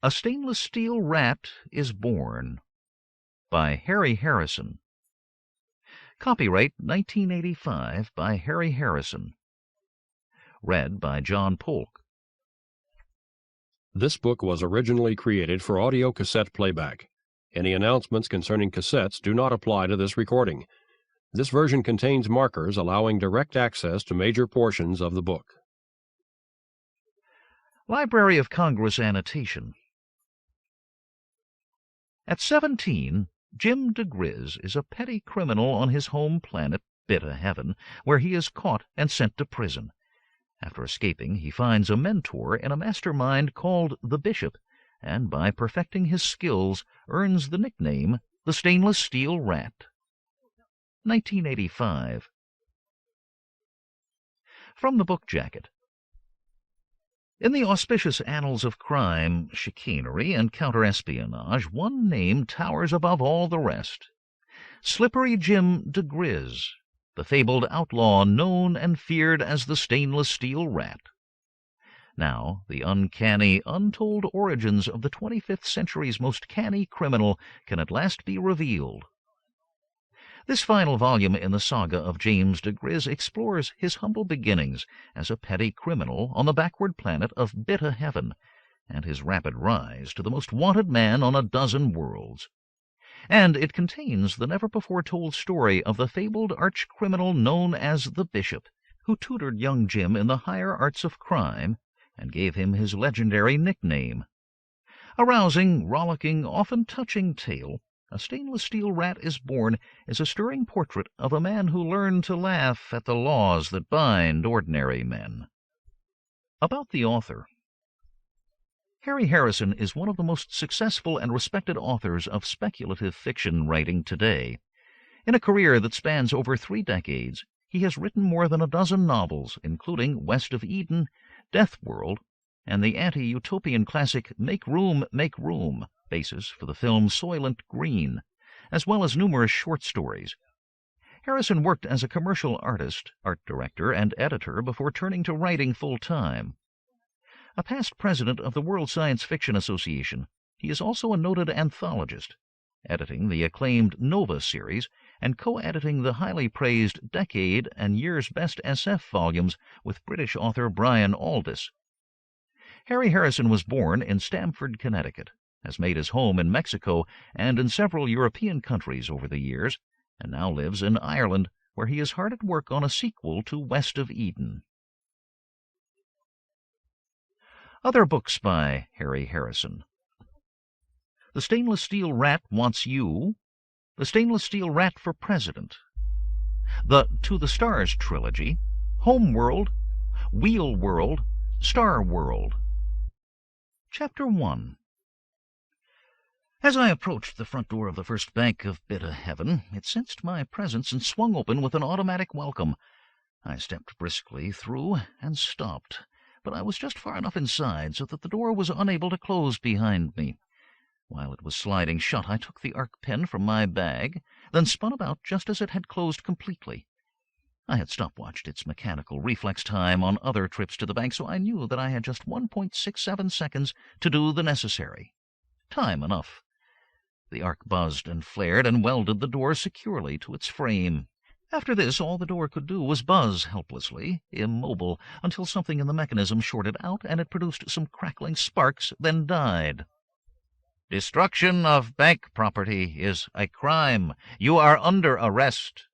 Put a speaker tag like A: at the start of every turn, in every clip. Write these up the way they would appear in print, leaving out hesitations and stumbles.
A: A Stainless Steel Rat is Born by Harry Harrison. Copyright 1985 by Harry Harrison. Read by John Polk.
B: This book was originally created for audio cassette playback. Any announcements concerning cassettes do not apply to this recording. This version contains markers allowing direct access to major portions of the book.
A: Library of Congress annotation. At 17, Jim diGriz is a petty criminal on his home planet, Bitter Heaven, where he is caught and sent to prison. After escaping, he finds a mentor in a mastermind called the Bishop, and by perfecting his skills, earns the nickname the Stainless Steel Rat. 1985. From the book jacket. In the auspicious annals of crime, chicanery, and counter-espionage, one name towers above all the rest. Slippery Jim diGriz, the fabled outlaw known and feared as the Stainless Steel Rat. Now, the uncanny, untold origins of the 25th century's most canny criminal can at last be revealed. This final volume in the saga of James diGriz explores his humble beginnings as a petty criminal on the backward planet of Bitter Heaven, and his rapid rise to the most wanted man on a dozen worlds. And it contains the never-before-told story of the fabled arch-criminal known as the Bishop, who tutored young Jim in the higher arts of crime and gave him his legendary nickname. A rousing, rollicking, often touching tale, A Stainless Steel Rat is Born is a stirring portrait of a man who learned to laugh at the laws that bind ordinary men. About the author. Harry Harrison is one of the most successful and respected authors of speculative fiction writing today. In a career that spans over 3 decades, he has written more than a dozen novels, including West of Eden, Death World, and the anti-utopian classic Make Room, basis for the film Soylent Green, as well as numerous short stories. Harrison worked as a commercial artist, art director, and editor before turning to writing full-time. A past president of the World Science Fiction Association, he is also a noted anthologist, editing the acclaimed Nova series and co-editing the highly praised Decade and Year's Best SF volumes with British author Brian Aldiss. Harry Harrison was born in Stamford, Connecticut, has made his home in Mexico and in several European countries over the years, and now lives in Ireland, where he is hard at work on a sequel to West of Eden. Other books by Harry Harrison. The Stainless Steel Rat Wants You, The Stainless Steel Rat for President, the To the Stars trilogy, Home World, Wheel World, Star World. Chapter 1. As I approached the front door of the first bank of Bitter Heaven, it sensed my presence and swung open with an automatic welcome. I stepped briskly through and stopped, but I was just far enough inside so that the door was unable to close behind me. While it was sliding shut, I took the arc pen from my bag, then spun about just as it had closed completely. I had stopwatched its mechanical reflex time on other trips to the bank, so I knew that I had just 1.67 seconds to do the necessary. Time enough. The arc buzzed and flared and welded the door securely to its frame. After this, all the door could do was buzz helplessly, immobile, until something in the mechanism shorted out and it produced some crackling sparks, then died. Destruction of bank property is a crime. You are under arrest.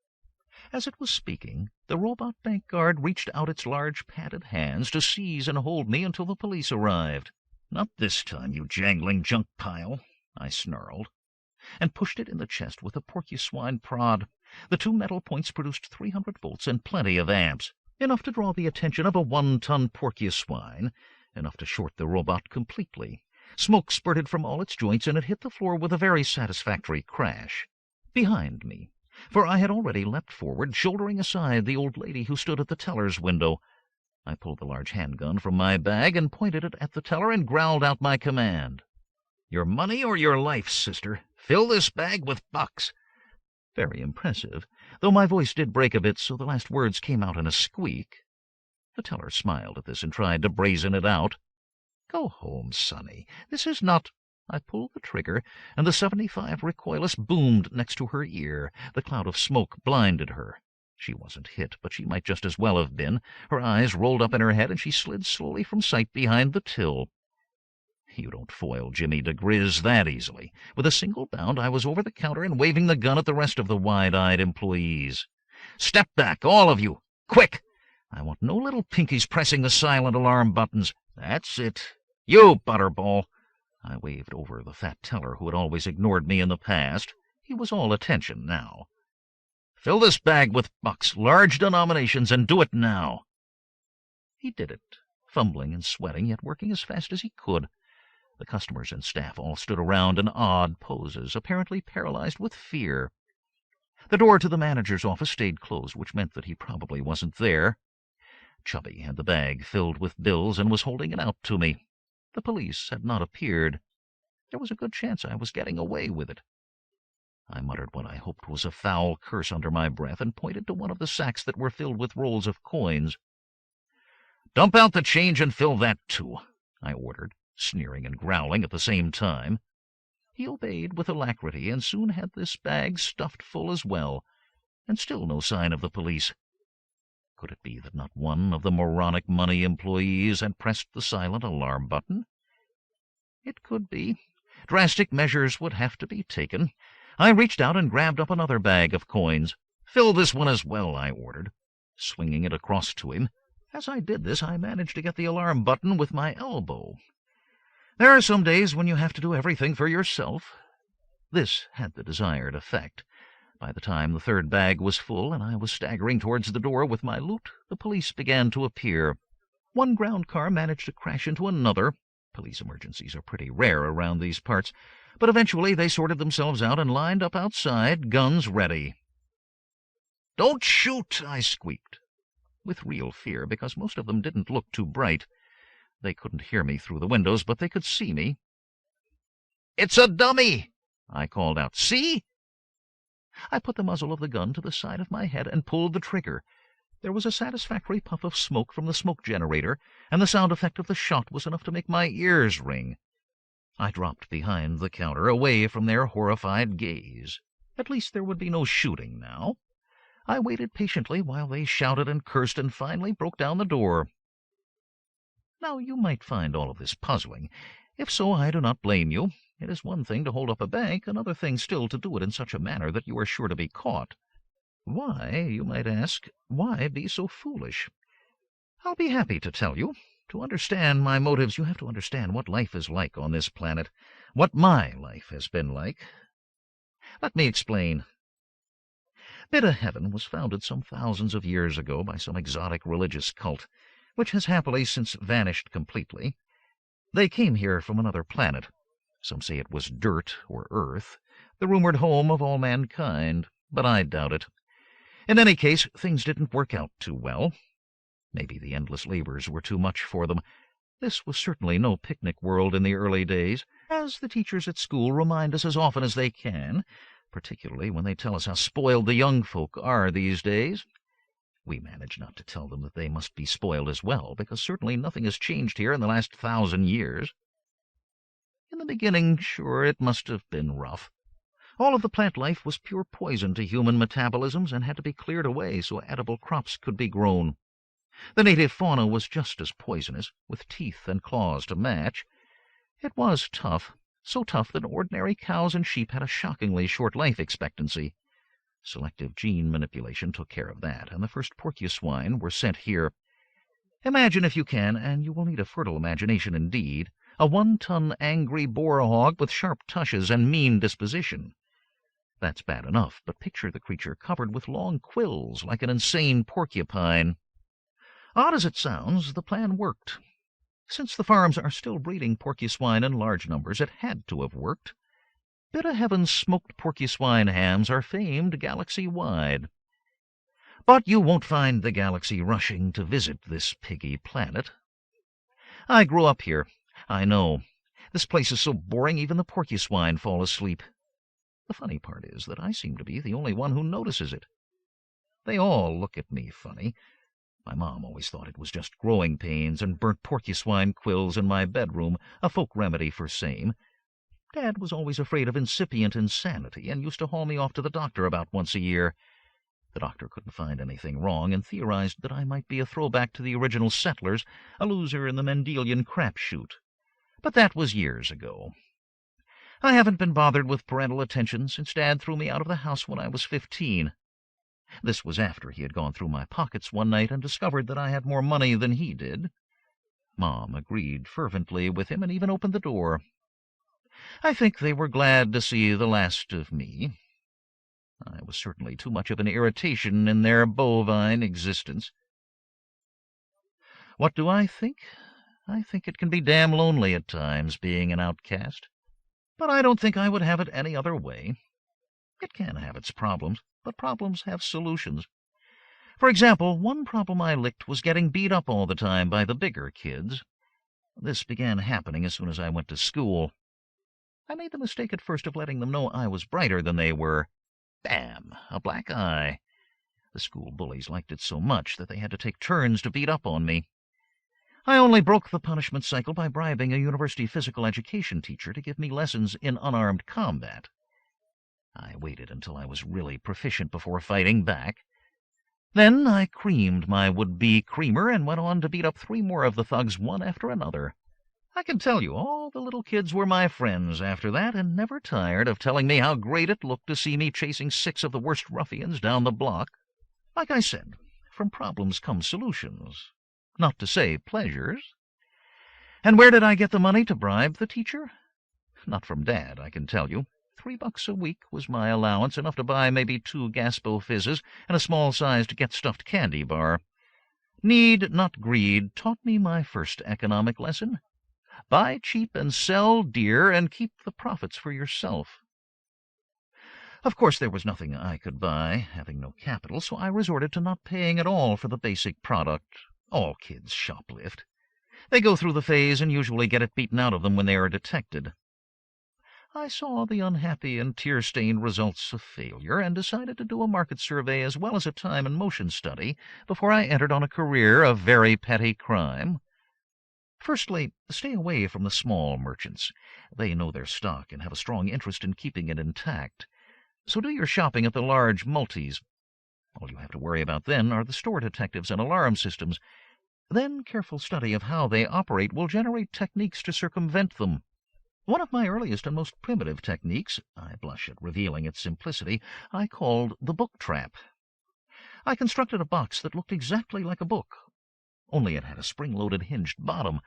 A: As it was speaking, the robot bank guard reached out its large padded hands to seize and hold me until the police arrived. Not this time, you jangling junk pile, I snarled, and pushed it in the chest with a porcuswine prod. The 2 metal points produced 300 volts and plenty of amps, enough to draw the attention of a 1-ton porcuswine, enough to short the robot completely. Smoke spurted from all its joints, and it hit the floor with a very satisfactory crash. Behind me, for I had already leapt forward, shouldering aside the old lady who stood at the teller's window. I pulled the large handgun from my bag and pointed it at the teller and growled out my command. Your money or your life, sister. Fill this bag with bucks. Very impressive, though my voice did break a bit, so the last words came out in a squeak. The teller smiled at this and tried to brazen it out. Go home, Sonny. This is not— I pulled the trigger, and the .75 recoilless boomed next to her ear. The cloud of smoke blinded her. She wasn't hit, but she might just as well have been. Her eyes rolled up in her head, and she slid slowly from sight behind the till. You don't foil Jimmy diGriz that easily. With a single bound, I was over the counter and waving the gun at the rest of the wide-eyed employees. "Step back, all of you! Quick! I want no little pinkies pressing the silent alarm buttons. That's it. You, Butterball!" I waved over the fat teller who had always ignored me in the past. He was all attention now. "Fill this bag with bucks, large denominations, and do it now." He did it, fumbling and sweating, yet working as fast as he could. The customers and staff all stood around in odd poses, apparently paralyzed with fear. The door to the manager's office stayed closed, which meant that he probably wasn't there. Chubby had the bag filled with bills and was holding it out to me. The police had not appeared. There was a good chance I was getting away with it. I muttered what I hoped was a foul curse under my breath and pointed to one of the sacks that were filled with rolls of coins. "Dump out the change and fill that, too," I ordered, sneering and growling at the same time. He obeyed with alacrity and soon had this bag stuffed full as well, and still no sign of the police. Could it be that not one of the moronic money employees had pressed the silent alarm button? It could be. Drastic measures would have to be taken. I reached out and grabbed up another bag of coins. "Fill this one as well," I ordered, swinging it across to him. As I did this, I managed to get the alarm button with my elbow. There are some days when you have to do everything for yourself. This had the desired effect. By the time the third bag was full and I was staggering towards the door with my loot, the police began to appear. One ground car managed to crash into another. Police emergencies are pretty rare around these parts, but eventually they sorted themselves out and lined up outside, guns ready. "Don't shoot!" I squeaked, with real fear, because most of them didn't look too bright. They couldn't hear me through the windows, but they could see me. "It's a dummy!" I called out. "See?" I put the muzzle of the gun to the side of my head and pulled the trigger. There was a satisfactory puff of smoke from the smoke generator, and the sound effect of the shot was enough to make my ears ring. I dropped behind the counter, away from their horrified gaze. At least there would be no shooting now. I waited patiently while they shouted and cursed and finally broke down the door. Now, you might find all of this puzzling. If so, I do not blame you. It is one thing to hold up a bank, another thing still to do it in such a manner that you are sure to be caught. Why, you might ask, why be so foolish? I'll be happy to tell you. To understand my motives, you have to understand what life is like on this planet, what my life has been like. Let me explain. Bidda Heaven was founded some thousands of years ago by some exotic religious cult, which has happily since vanished completely. They came here from another planet. Some say it was dirt or earth, the rumored home of all mankind, but I doubt it. In any case, things didn't work out too well. Maybe the endless labors were too much for them. This was certainly no picnic world in the early days, as the teachers at school remind us as often as they can, particularly when they tell us how spoiled the young folk are these days. We manage not to tell them that they must be spoiled as well, because certainly nothing has changed here in the last 1,000 years. In the beginning, sure, it must have been rough. All of the plant life was pure poison to human metabolisms and had to be cleared away so edible crops could be grown. The native fauna was just as poisonous, with teeth and claws to match. It was tough, so tough that ordinary cows and sheep had a shockingly short life expectancy. Selective gene manipulation took care of that, and the first porcuswine were sent here. Imagine, if you can, and you will need a fertile imagination indeed, a 1-ton angry boar hog with sharp tushes and mean disposition. That's bad enough, but picture the creature covered with long quills like an insane porcupine. Odd as it sounds, the plan worked. Since the farms are still breeding porcuswine in large numbers, it had to have worked. Bidda Heaven's smoked porcuswine hams are famed galaxy-wide. But you won't find the galaxy rushing to visit this piggy planet. I grew up here. I know. This place is so boring even the porcuswine fall asleep. The funny part is that I seem to be the only one who notices it. They all look at me funny, My mom always thought it was just growing pains and burnt porcuswine quills in my bedroom, a folk remedy for same. Dad was always afraid of incipient insanity and used to haul me off to the doctor about once a year. The doctor couldn't find anything wrong and theorized that I might be a throwback to the original settlers, a loser in the Mendelian crapshoot. But that was years ago. I haven't been bothered with parental attention since Dad threw me out of the house when I was 15. This was after he had gone through my pockets one night and discovered that I had more money than he did. Mom agreed fervently with him and even opened the door. I think they were glad to see the last of me. I was certainly too much of an irritation in their bovine existence. What do I think? I think it can be damn lonely at times, being an outcast. But I don't think I would have it any other way. It can have its problems, but problems have solutions. For example, one problem I licked was getting beat up all the time by the bigger kids. This began happening as soon as I went to school. I made the mistake at first of letting them know I was brighter than they were. Bam! A black eye. The school bullies liked it so much that they had to take turns to beat up on me. I only broke the punishment cycle by bribing a university physical education teacher to give me lessons in unarmed combat. I waited until I was really proficient before fighting back. Then I creamed my would-be creamer and went on to beat up 3 more of the thugs one after another. I can tell you, all the little kids were my friends after that and never tired of telling me how great it looked to see me chasing 6 of the worst ruffians down the block. Like I said, from problems come solutions, not to say pleasures. And where did I get the money to bribe the teacher? Not from Dad, I can tell you. $3 a week was my allowance, enough to buy maybe 2 Gaspo fizzes and a small-sized get-stuffed candy bar. Need, not greed, taught me my first economic lesson. Buy cheap and sell dear, and keep the profits for yourself. Of course, there was nothing I could buy, having no capital, so I resorted to not paying at all for the basic product. All kids shoplift. They go through the phase and usually get it beaten out of them when they are detected. I saw the unhappy and tear-stained results of failure and decided to do a market survey as well as a time and motion study before I entered on a career of very petty crime. Firstly, stay away from the small merchants. They know their stock and have a strong interest in keeping it intact. So do your shopping at the large multis. All you have to worry about then are the store detectives and alarm systems. Then careful study of how they operate will generate techniques to circumvent them. One of my earliest and most primitive techniques, I blush at revealing its simplicity, I called the book trap. I constructed a box that looked exactly like a book, only it had a spring-loaded hinged bottom.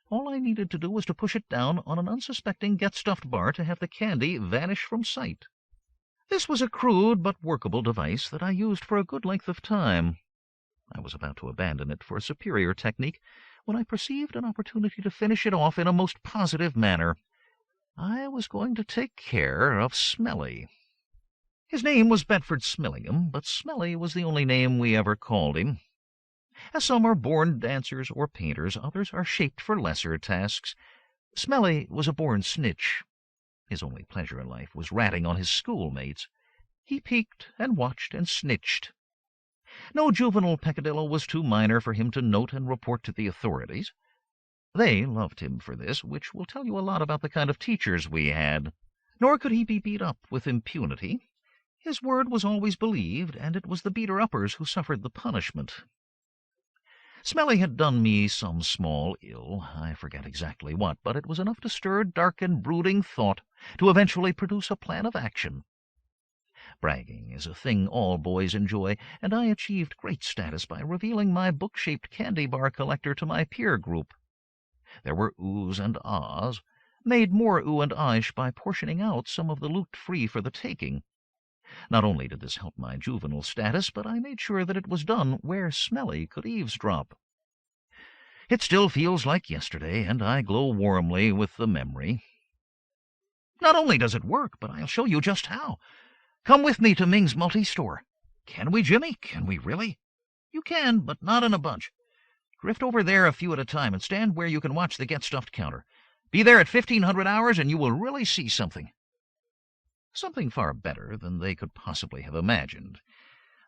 A: All I needed to do was to push it down on an unsuspecting get-stuffed bar to have the candy vanish from sight. This was a crude but workable device that I used for a good length of time. I was about to abandon it for a superior technique when I perceived an opportunity to finish it off in a most positive manner. I was going to take care of Smelly. His name was Bedford Smillingham, but Smelly was the only name we ever called him. As some are born dancers or painters, others are shaped for lesser tasks. Smelly was a born snitch. His only pleasure in life was ratting on his schoolmates. He peeked and watched and snitched. No juvenile peccadillo was too minor for him to note and report to the authorities. They loved him for this, which will tell you a lot about the kind of teachers we had. Nor could he be beat up with impunity. His word was always believed, and it was the beater-uppers who suffered the punishment. Smelly had done me some small ill, I forget exactly what, but it was enough to stir dark and brooding thought, to eventually produce a plan of action. Bragging is a thing all boys enjoy, and I achieved great status by revealing my book-shaped candy bar collector to my peer group. There were oohs and ahs, made more ooh and ahish by portioning out some of the loot free for the taking. Not only did this help my juvenile status, but I made sure that it was done where Smelly could eavesdrop. It still feels like yesterday, and I glow warmly with the memory. Not only does it work, but I'll show you just how. Come with me to Ming's multi-store. Can we, Jimmy? Can we really? You can, but not in a bunch. Drift over there a few at a time and stand where you can watch the get-stuffed counter. Be there at 1500 hours and you will really see something. Something far better than they could possibly have imagined.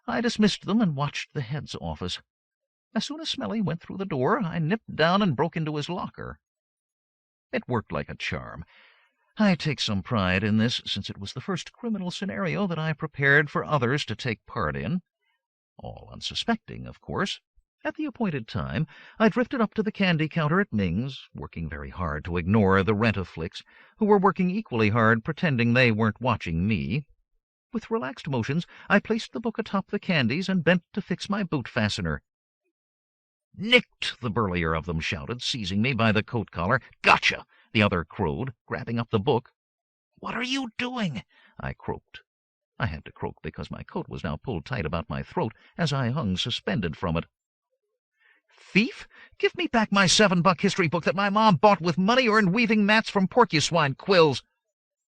A: I dismissed them and watched the head's office. As soon as Smelly went through the door, I nipped down and broke into his locker. It worked like a charm. I take some pride in this, since it was the first criminal scenario that I prepared for others to take part in. All unsuspecting, of course. At the appointed time, I drifted up to the candy counter at Ming's, working very hard to ignore the rent-a-flicks, who were working equally hard pretending they weren't watching me. With relaxed motions, I placed the book atop the candies and bent to fix my boot fastener. "Nicked!" the burlier of them shouted, seizing me by the coat collar. "Gotcha!" the other crowed, grabbing up the book. "What are you doing?" I croaked. I had to croak because my coat was now pulled tight about my throat as I hung suspended from it. "Thief! Give me back my $7 history book that my mom bought with money earned weaving mats from porcupine quills."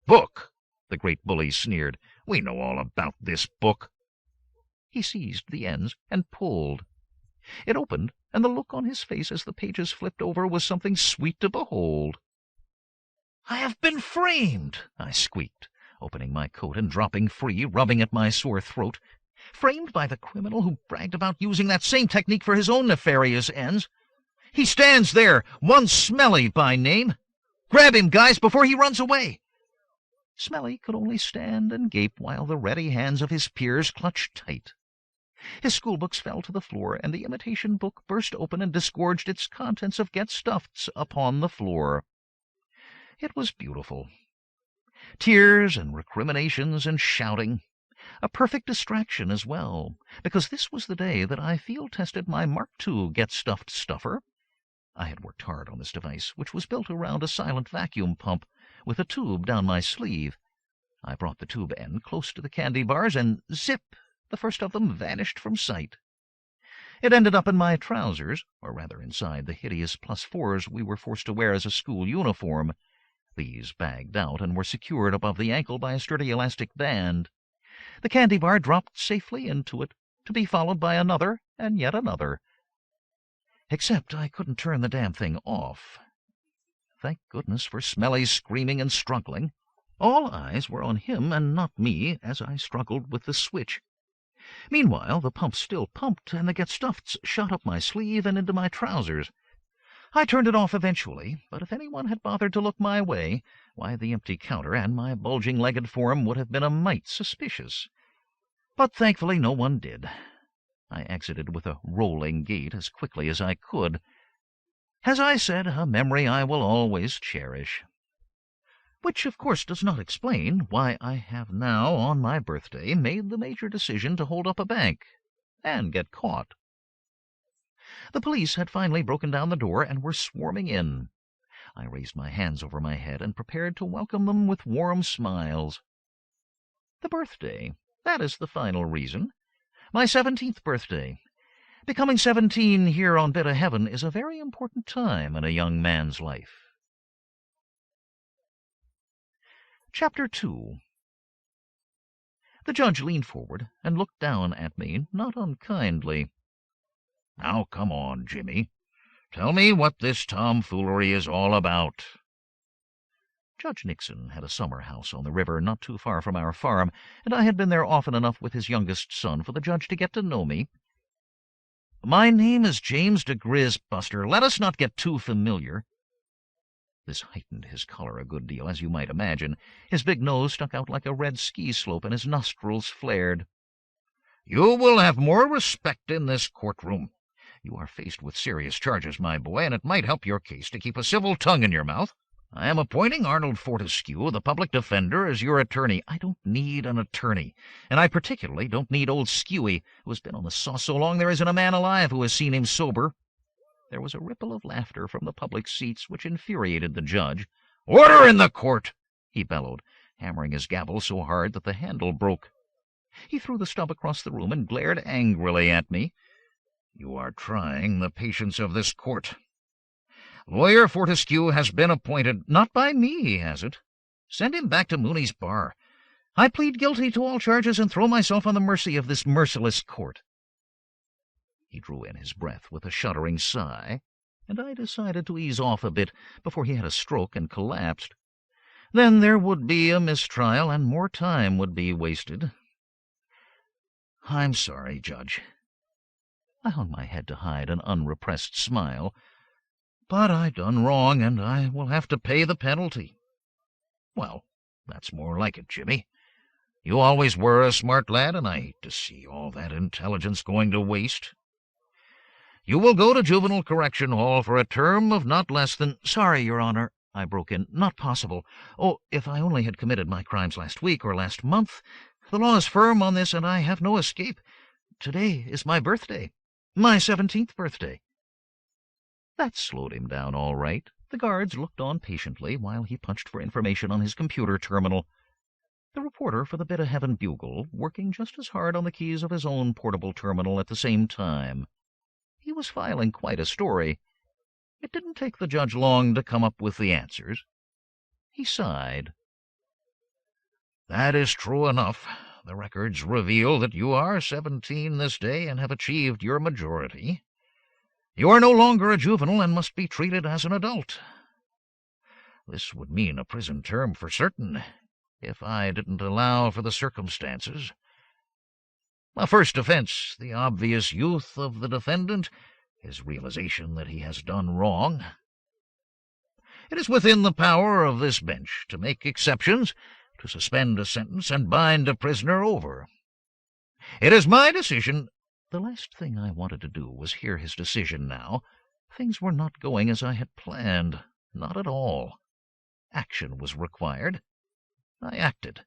A: "Book!" the great bully sneered. "We know all about this book." He seized the ends and pulled. It opened, and the look on his face as the pages flipped over was something sweet to behold. "I have been framed!" I squeaked, opening my coat and dropping free, rubbing at my sore throat. "Framed by the criminal who bragged about using that same technique for his own nefarious ends. He stands there, one Smelly by name. Grab him, guys, before he runs away." Smelly could only stand and gape while the ready hands of his peers clutched tight. His schoolbooks fell to the floor, and the imitation book burst open and disgorged its contents of get-stuffs upon the floor. It was beautiful. Tears and recriminations and shouting. A perfect distraction as well, because this was the day that I field-tested my Mark II get-stuffed stuffer. I had worked hard on this device, which was built around a silent vacuum pump, with a tube down my sleeve. I brought the tube end close to the candy bars, and zip! The first of them vanished from sight. It ended up in my trousers, or rather inside the hideous +4s we were forced to wear as a school uniform. These bagged out and were secured above the ankle by a sturdy elastic band. The candy bar dropped safely into it, to be followed by another and yet another. Except I couldn't turn the damn thing off. Thank goodness for Smelly's screaming and struggling. All eyes were on him and not me as I struggled with the switch. Meanwhile, the pump still pumped, and the get-stuffs shot up my sleeve and into my trousers. I turned it off eventually, but if anyone had bothered to look my way, why, the empty counter and my bulging-legged form would have been a mite suspicious. But thankfully no one did. I exited with a rolling gait as quickly as I could. As I said, a memory I will always cherish. Which, of course, does not explain why I have now, on my birthday, made the major decision to hold up a bank and get caught. The police had finally broken down the door and were swarming in. I raised my hands over my head and prepared to welcome them with warm smiles. The birthday, that is the final reason. My 17th birthday. Becoming 17 here on Bit of Heaven is a very important time in a young man's life. Chapter 2. The judge leaned forward and looked down at me, not unkindly. "Now come on, Jimmy. Tell me what this tomfoolery is all about." Judge Nixon had a summer house on the river not too far from our farm, and I had been there often enough with his youngest son for the judge to get to know me. "My name is James diGriz, Buster. Let us not get too familiar." This heightened his color a good deal, as you might imagine. His big nose stuck out like a red ski slope, and his nostrils flared. "You will have more respect in this courtroom. You are faced with serious charges, my boy, and it might help your case to keep a civil tongue in your mouth. I am appointing Arnold Fortescue, the public defender, as your attorney." "I don't need an attorney, and I particularly don't need old Skewy, who has been on the sauce so long there isn't a man alive who has seen him sober." There was a ripple of laughter from the public seats, which infuriated the judge. "Order in the court!" he bellowed, hammering his gavel so hard that the handle broke. He threw the stub across the room and glared angrily at me. "You are trying the patience of this court. Lawyer Fortescue has been appointed." "Not by me, has it? Send him back to Mooney's bar. I plead guilty to all charges and throw myself on the mercy of this merciless court." He drew in his breath with a shuddering sigh, and I decided to ease off a bit before he had a stroke and collapsed. Then there would be a mistrial, and more time would be wasted. "I'm sorry, Judge." I hung my head to hide an unrepressed smile. "But I done wrong, and I will have to pay the penalty." "Well, that's more like it, Jimmy. You always were a smart lad, and I hate to see all that intelligence going to waste. You will go to Juvenile Correction Hall for a term of not less than—" "Sorry, Your Honor," I broke in. "Not possible. Oh, if I only had committed my crimes last week or last month. The law is firm on this, and I have no escape. Today is my birthday. My 17th birthday." That slowed him down all right. The guards looked on patiently while he punched for information on his computer terminal. The reporter for the Bit of Heaven Bugle working just as hard on the keys of his own portable terminal at the same time. He was filing quite a story. It didn't take the judge long to come up with the answers. He sighed. "That is true enough. The records reveal that you are 17 this day and have achieved your majority. You are no longer a juvenile and must be treated as an adult. This would mean a prison term for certain, if I didn't allow for the circumstances. A first offense, the obvious youth of the defendant, his realization that he has done wrong. It is within the power of this bench to make exceptions, to suspend a sentence and bind a prisoner over. It is my decision—" The last thing I wanted to do was hear his decision now. Things were not going as I had planned, not at all. Action was required. I acted.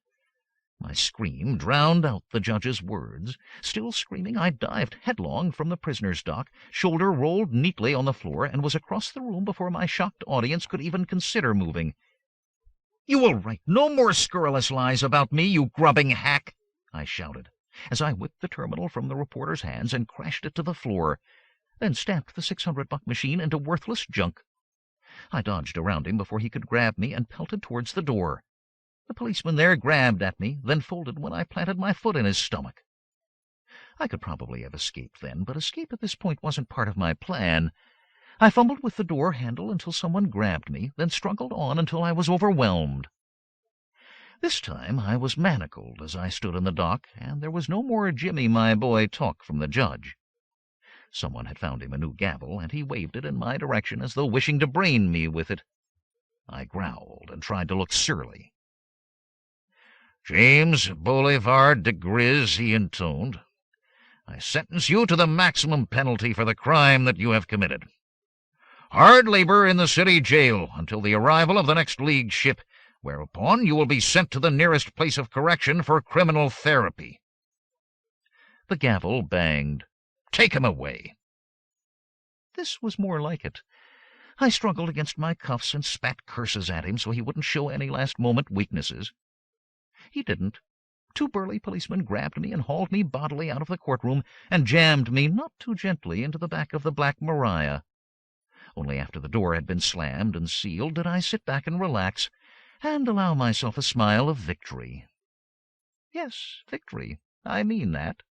A: My scream drowned out the judge's words. Still screaming, I dived headlong from the prisoner's dock, shoulder rolled neatly on the floor, and was across the room before my shocked audience could even consider moving. "You will write no more scurrilous lies about me, you grubbing hack!" I shouted, as I whipped the terminal from the reporter's hands and crashed it to the floor, then stamped the 600-buck machine into worthless junk. I dodged around him before he could grab me and pelted towards the door. The policeman there grabbed at me, then folded when I planted my foot in his stomach. I could probably have escaped then, but escape at this point wasn't part of my plan. I fumbled with the door handle until someone grabbed me, then struggled on until I was overwhelmed. This time I was manacled as I stood in the dock, and there was no more Jimmy, my boy, talk from the judge. Someone had found him a new gavel, and he waved it in my direction as though wishing to brain me with it. I growled and tried to look surly. "James Boulevard diGriz," he intoned, "I sentence you to the maximum penalty for the crime that you have committed. Hard labor in the city jail until the arrival of the next league ship, whereupon you will be sent to the nearest place of correction for criminal therapy." The gavel banged. "Take him away." This was more like it. I struggled against my cuffs and spat curses at him so he wouldn't show any last-moment weaknesses. He didn't. Two burly policemen grabbed me and hauled me bodily out of the courtroom and jammed me not too gently into the back of the Black Maria. Only after the door had been slammed and sealed did I sit back and relax and allow myself a smile of victory. Yes, victory. I mean that.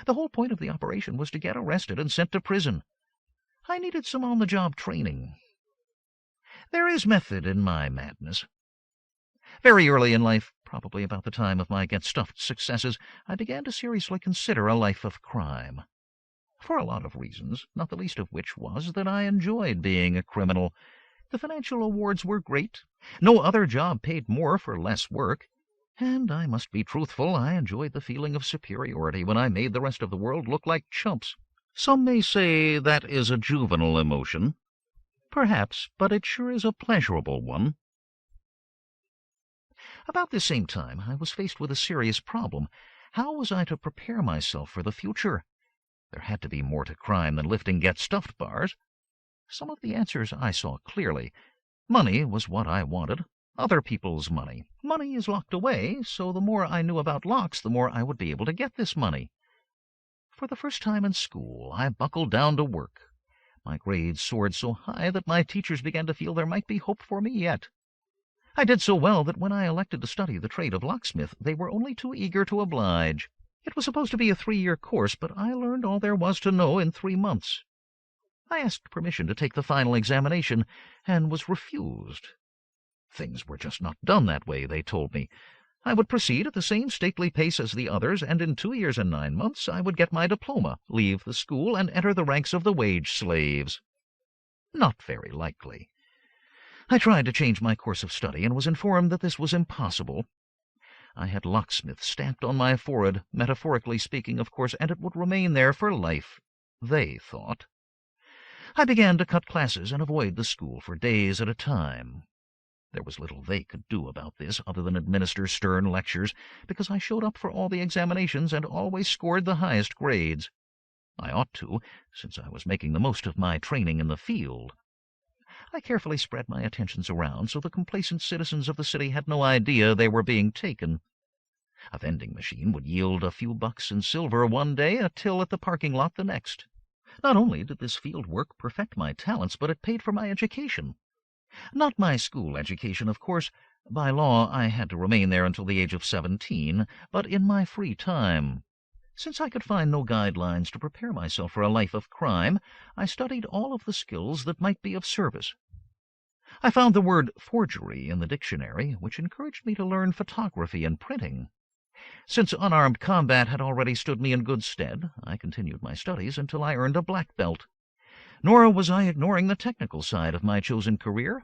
A: The whole point of the operation was to get arrested and sent to prison. I needed some on-the-job training. There is method in my madness. Very early in life, probably about the time of my get-stuffed successes, I began to seriously consider a life of crime. For a lot of reasons, not the least of which was that I enjoyed being a criminal. The financial awards were great. No other job paid more for less work. And I must be truthful, I enjoyed the feeling of superiority when I made the rest of the world look like chumps. Some may say that is a juvenile emotion. Perhaps, but it sure is a pleasurable one. About this same time, I was faced with a serious problem. How was I to prepare myself for the future? There had to be more to crime than lifting get-stuffed bars. Some of the answers I saw clearly. Money was what I wanted. Other people's money. Money is locked away, so the more I knew about locks, the more I would be able to get this money. For the first time in school, I buckled down to work. My grades soared so high that my teachers began to feel there might be hope for me yet. I did so well that when I elected to study the trade of locksmith, they were only too eager to oblige. It was supposed to be a 3-year course, but I learned all there was to know in 3 months. I asked permission to take the final examination, and was refused. Things were just not done that way, they told me. I would proceed at the same stately pace as the others, and in 2 years and 9 months I would get my diploma, leave the school, and enter the ranks of the wage slaves. Not very likely. I tried to change my course of study, and was informed that this was impossible. I had locksmith stamped on my forehead, metaphorically speaking, of course, and it would remain there for life, they thought. I began to cut classes and avoid the school for days at a time. There was little they could do about this other than administer stern lectures, because I showed up for all the examinations and always scored the highest grades. I ought to, since I was making the most of my training in the field. I carefully spread my attentions around so the complacent citizens of the city had no idea they were being taken. A vending machine would yield a few bucks in silver one day, a till at the parking lot the next. Not only did this field work perfect my talents, but it paid for my education. Not my school education, of course. By law I had to remain there until the age of 17, but in my free time. Since I could find no guidelines to prepare myself for a life of crime, I studied all of the skills that might be of service. I found the word forgery in the dictionary, which encouraged me to learn photography and printing. Since unarmed combat had already stood me in good stead, I continued my studies until I earned a black belt. Nor was I ignoring the technical side of my chosen career.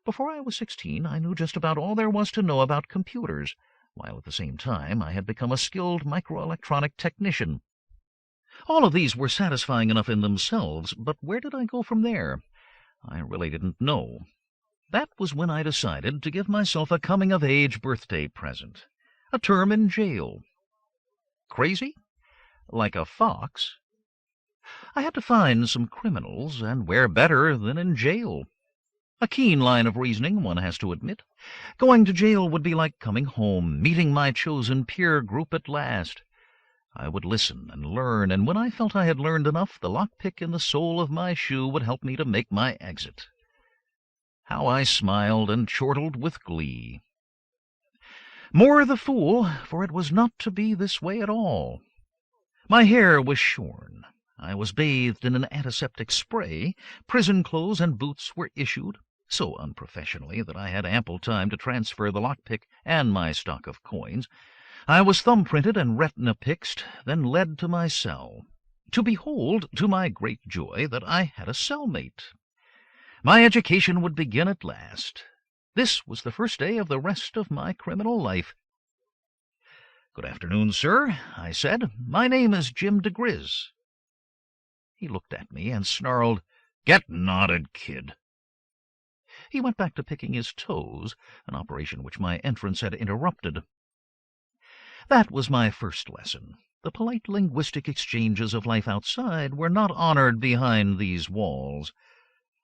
A: Before I was 16, I knew just about all there was to know about computers, while at the same time I had become a skilled microelectronic technician. All of these were satisfying enough in themselves, but where did I go from there? I really didn't know. That was when I decided to give myself a coming-of-age birthday present. A term in jail. Crazy? Like a fox? I had to find some criminals, and where better than in jail? A keen line of reasoning, one has to admit. Going to jail would be like coming home, meeting my chosen peer group at last. I would listen and learn, and when I felt I had learned enough, the lockpick in the sole of my shoe would help me to make my exit. How I smiled and chortled with glee. More the fool, for it was not to be this way at all. My hair was shorn. I was bathed in an antiseptic spray. Prison clothes and boots were issued, so unprofessionally that I had ample time to transfer the lockpick and my stock of coins. I was thumbprinted and retina-pixed, then led to my cell, to behold, to my great joy, that I had a cellmate. My education would begin at last. This was the first day of the rest of my criminal life. "Good afternoon, sir," I said. "My name is Jim diGriz." He looked at me and snarled, "Get knotted, kid." He went back to picking his toes, an operation which my entrance had interrupted. That was my first lesson. The polite linguistic exchanges of life outside were not honored behind these walls.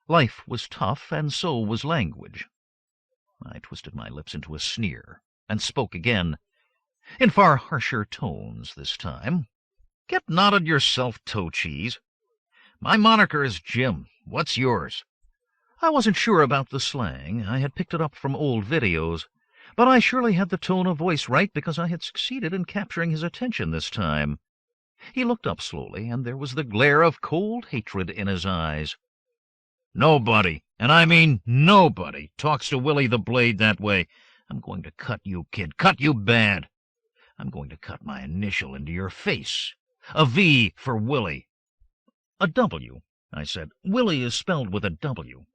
A: Life was tough, and so was language. I twisted my lips into a sneer, and spoke again, in far harsher tones this time. "Get knotted yourself, toe cheese. My moniker is Jim. What's yours?" I wasn't sure about the slang. I had picked it up from old videos. But I surely had the tone of voice right, because I had succeeded in capturing his attention this time. He looked up slowly, and there was the glare of cold hatred in his eyes. "Nobody, and I mean nobody, talks to Willie the Blade that way. I'm going to cut you, kid, cut you bad. I'm going to cut my initial into your face. A V for Willie." "A W," I said. "Willie is spelled with a W."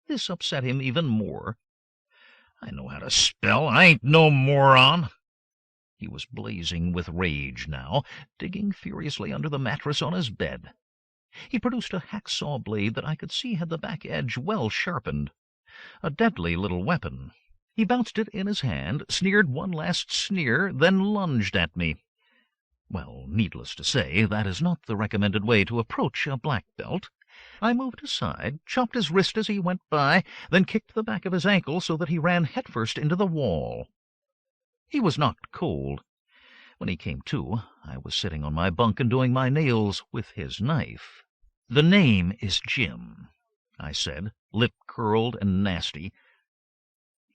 A: This upset him even more. "I know how to spell. I ain't no moron." He was blazing with rage now, digging furiously under the mattress on his bed. He produced a hacksaw blade that I could see had the back edge well sharpened. A deadly little weapon. He bounced it in his hand, sneered one last sneer, then lunged at me. Well, needless to say, that is not the recommended way to approach a black belt. I moved aside, chopped his wrist as he went by, then kicked the back of his ankle so that he ran headfirst into the wall. He was knocked cold. When he came to, I was sitting on my bunk and doing my nails with his knife. "The name is Jim," I said, lip curled and nasty.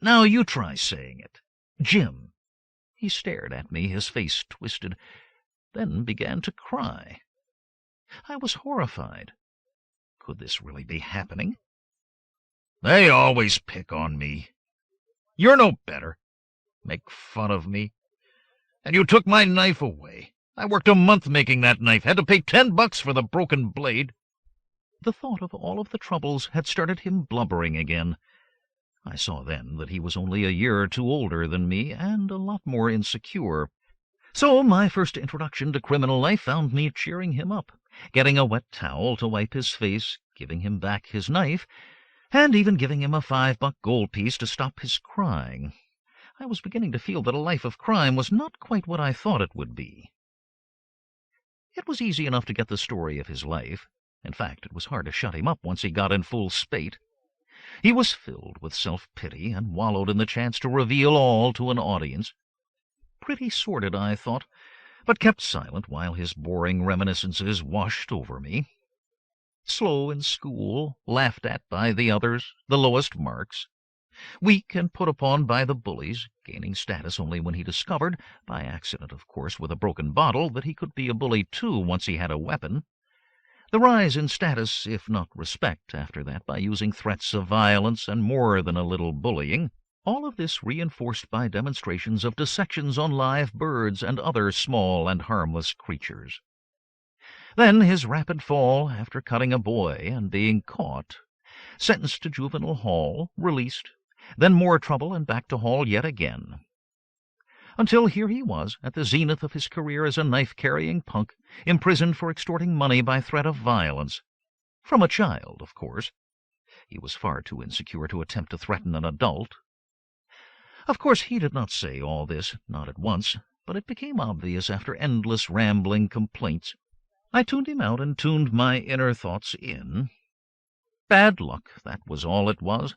A: "Now you try saying it. Jim." He stared at me, his face twisted, then began to cry. I was horrified. Could this really be happening? "They always pick on me. You're no better. Make fun of me. And you took my knife away. I worked a month making that knife, had to pay $10 for the broken blade. The thought of all of the troubles had started him blubbering again. I saw then that he was only a year or two older than me, and a lot more insecure. So my first introduction to criminal life found me cheering him up, getting a wet towel to wipe his face, giving him back his knife, and even giving him a $5 gold piece to stop his crying. I was beginning to feel that a life of crime was not quite what I thought it would be. It was easy enough to get the story of his life. In fact, it was hard to shut him up once he got in full spate. He was filled with self-pity and wallowed in the chance to reveal all to an audience. Pretty sordid, I thought, but kept silent while his boring reminiscences washed over me. Slow in school, laughed at by the others, the lowest marks. Weak and put upon by the bullies, gaining status only when he discovered, by accident of course with a broken bottle, that he could be a bully too once he had a weapon. The rise in status, if not respect, after that by using threats of violence and more than a little bullying, all of this reinforced by demonstrations of dissections on live birds and other small and harmless creatures. Then his rapid fall after cutting a boy and being caught, sentenced to juvenile hall, released, then more trouble and back to hall yet again. Until here he was, at the zenith of his career as a knife-carrying punk, imprisoned for extorting money by threat of violence. From a child, of course. He was far too insecure to attempt to threaten an adult. Of course he did not say all this, not at once, but it became obvious after endless rambling complaints. I tuned him out and tuned my inner thoughts in. Bad luck, that was all it was.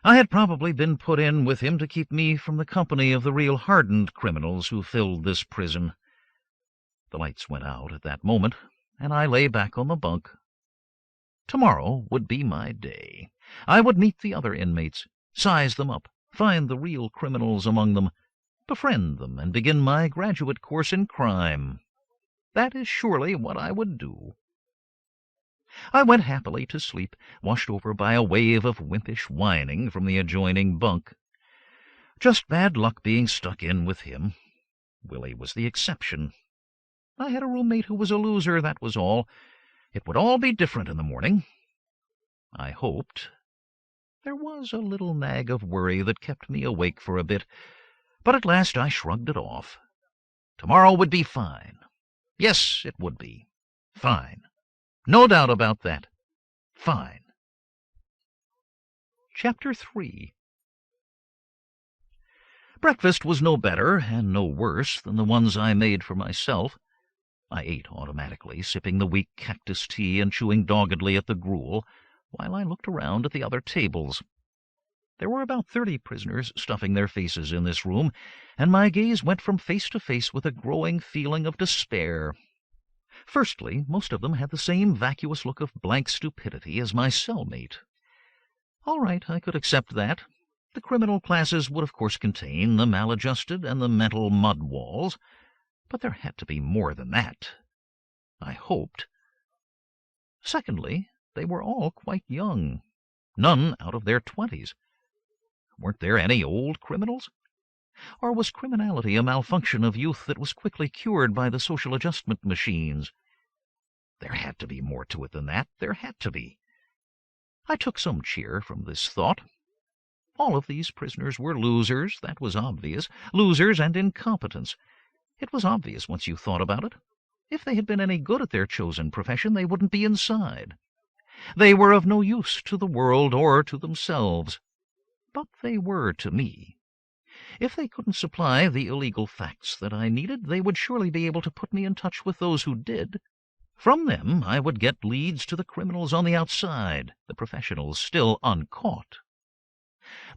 A: I had probably been put in with him to keep me from the company of the real hardened criminals who filled this prison. The lights went out at that moment, and I lay back on the bunk. Tomorrow would be my day. I would meet the other inmates, size them up, find the real criminals among them, befriend them, and begin my graduate course in crime. That is surely what I would do. I went happily to sleep, washed over by a wave of wimpish whining from the adjoining bunk. Just bad luck being stuck in with him. Willie was the exception. I had a roommate who was a loser, that was all. It would all be different in the morning. I hoped. There was a little nag of worry that kept me awake for a bit, but at last I shrugged it off. Tomorrow would be fine. Yes, it would be. Fine. No doubt about that. Fine. Chapter 3. Breakfast was no better and no worse than the ones I made for myself. I ate automatically, sipping the weak cactus tea and chewing doggedly at the gruel, while I looked around at the other tables. There were about 30 prisoners stuffing their faces in this room, and my gaze went from face to face with a growing feeling of despair. Firstly, most of them had the same vacuous look of blank stupidity as my cellmate. All right, I could accept that. The criminal classes would of course contain the maladjusted and the mental mud walls, but there had to be more than that. I hoped. Secondly, they were all quite young, none out of their 20s. Weren't there any old criminals? Or was criminality a malfunction of youth that was quickly cured by the social adjustment machines? There had to be more to it than that. There had to be. I took some cheer from this thought. All of these prisoners were losers, that was obvious. Losers and incompetents. It was obvious once you thought about it. If they had been any good at their chosen profession, they wouldn't be inside. They were of no use to the world or to themselves. But they were to me. If they couldn't supply the illegal facts that I needed, they would surely be able to put me in touch with those who did. From them I would get leads to the criminals on the outside, the professionals still uncaught.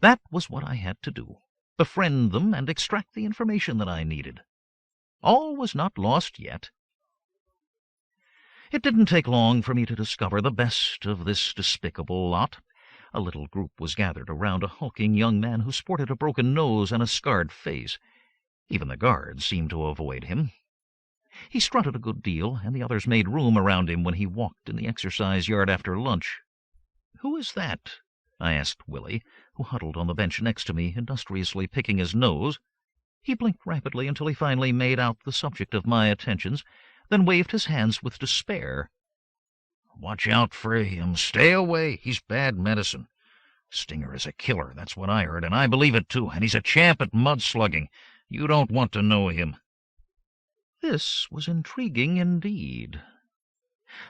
A: That was what I had to do, befriend them and extract the information that I needed. All was not lost yet. It didn't take long for me to discover the best of this despicable lot. A little group was gathered around a hulking young man who sported a broken nose and a scarred face. Even the guards seemed to avoid him. He strutted a good deal, and the others made room around him when he walked in the exercise yard after lunch. "Who is that?" I asked Willie, who huddled on the bench next to me, industriously picking his nose. He blinked rapidly until he finally made out the subject of my attentions, then waved his hands with despair. "Watch out for him. Stay away. He's bad medicine. Stinger is a killer, that's what I heard, and I believe it too, and he's a champ at mudslugging. You don't want to know him." This was intriguing indeed.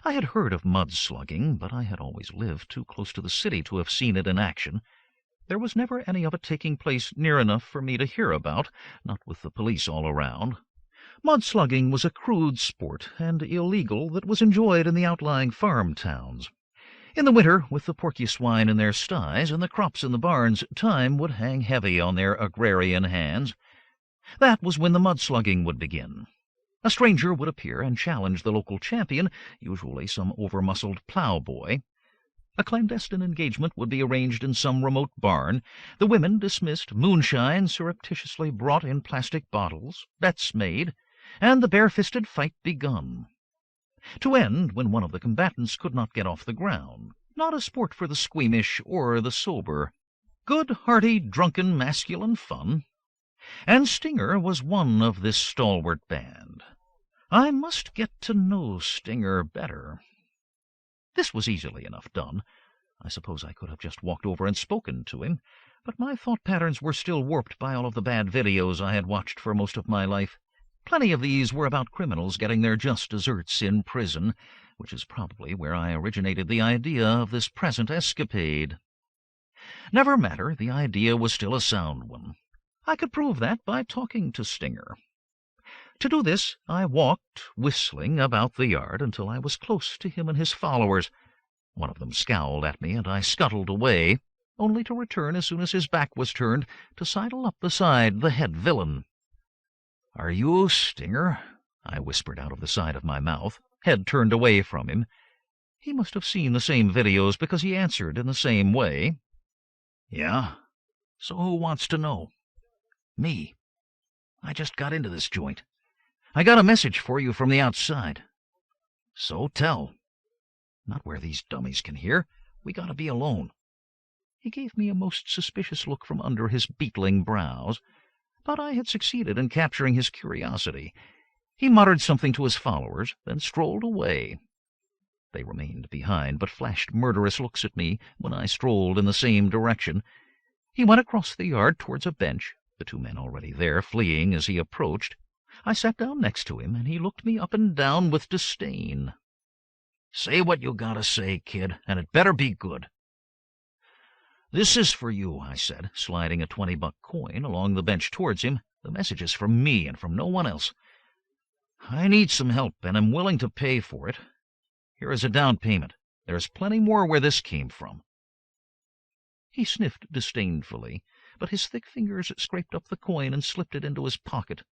A: I had heard of mudslugging, but I had always lived too close to the city to have seen it in action. There was never any of it taking place near enough for me to hear about, not with the police all around. Mudslugging was a crude sport, and illegal, that was enjoyed in the outlying farm towns. In the winter, with the porky swine in their sties and the crops in the barns, time would hang heavy on their agrarian hands. That was when the mudslugging would begin. A stranger would appear and challenge the local champion, usually some over-muscled ploughboy. A clandestine engagement would be arranged in some remote barn, the women dismissed, moonshine surreptitiously brought in plastic bottles, bets made, and the bare-fisted fight begun. To end when one of the combatants could not get off the ground. Not a sport for the squeamish or the sober. Good, hearty, drunken, masculine fun. And Stinger was one of this stalwart band. I must get to know Stinger better. This was easily enough done. I suppose I could have just walked over and spoken to him, but my thought patterns were still warped by all of the bad videos I had watched for most of my life. Plenty of these were about criminals getting their just deserts in prison, which is probably where I originated the idea of this present escapade. Never matter, the idea was still a sound one. I could prove that by talking to Stinger. To do this, I walked, whistling, about the yard until I was close to him and his followers. One of them scowled at me, and I scuttled away, only to return as soon as his back was turned, to sidle up beside the head villain. "Are you Stinger?" I whispered out of the side of my mouth, head turned away from him. He must have seen the same videos, because he answered in the same way. "Yeah? So who wants to know?" "Me. I just got into this joint. I got a message for you from the outside." "So tell." "Not where these dummies can hear. We gotta be alone." He gave me a most suspicious look from under his beetling brows, but I had succeeded in capturing his curiosity. He muttered something to his followers, then strolled away. They remained behind, but flashed murderous looks at me when I strolled in the same direction. He went across the yard towards a bench, the two men already there fleeing as he approached. I sat down next to him, and he looked me up and down with disdain. "Say what you gotta say, kid, and it better be good." "This is for you," I said, sliding a 20-buck coin along the bench towards him. "The message is from me and from no one else. I need some help, and am willing to pay for it. Here is a down payment. There's plenty more where this came from." He sniffed disdainfully, but his thick fingers scraped up the coin and slipped it into his pocket.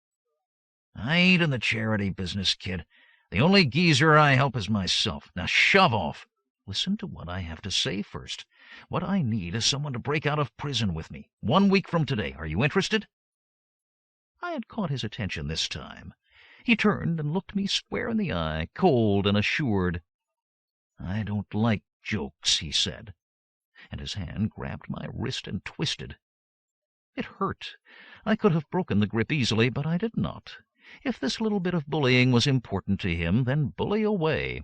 A: "I ain't in the charity business, kid. The only geezer I help is myself. Now shove off." "Listen to what I have to say first. What I need is someone to break out of prison with me. 1 week from today. Are you interested?" I had caught his attention this time. He turned and looked me square in the eye, cold and assured. "I don't like jokes," he said, and his hand grabbed my wrist and twisted. It hurt. I could have broken the grip easily, but I did not. If this little bit of bullying was important to him, then bully away.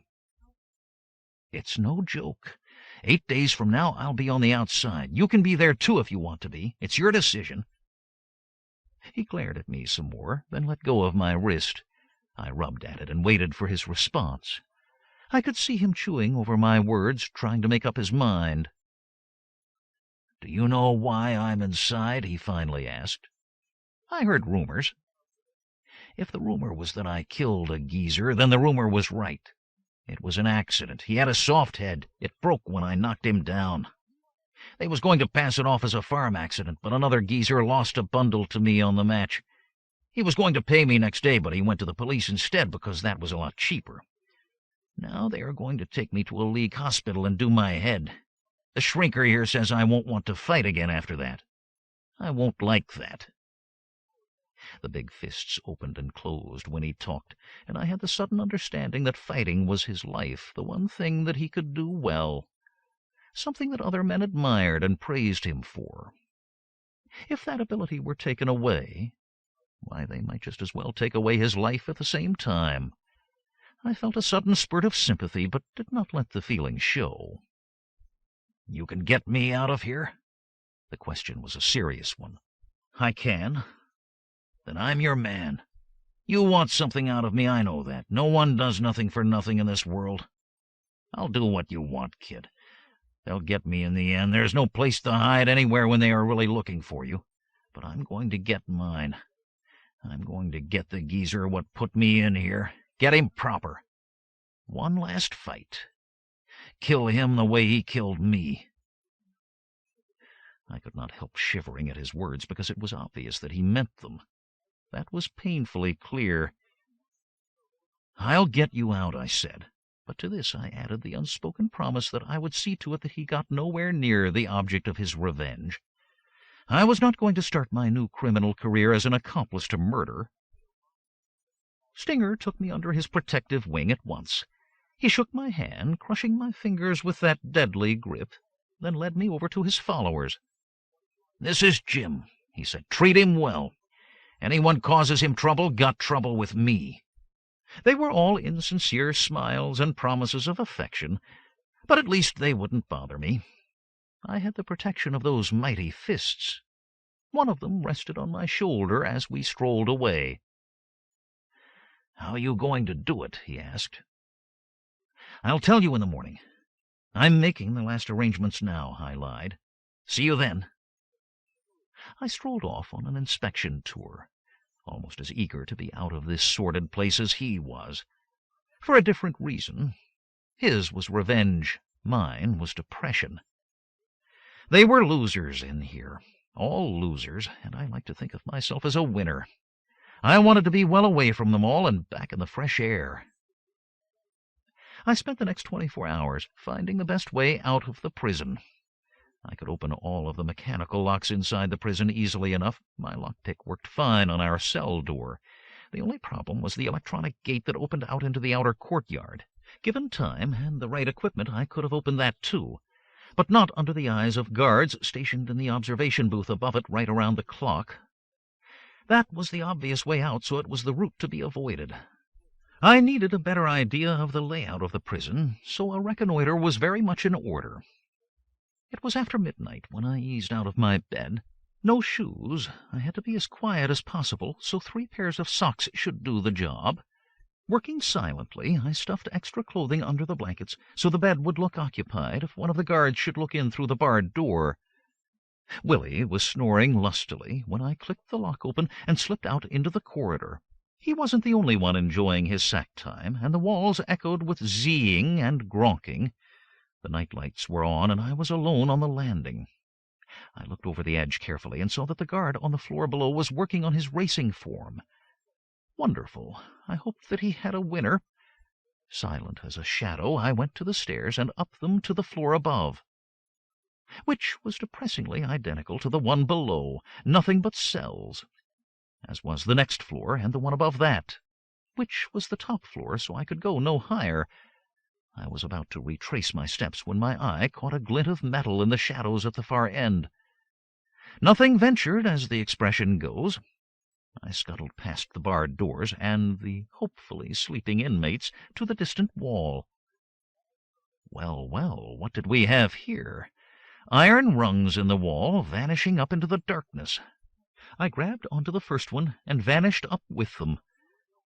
A: "It's no joke. 8 days from now, I'll be on the outside. You can be there, too, if you want to be. It's your decision." He glared at me some more, then let go of my wrist. I rubbed at it and waited for his response. I could see him chewing over my words, trying to make up his mind. "Do you know why I'm inside?" he finally asked. "I heard rumors." "If the rumor was that I killed a geezer, then the rumor was right. It was an accident. He had a soft head. It broke when I knocked him down. They was going to pass it off as a farm accident, but another geezer lost a bundle to me on the match. He was going to pay me next day, but he went to the police instead because that was a lot cheaper. Now they are going to take me to a league hospital and do my head. The shrinker here says I won't want to fight again after that. I won't like that." The big fists opened and closed when he talked, and I had the sudden understanding that fighting was his life, the one thing that he could do well. something that other men admired and praised him for. If that ability were taken away, why, they might just as well take away his life at the same time. I felt a sudden spurt of sympathy, but did not let the feeling show. "You can get me out of here?" The question was a serious one. "I can." "Then I'm your man. You want something out of me, I know that. No one does nothing for nothing in this world. I'll do what you want, kid. They'll get me in the end. There's no place to hide anywhere when they are really looking for you. But I'm going to get mine. I'm going to get the geezer what put me in here. Get him proper. One last fight. Kill him the way he killed me." I could not help shivering at his words, because it was obvious that he meant them. That was painfully clear. "I'll get you out," I said. But to this I added the unspoken promise that I would see to it that he got nowhere near the object of his revenge. I was not going to start my new criminal career as an accomplice to murder. Stinger took me under his protective wing at once. He shook my hand, crushing my fingers with that deadly grip, then led me over to his followers. "This is Jim," he said. "Treat him well. Anyone causes him trouble got trouble with me." They were all insincere smiles and promises of affection, but at least they wouldn't bother me. I had the protection of those mighty fists. One of them rested on my shoulder as we strolled away. "How are you going to do it?" he asked. "I'll tell you in the morning. I'm making the last arrangements now," I lied. "See you then." I strolled off on an inspection tour, almost as eager to be out of this sordid place as he was. For a different reason. His was revenge. Mine was depression. They were losers in here, all losers, and I like to think of myself as a winner. I wanted to be well away from them all and back in the fresh air. I spent the next 24 hours finding the best way out of the prison. I could open all of the mechanical locks inside the prison easily enough. My lockpick worked fine on our cell door. The only problem was the electronic gate that opened out into the outer courtyard. Given time and the right equipment, I could have opened that too, but not under the eyes of guards stationed in the observation booth above it right around the clock. That was the obvious way out, so it was the route to be avoided. I needed a better idea of the layout of the prison, so a reconnoiter was very much in order. It was after midnight when I eased out of my bed. No shoes. I had to be as quiet as possible, so 3 pairs of socks should do the job. Working silently, I stuffed extra clothing under the blankets so the bed would look occupied if one of the guards should look in through the barred door. Willie was snoring lustily when I clicked the lock open and slipped out into the corridor. He wasn't the only one enjoying his sack time, and the walls echoed with zeeing and gronking. The night lights were on, and I was alone on the landing. I looked over the edge carefully and saw that the guard on the floor below was working on his racing form. Wonderful. I hoped that he had a winner. Silent as a shadow, I went to the stairs and up them to the floor above, which was depressingly identical to the one below, nothing but cells, as was the next floor and the one above that, which was the top floor, so I could go no higher. I was about to retrace my steps when my eye caught a glint of metal in the shadows at the far end. Nothing ventured, as the expression goes. I scuttled past the barred doors and the hopefully sleeping inmates to the distant wall. Well, well, what did we have here? Iron rungs in the wall, vanishing up into the darkness. I grabbed onto the first one and vanished up with them.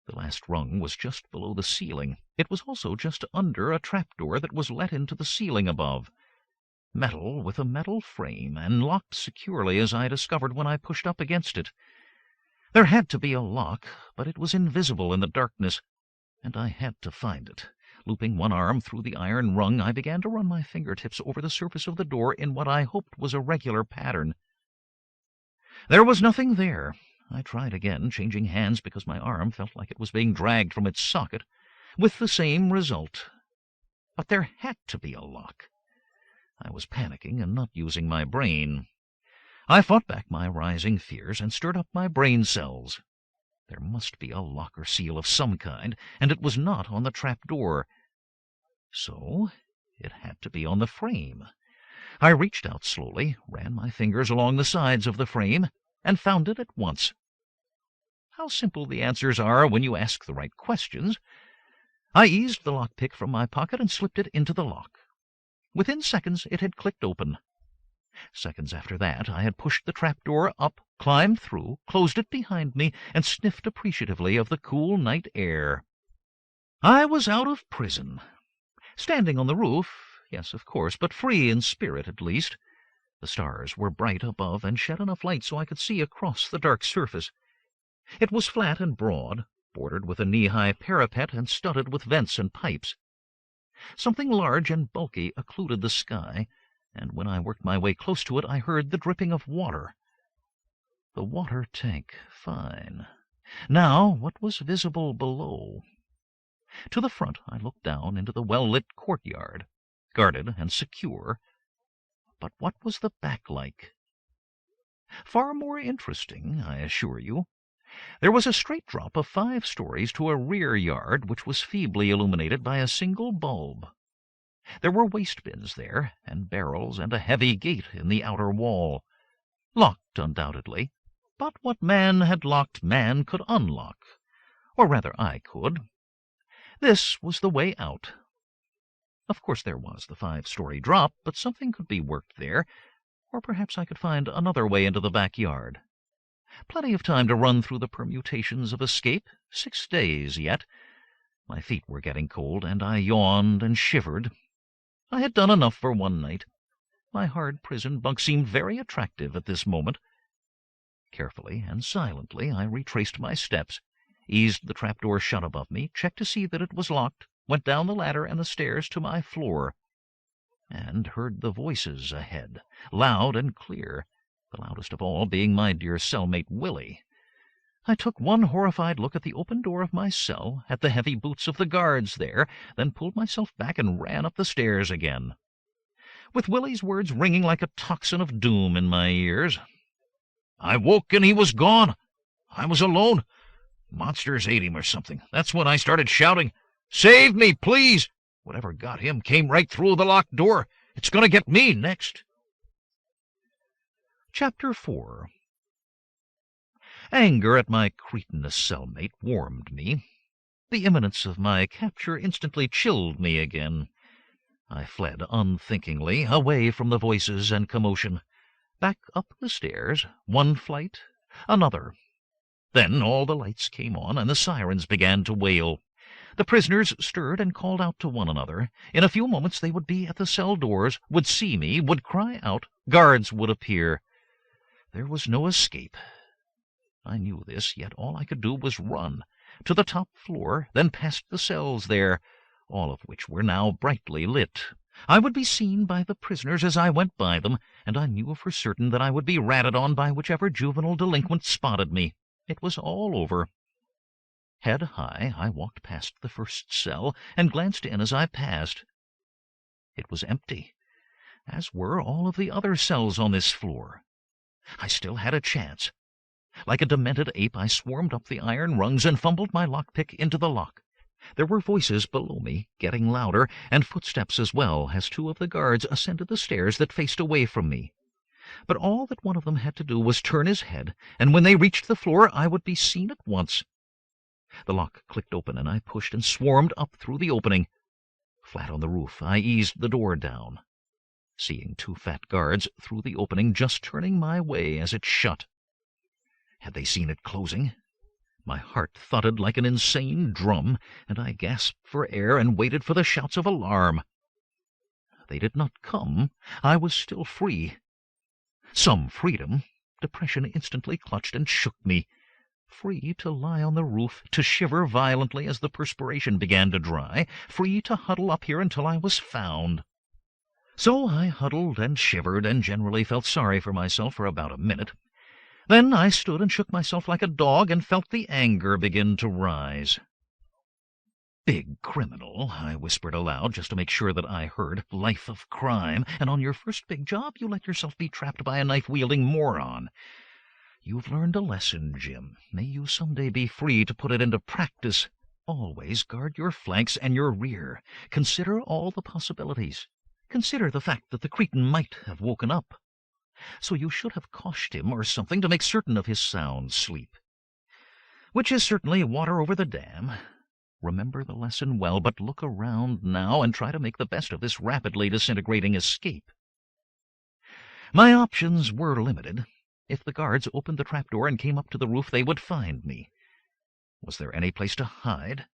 A: The last rung was just below the ceiling. It was also just under a trapdoor that was let into the ceiling above. Metal with a metal frame, and locked securely, as I discovered when I pushed up against it. There had to be a lock, but it was invisible in the darkness, and I had to find it. Looping one arm through the iron rung, I began to run my fingertips over the surface of the door in what I hoped was a regular pattern. There was nothing there. I tried again, changing hands because my arm felt like it was being dragged from its socket, with the same result. But there had to be a lock. I was panicking and not using my brain. I fought back my rising fears and stirred up my brain cells. There must be a lock or seal of some kind, and it was not on the trap door. So it had to be on the frame. I reached out slowly, ran my fingers along the sides of the frame, and found it at once. How simple the answers are when you ask the right questions. I eased the lockpick from my pocket and slipped it into the lock. Within seconds it had clicked open. Seconds after that I had pushed the trapdoor up, climbed through, closed it behind me, and sniffed appreciatively of the cool night air. I was out of prison. Standing on the roof, yes, of course, but free in spirit at least. The stars were bright above and shed enough light so I could see across the dark surface. It was flat and broad, bordered with a knee-high parapet and studded with vents and pipes. Something large and bulky occluded the sky, and when I worked my way close to it I heard the dripping of water. The water tank, fine. Now, what was visible below? To the front I looked down into the well-lit courtyard, guarded and secure. But what was the back like? Far more interesting, I assure you. There was a straight drop of 5 stories to a rear yard which was feebly illuminated by a single bulb. There were waste bins there, and barrels, and a heavy gate in the outer wall. Locked, undoubtedly, but what man had locked man could unlock. Or rather I could. This was the way out. Of course there was the 5-story drop, but something could be worked there, or perhaps I could find another way into the backyard. Plenty of time to run through the permutations of escape. 6 days yet. My feet were getting cold, and I yawned and shivered. I had done enough for one night. My hard prison bunk seemed very attractive at this moment. Carefully and silently I retraced my steps, eased the trapdoor shut above me, checked to see that it was locked, went down the ladder and the stairs to my floor, and heard the voices ahead, loud and clear, the loudest of all being my dear cellmate Willie. I took one horrified look at the open door of my cell, at the heavy boots of the guards there, then pulled myself back and ran up the stairs again, with Willie's words ringing like a tocsin of doom in my ears. I woke and he was gone. I was alone. Monsters ate him or something. That's when I started shouting, "Save me, please!" Whatever got him came right through the locked door. It's going to get me next. Chapter 4. Anger at my cretinous cellmate warmed me. The imminence of my capture instantly chilled me again. I fled unthinkingly, away from the voices and commotion, back up the stairs, one flight, another. Then all the lights came on, and the sirens began to wail. The prisoners stirred and called out to one another. In a few moments they would be at the cell doors, would see me, would cry out, guards would appear. There was no escape. I knew this, yet all I could do was run to the top floor, then past the cells there, all of which were now brightly lit. I would be seen by the prisoners as I went by them, and I knew for certain that I would be ratted on by whichever juvenile delinquent spotted me. It was all over. Head high, I walked past the first cell and glanced in as I passed. It was empty, as were all of the other cells on this floor. I still had a chance. Like a demented ape, I swarmed up the iron rungs and fumbled my lockpick into the lock. There were voices below me, getting louder, and footsteps as well, as 2 of the guards ascended the stairs that faced away from me. But all that one of them had to do was turn his head, and when they reached the floor I would be seen at once. The lock clicked open, and I pushed and swarmed up through the opening. Flat on the roof, I eased the door down, seeing 2 fat guards through the opening just turning my way as it shut. Had they seen it closing? My heart thudded like an insane drum, and I gasped for air and waited for the shouts of alarm. They did not come. I was still free. Some freedom. Depression instantly clutched and shook me. Free to lie on the roof, to shiver violently as the perspiration began to dry, free to huddle up here until I was found. So I huddled and shivered and generally felt sorry for myself for about a minute. Then I stood and shook myself like a dog and felt the anger begin to rise. "Big criminal," I whispered aloud just to make sure that I heard. "Life of crime, and on your first big job you let yourself be trapped by a knife-wielding moron. You've learned a lesson, Jim. May you someday be free to put it into practice. Always guard your flanks and your rear. Consider all the possibilities. Consider the fact that the Cretan might have woken up. So you should have coshed him or something to make certain of his sound sleep. Which is certainly water over the dam. Remember the lesson well, but look around now and try to make the best of this rapidly disintegrating escape. My options were limited. If the guards opened the trapdoor and came up to the roof, they would find me. Was there any place to hide?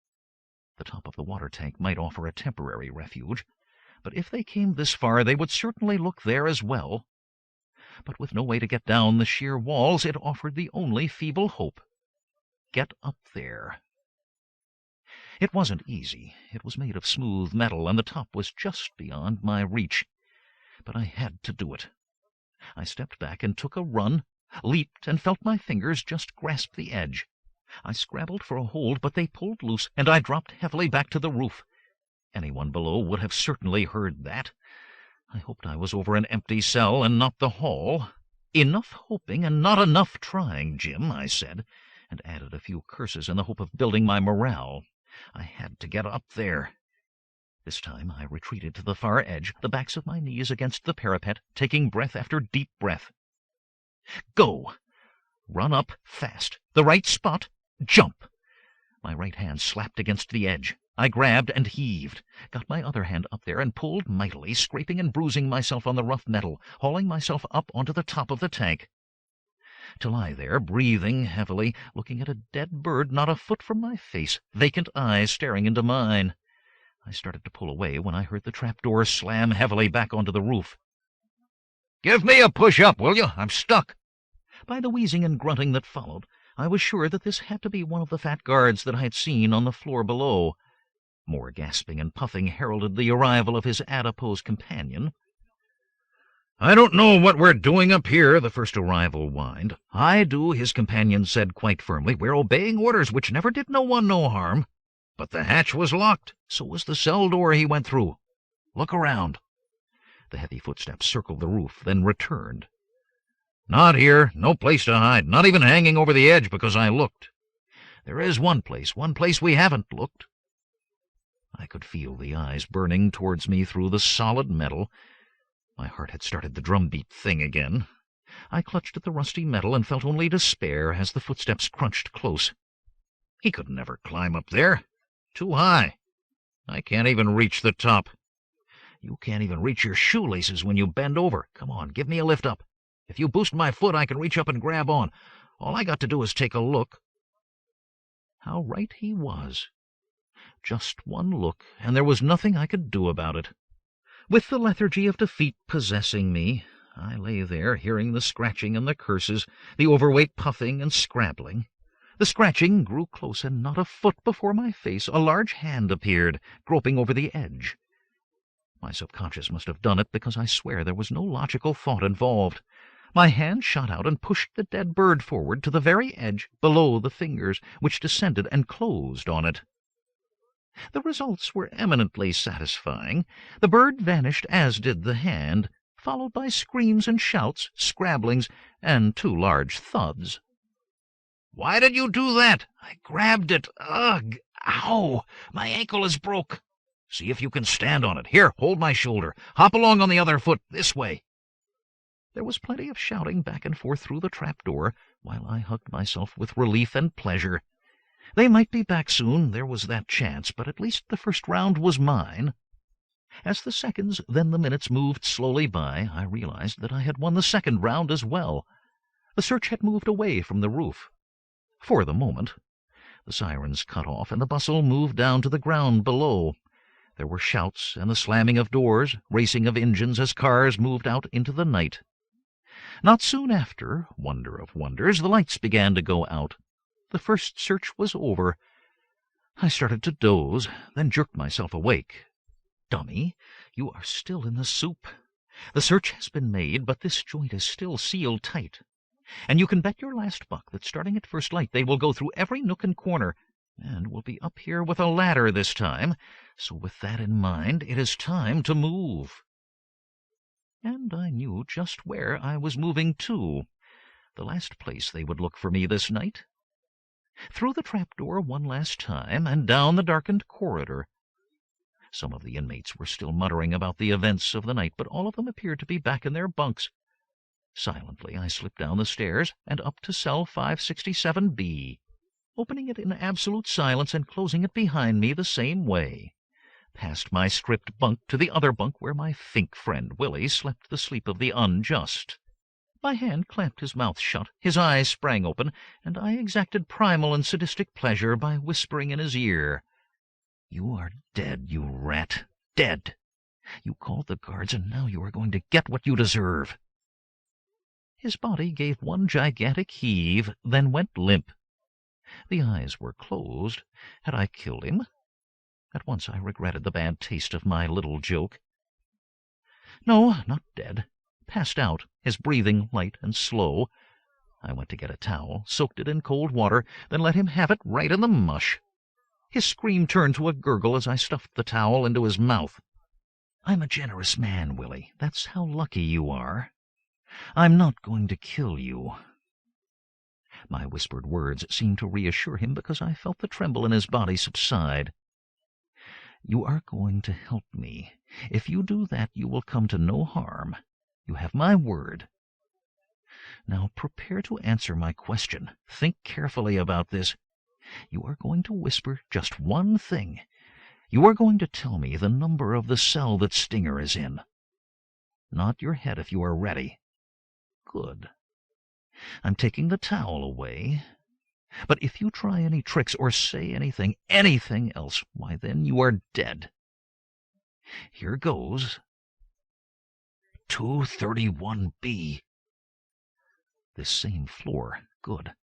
A: The top of the water tank might offer a temporary refuge, but if they came this far, they would certainly look there as well. But with no way to get down the sheer walls, it offered the only feeble hope. Get up there. It wasn't easy. It was made of smooth metal, and the top was just beyond my reach. But I had to do it. I stepped back and took a run, leaped, and felt my fingers just grasp the edge. I scrabbled for a hold, but they pulled loose, and I dropped heavily back to the roof. Anyone below would have certainly heard that. I hoped I was over an empty cell and not the hall. Enough hoping and not enough trying, Jim, I said, and added a few curses in the hope of building my morale. I had to get up there. This time I retreated to the far edge, the backs of my knees against the parapet, taking breath after deep breath. Go! Run up fast. The right spot. Jump! My right hand slapped against the edge. I grabbed and heaved, got my other hand up there and pulled mightily, scraping and bruising myself on the rough metal, hauling myself up onto the top of the tank. To lie there, breathing heavily, looking at a dead bird not a foot from my face, vacant eyes staring into mine. I started to pull away when I heard the trapdoor slam heavily back onto the roof. "Give me a push-up, will you? I'm stuck." By the wheezing and grunting that followed, I was sure that this had to be one of the fat guards that I had seen on the floor below. More gasping and puffing heralded the arrival of his adipose companion. "I don't know what we're doing up here," the first arrival whined. "I do," his companion said quite firmly. "We're obeying orders which never did no one no harm. But the hatch was locked. So was the cell door he went through. Look around." The heavy footsteps circled the roof, then returned. "Not here. No place to hide. Not even hanging over the edge because I looked. There is one place we haven't looked." I could feel the eyes burning towards me through the solid metal. My heart had started the drumbeat thing again. I clutched at the rusty metal and felt only despair as the footsteps crunched close. He could never climb up there. Too high. I can't even reach the top. You can't even reach your shoelaces when you bend over. Come on, give me a lift up. If you boost my foot, I can reach up and grab on. All I got to do is take a look. How right he was. Just one look, and there was nothing I could do about it. With the lethargy of defeat possessing me, I lay there, hearing the scratching and the curses, the overweight puffing and scrabbling. The scratching grew close, and not a foot before my face a large hand appeared, groping over the edge. My subconscious must have done it, because I swear there was no logical thought involved. My hand shot out and pushed the dead bird forward to the very edge below the fingers, which descended and closed on it. The results were eminently satisfying. The bird vanished, as did the hand, followed by screams and shouts, scrabblings, and 2 large thuds. "Why did you do that? I grabbed it. Ugh! Ow! My ankle is broke. See if you can stand on it. Here, hold my shoulder. Hop along on the other foot, this way." There was plenty of shouting back and forth through the trapdoor, while I hugged myself with relief and pleasure. They might be back soon, there was that chance, but at least the first round was mine. As the seconds, then the minutes moved slowly by, I realized that I had won the second round as well. The search had moved away from the roof. For the moment. The sirens cut off, and the bustle moved down to the ground below. There were shouts and the slamming of doors, racing of engines as cars moved out into the night. Not soon after, wonder of wonders, the lights began to go out. The first search was over. I started to doze, then jerked myself awake. "Dummy, you are still in the soup. The search has been made, but this joint is still sealed tight. And you can bet your last buck that starting at first light they will go through every nook and corner, and will be up here with a ladder this time. So with that in mind, it is time to move." And I knew just where I was moving to. The last place they would look for me this night. Through the trapdoor one last time, and down the darkened corridor. Some of the inmates were still muttering about the events of the night, but all of them appeared to be back in their bunks. Silently, I slipped down the stairs and up to cell 567B, opening it in absolute silence and closing it behind me the same way. Past my stripped bunk to the other bunk where my fink friend Willie slept the sleep of the unjust. My hand clamped his mouth shut, his eyes sprang open, and I exacted primal and sadistic pleasure by whispering in his ear, "You are dead, you rat, dead. You called the guards, and now you are going to get what you deserve." His body gave one gigantic heave, then went limp. The eyes were closed. Had I killed him? At once I regretted the bad taste of my little joke. No, not dead. Passed out, his breathing light and slow. I went to get a towel, soaked it in cold water, then let him have it right in the mush. His scream turned to a gurgle as I stuffed the towel into his mouth. "I'm a generous man, Willie. That's how lucky you are. I'm not going to kill you." My whispered words seemed to reassure him because I felt the tremble in his body subside. "You are going to help me. If you do that, you will come to no harm. You have my word. Now prepare to answer my question. Think carefully about this. You are going to whisper just one thing. You are going to tell me the number of the cell that Stinger is in. Nod your head if you are ready. Good. I'm taking the towel away. But if you try any tricks or say anything else, why then you are dead. Here goes. 231B. This same floor. Good.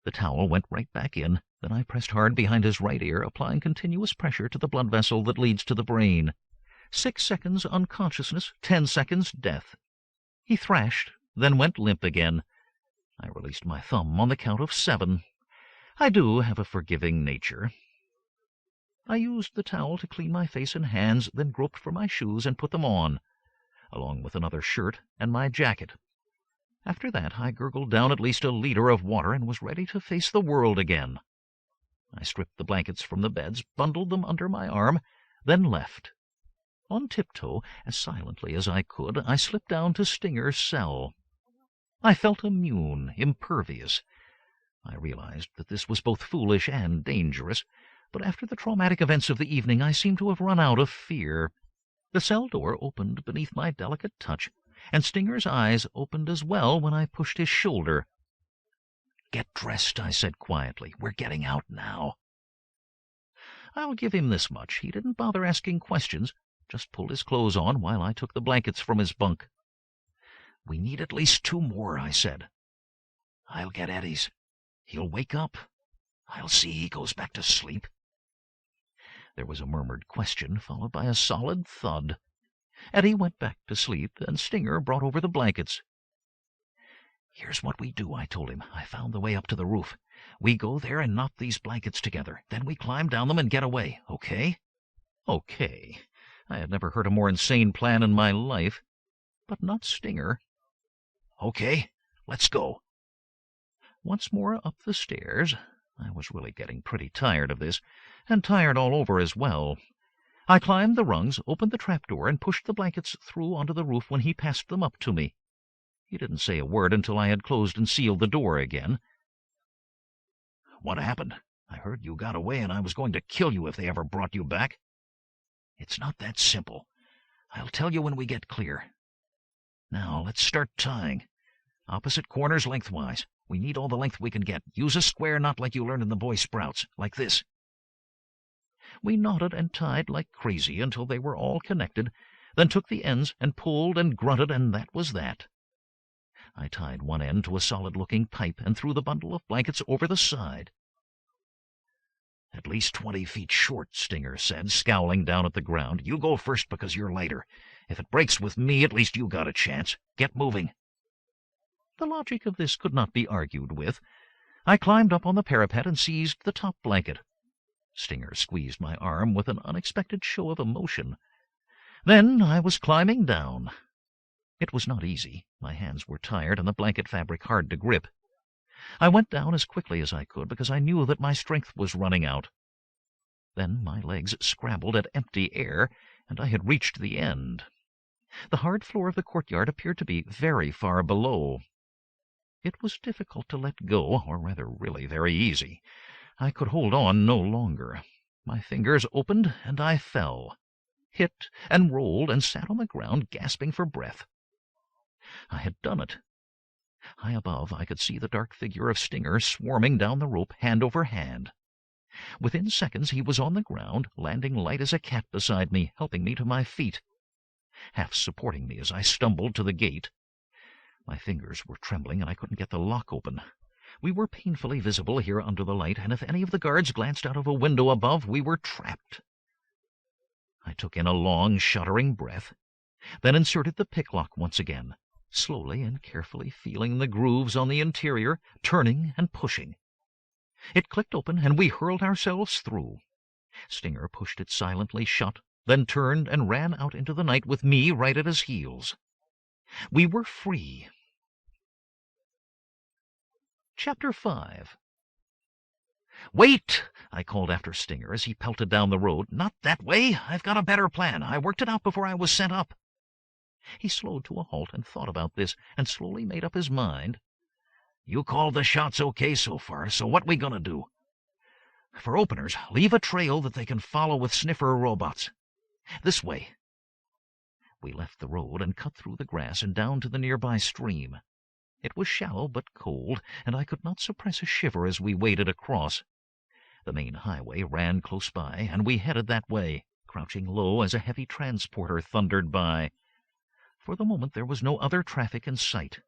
A: The towel went right back in. Then I pressed hard behind his right ear, applying continuous pressure to the blood vessel that leads to the brain. 6 seconds unconsciousness, 10 seconds death. He thrashed, then went limp again. I released my thumb on the count of 7. I do have a forgiving nature. I used the towel to clean my face and hands, then groped for my shoes and put them on, along with another shirt and my jacket. After that, I gurgled down at least a liter of water and was ready to face the world again. I stripped the blankets from the beds, bundled them under my arm, then left. On tiptoe, as silently as I could, I slipped down to Stinger's cell. I felt immune, impervious. I realized that this was both foolish and dangerous, but after the traumatic events of the evening I seemed to have run out of fear. The cell door opened beneath my delicate touch, and Stinger's eyes opened as well when I pushed his shoulder. "Get dressed," I said quietly. "We're getting out now." I'll give him this much. He didn't bother asking questions, just pulled his clothes on while I took the blankets from his bunk. "We need at least 2 more, I said. "I'll get Eddie's. He'll wake up. I'll see he goes back to sleep." There was a murmured question, followed by a solid thud. Eddie went back to sleep, and Stinger brought over the blankets. "Here's what we do," I told him. "I found the way up to the roof. We go there and knot these blankets together. Then we climb down them and get away. Okay?" Okay. I had never heard a more insane plan in my life. But not Stinger. "Okay, let's go." Once more up the stairs. I was really getting pretty tired of this, and tired all over as well. I climbed the rungs, opened the trapdoor, and pushed the blankets through onto the roof when he passed them up to me. He didn't say a word until I had closed and sealed the door again. "What happened? I heard you got away, and I was going to kill you if they ever brought you back." "It's not that simple. I'll tell you when we get clear. Now, let's start tying. Opposite corners lengthwise. We need all the length we can get. Use a square knot like you learned in the Boy Sprouts, like this." We knotted and tied like crazy until they were all connected, then took the ends and pulled and grunted, and that was that. I tied one end to a solid-looking pipe and threw the bundle of blankets over the side. "At least 20 feet short," Stinger said, scowling down at the ground. "You go first because you're lighter. If it breaks with me, at least you got a chance. Get moving." The logic of this could not be argued with. I climbed up on the parapet and seized the top blanket. Stinger squeezed my arm with an unexpected show of emotion. Then I was climbing down. It was not easy. My hands were tired and the blanket fabric hard to grip. I went down as quickly as I could because I knew that my strength was running out. Then my legs scrabbled at empty air, and I had reached the end. The hard floor of the courtyard appeared to be very far below. It was difficult to let go, or rather really very easy. I could hold on no longer. My fingers opened, and I fell, hit and rolled, and sat on the ground gasping for breath. I had done it. High above I could see the dark figure of Stinger swarming down the rope hand over hand. Within seconds he was on the ground, landing light as a cat beside me, helping me to my feet, half supporting me as I stumbled to the gate. My fingers were trembling, and I couldn't get the lock open. We were painfully visible here under the light, and if any of the guards glanced out of a window above, we were trapped. I took in a long, shuddering breath, then inserted the picklock once again, slowly and carefully feeling the grooves on the interior, turning and pushing. It clicked open, and we hurled ourselves through. Stinger pushed it silently shut, then turned and ran out into the night with me right at his heels. We were free. Chapter 5. "Wait!" I called after Stinger as he pelted down the road. "Not that way. I've got a better plan. I worked it out before I was sent up." He slowed to a halt and thought about this, and slowly made up his mind. "You called the shots okay so far, so what we gonna do? For openers, leave a trail that they can follow with sniffer robots. This way." We left the road and cut through the grass and down to the nearby stream. It was shallow but cold, and I could not suppress a shiver as we waded across. The main highway ran close by, and we headed that way, crouching low as a heavy transporter thundered by. For the moment there was no other traffic in sight.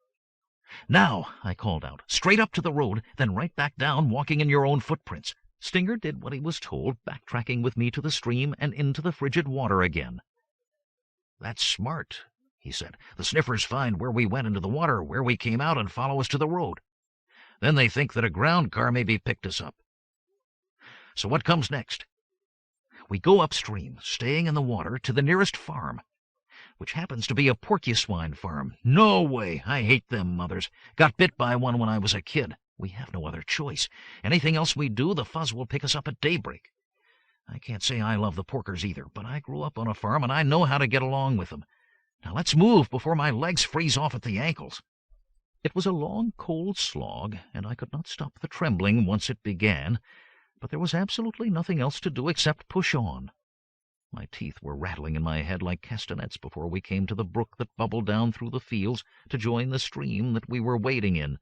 A: "Now," I called out, "straight up to the road, then right back down, walking in your own footprints." Stinger did what he was told, backtracking with me to the stream and into the frigid water again. "That's smart," he said. "The sniffers find where we went into the water, where we came out, and follow us to the road. Then they think that a ground car maybe picked us up. So what comes next? We go upstream, staying in the water, to the nearest farm, which happens to be a porcupine farm. No way! I hate them mothers. Got bit by one when I was a kid. We have no other choice. Anything else we do, the fuzz will pick us up at daybreak. I can't say I love the porkers either, but I grew up on a farm, and I know how to get along with them. Now let's move before my legs freeze off at the ankles." It was a long, cold slog, and I could not stop the trembling once it began, but there was absolutely nothing else to do except push on. My teeth were rattling in my head like castanets before we came to the brook that bubbled down through the fields to join the stream that we were wading in.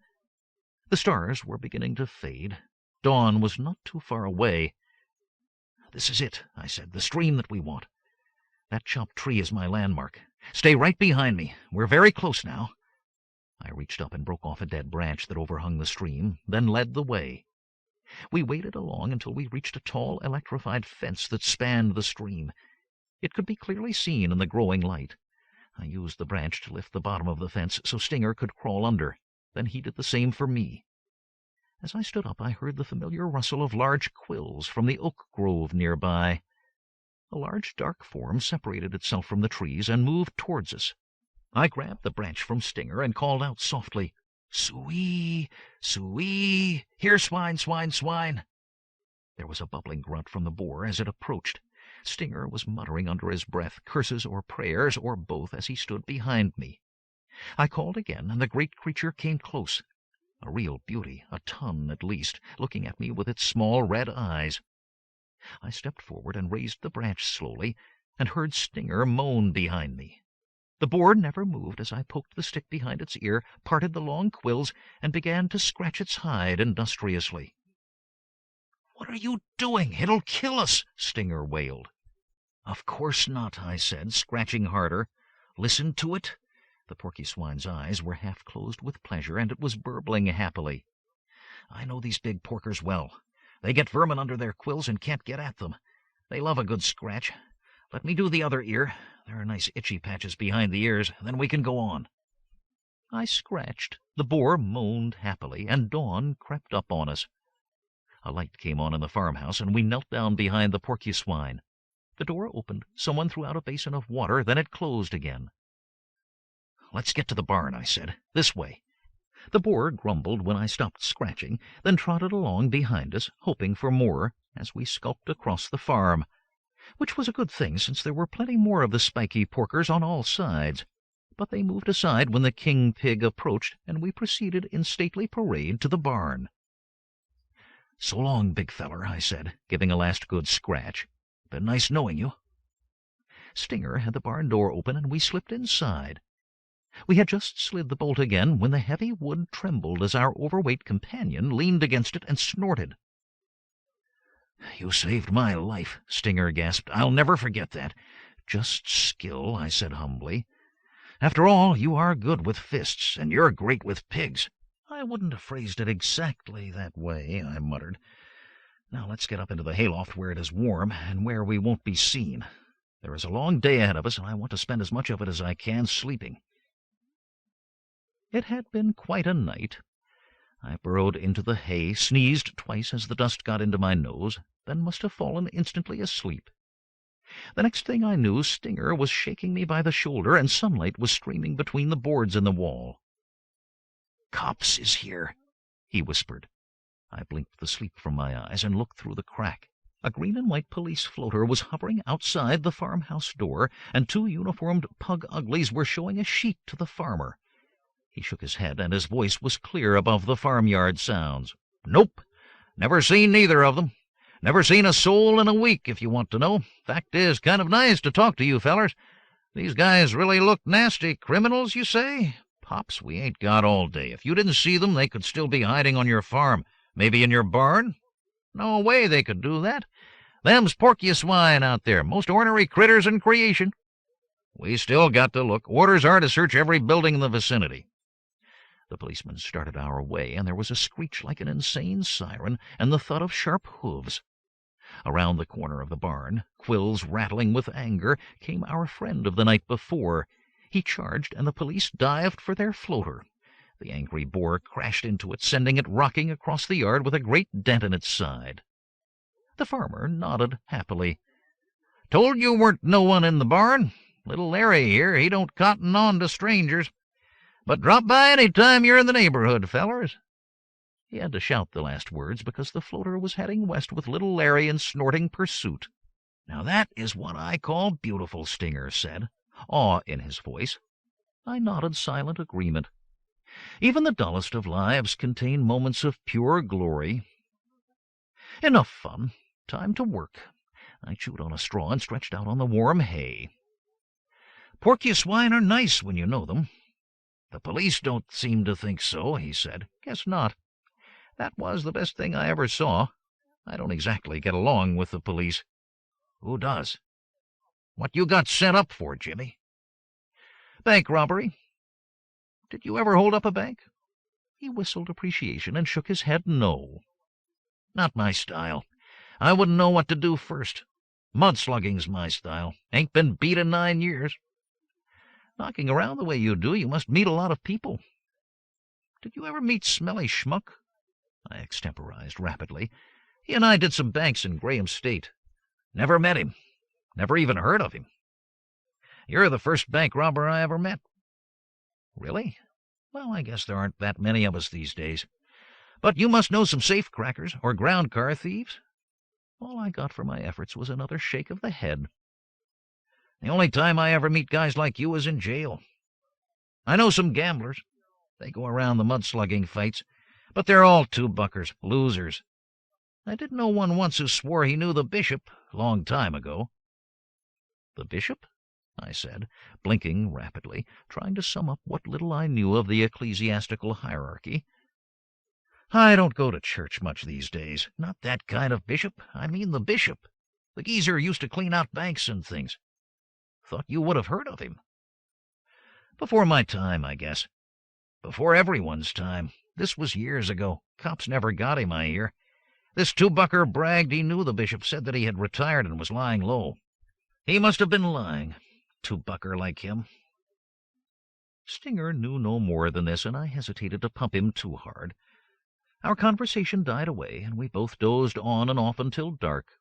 A: The stars were beginning to fade. Dawn was not too far away. "This is it," I said, "the stream that we want. That chopped tree is my landmark. Stay right behind me. We're very close now." I reached up and broke off a dead branch that overhung the stream, then led the way. We waded along until we reached a tall, electrified fence that spanned the stream. It could be clearly seen in the growing light. I used the branch to lift the bottom of the fence so Stinger could crawl under. Then he did the same for me. As I stood up, I heard the familiar rustle of large quills from the oak grove nearby. A large dark form separated itself from the trees and moved towards us. I grabbed the branch from Stinger and called out softly, "Suey, suey, here, swine, swine, swine." There was a bubbling grunt from the boar as it approached. Stinger was muttering under his breath curses or prayers, or both, as he stood behind me. I called again, and the great creature came close. A real beauty, a ton at least, looking at me with its small red eyes. I stepped forward and raised the branch slowly, and heard Stinger moan behind me. The boar never moved as I poked the stick behind its ear, parted the long quills, and began to scratch its hide industriously. "What are you doing? It'll kill us!" Stinger wailed. "Of course not," I said, scratching harder. "Listen to it." The porcupine eyes were half closed with pleasure, and it was burbling happily. "I know these big porkers well. They get vermin under their quills and can't get at them. They love a good scratch. Let me do the other ear. There are nice itchy patches behind the ears, then we can go on." I scratched. The boar moaned happily, and dawn crept up on us. A light came on in the farmhouse, and we knelt down behind the porcupine. The door opened. Someone threw out a basin of water, then it closed again. "Let's get to the barn," I said. "This way." The boar grumbled when I stopped scratching, then trotted along behind us, hoping for more. as we skulked across the farm, which was a good thing since there were plenty more of the spiky porkers on all sides. But they moved aside when the king pig approached, and we proceeded in stately parade to the barn. "So long, big feller," I said, giving a last good scratch. "Been nice knowing you." Stinger had the barn door open, and we slipped inside. We had just slid the bolt again when the heavy wood trembled as our overweight companion leaned against it and snorted. "You saved my life," Stinger gasped. "I'll never forget that." "Just skill," I said humbly. "After all, you are good with fists, and you're great with pigs." "I wouldn't have phrased it exactly that way," I muttered. "Now let's get up into the hayloft where it is warm, and where we won't be seen. There is a long day ahead of us, and I want to spend as much of it as I can sleeping." It had been quite a night. I burrowed into the hay, sneezed twice as the dust got into my nose, then must have fallen instantly asleep. The next thing I knew, Stinger was shaking me by the shoulder, and sunlight was streaming between the boards in the wall. "Cops is here," he whispered. I blinked the sleep from my eyes and looked through the crack. A green and white police floater was hovering outside the farmhouse door, and two uniformed pug uglies were showing a sheet to the farmer. He shook his head, and his voice was clear above the farmyard sounds. "Nope. Never seen neither of them. Never seen a soul in a week, if you want to know. Fact is, kind of nice to talk to you fellers. These guys really look nasty. Criminals, you say? Pops, we ain't got all day. If you didn't see them, they could still be hiding on your farm. Maybe in your barn? No way they could do that. Them's porcuswine out there, most ornery critters in creation. We still got to look. Orders are to search every building in the vicinity." The policeman started our way, and there was a screech like an insane siren and the thud of sharp hooves. Around the corner of the barn, quills rattling with anger, came our friend of the night before. He charged, and the police dived for their floater. The angry boar crashed into it, sending it rocking across the yard with a great dent in its side. The farmer nodded happily. "Told you weren't no one in the barn. Little Larry here, he don't cotton on to strangers. But drop by any time you're in the neighborhood, fellers." He had to shout the last words because the floater was heading west with little Larry in snorting pursuit. "Now that is what I call beautiful," Stinger said, awe in his voice. I nodded silent agreement. Even the dullest of lives contain moments of pure glory. Enough fun. Time to work. I chewed on a straw and stretched out on the warm hay. "Porcuswine are nice when you know them." "The police don't seem to think so," he said. "Guess not. That was the best thing I ever saw. I don't exactly get along with the police." "Who does? What you got sent up for, Jimmy?" "Bank robbery." "Did you ever hold up a bank?" He whistled appreciation and shook his head no. "Not my style. I wouldn't know what to do first. Mudslugging's my style. Ain't been beat in 9 years. Knocking around the way you do, you must meet a lot of people." "Did you ever meet Smelly Schmuck?" I extemporized rapidly. "He and I did some banks in Graham State." "Never met him. Never even heard of him." "You're the first bank robber I ever met." "Really? Well, I guess there aren't that many of us these days. But you must know some safe crackers or ground car thieves." All I got for my efforts was another shake of the head. "The only time I ever meet guys like you is in jail. I know some gamblers. They go around the mudslugging fights, but they're all two-buckers, losers. I did know one once who swore he knew the bishop, long time ago." "The bishop?" I said, blinking rapidly, trying to sum up what little I knew of the ecclesiastical hierarchy. "I don't go to church much these days. Not that kind of bishop. I mean the bishop. The geezer used to clean out banks and things. Thought you would have heard of him." "Before my time, I guess. Before everyone's time. This was years ago. Cops never got him, I hear. This two-bucker bragged he knew the bishop, said that he had retired and was lying low. He must have been lying. Two-bucker like him." Stinger knew no more than this, and I hesitated to pump him too hard. Our conversation died away, and we both dozed on and off until dark.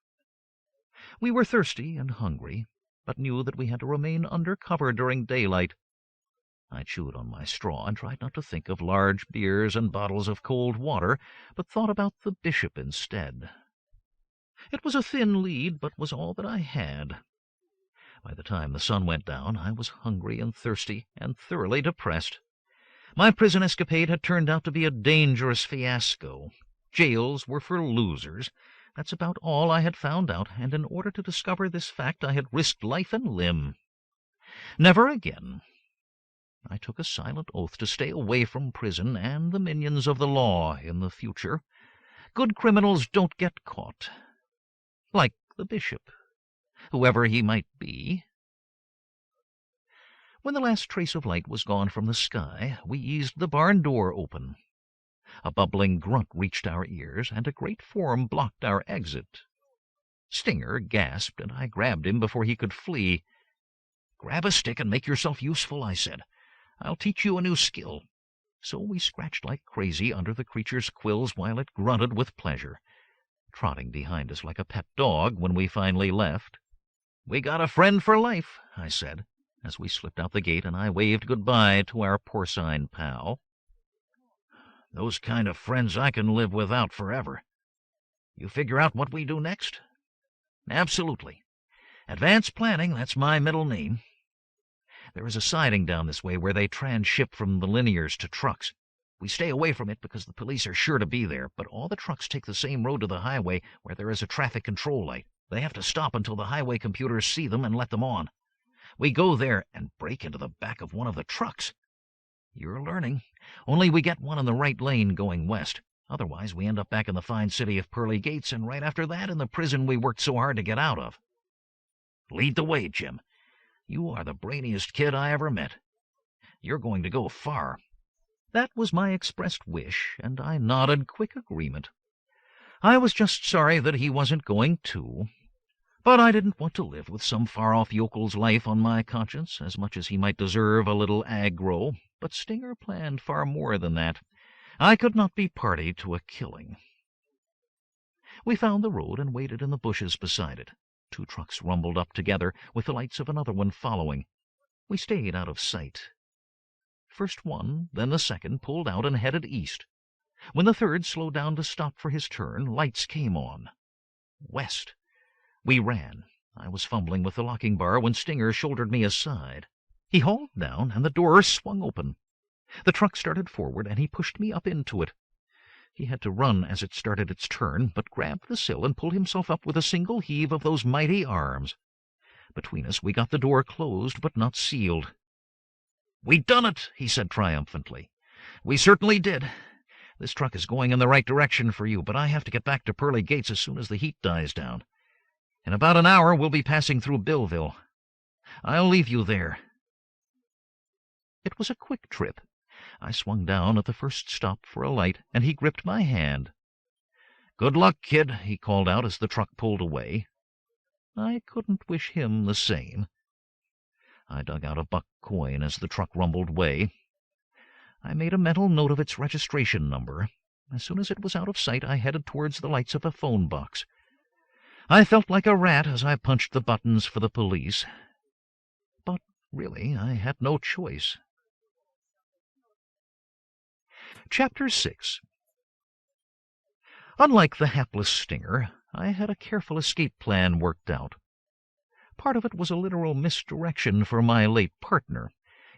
A: We were thirsty and hungry, but knew that we had to remain under cover during daylight. I chewed on my straw and tried not to think of large beers and bottles of cold water, but thought about the bishop instead. It was a thin lead, but was all that I had. By the time the sun went down, I was hungry and thirsty and thoroughly depressed. My prison escapade had turned out to be a dangerous fiasco. Jails were for losers. That's about all I had found out, and in order to discover this fact I had risked life and limb. Never again. I took a silent oath to stay away from prison and the minions of the law in the future. Good criminals don't get caught. Like the bishop, whoever he might be. When the last trace of light was gone from the sky, we eased the barn door open. A bubbling grunt reached our ears, and a great form blocked our exit. Stinger gasped, and I grabbed him before he could flee. "Grab a stick and make yourself useful," I said. "I'll teach you a new skill." So we scratched like crazy under the creature's quills while it grunted with pleasure, trotting behind us like a pet dog when we finally left. "We got a friend for life," I said, as we slipped out the gate and I waved goodbye to our porcine pal. "Those kind of friends I can live without forever. You figure out what we do next?" "Absolutely. Advanced planning, that's my middle name. There is a siding down this way where they transship from the linears to trucks. We stay away from it because the police are sure to be there, but all the trucks take the same road to the highway where there is a traffic control light. They have to stop until the highway computers see them and let them on. We go there and break into the back of one of the trucks. You're learning. Only we get one in the right lane going west. Otherwise, we end up back in the fine city of Pearly Gates, and right after that in the prison we worked so hard to get out of. Lead the way, Jim. You are the brainiest kid I ever met. You're going to go far." That was my expressed wish, and I nodded quick agreement. I was just sorry that he wasn't going too. But I didn't want to live with some far-off yokel's life on my conscience, as much as he might deserve a little aggro. But Stinger planned far more than that. I could not be party to a killing. We found the road and waited in the bushes beside it. 2 trucks rumbled up together, with the lights of another one following. We stayed out of sight. First one, then the second, pulled out and headed east. When the third slowed down to stop for his turn, lights came on. West. We ran. I was fumbling with the locking bar when Stinger shouldered me aside. He hauled down, and the door swung open. The truck started forward, and he pushed me up into it. He had to run as it started its turn, but grabbed the sill and pulled himself up with a single heave of those mighty arms. Between us we got the door closed, but not sealed. "We done it," he said triumphantly. "We certainly did. This truck is going in the right direction for you, but I have to get back to Pearly Gates as soon as the heat dies down. In about an hour we'll be passing through Billville. I'll leave you there." It was a quick trip. I swung down at the first stop for a light, and he gripped my hand. "Good luck, kid," he called out as the truck pulled away. I couldn't wish him the same. I dug out a buck coin as the truck rumbled away. I made a mental note of its registration number. As soon as it was out of sight, I headed towards the lights of a phone box. I felt like a rat as I punched the buttons for the police. But really, I had no choice. Chapter 6. Unlike the hapless Stinger, I had a careful escape plan worked out. Part of it was a literal misdirection for my late partner.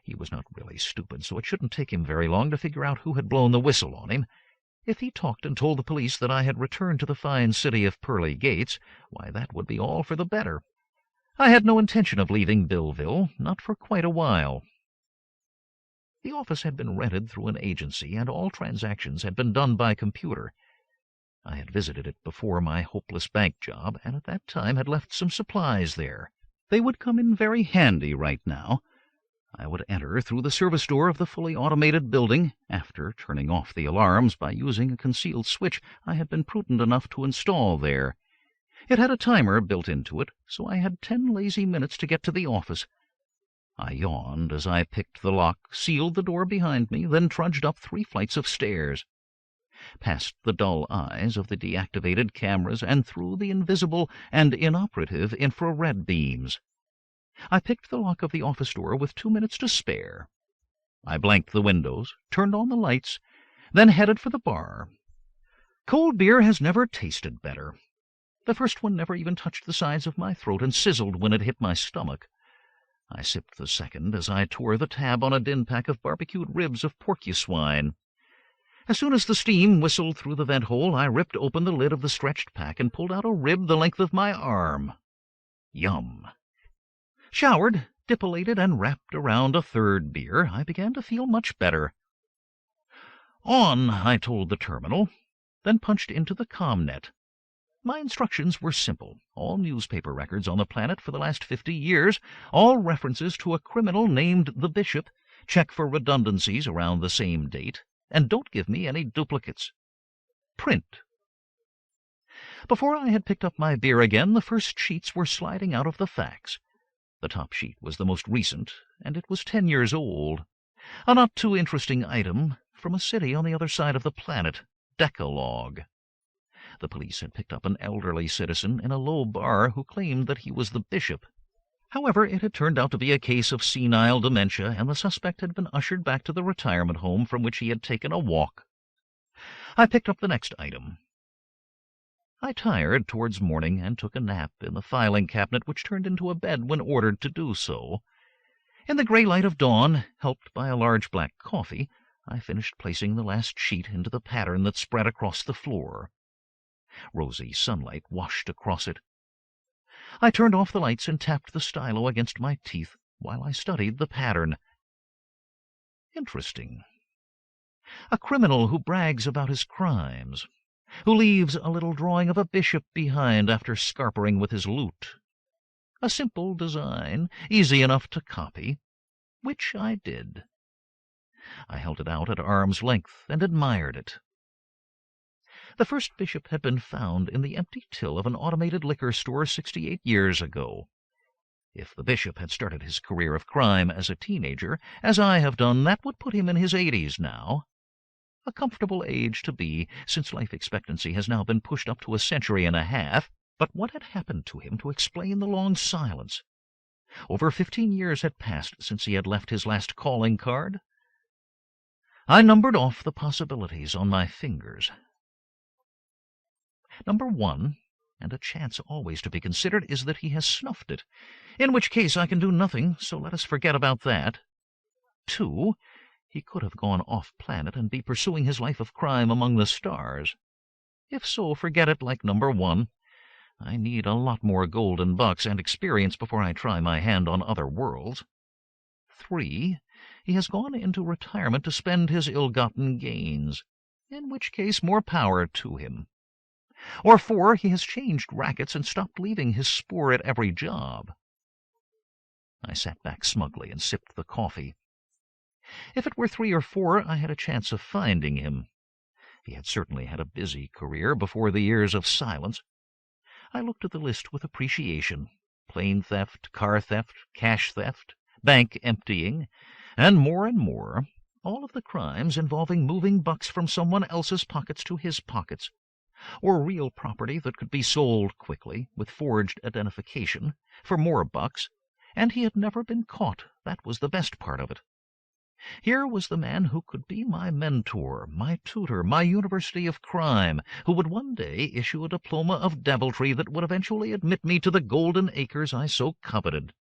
A: He was not really stupid, so it shouldn't take him very long to figure out who had blown the whistle on him. If he talked and told the police that I had returned to the fine city of Pearly Gates, why, that would be all for the better. I had no intention of leaving Billville, not for quite a while. The office had been rented through an agency, and all transactions had been done by computer. I had visited it before my hopeless bank job, and at that time had left some supplies there. They would come in very handy right now. I would enter through the service door of the fully automated building, after turning off the alarms by using a concealed switch I had been prudent enough to install there. It had a timer built into it, so I had 10 lazy minutes to get to the office. I yawned as I picked the lock, sealed the door behind me, then trudged up 3 flights of stairs, past the dull eyes of the deactivated cameras and through the invisible and inoperative infrared beams. I picked the lock of the office door with 2 minutes to spare. I blanked the windows, turned on the lights, then headed for the bar. Cold beer has never tasted better. The first one never even touched the sides of my throat and sizzled when it hit my stomach. I sipped the second as I tore the tab on a din pack of barbecued ribs of porcuswine. As soon as the steam whistled through the vent hole, I ripped open the lid of the stretched pack and pulled out a rib the length of my arm. Yum. Showered, dipillated, and wrapped around a third beer, I began to feel much better. On, I told the terminal, then punched into the ComNet. My instructions were simple. All newspaper records on the planet for the last 50 years, all references to a criminal named the Bishop, check for redundancies around the same date, and don't give me any duplicates. Print. Before I had picked up my beer again, the first sheets were sliding out of the fax. The top sheet was the most recent, and it was 10 years old. A not too interesting item from a city on the other side of the planet, Decalogue. The police had picked up an elderly citizen in a low bar who claimed that he was the bishop. However, it had turned out to be a case of senile dementia, and the suspect had been ushered back to the retirement home from which he had taken a walk. I picked up the next item. I tired towards morning and took a nap in the filing cabinet, which turned into a bed when ordered to do so. In the grey light of dawn, helped by a large black coffee, I finished placing the last sheet into the pattern that spread across the floor. Rosy sunlight washed across it. I turned off the lights and tapped the stylo against my teeth while I studied the pattern. Interesting. A criminal who brags about his crimes, who leaves a little drawing of a bishop behind after scarpering with his loot. A simple design, easy enough to copy, which I did. I held it out at arm's length and admired it. The first bishop had been found in the empty till of an automated liquor store 68 years ago. If the bishop had started his career of crime as a teenager, as I have done, that would put him in his 80s now. A comfortable age to be, since life expectancy has now been pushed up to a century and a half. But what had happened to him to explain the long silence? Over 15 years had passed since he had left his last calling card. I numbered off the possibilities on my fingers. Number 1, and a chance always to be considered, is that he has snuffed it, in which case I can do nothing, so let us forget about that. 2, he could have gone off-planet and be pursuing his life of crime among the stars. If so, forget it like number 1. I need a lot more golden bucks and experience before I try my hand on other worlds. 3, he has gone into retirement to spend his ill-gotten gains, in which case more power to him. Or 4, he has changed rackets and stopped leaving his spoor at every job. I sat back smugly and sipped the coffee. If it were 3 or 4, I had a chance of finding him. He had certainly had a busy career before the years of silence. I looked at the list with appreciation. Plane theft, car theft, cash theft, bank emptying, and more, all of the crimes involving moving bucks from someone else's pockets to his pockets, or real property that could be sold quickly, with forged identification, for more bucks, and he had never been caught. That was the best part of it. Here was the man who could be my mentor, my tutor, my university of crime, who would one day issue a diploma of deviltry that would eventually admit me to the golden acres I so coveted.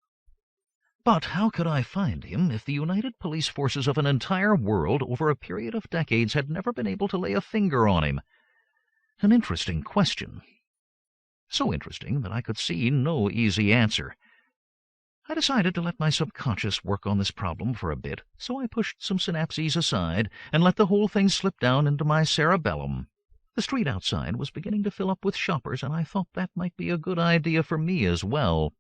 A: But how could I find him if the united police forces of an entire world over a period of decades had never been able to lay a finger on him? An interesting question. So interesting that I could see no easy answer. I decided to let my subconscious work on this problem for a bit, so I pushed some synapses aside and let the whole thing slip down into my cerebellum. The street outside was beginning to fill up with shoppers, and I thought that might be a good idea for me as well.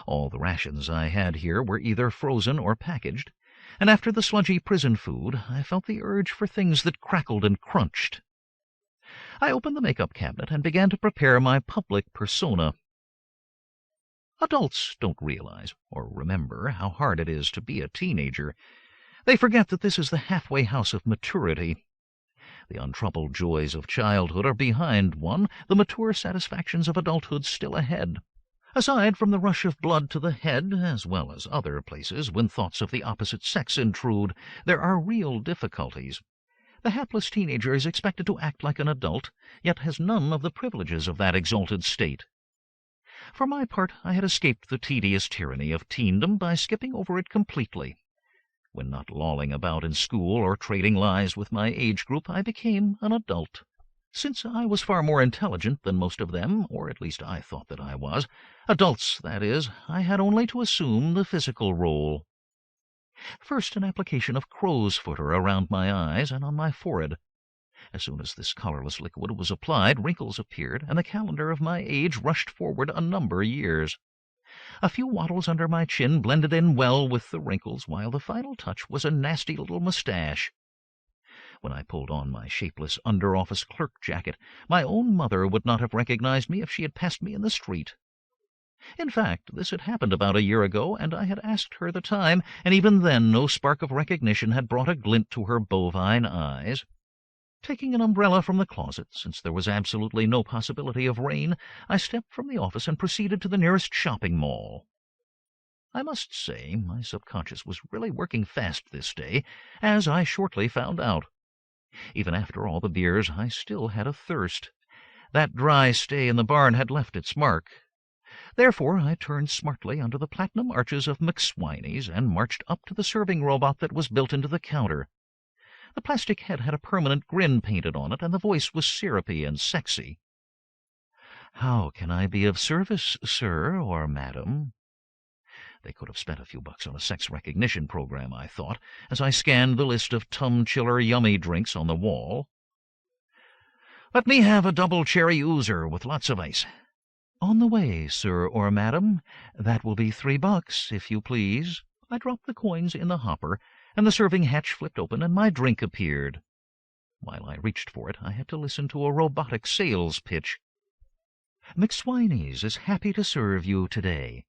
A: All the rations I had here were either frozen or packaged, and after the sludgy prison food, I felt the urge for things that crackled and crunched. I opened the makeup cabinet and began to prepare my public persona. Adults don't realize or remember how hard it is to be a teenager. They forget that this is the halfway house of maturity. The untroubled joys of childhood are behind one, the mature satisfactions of adulthood still ahead. Aside from the rush of blood to the head, as well as other places when thoughts of the opposite sex intrude, there are real difficulties. The hapless teenager is expected to act like an adult, yet has none of the privileges of that exalted state. For my part, I had escaped the tedious tyranny of teendom by skipping over it completely. When not lolling about in school or trading lies with my age group, I became an adult. Since I was far more intelligent than most of them, or at least I thought that I was, adults, that is, I had only to assume the physical role. First, an application of crow's footer around my eyes and on my forehead. As soon as this colorless liquid was applied, wrinkles appeared, and the calendar of my age rushed forward a number of years. A few wattles under my chin blended in well with the wrinkles, while the final touch was a nasty little mustache. When I pulled on my shapeless under-office clerk jacket, my own mother would not have recognized me if she had passed me in the street. In fact, this had happened about a year ago, and I had asked her the time, and even then no spark of recognition had brought a glint to her bovine eyes. Taking an umbrella from the closet, since there was absolutely no possibility of rain, I stepped from the office and proceeded to the nearest shopping mall. I must say my subconscious was really working fast this day, as I shortly found out. Even after all the beers, I still had a thirst. That dry stay in the barn had left its mark. Therefore I turned smartly under the platinum arches of McSwiney's and marched up to the serving robot that was built into the counter. The plastic head had a permanent grin painted on it, and the voice was syrupy and sexy. "How can I be of service, sir or madam?" They could have spent a few bucks on a sex recognition program, I thought, as I scanned the list of tum-chiller yummy drinks on the wall. "Let me have a double cherry oozer with lots of ice." "On the way, sir or madam. That will be $3, if you please." I dropped the coins in the hopper, and the serving hatch flipped open, and my drink appeared. While I reached for it, I had to listen to a robotic sales pitch. "McSwiney's is happy to serve you today.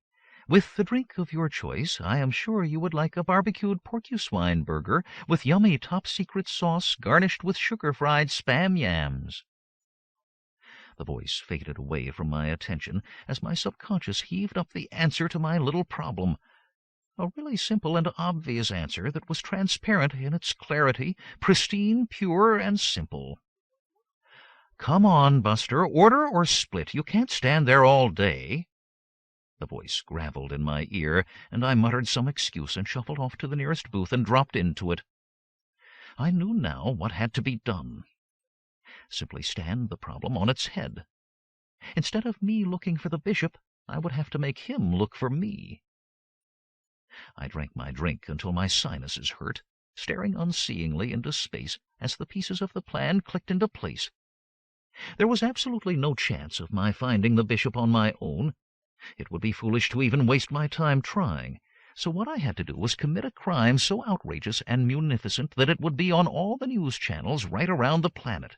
A: With the drink of your choice, I am sure you would like a barbecued porcuswine burger with yummy top-secret sauce garnished with sugar-fried Spam yams." The voice faded away from my attention as my subconscious heaved up the answer to my little problem. A really simple and obvious answer that was transparent in its clarity, pristine, pure, and simple. "Come on, Buster, order or split. You can't stand there all day." The voice gravelled in my ear, and I muttered some excuse and shuffled off to the nearest booth and dropped into it. I knew now what had to be done. Simply stand the problem on its head. Instead of me looking for the bishop, I would have to make him look for me. I drank my drink until my sinuses hurt, staring unseeingly into space as the pieces of the plan clicked into place. There was absolutely no chance of my finding the bishop on my own. It would be foolish to even waste my time trying. So what I had to do was commit a crime so outrageous and munificent that it would be on all the news channels right around the planet.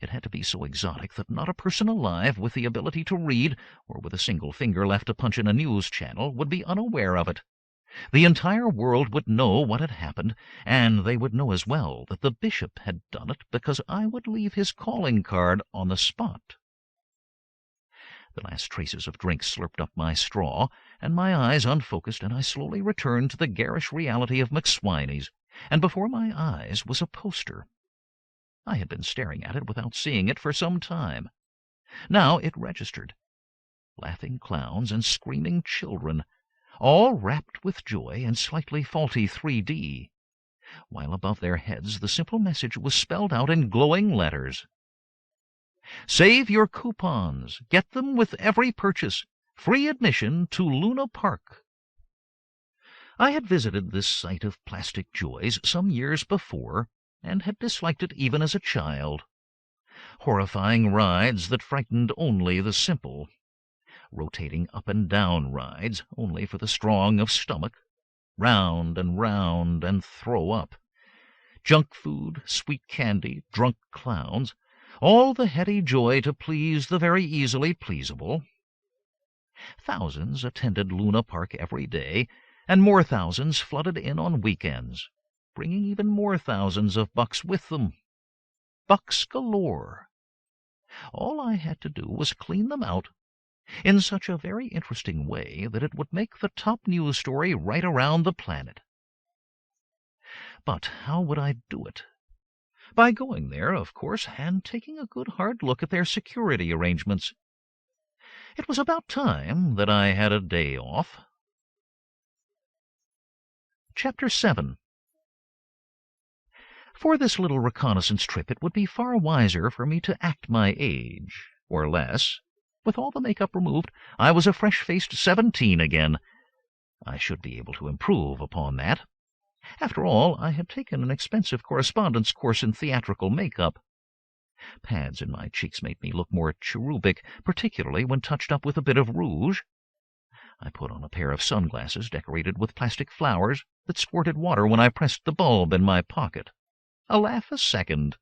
A: It had to be so exotic that not a person alive with the ability to read, or with a single finger left to punch in a news channel, would be unaware of it. The entire world would know what had happened, and they would know as well that the bishop had done it because I would leave his calling card on the spot. The last traces of drink slurped up my straw, and my eyes unfocused, and I slowly returned to the garish reality of McSwiney's, and before my eyes was a poster. I had been staring at it without seeing it for some time. Now it registered. Laughing clowns and screaming children, all rapt with joy and slightly faulty 3D, while above their heads the simple message was spelled out in glowing letters. "Save your coupons. Get them with every purchase. Free admission to Luna Park." I had visited this site of plastic joys some years before, and had disliked it even as a child. Horrifying rides that frightened only the simple. Rotating up and down rides only for the strong of stomach. Round and throw up. Junk food, sweet candy, drunk clowns. All the heady joy to please the very easily pleasable. Thousands attended Luna Park every day, and more thousands flooded in on weekends, bringing even more thousands of bucks with them. Bucks galore. All I had to do was clean them out in such a very interesting way that it would make the top news story right around the planet. But how would I do it? By going there, of course, and taking a good hard look at their security arrangements. It was about time that I had a day off. Chapter 7. For this little reconnaissance trip it would be far wiser for me to act my age, or less. With all the makeup removed, I was a fresh-faced 17 again. I should be able to improve upon that. After all, I had taken an expensive correspondence course in theatrical makeup. Pads in my cheeks made me look more cherubic, particularly when touched up with a bit of rouge. I put on a pair of sunglasses decorated with plastic flowers that squirted water when I pressed the bulb in my pocket. A laugh a second.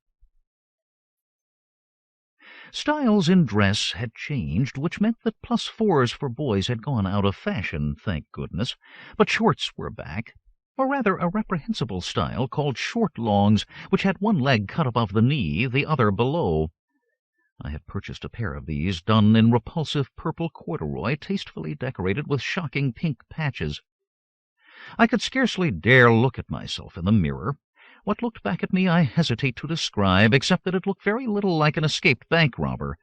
A: Styles in dress had changed, which meant that +4s for boys had gone out of fashion, thank goodness, but shorts were back, or rather a reprehensible style called short-longs, which had one leg cut above the knee, the other below. I had purchased a pair of these, done in repulsive purple corduroy, tastefully decorated with shocking pink patches. I could scarcely dare look at myself in the mirror. What looked back at me I hesitate to describe, except that it looked very little like an escaped bank robber.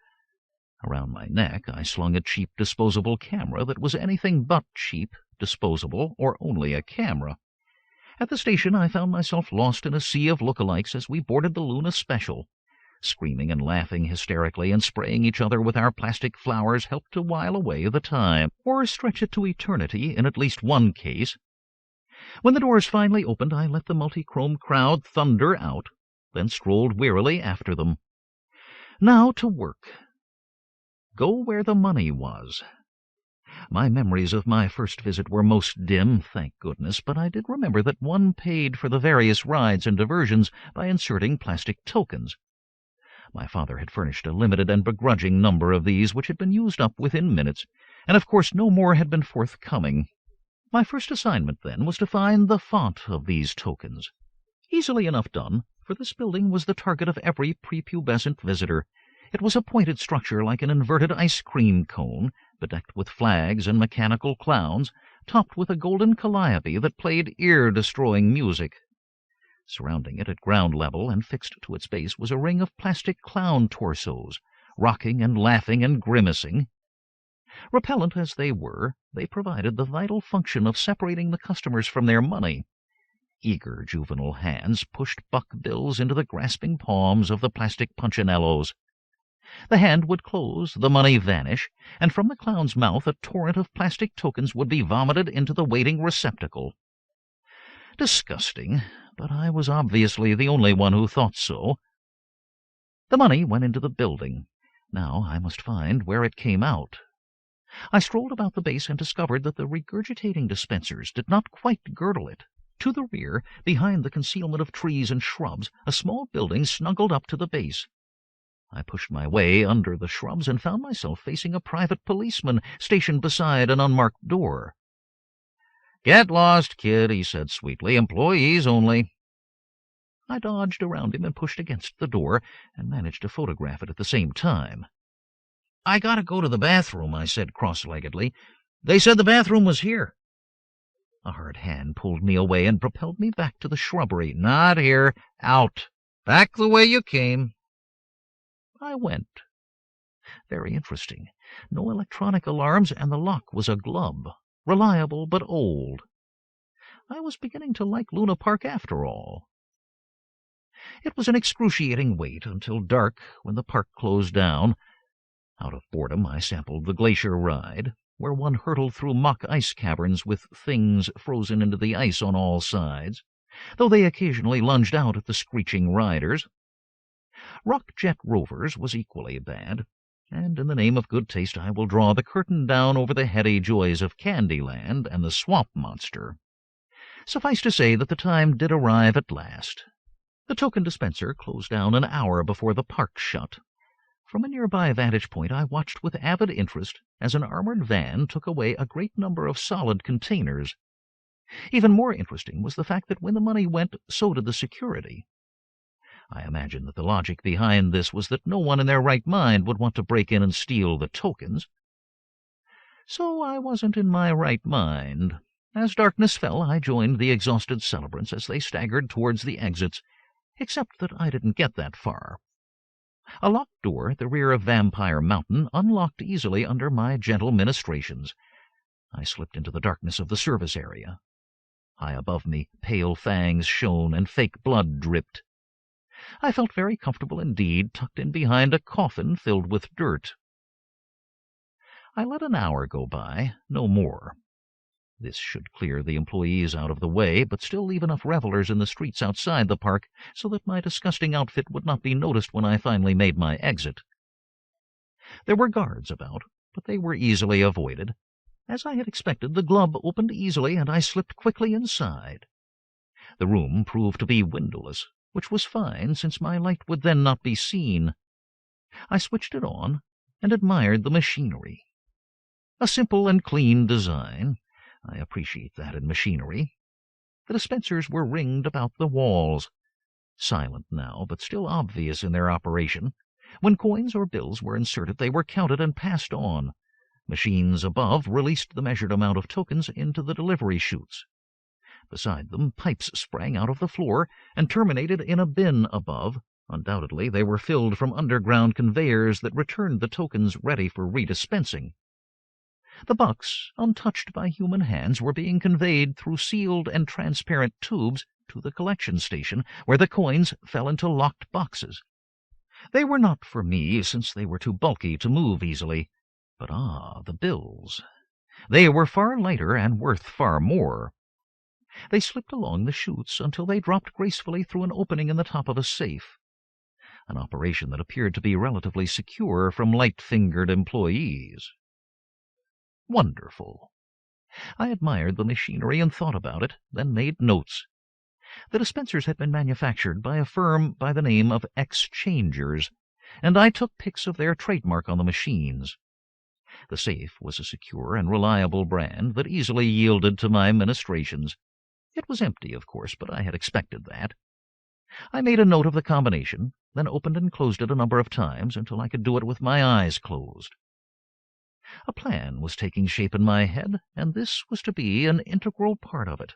A: Around my neck I slung a cheap disposable camera that was anything but cheap, disposable, or only a camera. At the station I found myself lost in a sea of lookalikes as we boarded the Luna Special. Screaming and laughing hysterically and spraying each other with our plastic flowers helped to while away the time, or stretch it to eternity in at least one case. When the doors finally opened, I let the multichrome crowd thunder out, then strolled wearily after them. Now to work. Go where the money was. My memories of my first visit were most dim, thank goodness, but I did remember that one paid for the various rides and diversions by inserting plastic tokens. My father had furnished a limited and begrudging number of these, which had been used up within minutes, and of course no more had been forthcoming. My first assignment, then, was to find the font of these tokens. Easily enough done, for this building was the target of every prepubescent visitor. It was a pointed structure like an inverted ice cream cone, bedecked with flags and mechanical clowns, topped with a golden calliope that played ear-destroying music. Surrounding it at ground level and fixed to its base was a ring of plastic clown torsos, rocking and laughing and grimacing. Repellent as they were, they provided the vital function of separating the customers from their money. Eager juvenile hands pushed buck bills into the grasping palms of the plastic punchinellos. The hand would close, the money vanish, and from the clown's mouth a torrent of plastic tokens would be vomited into the waiting receptacle. Disgusting, but I was obviously the only one who thought so. The money went into the building. Now I must find where it came out. I strolled about the base and discovered that the regurgitating dispensers did not quite girdle it. To the rear, behind the concealment of trees and shrubs, a small building snuggled up to the base. I pushed my way under the shrubs and found myself facing a private policeman stationed beside an unmarked door. "Get lost, kid," he said sweetly. "Employees only." I dodged around him and pushed against the door, and managed to photograph it at the same time. "I gotta go to the bathroom," I said cross-leggedly. "They said the bathroom was here." A hard hand pulled me away and propelled me back to the shrubbery. "Not here. Out. Back the way you came." I went. Very interesting. No electronic alarms, and the lock was a glove. Reliable but old. I was beginning to like Luna Park after all. It was an excruciating wait until dark when the park closed down. Out of boredom I sampled the glacier ride, where one hurtled through mock ice caverns with things frozen into the ice on all sides, though they occasionally lunged out at the screeching riders. Rock Jet Rovers was equally bad, and in the name of good taste I will draw the curtain down over the heady joys of Candyland and the Swamp Monster. Suffice to say that the time did arrive at last. The token dispenser closed down an hour before the park shut. From a nearby vantage point I watched with avid interest as an armored van took away a great number of solid containers. Even more interesting was the fact that when the money went, so did the security. I imagine that the logic behind this was that no one in their right mind would want to break in and steal the tokens. So I wasn't in my right mind. As darkness fell, I joined the exhausted celebrants as they staggered towards the exits. Except that I didn't get that far. A locked door at the rear of Vampire Mountain unlocked easily under my gentle ministrations. I slipped into the darkness of the service area. High above me, pale fangs shone and fake blood dripped. I felt very comfortable indeed, tucked in behind a coffin filled with dirt. I let an hour go by, no more. This should clear the employees out of the way, but still leave enough revelers in the streets outside the park so that my disgusting outfit would not be noticed when I finally made my exit. There were guards about, but they were easily avoided. As I had expected, the glove opened easily, and I slipped quickly inside. The room proved to be windowless, which was fine, since my light would then not be seen. I switched it on and admired the machinery. A simple and clean design. I appreciate that in machinery. The dispensers were ringed about the walls, silent now, but still obvious in their operation. When coins or bills were inserted, they were counted and passed on. Machines above released the measured amount of tokens into the delivery chutes. Beside them, pipes sprang out of the floor and terminated in a bin above. Undoubtedly, they were filled from underground conveyors that returned the tokens ready for redispensing. The bucks, untouched by human hands, were being conveyed through sealed and transparent tubes to the collection station, where the coins fell into locked boxes. They were not for me, since they were too bulky to move easily. But the bills. They were far lighter and worth far more. They slipped along the chutes until they dropped gracefully through an opening in the top of a safe, an operation that appeared to be relatively secure from light-fingered employees. Wonderful. I admired the machinery and thought about it, then made notes. The dispensers had been manufactured by a firm by the name of Exchangers, and I took pics of their trademark on the machines. The safe was a secure and reliable brand that easily yielded to my ministrations. It was empty, of course, but I had expected that. I made a note of the combination, then opened and closed it a number of times until I could do it with my eyes closed. A plan was taking shape in my head, and this was to be an integral part of it.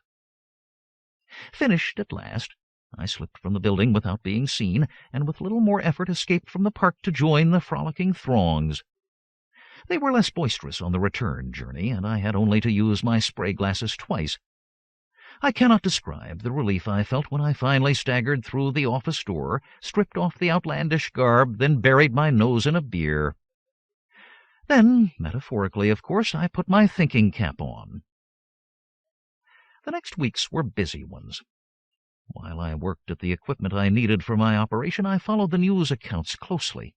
A: Finished at last, I slipped from the building without being seen, and with little more effort escaped from the park to join the frolicking throngs. They were less boisterous on the return journey, and I had only to use my spray glasses twice. I cannot describe the relief I felt when I finally staggered through the office door, stripped off the outlandish garb, then buried my nose in a beer. Then, metaphorically, of course, I put my thinking cap on. The next weeks were busy ones. While I worked at the equipment I needed for my operation, I followed the news accounts closely.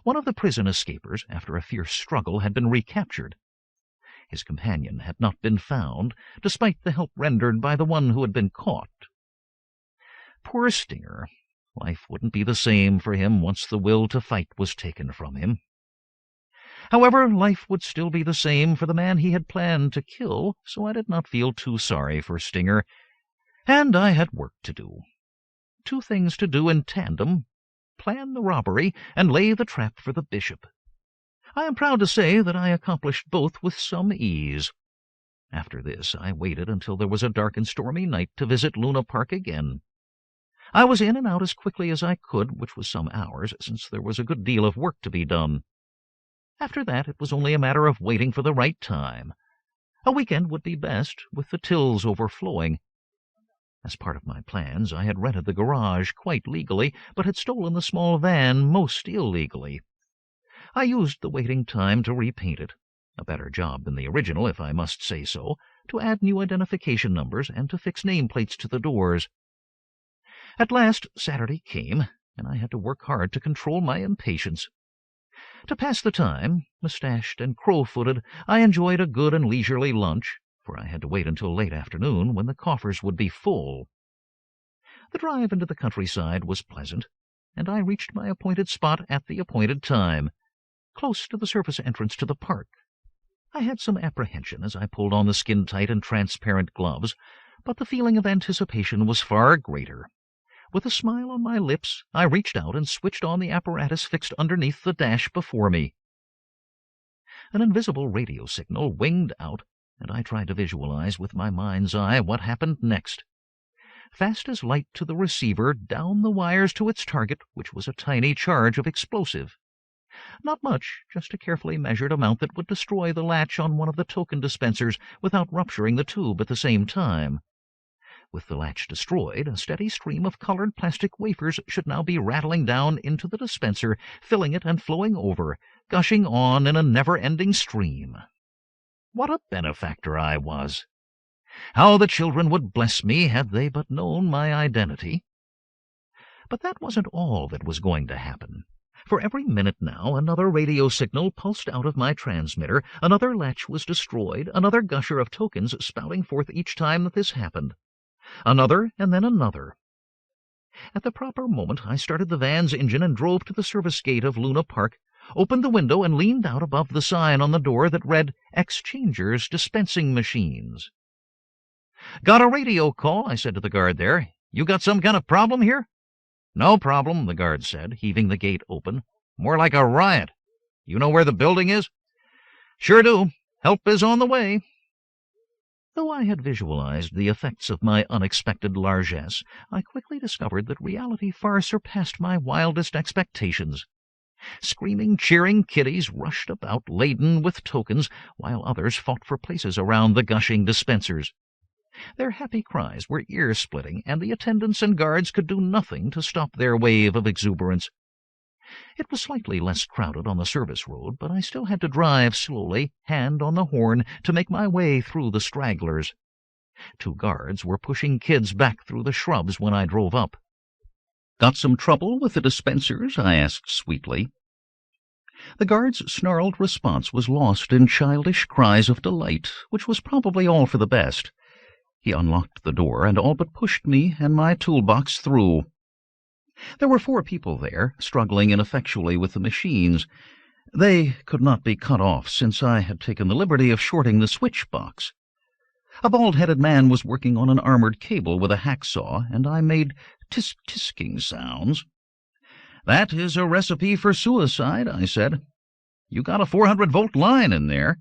A: One of the prison escapers, after a fierce struggle, had been recaptured. His companion had not been found, despite the help rendered by the one who had been caught. Poor Stinger. Life wouldn't be the same for him once the will to fight was taken from him. However, life would still be the same for the man he had planned to kill, so I did not feel too sorry for Stinger, and I had work to do. 2 things to do in tandem: plan the robbery and lay the trap for the bishop. I am proud to say that I accomplished both with some ease. After this, I waited until there was a dark and stormy night to visit Luna Park again. I was in and out as quickly as I could, which was some hours, since there was a good deal of work to be done. After that, it was only a matter of waiting for the right time. A weekend would be best, with the tills overflowing. As part of my plans, I had rented the garage quite legally, but had stolen the small van most illegally. I used the waiting time to repaint it, a better job than the original, if I must say so, to add new identification numbers and to fix nameplates to the doors. At last Saturday came, and I had to work hard to control my impatience. To pass the time, mustached and crow-footed, I enjoyed a good and leisurely lunch, for I had to wait until late afternoon, when the coffers would be full. The drive into the countryside was pleasant, and I reached my appointed spot at the appointed time, close to the surface entrance to the park. I had some apprehension as I pulled on the skin-tight and transparent gloves, but the feeling of anticipation was far greater. With a smile on my lips, I reached out and switched on the apparatus fixed underneath the dash before me. An invisible radio signal winged out, and I tried to visualize with my mind's eye what happened next. fast as light to the receiver, down the wires to its target, which was a tiny charge of explosive. Not much, just a carefully measured amount that would destroy the latch on one of the token dispensers without rupturing the tube at the same time. With the latch destroyed, a steady stream of colored plastic wafers should now be rattling down into the dispenser, filling it and flowing over, gushing on in a never-ending stream. What a benefactor I was! How the children would bless me had they but known my identity. But that wasn't all that was going to happen. For every minute now, another radio signal pulsed out of my transmitter, another latch was destroyed, another gusher of tokens spouting forth each time that this happened. Another, and then another. At the proper moment, I started the van's engine and drove to the service gate of Luna Park, opened the window, and leaned out above the sign on the door that read, "Exchangers Dispensing Machines." "Got a radio call," I said to the guard there. "You got some kind of problem here?" "No problem," the guard said, heaving the gate open. "More like a riot. You know where the building is?" "Sure do. Help is on the way." Though I had visualized the effects of my unexpected largesse, I quickly discovered that reality far surpassed my wildest expectations. Screaming, cheering kiddies rushed about, laden with tokens, while others fought for places around the gushing dispensers. Their happy cries were ear-splitting, and the attendants and guards could do nothing to stop their wave of exuberance. It was slightly less crowded on the service road, but I still had to drive slowly, hand on the horn, to make my way through the stragglers. 2 guards were pushing kids back through the shrubs when I drove up. "Got some trouble with the dispensers?" I asked sweetly. The guard's snarled response was lost in childish cries of delight, which was probably all for the best. He unlocked the door and all but pushed me and my toolbox through. There were 4 people there, struggling ineffectually with the machines. They could not be cut off, since I had taken the liberty of shorting the switch box. A bald-headed man was working on an armored cable with a hacksaw, and I made tisk-tisking sounds. "That is a recipe for suicide," I said. "You got a 400-volt line in there."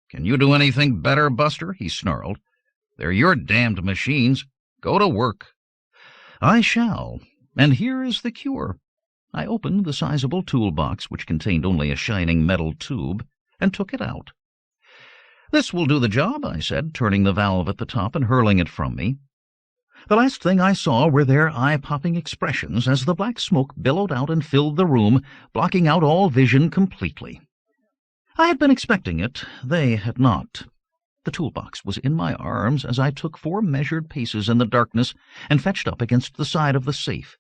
A: "Can you do anything better, Buster?" he snarled. "They're your damned machines. Go to work." "I shall. And here is the cure." I opened the sizable toolbox, which contained only a shining metal tube, and took it out. "This will do the job," I said, turning the valve at the top and hurling it from me. The last thing I saw were their eye-popping expressions as the black smoke billowed out and filled the room, blocking out all vision completely. I had been expecting it. They had not. The toolbox was in my arms as I took 4 measured paces in the darkness and fetched up against the side of the safe.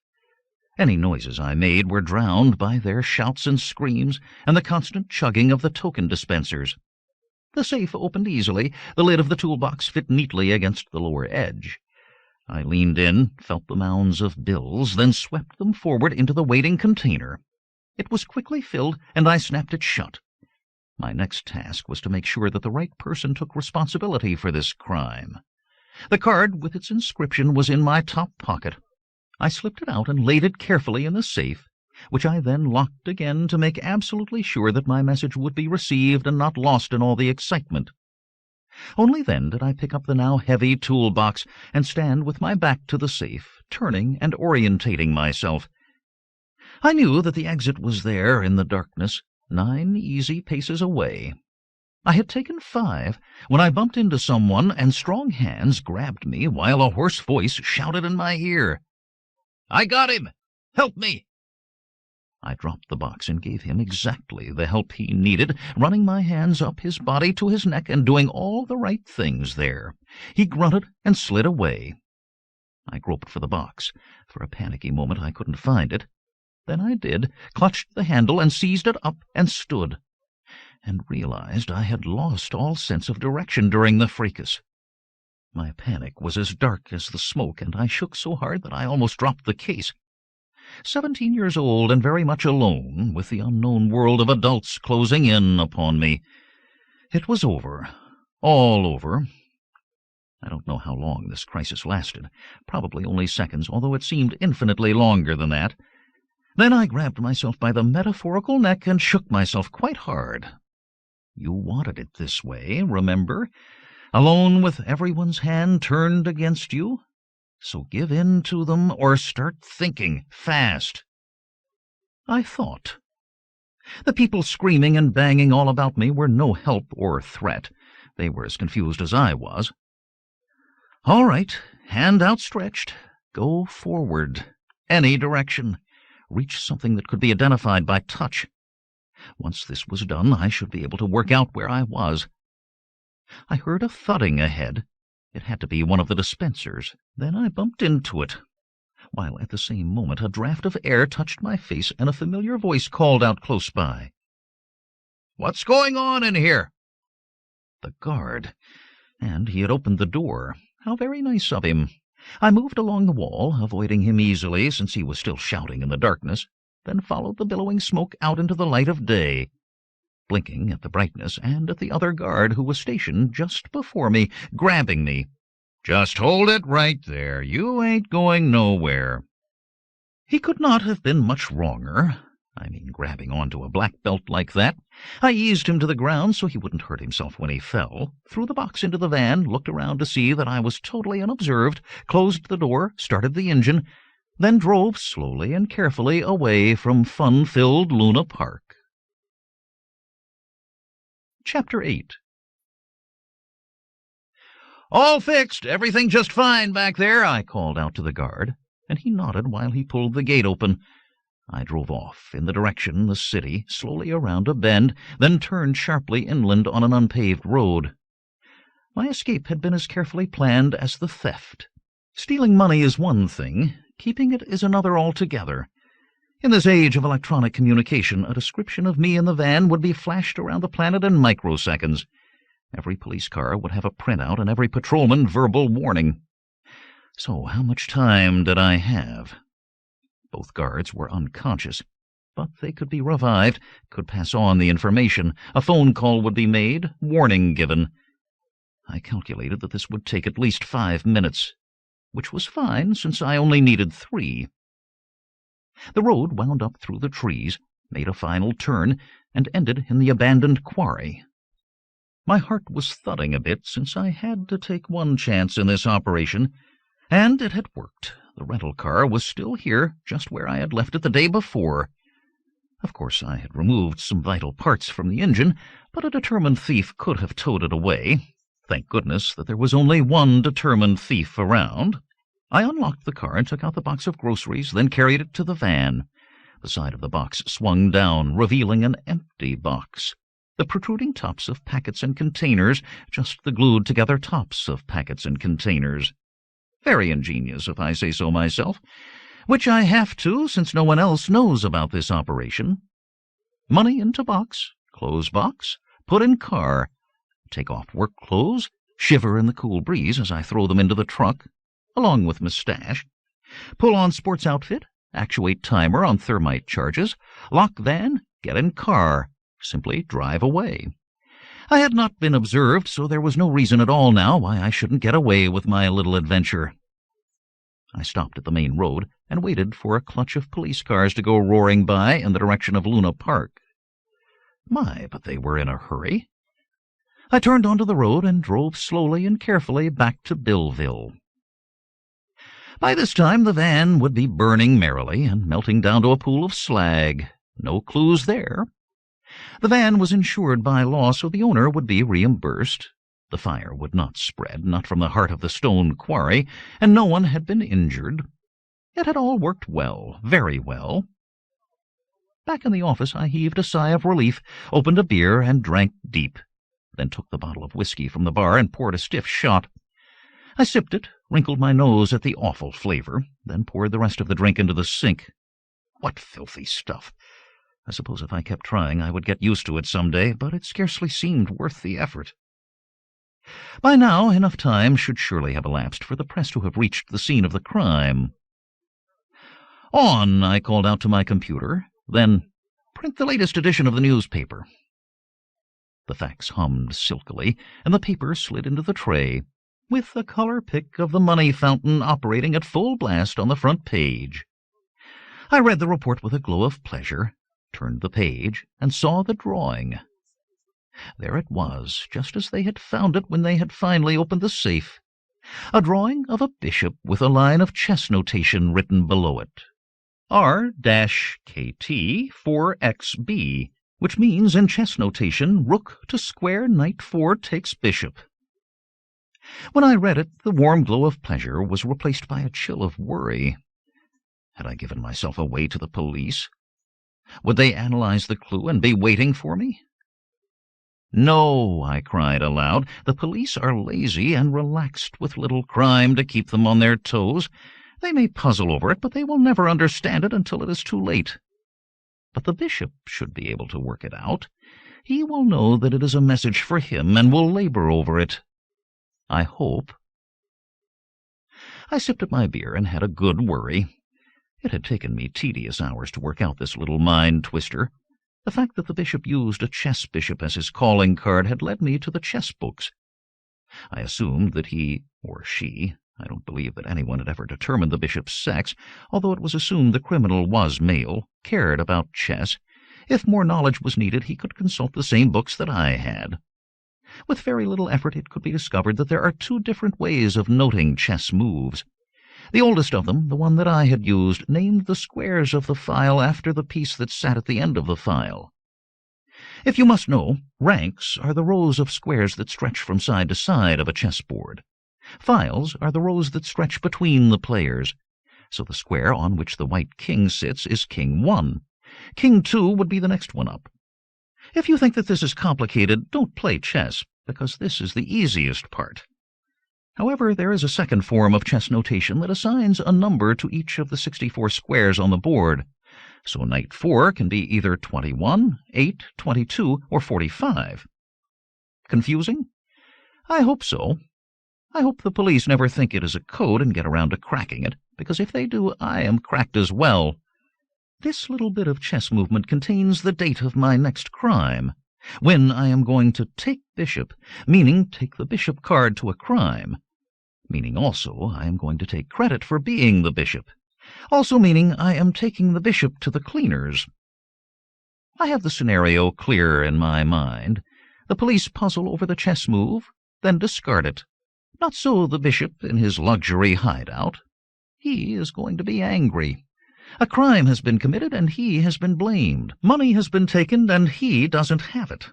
A: Any noises I made were drowned by their shouts and screams and the constant chugging of the token dispensers. The safe opened easily. The lid of the toolbox fit neatly against the lower edge. I leaned in, felt the mounds of bills, then swept them forward into the waiting container. It was quickly filled, and I snapped it shut. My next task was to make sure that the right person took responsibility for this crime. The card with its inscription was in my top pocket. I slipped it out and laid it carefully in the safe, which I then locked again to make absolutely sure that my message would be received and not lost in all the excitement. Only then did I pick up the now heavy toolbox and stand with my back to the safe, turning and orientating myself. I knew that the exit was there in the darkness, 9 easy paces away. I had taken 5 when I bumped into someone, and strong hands grabbed me while a hoarse voice shouted in my ear, "I got him! Help me!" I dropped the box and gave him exactly the help he needed, running my hands up his body to his neck and doing all the right things there. He grunted and slid away. I groped for the box. For a panicky moment I couldn't find it. Then I did, clutched the handle and seized it up and stood, and realized I had lost all sense of direction during the fracas. My panic was as dark as the smoke, and I shook so hard that I almost dropped the case. 17 years old and very much alone, with the unknown world of adults closing in upon me. It was over. All over. I don't know how long this crisis lasted. Probably only seconds, although it seemed infinitely longer than that. Then I grabbed myself by the metaphorical neck and shook myself quite hard. You wanted it this way, remember? Alone with everyone's hand turned against you? So give in to them or start thinking fast. I thought. The people screaming and banging all about me were no help or threat. They were as confused as I was. All right, hand outstretched. Go forward. Any direction. Reach something that could be identified by touch. Once this was done, I should be able to work out where I was. I heard a thudding ahead. It had to be one of the dispensers. Then I bumped into it, while at the same moment a draft of air touched my face and a familiar voice called out close by. "What's going on in here?" The guard. And he had opened the door. How very nice of him. I moved along the wall, avoiding him easily since he was still shouting in the darkness, then followed the billowing smoke out into the light of day, blinking at the brightness and at the other guard who was stationed just before me, grabbing me. "Just hold it right there. You ain't going nowhere." He could not have been much wronger. I mean, grabbing onto a black belt like that. I eased him to the ground so he wouldn't hurt himself when he fell, threw the box into the van, looked around to see that I was totally unobserved, closed the door, started the engine, then drove slowly and carefully away from fun-filled Luna Park. Chapter 8. "All fixed, everything just fine back there," I called out to the guard, and he nodded while he pulled the gate open. I drove off in the direction the city, slowly around a bend, then turned sharply inland on an unpaved road. My escape had been as carefully planned as the theft. Stealing money is one thing, keeping it is another altogether. In this age of electronic communication, a description of me in the van would be flashed around the planet in microseconds. Every police car would have a printout and every patrolman verbal warning. So how much time did I have? Both guards were unconscious, but they could be revived, could pass on the information. A phone call would be made, warning given. I calculated that this would take at least 5 minutes, which was fine since I only needed 3. The road wound up through the trees, made a final turn, and ended in the abandoned quarry. My heart was thudding a bit since I had to take one chance in this operation, and it had worked. The rental car was still here, just where I had left it the day before. Of course, I had removed some vital parts from the engine, but a determined thief could have towed it away. Thank goodness that there was only one determined thief around. I unlocked the car and took out the box of groceries, then carried it to the van. The side of the box swung down, revealing an empty box. The protruding tops of packets and containers, just the glued-together tops of packets and containers. Very ingenious, if I say so myself, which I have to, since no one else knows about this operation. Money into box, close box, put in car, take off work clothes, shiver in the cool breeze as I throw them into the truck, along with mustache, pull on sports outfit, actuate timer on thermite charges, lock van, get in car, simply drive away. I had not been observed, so there was no reason at all now why I shouldn't get away with my little adventure. I stopped at the main road and waited for a clutch of police cars to go roaring by in the direction of Luna Park. My, but they were in a hurry. I turned onto the road and drove slowly and carefully back to Billville. By this time the van would be burning merrily and melting down to a pool of slag. No clues there. The van was insured by law, so the owner would be reimbursed. The fire would not spread, not from the heart of the stone quarry, and no one had been injured. It had all worked well, very well. Back in the office I heaved a sigh of relief, opened a beer, and drank deep, then took the bottle of whiskey from the bar and poured a stiff shot. I sipped it, wrinkled my nose at the awful flavor, then poured the rest of the drink into the sink. What filthy stuff! I suppose if I kept trying I would get used to it some day, but it scarcely seemed worth the effort. By now enough time should surely have elapsed for the press to have reached the scene of the crime. "On," I called out to my computer, then, "Print the latest edition of the newspaper." The fax hummed silkily, and the paper slid into the tray, with the color pic of the money fountain operating at full blast on the front page. I read the report with a glow of pleasure, turned the page, and saw the drawing. There it was, just as they had found it when they had finally opened the safe. a drawing of a bishop with a line of chess notation written below it. R-KT4XB, which means in chess notation, rook to square knight 4 takes bishop. When I read it, the warm glow of pleasure was replaced by a chill of worry. Had I given myself away to the police? Would they analyze the clue and be waiting for me? No, I cried aloud. The police are lazy and relaxed with little crime to keep them on their toes. They may puzzle over it, but they will never understand it until it is too late. But the bishop should be able to work it out. He will know that it is a message for him and will labor over it. I hope. I sipped at my beer and had a good worry. It had taken me tedious hours to work out this little mind-twister. The fact that the bishop used a chess bishop as his calling card had led me to the chess books. I assumed that he, or she, I don't believe that anyone had ever determined the bishop's sex, although it was assumed the criminal was male, cared about chess. If more knowledge was needed, he could consult the same books that I had. With very little effort, it could be discovered that there are 2 different ways of noting chess moves. The oldest of them, the one that I had used, named the squares of the file after the piece that sat at the end of the file. If you must know, ranks are the rows of squares that stretch from side to side of a chessboard. Files are the rows that stretch between the players. So the square on which the white king sits is king 1. King 2 would be the next one up. If you think that this is complicated, don't play chess, because this is the easiest part. However, there is a second form of chess notation that assigns a number to each of the 64 squares on the board. So knight 4 can be either 21, 8, 22, or 45. Confusing? I hope so. I hope the police never think it is a code and get around to cracking it, because if they do, I am cracked as well. This little bit of chess movement contains the date of my next crime, when I am going to take bishop, meaning take the bishop card to a crime, meaning also I am going to take credit for being the bishop, also meaning I am taking the bishop to the cleaners. I have the scenario clear in my mind. The police puzzle over the chess move, then discard it. Not so the bishop in his luxury hideout. He is going to be angry. A crime has been committed, and he has been blamed. Money has been taken, and he doesn't have it.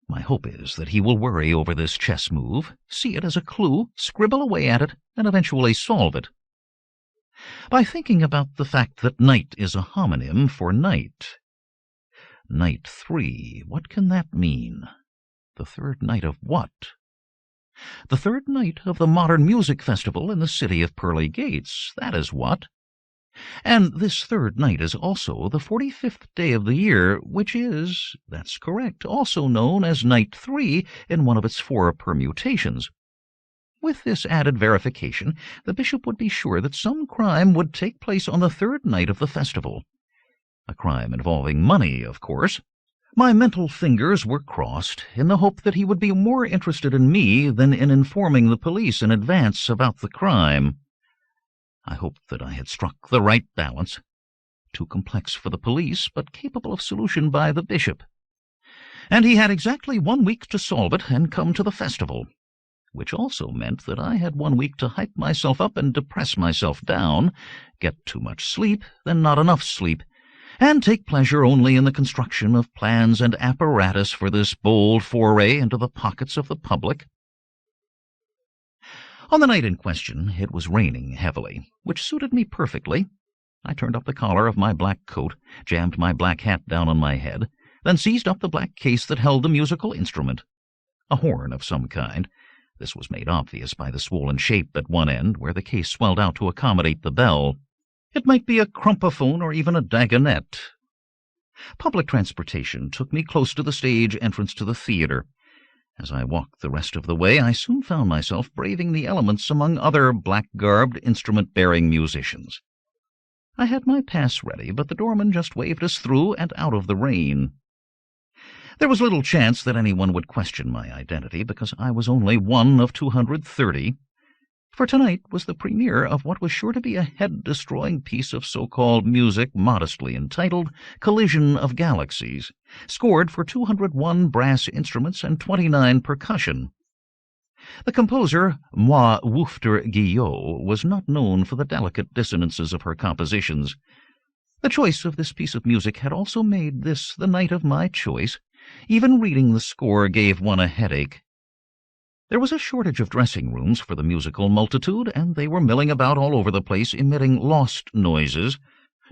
A: My hope is that he will worry over this chess move, see it as a clue, scribble away at it, and eventually solve it. By thinking about the fact that knight is a homonym for knight. Knight 3, what can that mean? The third night of what? The third night of the Modern Music Festival in the city of Pearly Gates, that is what. And this third night is also the 45th day of the year, which is, that's correct, also known as night 3 in one of its 4 permutations. With this added verification, the bishop would be sure that some crime would take place on the third night of the festival. A crime involving money, of course. My mental fingers were crossed in the hope that he would be more interested in me than in informing the police in advance about the crime. I hoped that I had struck the right balance, too complex for the police, but capable of solution by the bishop. And he had exactly 1 week to solve it and come to the festival, which also meant that I had 1 week to hype myself up and depress myself down, get too much sleep, then not enough sleep, and take pleasure only in the construction of plans and apparatus for this bold foray into the pockets of the public. On the night in question, it was raining heavily, which suited me perfectly. I turned up the collar of my black coat, jammed my black hat down on my head, then seized up the black case that held the musical instrument. A horn of some kind. This was made obvious by the swollen shape at one end, where the case swelled out to accommodate the bell. It might be a crumpophone or even a dagonet. Public transportation took me close to the stage entrance to the theater. As I walked the rest of the way, I soon found myself braving the elements among other black-garbed, instrument-bearing musicians. I had my pass ready, but the doorman just waved us through and out of the rain. There was little chance that anyone would question my identity, because I was only one of 230. For tonight was the premiere of what was sure to be a head-destroying piece of so-called music modestly entitled Collision of Galaxies, scored for 201 brass instruments and 29 percussion. The composer, Moi Woofter Guillot, was not known for the delicate dissonances of her compositions. The choice of this piece of music had also made this the night of my choice. Even reading the score gave one a headache. There was a shortage of dressing rooms for the musical multitude, and they were milling about all over the place, emitting lost noises.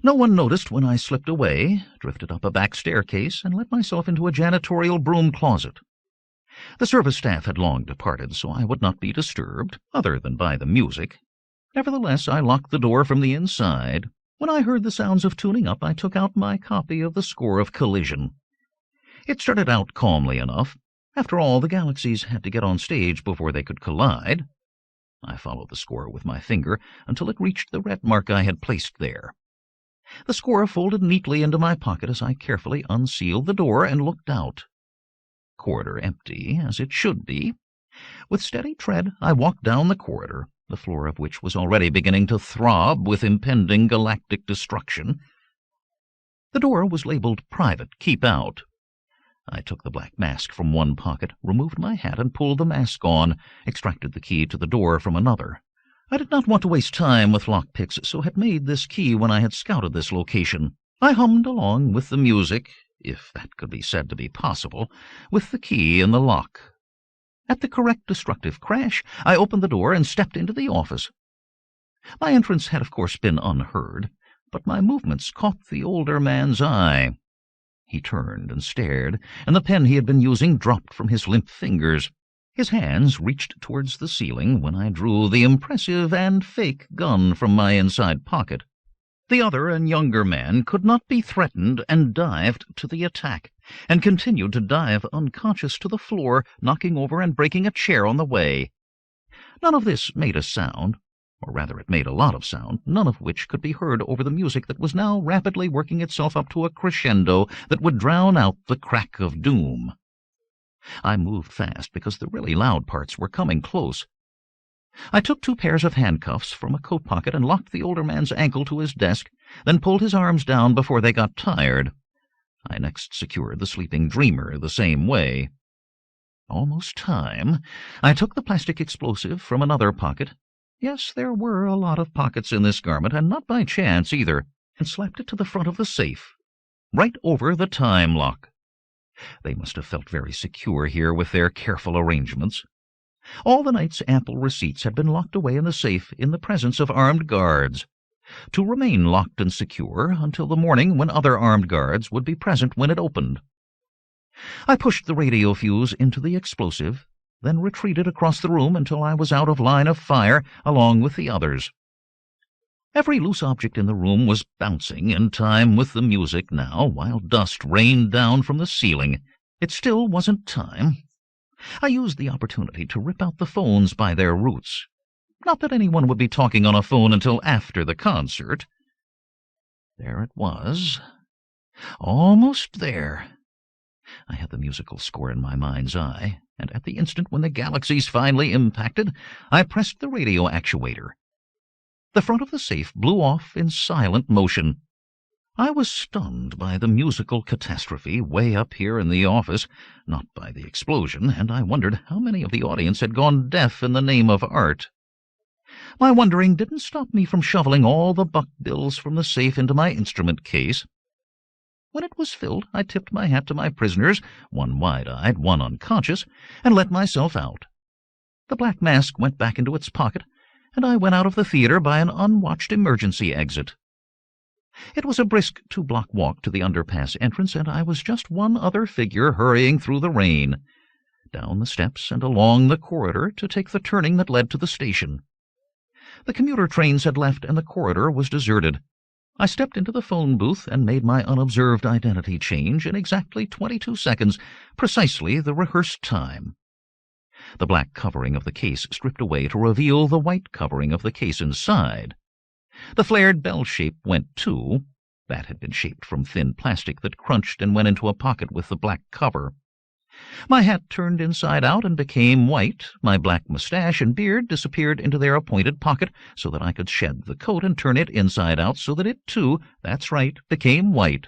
A: No one noticed when I slipped away, drifted up a back staircase, and let myself into a janitorial broom closet. The service staff had long departed, so I would not be disturbed, other than by the music. Nevertheless, I locked the door from the inside. When I heard the sounds of tuning up, I took out my copy of the score of Collision. It started out calmly enough. After all, the galaxies had to get on stage before they could collide. I followed the score with my finger until it reached the red mark I had placed there. The score folded neatly into my pocket as I carefully unsealed the door and looked out. Corridor empty, as it should be. With steady tread, I walked down the corridor, the floor of which was already beginning to throb with impending galactic destruction. The door was labeled Private, Keep Out. I took the black mask from one pocket, removed my hat, and pulled the mask on, extracted the key to the door from another. I did not want to waste time with lockpicks, so had made this key when I had scouted this location. I hummed along with the music, if that could be said to be possible, with the key in the lock. At the correct destructive crash, I opened the door and stepped into the office. My entrance had of course been unheard, but my movements caught the older man's eye. He turned and stared, and the pen he had been using dropped from his limp fingers. His hands reached towards the ceiling when I drew the impressive and fake gun from my inside pocket. The other and younger man could not be threatened and dived to the attack, and continued to dive unconscious to the floor, knocking over and breaking a chair on the way. None of this made a sound, or rather it made a lot of sound, none of which could be heard over the music that was now rapidly working itself up to a crescendo that would drown out the crack of doom. I moved fast because the really loud parts were coming close. I took 2 pairs of handcuffs from a coat pocket and locked the older man's ankle to his desk, then pulled his arms down before they got tired. I next secured the sleeping dreamer the same way. Almost time. I took the plastic explosive from another pocket. Yes, there were a lot of pockets in this garment, and not by chance either, and slapped it to the front of the safe, right over the time lock. They must have felt very secure here with their careful arrangements. All the night's ample receipts had been locked away in the safe in the presence of armed guards, to remain locked and secure until the morning when other armed guards would be present when it opened. I pushed the radio fuse into the explosive, then retreated across the room until I was out of line of fire along with the others. Every loose object in the room was bouncing in time with the music now, while dust rained down from the ceiling. It still wasn't time. I used the opportunity to rip out the phones by their roots. Not that anyone would be talking on a phone until after the concert. There it was. Almost there. I had the musical score in my mind's eye, and at the instant when the galaxies finally impacted, I pressed the radio actuator. The front of the safe blew off in silent motion. I was stunned by the musical catastrophe way up here in the office, not by the explosion, and I wondered how many of the audience had gone deaf in the name of art. My wondering didn't stop me from shoveling all the buck bills from the safe into my instrument case. When it was filled, I tipped my hat to my prisoners, one wide-eyed, one unconscious, and let myself out. The black mask went back into its pocket, and I went out of the theater by an unwatched emergency exit. It was a brisk 2-block walk to the underpass entrance, and I was just one other figure hurrying through the rain, down the steps and along the corridor to take the turning that led to the station. The commuter trains had left, and the corridor was deserted. I stepped into the phone booth and made my unobserved identity change in exactly 22 seconds, precisely the rehearsed time. The black covering of the case stripped away to reveal the white covering of the case inside. The flared bell shape went too. That had been shaped from thin plastic that crunched and went into a pocket with the black cover. My hat turned inside out and became white. My black mustache and beard disappeared into their appointed pocket so that I could shed the coat and turn it inside out so that it too, that's right, became white.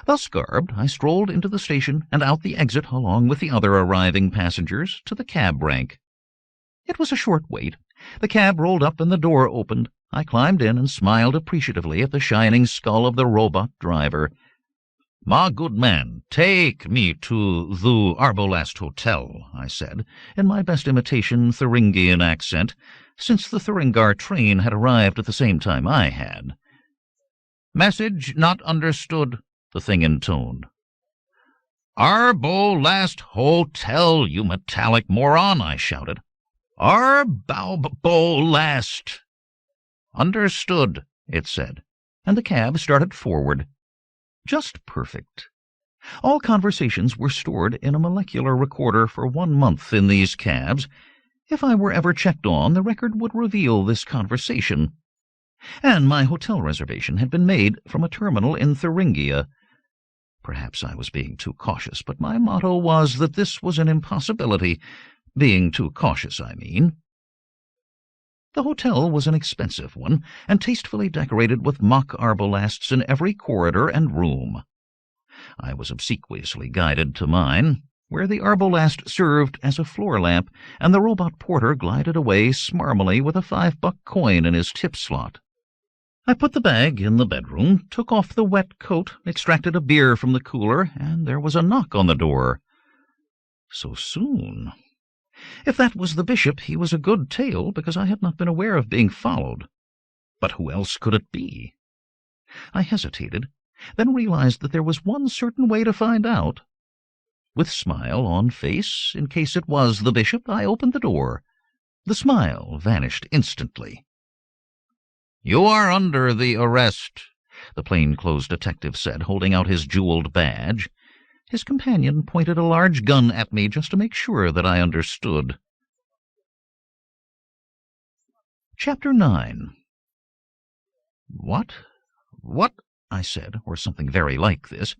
A: Thus garbed, I strolled into the station and out the exit along with the other arriving passengers to the cab rank. It was a short wait. The cab rolled up and the door opened. I climbed in and smiled appreciatively at the shining skull of the robot driver. "My good man, take me to the Arbolast Hotel," I said, in my best imitation Thuringian accent, since the Thuringar train had arrived at the same time I had. "Message not understood," the thing intoned. "Arbolast Hotel, you metallic moron," I shouted. "Arbolast." "Understood," it said, and the cab started forward. Just perfect. All conversations were stored in a molecular recorder for 1 month in these cabs. If I were ever checked on, the record would reveal this conversation. And my hotel reservation had been made from a terminal in Thuringia. Perhaps I was being too cautious, but my motto was that this was an impossibility. Being too cautious, I mean. The hotel was an expensive one, and tastefully decorated with mock arbolasts in every corridor and room. I was obsequiously guided to mine, where the arbolast served as a floor lamp, and the robot porter glided away smarmily with a $5 coin in his tip slot. I put the bag in the bedroom, took off the wet coat, extracted a beer from the cooler, and there was a knock on the door. So soon. If that was the bishop, he was a good tale, because I had not been aware of being followed. But who else could it be? I hesitated, then realized that there was one certain way to find out. With smile on face, in case it was the bishop, I opened the door. The smile vanished instantly. "You are under the arrest," the plainclothes detective said, holding out his jeweled badge. His companion pointed a large gun at me just to make sure that I understood. Chapter 9. What? I said, or something very like this.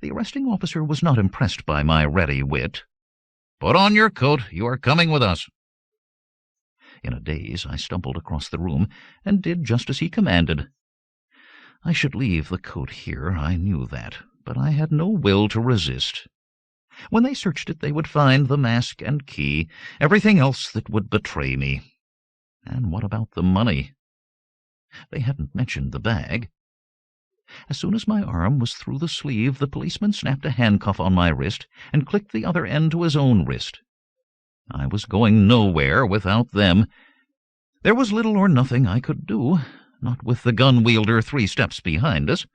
A: The arresting officer was not impressed by my ready wit. "Put on your coat. You are coming with us." In a daze, I stumbled across the room and did just as he commanded. I should leave the coat here, I knew that, but I had no will to resist. When they searched it, they would find the mask and key, everything else that would betray me. And what about the money? They hadn't mentioned the bag. As soon as my arm was through the sleeve, the policeman snapped a handcuff on my wrist and clicked the other end to his own wrist. I was going nowhere without them. There was little or nothing I could do, not with the gun-wielder 3 steps behind us.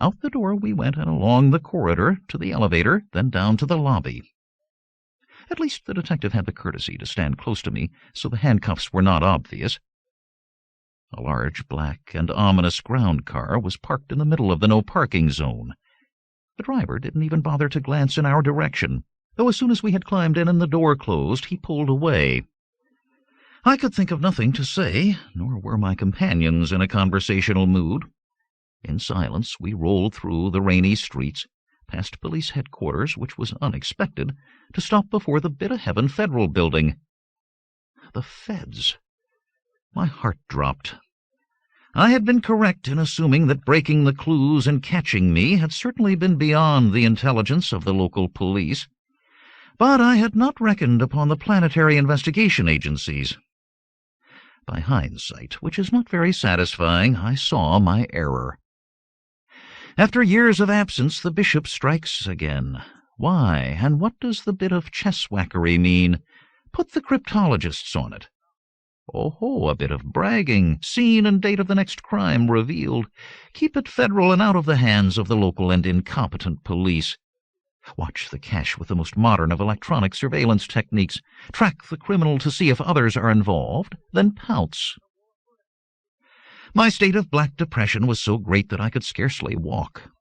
A: Out the door we went and along the corridor to the elevator, then down to the lobby. At least the detective had the courtesy to stand close to me, so the handcuffs were not obvious. A large, black, and ominous ground car was parked in the middle of the no-parking zone. The driver didn't even bother to glance in our direction, though as soon as we had climbed in and the door closed, he pulled away. I could think of nothing to say, nor were my companions in a conversational mood. In silence, we rolled through the rainy streets, past police headquarters, which was unexpected, to stop before the bit-o'-heaven federal building. The feds. My heart dropped. I had been correct in assuming that breaking the clues and catching me had certainly been beyond the intelligence of the local police, but I had not reckoned upon the planetary investigation agencies. By hindsight, which is not very satisfying, I saw my error. After years of absence, the bishop strikes again. Why, and what does the bit of chess-whackery mean? Put the cryptologists on it. Oh, a bit of bragging. Scene and date of the next crime revealed. Keep it federal and out of the hands of the local and incompetent police. Watch the cache with the most modern of electronic surveillance techniques. Track the criminal to see if others are involved, then pounce. My state of black depression was so great that I could scarcely walk.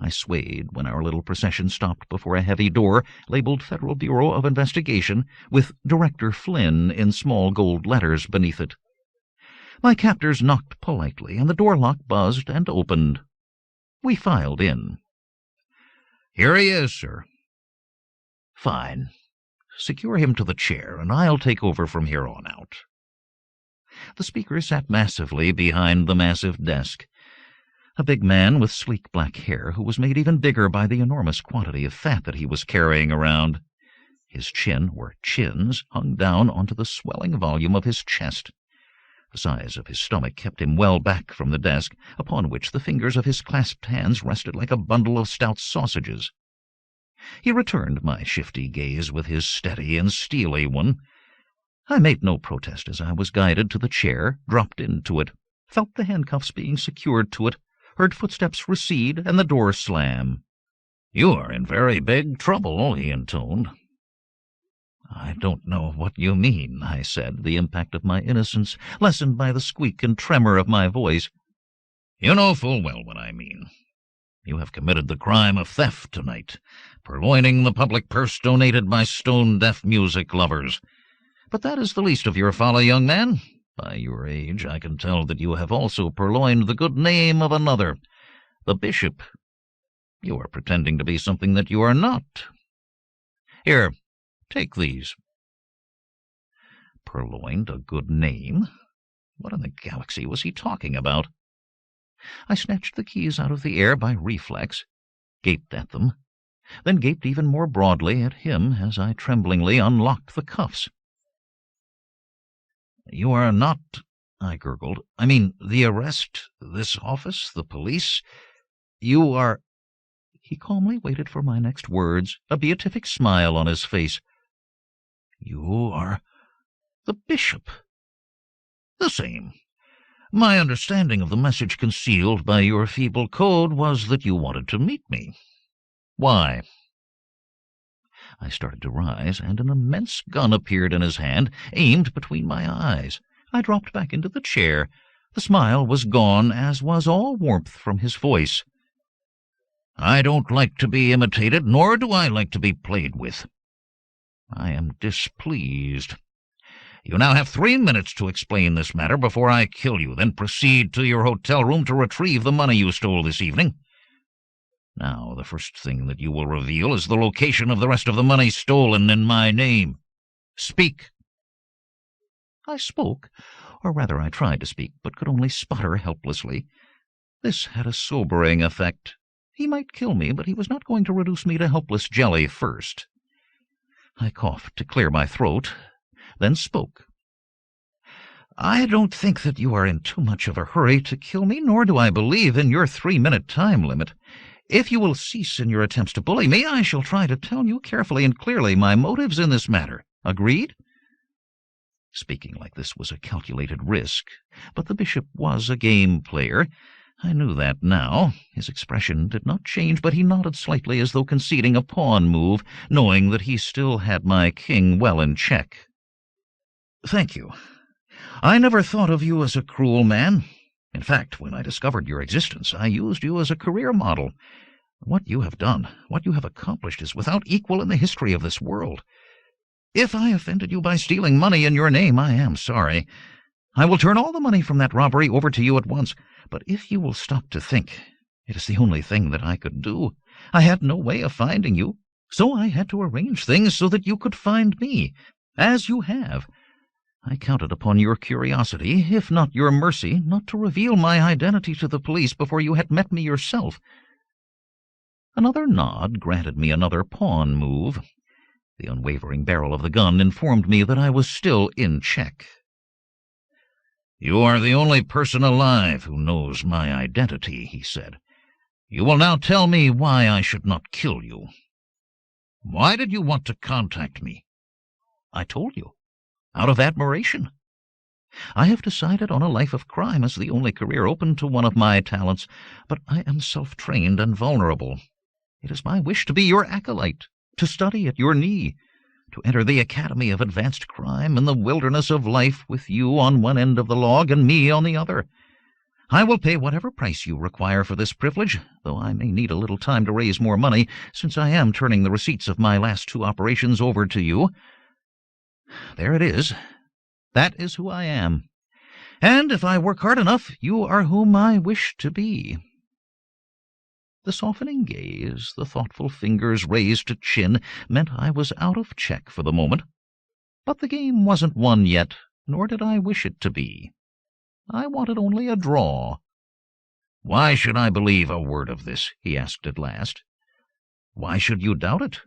A: I swayed when our little procession stopped before a heavy door labeled Federal Bureau of Investigation, with Director Flynn in small gold letters beneath it. My captors knocked politely, and the door lock buzzed and opened. We filed in. "Here he is, sir." "Fine. Secure him to the chair, and I'll take over from here on out." The speaker sat massively behind the massive desk. A big man with sleek black hair, who was made even bigger by the enormous quantity of fat that he was carrying around. His chin, or chins, hung down onto the swelling volume of his chest. The size of his stomach kept him well back from the desk, upon which the fingers of his clasped hands rested like a bundle of stout sausages. He returned my shifty gaze with his steady and steely one. I made no protest as I was guided to the chair, dropped into it, felt the handcuffs being secured to it, heard footsteps recede and the door slam. "You are in very big trouble," he intoned. "I don't know what you mean," I said, the impact of my innocence lessened by the squeak and tremor of my voice. "You know full well what I mean. You have committed the crime of theft tonight, purloining the public purse donated by stone-deaf music lovers. But that is the least of your folly, young man. By your age, I can tell that you have also purloined the good name of another, the bishop. You are pretending to be something that you are not. Here, take these." Purloined a good name? What in the galaxy was he talking about? I snatched the keys out of the air by reflex, gaped at them, then gaped even more broadly at him as I tremblingly unlocked the cuffs. "You are not," I gurgled. "I mean, the arrest, this office, the police. You are—" He calmly waited for my next words, a beatific smile on his face. "You are the bishop." "The same. My understanding of the message concealed by your feeble code was that you wanted to meet me. Why?" I started to rise, and an immense gun appeared in his hand, aimed between my eyes. I dropped back into the chair. The smile was gone, as was all warmth from his voice. "I don't like to be imitated, nor do I like to be played with. I am displeased. You now have 3 minutes to explain this matter before I kill you, then proceed to your hotel room to retrieve the money you stole this evening. Now, the first thing that you will reveal is the location of the rest of the money stolen in my name. Speak." I spoke, or rather I tried to speak, but could only sputter helplessly. This had a sobering effect. He might kill me, but he was not going to reduce me to helpless jelly first. I coughed to clear my throat, then spoke. "I don't think that you are in too much of a hurry to kill me, nor do I believe in your 3-minute time limit. If you will cease in your attempts to bully me, I shall try to tell you carefully and clearly my motives in this matter. Agreed?" Speaking like this was a calculated risk, but the bishop was a game player. I knew that now. His expression did not change, but he nodded slightly as though conceding a pawn move, knowing that he still had my king well in check. "Thank you. I never thought of you as a cruel man. In fact, when I discovered your existence, I used you as a career model. What you have done, what you have accomplished, is without equal in the history of this world. If I offended you by stealing money in your name, I am sorry. I will turn all the money from that robbery over to you at once, but if you will stop to think, it is the only thing that I could do. I had no way of finding you, so I had to arrange things so that you could find me, as you have. I counted upon your curiosity, if not your mercy, not to reveal my identity to the police before you had met me yourself." Another nod granted me another pawn move. The unwavering barrel of the gun informed me that I was still in check. "You are the only person alive who knows my identity," he said. "You will now tell me why I should not kill you. Why did you want to contact me?" "I told you. Out of admiration. I have decided on a life of crime as the only career open to one of my talents, but I am self-trained and vulnerable. It is my wish to be your acolyte, to study at your knee, to enter the Academy of Advanced Crime in the wilderness of life with you on one end of the log and me on the other. I will pay whatever price you require for this privilege, though I may need a little time to raise more money, since I am turning the receipts of my last 2 operations over to you. There it is. That is who I am. And if I work hard enough, you are whom I wish to be." The softening gaze, the thoughtful fingers raised to chin, meant I was out of check for the moment. But the game wasn't won yet, nor did I wish it to be. I wanted only a draw. "Why should I believe a word of this?" he asked at last. "Why should you doubt it?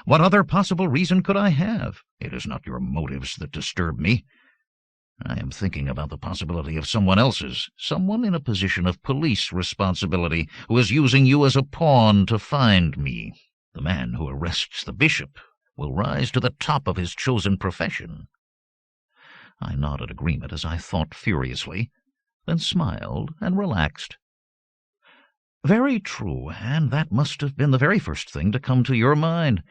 A: What other possible reason could I have? It is not your motives that disturb me. I am thinking about the possibility of someone else's, someone in a position of police responsibility, who is using you as a pawn to find me. The man who arrests the bishop will rise to the top of his chosen profession." I nodded agreement as I thought furiously, then smiled and relaxed. "Very true, and that must have been the very first thing to come to your mind.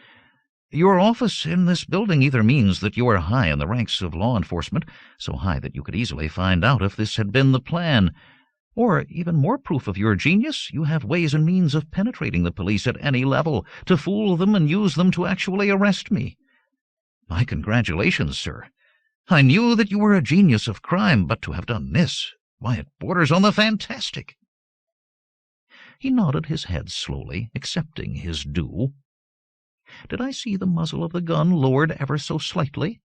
A: Your office in this building either means that you are high in the ranks of law enforcement, so high that you could easily find out if this had been the plan, or, even more proof of your genius, you have ways and means of penetrating the police at any level, to fool them and use them to actually arrest me. My congratulations, sir. I knew that you were a genius of crime, but to have done this, why, it borders on the fantastic." He nodded his head slowly, accepting his due. Did I see the muzzle of the gun lowered ever so slightly?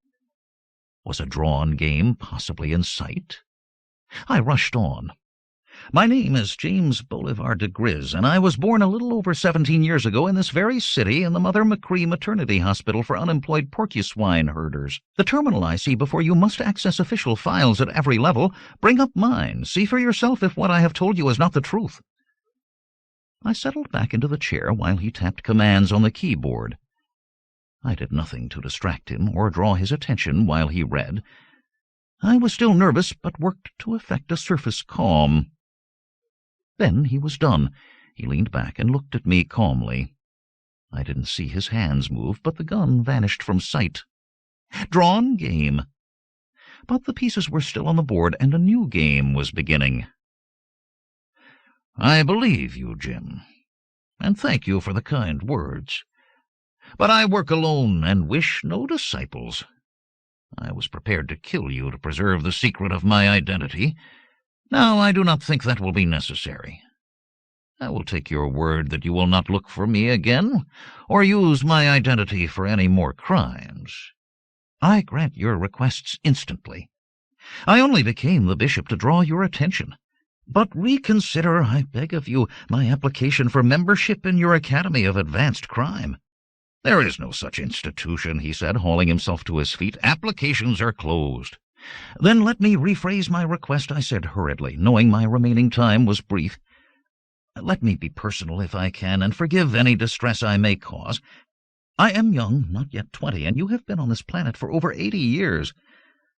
A: Was a drawn game possibly in sight? I rushed on. "My name is James Bolivar diGriz, and I was born a little over 17 years ago in this very city in the Mother McCree Maternity Hospital for Unemployed Porcuswine Herders. The terminal I see before you must access official files at every level. Bring up mine. See for yourself if what I have told you is not the truth." I settled back into the chair while he tapped commands on the keyboard. I did nothing to distract him or draw his attention while he read. I was still nervous, but worked to effect a surface calm. Then he was done. He leaned back and looked at me calmly. I didn't see his hands move, but the gun vanished from sight. Drawn game. But the pieces were still on the board, and a new game was beginning. "I believe you, Jim, and thank you for the kind words. But I work alone and wish no disciples. I was prepared to kill you to preserve the secret of my identity. Now I do not think that will be necessary. I will take your word that you will not look for me again, or use my identity for any more crimes. I grant your requests instantly. I only became the bishop to draw your attention. But reconsider, I beg of you, my application for membership in your Academy of Advanced Crime." "There is no such institution," he said, hauling himself to his feet. "Applications are closed." "Then let me rephrase my request," I said hurriedly, knowing my remaining time was brief. "Let me be personal if I can, and forgive any distress I may cause. I am young, not yet 20, and you have been on this planet for over 80 years.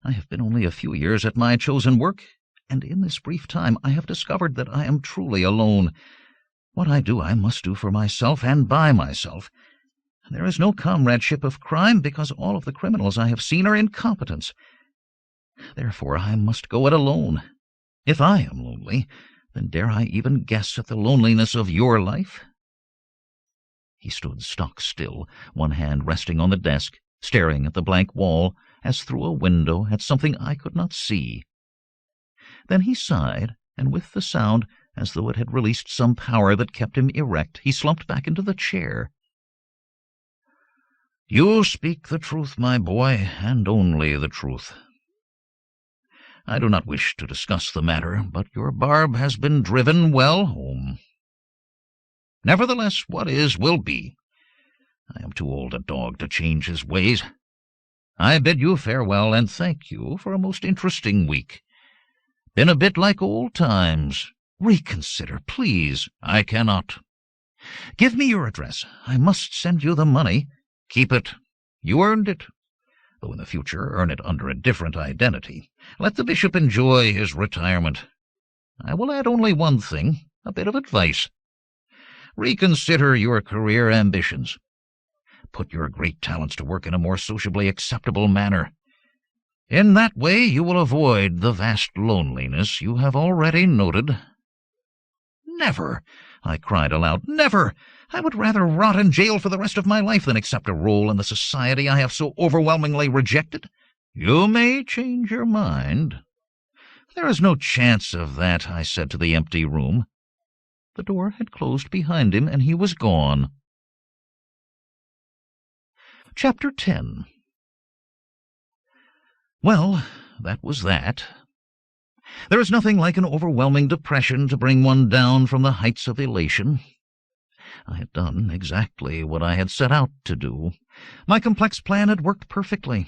A: I have been only a few years at my chosen work, and in this brief time I have discovered that I am truly alone. What I do I must do for myself and by myself. There is no comradeship of crime, because all of the criminals I have seen are incompetents. Therefore I must go it alone. If I am lonely, then dare I even guess at the loneliness of your life?" He stood stock still, one hand resting on the desk, staring at the blank wall, as through a window at something I could not see. Then he sighed, and with the sound, as though it had released some power that kept him erect, he slumped back into the chair. "You speak the truth, my boy, and only the truth. I do not wish to discuss the matter, but your barb has been driven well home. Nevertheless, what is will be. I am too old a dog to change his ways. I bid you farewell, and thank you for a most interesting week. Been a bit like old times. Reconsider, please." "I cannot." "Give me your address. I must send you the money." "Keep it. You earned it. Though in the future earn it under a different identity. Let the bishop enjoy his retirement. I will add only one thing, a bit of advice. Reconsider your career ambitions. Put your great talents to work in a more sociably acceptable manner. In that way you will avoid the vast loneliness you have already noted." "Never!" I cried aloud. "Never! I would rather rot in jail for the rest of my life than accept a role in the society I have so overwhelmingly rejected." "You may change your mind." "There is no chance of that," I said to the empty room. The door had closed behind him, and he was gone. Chapter 10. Well, that was that. There is nothing like an overwhelming depression to bring one down from the heights of elation. I had done exactly what I had set out to do. My complex plan had worked perfectly.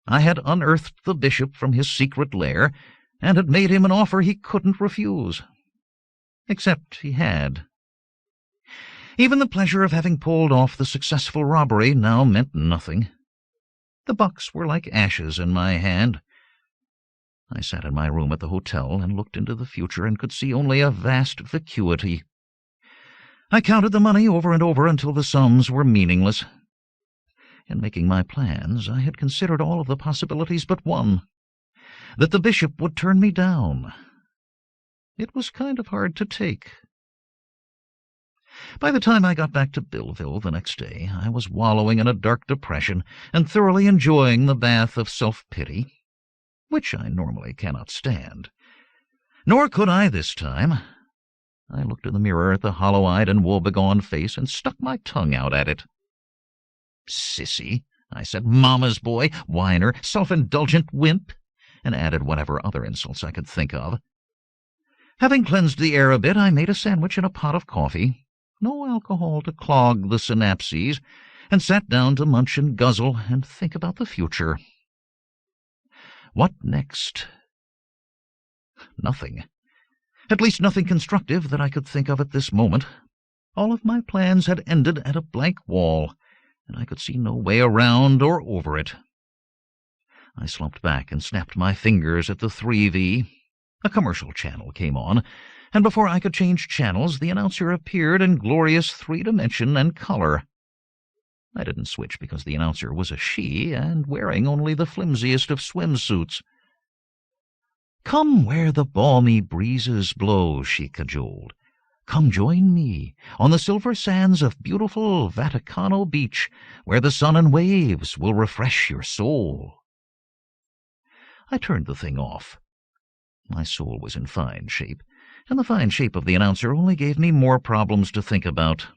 A: I had unearthed the bishop from his secret lair, and had made him an offer he couldn't refuse. Except he had. Even the pleasure of having pulled off the successful robbery now meant nothing. The bucks were like ashes in my hand. I sat in my room at the hotel and looked into the future and could see only a vast vacuity. I counted the money over and over until the sums were meaningless. In making my plans, I had considered all of the possibilities but one, that the bishop would turn me down. It was kind of hard to take. By the time I got back to Billville the next day, I was wallowing in a dark depression and thoroughly enjoying the bath of self-pity, which I normally cannot stand. Nor could I this time. I looked in the mirror at the hollow-eyed and woebegone face and stuck my tongue out at it. "Sissy," I said, "mama's boy, whiner, self-indulgent wimp," and added whatever other insults I could think of. Having cleansed the air a bit, I made a sandwich and a pot of coffee, no alcohol to clog the synapses, and sat down to munch and guzzle and think about the future. What next? Nothing. At least nothing constructive that I could think of at this moment. All of my plans had ended at a blank wall, and I could see no way around or over it. I slumped back and snapped my fingers at the 3V. A commercial channel came on, and before I could change channels, the announcer appeared in glorious 3-dimension and color. I didn't switch because the announcer was a she and wearing only the flimsiest of swimsuits. "Come where the balmy breezes blow," she cajoled. "Come join me on the silver sands of beautiful Vaticano Beach, where the sun and waves will refresh your soul." I turned the thing off. My soul was in fine shape, and the fine shape of the announcer only gave me more problems to think about.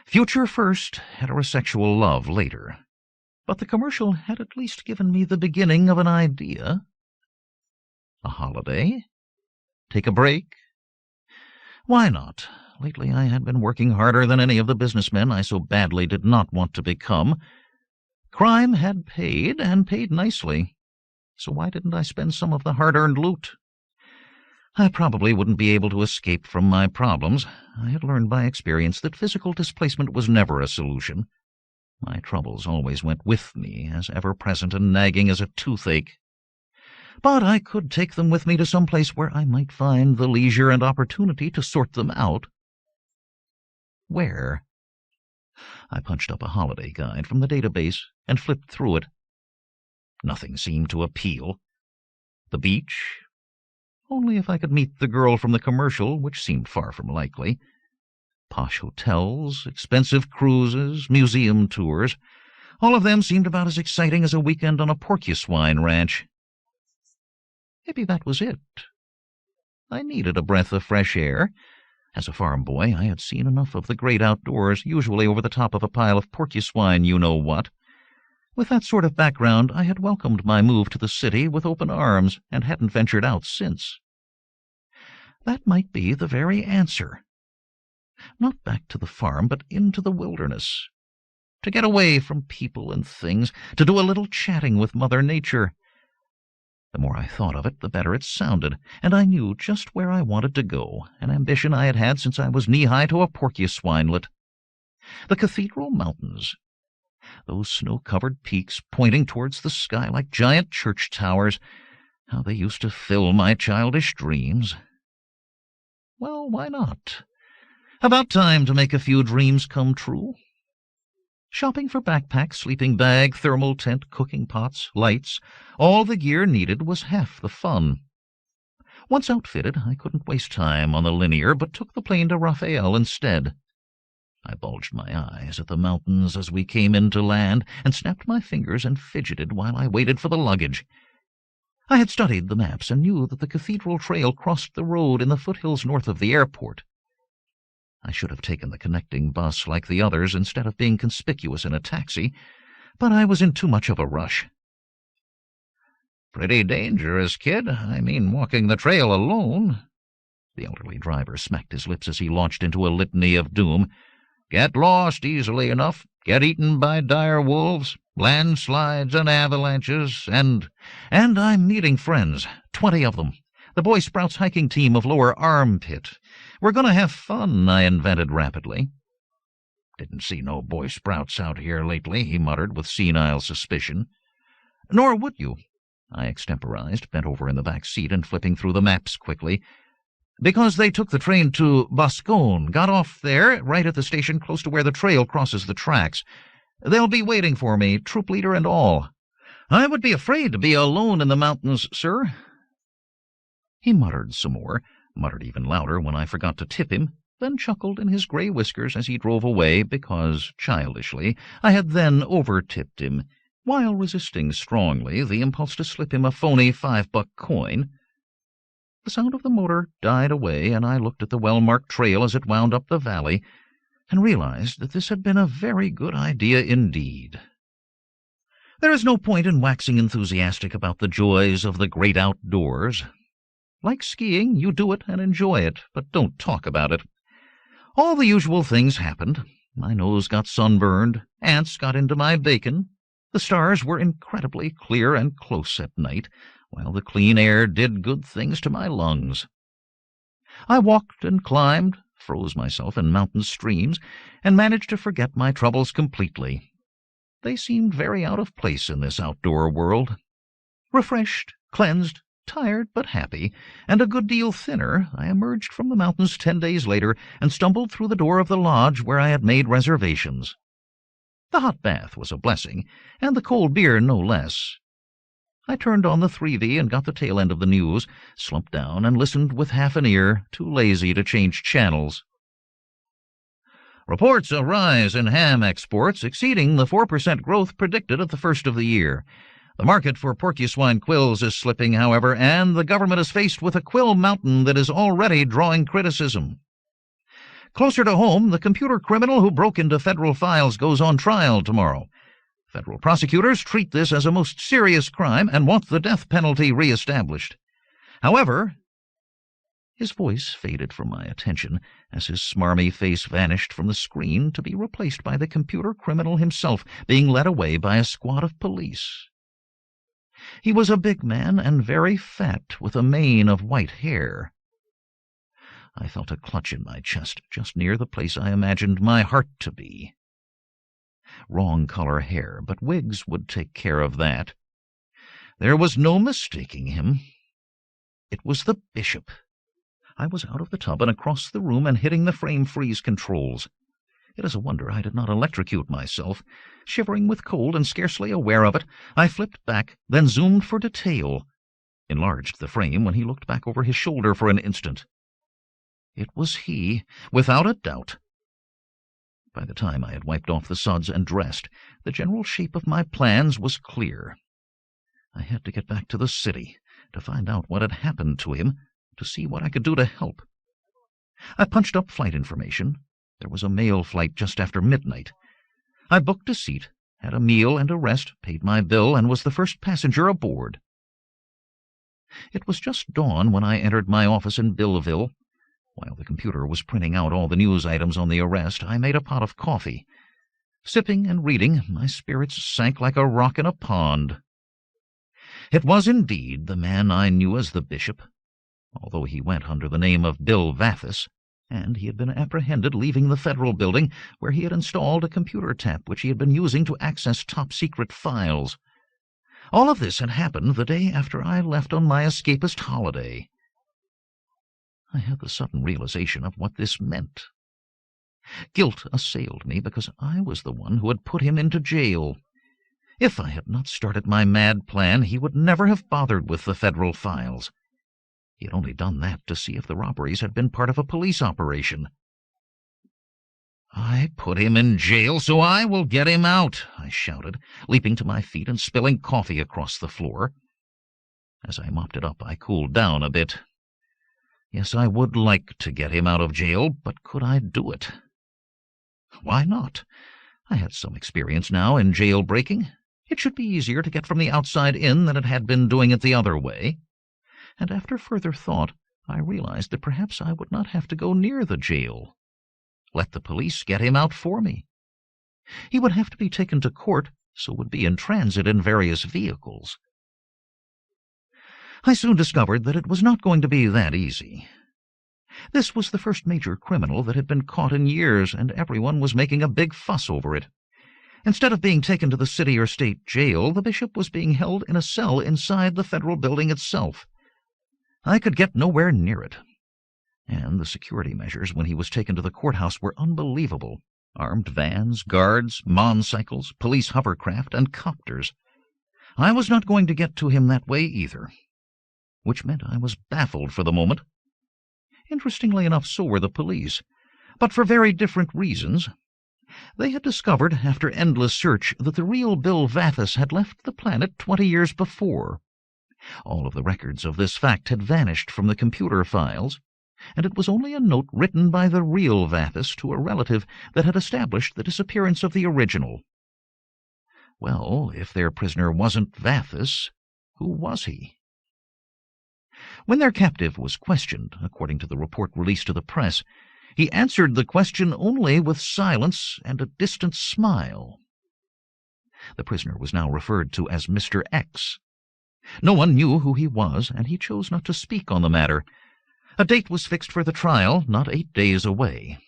A: Future first, heterosexual love later. But the commercial had at least given me the beginning of an idea. A holiday? Take a break? Why not? Lately I had been working harder than any of the businessmen I so badly did not want to become. Crime had paid, and paid nicely. So why didn't I spend some of the hard-earned loot? I probably wouldn't be able to escape from my problems. I had learned by experience that physical displacement was never a solution. My troubles always went with me, as ever-present and nagging as a toothache. But I could take them with me to some place where I might find the leisure and opportunity to sort them out. Where? I punched up a holiday guide from the database and flipped through it. Nothing seemed to appeal. The beach? Only if I could meet the girl from the commercial, which seemed far from likely. Posh hotels, expensive cruises, museum tours. All of them seemed about as exciting as a weekend on a porcupine ranch. Maybe that was it. I needed a breath of fresh air. As a farm boy, I had seen enough of the great outdoors, usually over the top of a pile of porcupine you-know-what. With that sort of background, I had welcomed my move to the city with open arms and hadn't ventured out since. That might be the very answer. Not back to the farm, but into the wilderness. To get away from people and things, to do a little chatting with Mother Nature. The more I thought of it, the better it sounded, and I knew just where I wanted to go, an ambition I had had since I was knee-high to a porcuspinelet. The Cathedral Mountains. Those snow-covered peaks pointing towards the sky like giant church towers, how they used to fill my childish dreams. Well, why not? About time to make a few dreams come true. Shopping for backpack, sleeping bag, thermal tent, cooking pots, lights, all the gear needed was half the fun. Once outfitted, I couldn't waste time on the linear, but took the plane to Raphael instead. I bulged my eyes at the mountains as we came into land, and snapped my fingers and fidgeted while I waited for the luggage. I had studied the maps and knew that the Cathedral Trail crossed the road in the foothills north of the airport. I should have taken the connecting bus like the others instead of being conspicuous in a taxi, but I was in too much of a rush. "Pretty dangerous, kid. I mean, walking the trail alone." The elderly driver smacked his lips as he launched into a litany of doom. "Get lost easily enough, get eaten by dire wolves, landslides and avalanches, and I'm meeting friends, 20 of them. The Boy Sprouts hiking team of Lower Armpit. We're going to have fun," I invented rapidly. "Didn't see no Boy Sprouts out here lately," he muttered with senile suspicion. "Nor would you," I extemporized, bent over in the back seat and flipping through the maps quickly. "Because they took the train to Boscone, got off there, right at the station close to where the trail crosses the tracks. They'll be waiting for me, troop leader and all. I would be afraid to be alone in the mountains, sir." He muttered some more, muttered even louder when I forgot to tip him, then chuckled in his gray whiskers as he drove away because, childishly, I had then over-tipped him, while resisting strongly the impulse to slip him a phony $5 coin. The sound of the motor died away, and I looked at the well-marked trail as it wound up the valley, and realized that this had been a very good idea indeed. There is no point in waxing enthusiastic about the joys of the great outdoors. Like skiing, you do it and enjoy it, but don't talk about it. All the usual things happened. My nose got sunburned, ants got into my bacon, the stars were incredibly clear and close at night, while the clean air did good things to my lungs. I walked and climbed, froze myself in mountain streams, and managed to forget my troubles completely. They seemed very out of place in this outdoor world. Refreshed, cleansed, tired but happy, and a good deal thinner, I emerged from the mountains 10 days later and stumbled through the door of the lodge where I had made reservations. The hot bath was a blessing, and the cold beer no less. I turned on the 3V and got the tail end of the news, slumped down and listened with half an ear, too lazy to change channels. "Reports a rise in ham exports exceeding the 4% growth predicted at the first of the year. The market for porcupine quills is slipping, however, and the government is faced with a quill mountain that is already drawing criticism. Closer to home, the computer criminal who broke into federal files goes on trial tomorrow. Federal prosecutors treat this as a most serious crime and want the death penalty reestablished. However—" His voice faded from my attention as his smarmy face vanished from the screen to be replaced by the computer criminal himself being led away by a squad of police. He was a big man and very fat, with a mane of white hair. I felt a clutch in my chest, just near the place I imagined my heart to be. Wrong color hair, but wigs would take care of that. There was no mistaking him. It was the bishop. I was out of the tub and across the room and hitting the frame freeze controls. It is a wonder I did not electrocute myself. Shivering with cold and scarcely aware of it, I flipped back, then zoomed for detail, enlarged the frame when he looked back over his shoulder for an instant. It was he, without a doubt. By the time I had wiped off the suds and dressed, the general shape of my plans was clear. I had to get back to the city, to find out what had happened to him, to see what I could do to help. I punched up flight information. There was a mail flight just after midnight. I booked a seat, had a meal and a rest, paid my bill, and was the first passenger aboard. It was just dawn when I entered my office in Billville. While the computer was printing out all the news items on the arrest, I made a pot of coffee. Sipping and reading, my spirits sank like a rock in a pond. It was indeed the man I knew as the bishop, although he went under the name of Bill Vathis, and he had been apprehended leaving the federal building where he had installed a computer tap which he had been using to access top-secret files. All of this had happened the day after I left on my escapist holiday. I had the sudden realization of what this meant. Guilt assailed me because I was the one who had put him into jail. If I had not started my mad plan, he would never have bothered with the federal files. He had only done that to see if the robberies had been part of a police operation. "I put him in jail, so I will get him out," I shouted, leaping to my feet and spilling coffee across the floor. As I mopped it up, I cooled down a bit. Yes, I would like to get him out of jail, but could I do it? Why not? I had some experience now in jail-breaking. It should be easier to get from the outside in than it had been doing it the other way. And after further thought, I realized that perhaps I would not have to go near the jail. Let the police get him out for me. He would have to be taken to court, so would be in transit in various vehicles. I soon discovered that it was not going to be that easy. This was the first major criminal that had been caught in years, and everyone was making a big fuss over it. Instead of being taken to the city or state jail, the bishop was being held in a cell inside the federal building itself. I could get nowhere near it. And the security measures when he was taken to the courthouse were unbelievable. Armed vans, guards, motorcycles, police hovercraft, and copters. I was not going to get to him that way either, which meant I was baffled for the moment. Interestingly enough, so were the police, but for very different reasons. They had discovered, after endless search, that the real Bill Vathis had left the planet 20 years before. All of the records of this fact had vanished from the computer files, and it was only a note written by the real Vathis to a relative that had established the disappearance of the original. Well, if their prisoner wasn't Vathis, who was he? When their captive was questioned, according to the report released to the press, he answered the question only with silence and a distant smile. The prisoner was now referred to as Mr. X. No one knew who he was, and he chose not to speak on the matter. A date was fixed for the trial, not 8 days away.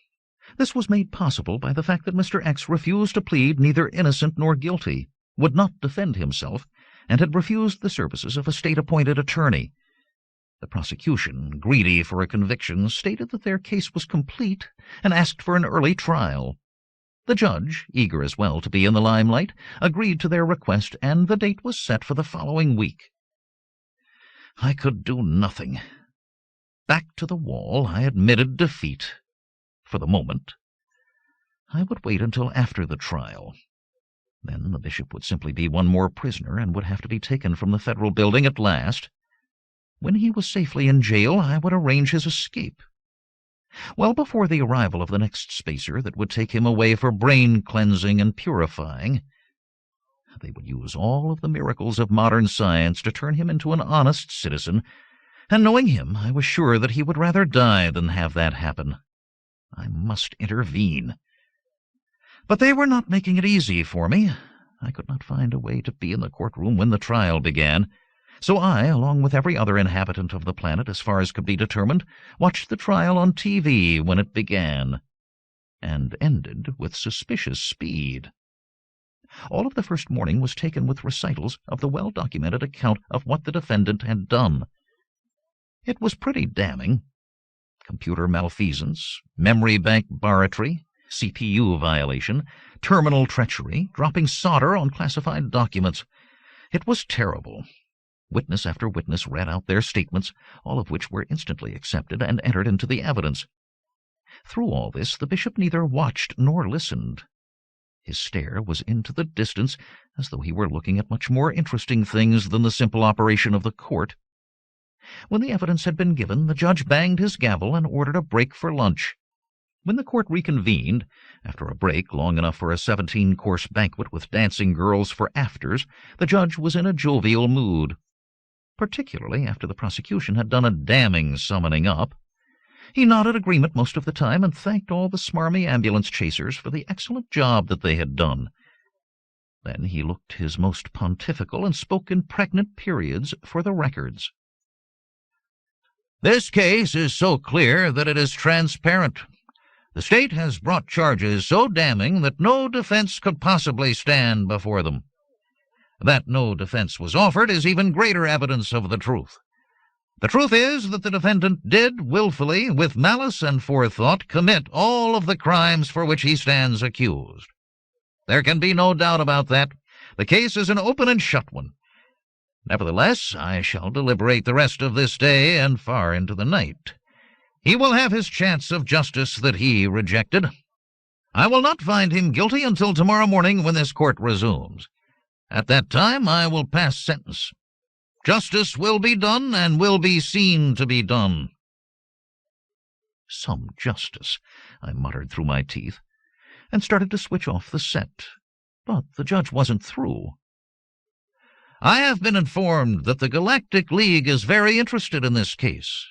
A: This was made possible by the fact that Mr. X refused to plead neither innocent nor guilty, would not defend himself, and had refused the services of a state-appointed attorney. The prosecution, greedy for a conviction, stated that their case was complete and asked for an early trial. The judge, eager as well to be in the limelight, agreed to their request, and the date was set for the following week. I could do nothing. Back to the wall, I admitted defeat. For the moment. I would wait until after the trial. Then the bishop would simply be one more prisoner and would have to be taken from the federal building at last. When he was safely in jail, I would arrange his escape. Well before the arrival of the next spacer that would take him away for brain cleansing and purifying, they would use all of the miracles of modern science to turn him into an honest citizen, and knowing him, I was sure that he would rather die than have that happen. I must intervene. But they were not making it easy for me. I could not find a way to be in the courtroom when the trial began. So I, along with every other inhabitant of the planet as far as could be determined, watched the trial on TV when it began, and ended with suspicious speed. All of the first morning was taken with recitals of the well-documented account of what the defendant had done. It was pretty damning. Computer malfeasance, memory bank barratry, CPU violation, terminal treachery, dropping solder on classified documents. It was terrible. Witness after witness read out their statements, all of which were instantly accepted and entered into the evidence. Through all this, the bishop neither watched nor listened. His stare was into the distance, as though he were looking at much more interesting things than the simple operation of the court. When the evidence had been given, the judge banged his gavel and ordered a break for lunch. When the court reconvened, after a break long enough for a 17-course banquet with dancing girls for afters, the judge was in a jovial mood. Particularly after the prosecution had done a damning summoning up. He nodded agreement most of the time and thanked all the smarmy ambulance chasers for the excellent job that they had done. Then he looked his most pontifical and spoke in pregnant periods for the records. This case is so clear that it is transparent. The state has brought charges so damning that no defense could possibly stand before them. That no defense was offered is even greater evidence of the truth. The truth is that the defendant did willfully, with malice and forethought, commit all of the crimes for which he stands accused. There can be no doubt about that. The case is an open and shut one. Nevertheless, I shall deliberate the rest of this day and far into the night. He will have his chance of justice that he rejected. I will not find him guilty until tomorrow morning when this court resumes. At that time I will pass sentence. Justice will be done and will be seen to be done. Some justice, I muttered through my teeth, and started to switch off the set. But the judge wasn't through. I have been informed that the Galactic League is very interested in this case.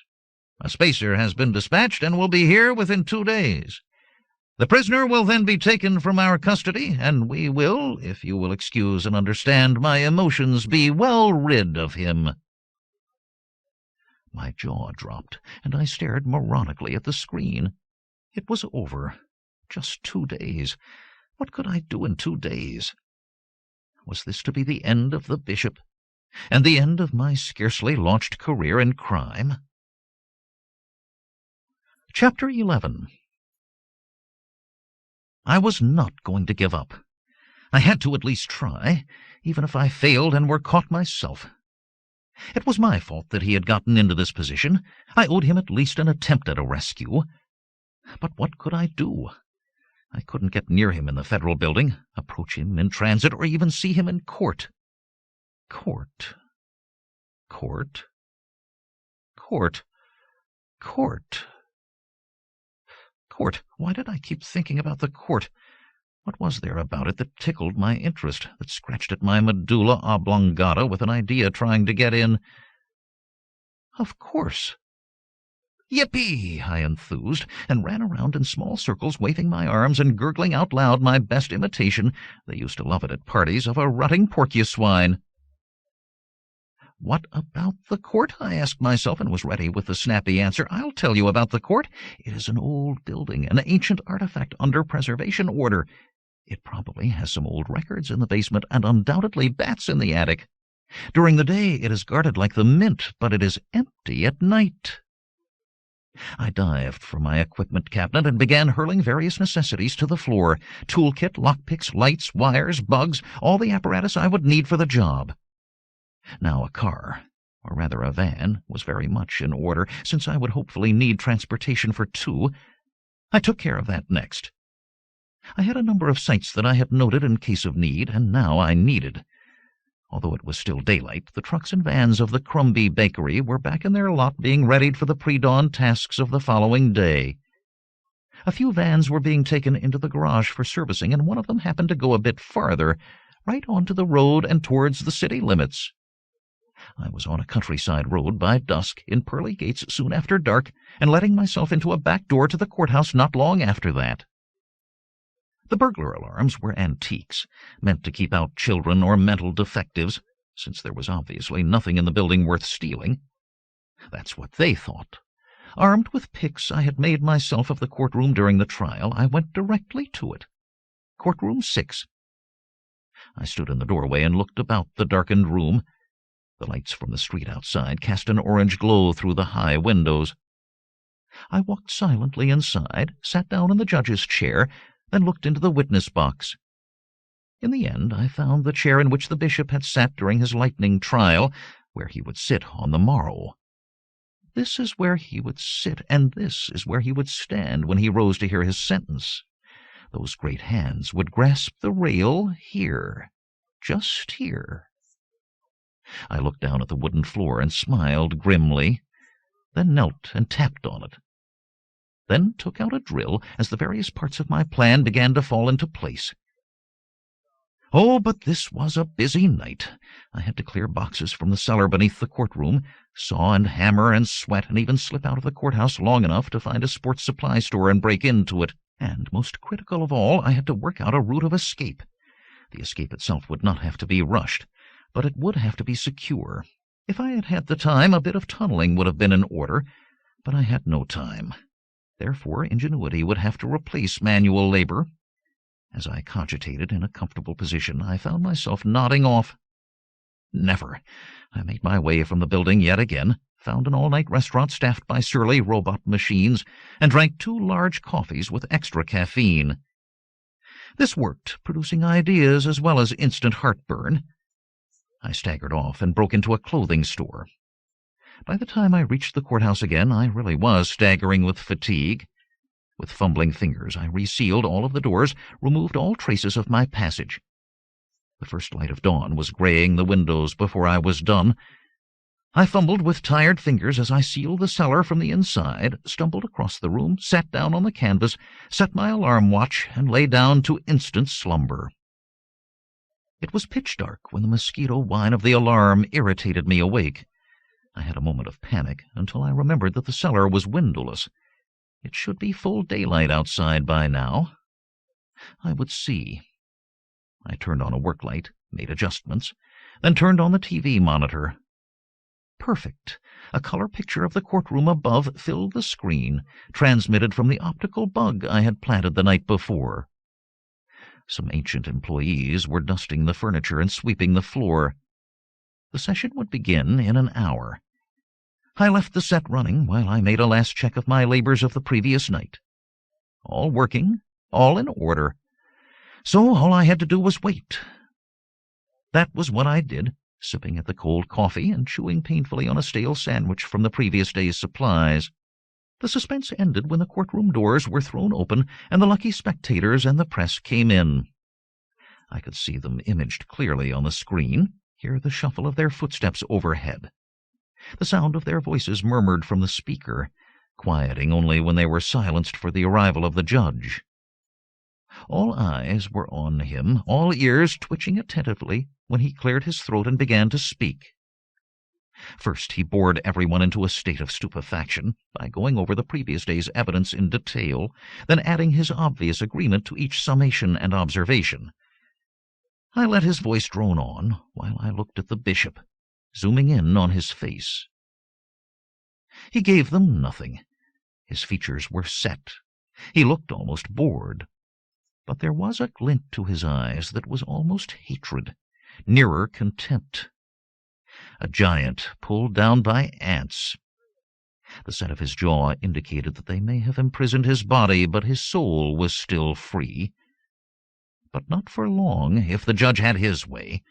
A: A spacer has been dispatched and will be here within 2 days. The prisoner will then be taken from our custody, and we will, if you will excuse and understand my emotions, be well rid of him." My jaw dropped, and I stared moronically at the screen. It was over. Just 2 days. What could I do in 2 days? Was this to be the end of the bishop, and the end of my scarcely launched career in crime? Chapter 11. I was not going to give up. I had to at least try, even if I failed and were caught myself. It was my fault that he had gotten into this position. I owed him at least an attempt at a rescue. But what could I do? I couldn't get near him in the Federal Building, approach him in transit, or even see him in court. Court. Court. Court. Court. Court. Why did I keep thinking about the court? What was there about it that tickled my interest, that scratched at my medulla oblongata with an idea trying to get in? Of course. "Yippee!" I enthused, and ran around in small circles, waving my arms and gurgling out loud my best imitation, they used to love it at parties, of a rutting porcuswine. What about the court? I asked myself, and was ready with the snappy answer. I'll tell you about the court. It is an old building, an ancient artifact under preservation order. It probably has some old records in the basement, and undoubtedly bats in the attic. During the day it is guarded like the mint, but it is empty at night. I dived for my equipment cabinet and began hurling various necessities to the floor. Toolkit, lockpicks, lights, wires, bugs, all the apparatus I would need for the job. Now a car, or rather a van, was very much in order, since I would hopefully need transportation for 2. I took care of that next. I had a number of sites that I had noted in case of need, and now I needed. Although it was still daylight, the trucks and vans of the Crumbie Bakery were back in their lot, being readied for the pre-dawn tasks of the following day. A few vans were being taken into the garage for servicing, and one of them happened to go a bit farther, right onto the road and towards the city limits. I was on a countryside road by dusk, in pearly gates soon after dark, and letting myself into a back door to the courthouse not long after that. The burglar alarms were antiques, meant to keep out children or mental defectives, since there was obviously nothing in the building worth stealing. That's what they thought. Armed with picks I had made myself of the courtroom during the trial, I went directly to it. Courtroom 6. I stood in the doorway and looked about the darkened room. The lights from the street outside cast an orange glow through the high windows. I walked silently inside, sat down in the judge's chair, then looked into the witness box. In the end, I found the chair in which the bishop had sat during his lightning trial, where he would sit on the morrow. This is where he would sit, and this is where he would stand when he rose to hear his sentence. Those great hands would grasp the rail here, just here. I looked down at the wooden floor and smiled grimly, then knelt and tapped on it. Then took out a drill as the various parts of my plan began to fall into place. Oh, but this was a busy night. I had to clear boxes from the cellar beneath the courtroom, saw and hammer and sweat, and even slip out of the courthouse long enough to find a sports supply store and break into it. And, most critical of all, I had to work out a route of escape. The escape itself would not have to be rushed, but it would have to be secure. If I had had the time, a bit of tunneling would have been in order, but I had no time. Therefore, ingenuity would have to replace manual labor. As I cogitated in a comfortable position, I found myself nodding off. Never. I made my way from the building yet again, found an all-night restaurant staffed by surly robot machines, and drank 2 large coffees with extra caffeine. This worked, producing ideas as well as instant heartburn. I staggered off and broke into a clothing store. By the time I reached the courthouse again, I really was staggering with fatigue. With fumbling fingers, I resealed all of the doors, removed all traces of my passage. The first light of dawn was graying the windows before I was done. I fumbled with tired fingers as I sealed the cellar from the inside, stumbled across the room, sat down on the canvas, set my alarm watch, and lay down to instant slumber. It was pitch dark when the mosquito whine of the alarm irritated me awake. I had a moment of panic until I remembered that the cellar was windowless. It should be full daylight outside by now. I would see. I turned on a work light, made adjustments, then turned on the TV monitor. Perfect. A color picture of the courtroom above filled the screen, transmitted from the optical bug I had planted the night before. Some ancient employees were dusting the furniture and sweeping the floor. The session would begin in an hour. I left the set running while I made a last check of my labors of the previous night. All working, all in order. So all I had to do was wait. That was what I did, sipping at the cold coffee and chewing painfully on a stale sandwich from the previous day's supplies. The suspense ended when the courtroom doors were thrown open and the lucky spectators and the press came in. I could see them imaged clearly on the screen, hear the shuffle of their footsteps overhead. The sound of their voices murmured from the speaker, quieting only when they were silenced for the arrival of the judge. All eyes were on him, all ears twitching attentively when he cleared his throat and began to speak. First, he bored everyone into a state of stupefaction by going over the previous day's evidence in detail, then adding his obvious agreement to each summation and observation. I let his voice drone on while I looked at the bishop, zooming in on his face. He gave them nothing. His features were set. He looked almost bored. But there was a glint to his eyes that was almost hatred, nearer contempt. A giant pulled down by ants. The set of his jaw indicated that they may have imprisoned his body, but his soul was still free. But not for long, if the judge had his way.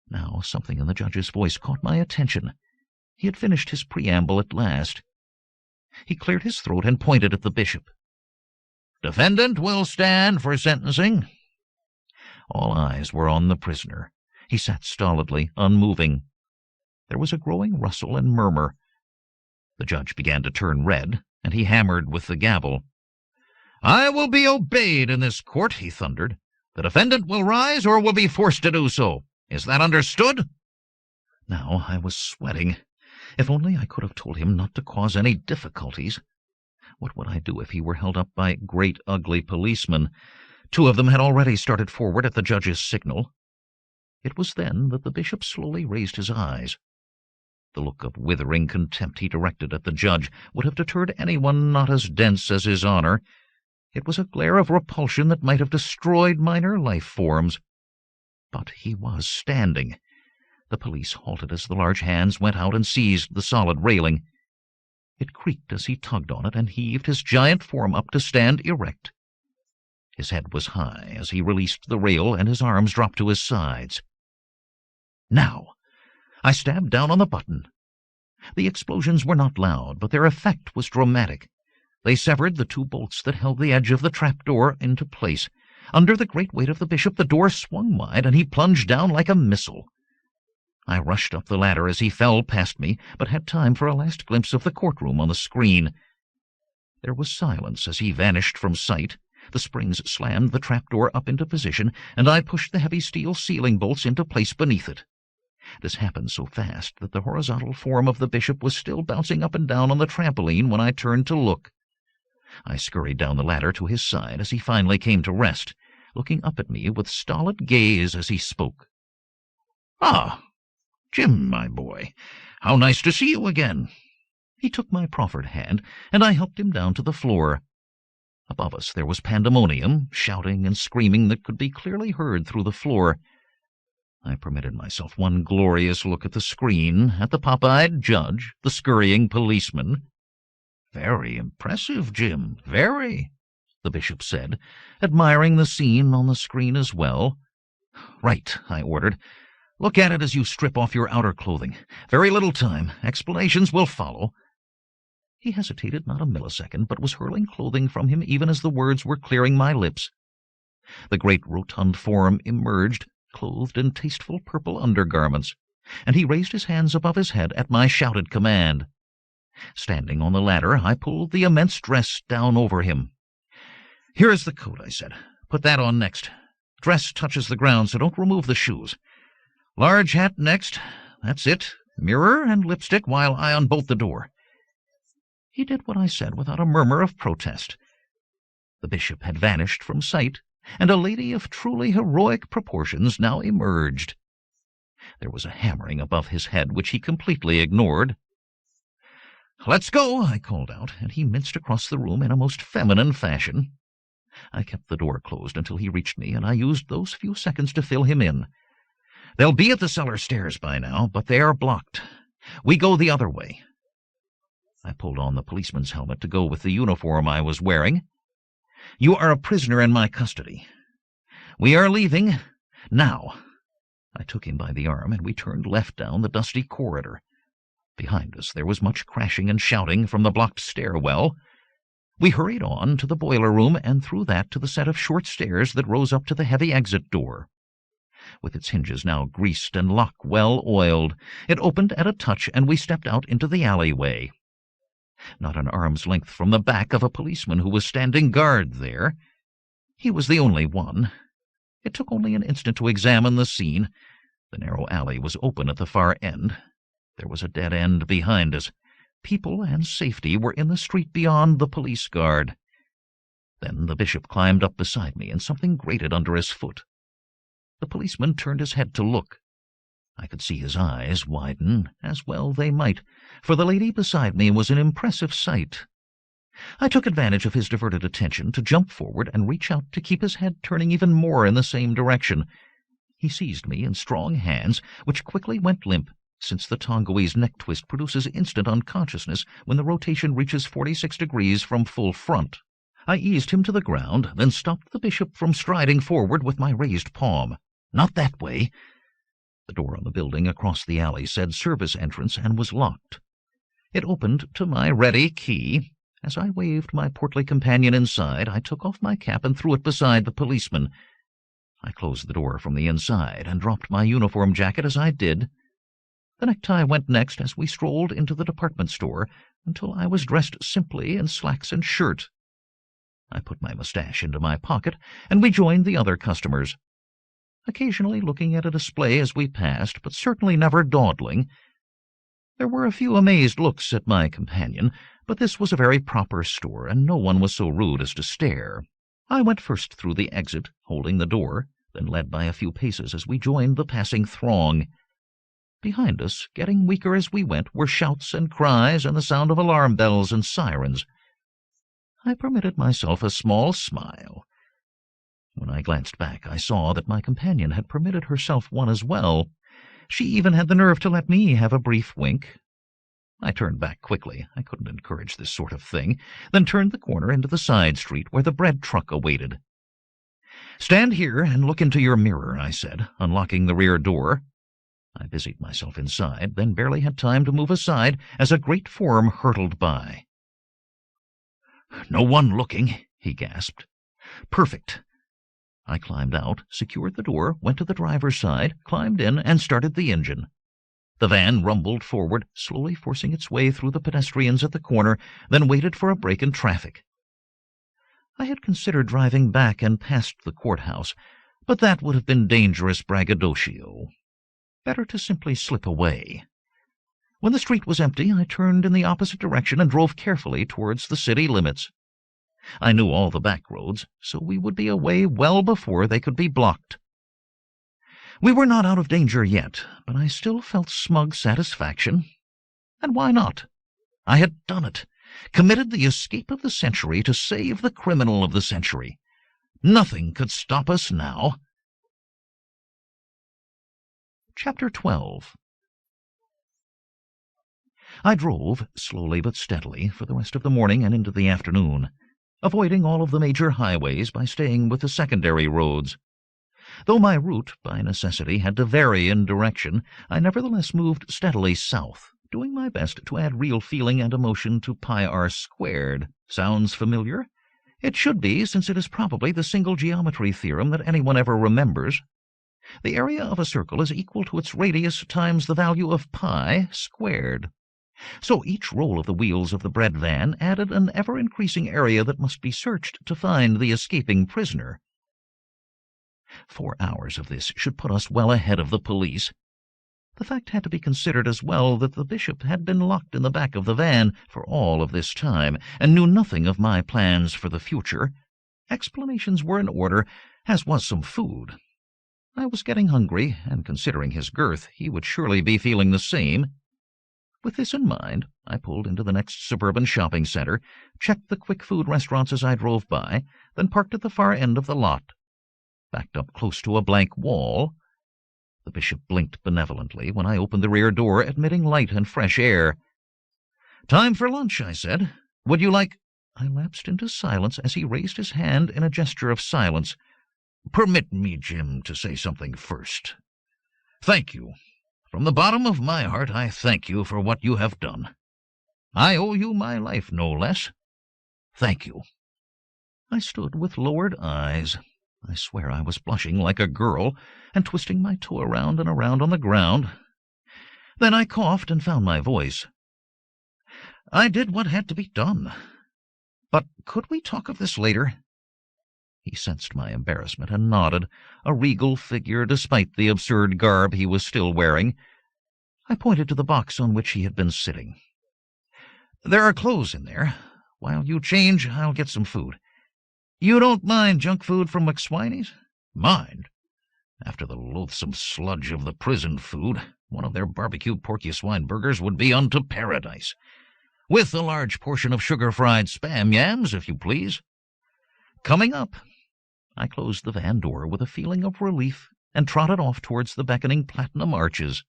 A: Now something in the judge's voice caught my attention. He had finished his preamble at last. He cleared his throat and pointed at the bishop. "Defendant will stand for sentencing." All eyes were on the prisoner. He sat stolidly, unmoving. There was a growing rustle and murmur. The judge began to turn red, and he hammered with the gavel. "I will be obeyed in this court," he thundered. "The defendant will rise or will be forced to do so. Is that understood?" Now I was sweating. If only I could have told him not to cause any difficulties. What would I do if he were held up by great ugly policemen? 2 of them had already started forward at the judge's signal. It was then that the bishop slowly raised his eyes. The look of withering contempt he directed at the judge would have deterred anyone not as dense as his honor. It was a glare of repulsion that might have destroyed minor life forms. But he was standing. The police halted as the large hands went out and seized the solid railing. It creaked as he tugged on it and heaved his giant form up to stand erect. His head was high as he released the rail and his arms dropped to his sides. Now! I stabbed down on the button. The explosions were not loud, but their effect was dramatic. They severed the 2 bolts that held the edge of the trapdoor into place. Under the great weight of the bishop, the door swung wide, and he plunged down like a missile. I rushed up the ladder as he fell past me, but had time for a last glimpse of the courtroom on the screen. There was silence as he vanished from sight. The springs slammed the trapdoor up into position, and I pushed the heavy steel ceiling bolts into place beneath it. This happened so fast that the horizontal form of the bishop was still bouncing up and down on the trampoline when I turned to look. I scurried down the ladder to his side as he finally came to rest, looking up at me with stolid gaze as he spoke. "Ah, Jim, my boy, how nice to see you again." He took my proffered hand, and I helped him down to the floor. Above us there was pandemonium, shouting and screaming that could be clearly heard through the floor. I permitted myself one glorious look at the screen, at the pop-eyed judge, the scurrying policeman. "Very impressive, Jim, very," the bishop said, admiring the scene on the screen as well. "Right," I ordered. "Look at it as you strip off your outer clothing. Very little time. Explanations will follow." He hesitated not a millisecond, but was hurling clothing from him even as the words were clearing my lips. The great rotund form emerged, clothed in tasteful purple undergarments, and he raised his hands above his head at my shouted command. Standing on the ladder, I pulled the immense dress down over him. "Here is the coat," I said. "Put that on next. Dress touches the ground, so don't remove the shoes. Large hat next. That's it. Mirror and lipstick while I unbolt the door." He did what I said without a murmur of protest. The bishop had vanished from sight, and a lady of truly heroic proportions now emerged. There was a hammering above his head which he completely ignored. "Let's go," I called out, and he minced across the room in a most feminine fashion. I kept the door closed until he reached me, and I used those few seconds to fill him in. "They'll be at the cellar stairs by now, but they are blocked. We go the other way." I pulled on the policeman's helmet to go with the uniform I was wearing. "You are a prisoner in my custody. We are leaving now." I took him by the arm, and we turned left down the dusty corridor. Behind us there was much crashing and shouting from the blocked stairwell. We hurried on to the boiler room and through that to the set of short stairs that rose up to the heavy exit door. With its hinges now greased and lock well oiled, it opened at a touch, and we stepped out into the alleyway. Not an arm's length from the back of a policeman who was standing guard there. He was the only one. It took only an instant to examine the scene. The narrow alley was open at the far end. There was a dead end behind us. People and safety were in the street beyond the police guard. Then the bishop climbed up beside me, and something grated under his foot. The policeman turned his head to look. I could see his eyes widen, as well they might, for the lady beside me was an impressive sight. I took advantage of his diverted attention to jump forward and reach out to keep his head turning even more in the same direction. He seized me in strong hands, which quickly went limp, since the Tongawee's neck twist produces instant unconsciousness when the rotation reaches 46 degrees from full front. I eased him to the ground, then stopped the bishop from striding forward with my raised palm. "Not that way." The door on the building across the alley said service entrance and was locked. It opened to my ready key. As I waved my portly companion inside, I took off my cap and threw it beside the policeman. I closed the door from the inside and dropped my uniform jacket as I did. The necktie went next as we strolled into the department store until I was dressed simply in slacks and shirt. I put my mustache into my pocket, and we joined the other customers, occasionally looking at a display as we passed, but certainly never dawdling. There were a few amazed looks at my companion, but this was a very proper store, and no one was so rude as to stare. I went first through the exit, holding the door, then led by a few paces as we joined the passing throng. Behind us, getting weaker as we went, were shouts and cries and the sound of alarm bells and sirens. I permitted myself a small smile. When I glanced back, I saw that my companion had permitted herself one as well. She even had the nerve to let me have a brief wink. I turned back quickly. I couldn't encourage this sort of thing, then turned the corner into the side street where the bread truck awaited. "Stand here and look into your mirror," I said, unlocking the rear door. I busied myself inside, then barely had time to move aside as a great form hurtled by. "No one looking," he gasped. "Perfect." I climbed out, secured the door, went to the driver's side, climbed in, and started the engine. The van rumbled forward, slowly forcing its way through the pedestrians at the corner, then waited for a break in traffic. I had considered driving back and past the courthouse, but that would have been dangerous braggadocio. Better to simply slip away. When the street was empty, I turned in the opposite direction and drove carefully towards the city limits. I knew all the back roads, so we would be away well before they could be blocked. We were not out of danger yet, but I still felt smug satisfaction. And why not? I had done it, committed the escape of the century to save the criminal of the century. Nothing could stop us now. Chapter 12. I drove, slowly but steadily, for the rest of the morning and into the afternoon, avoiding all of the major highways by staying with the secondary roads. Though my route, by necessity, had to vary in direction, I nevertheless moved steadily south, doing my best to add real feeling and emotion to pi r squared. Sounds familiar? It should be, since it is probably the single geometry theorem that anyone ever remembers. The area of a circle is equal to its radius times the value of pi squared. So each roll of the wheels of the bread van added an ever-increasing area that must be searched to find the escaping prisoner. 4 hours of this should put us well ahead of the police. The fact had to be considered as well that the bishop had been locked in the back of the van for all of this time, and knew nothing of my plans for the future. Explanations were in order, as was some food. I was getting hungry, and considering his girth, he would surely be feeling the same. With this in mind, I pulled into the next suburban shopping center, checked the quick food restaurants as I drove by, then parked at the far end of the lot. Backed up close to a blank wall. The bishop blinked benevolently when I opened the rear door, admitting light and fresh air. "Time for lunch," I said. "Would you like—" I lapsed into silence as he raised his hand in a gesture of silence. "Permit me, Jim, to say something first. Thank you. From the bottom of my heart, I thank you for what you have done. I owe you my life, no less. Thank you." I stood with lowered eyes. I swear I was blushing like a girl, and twisting my toe around and around on the ground. Then I coughed and found my voice. "I did what had to be done. But could we talk of this later?" He sensed my embarrassment and nodded, a regal figure despite the absurd garb he was still wearing. I pointed to the box on which he had been sitting. "There are clothes in there. While you change, I'll get some food. You don't mind junk food from McSwiney's?" "Mind? After the loathsome sludge of the prison food, one of their barbecued porcupine burgers would be unto paradise. With a large portion of sugar-fried spam yams, if you please. Coming up." I closed the van door with a feeling of relief and trotted off towards the beckoning platinum arches.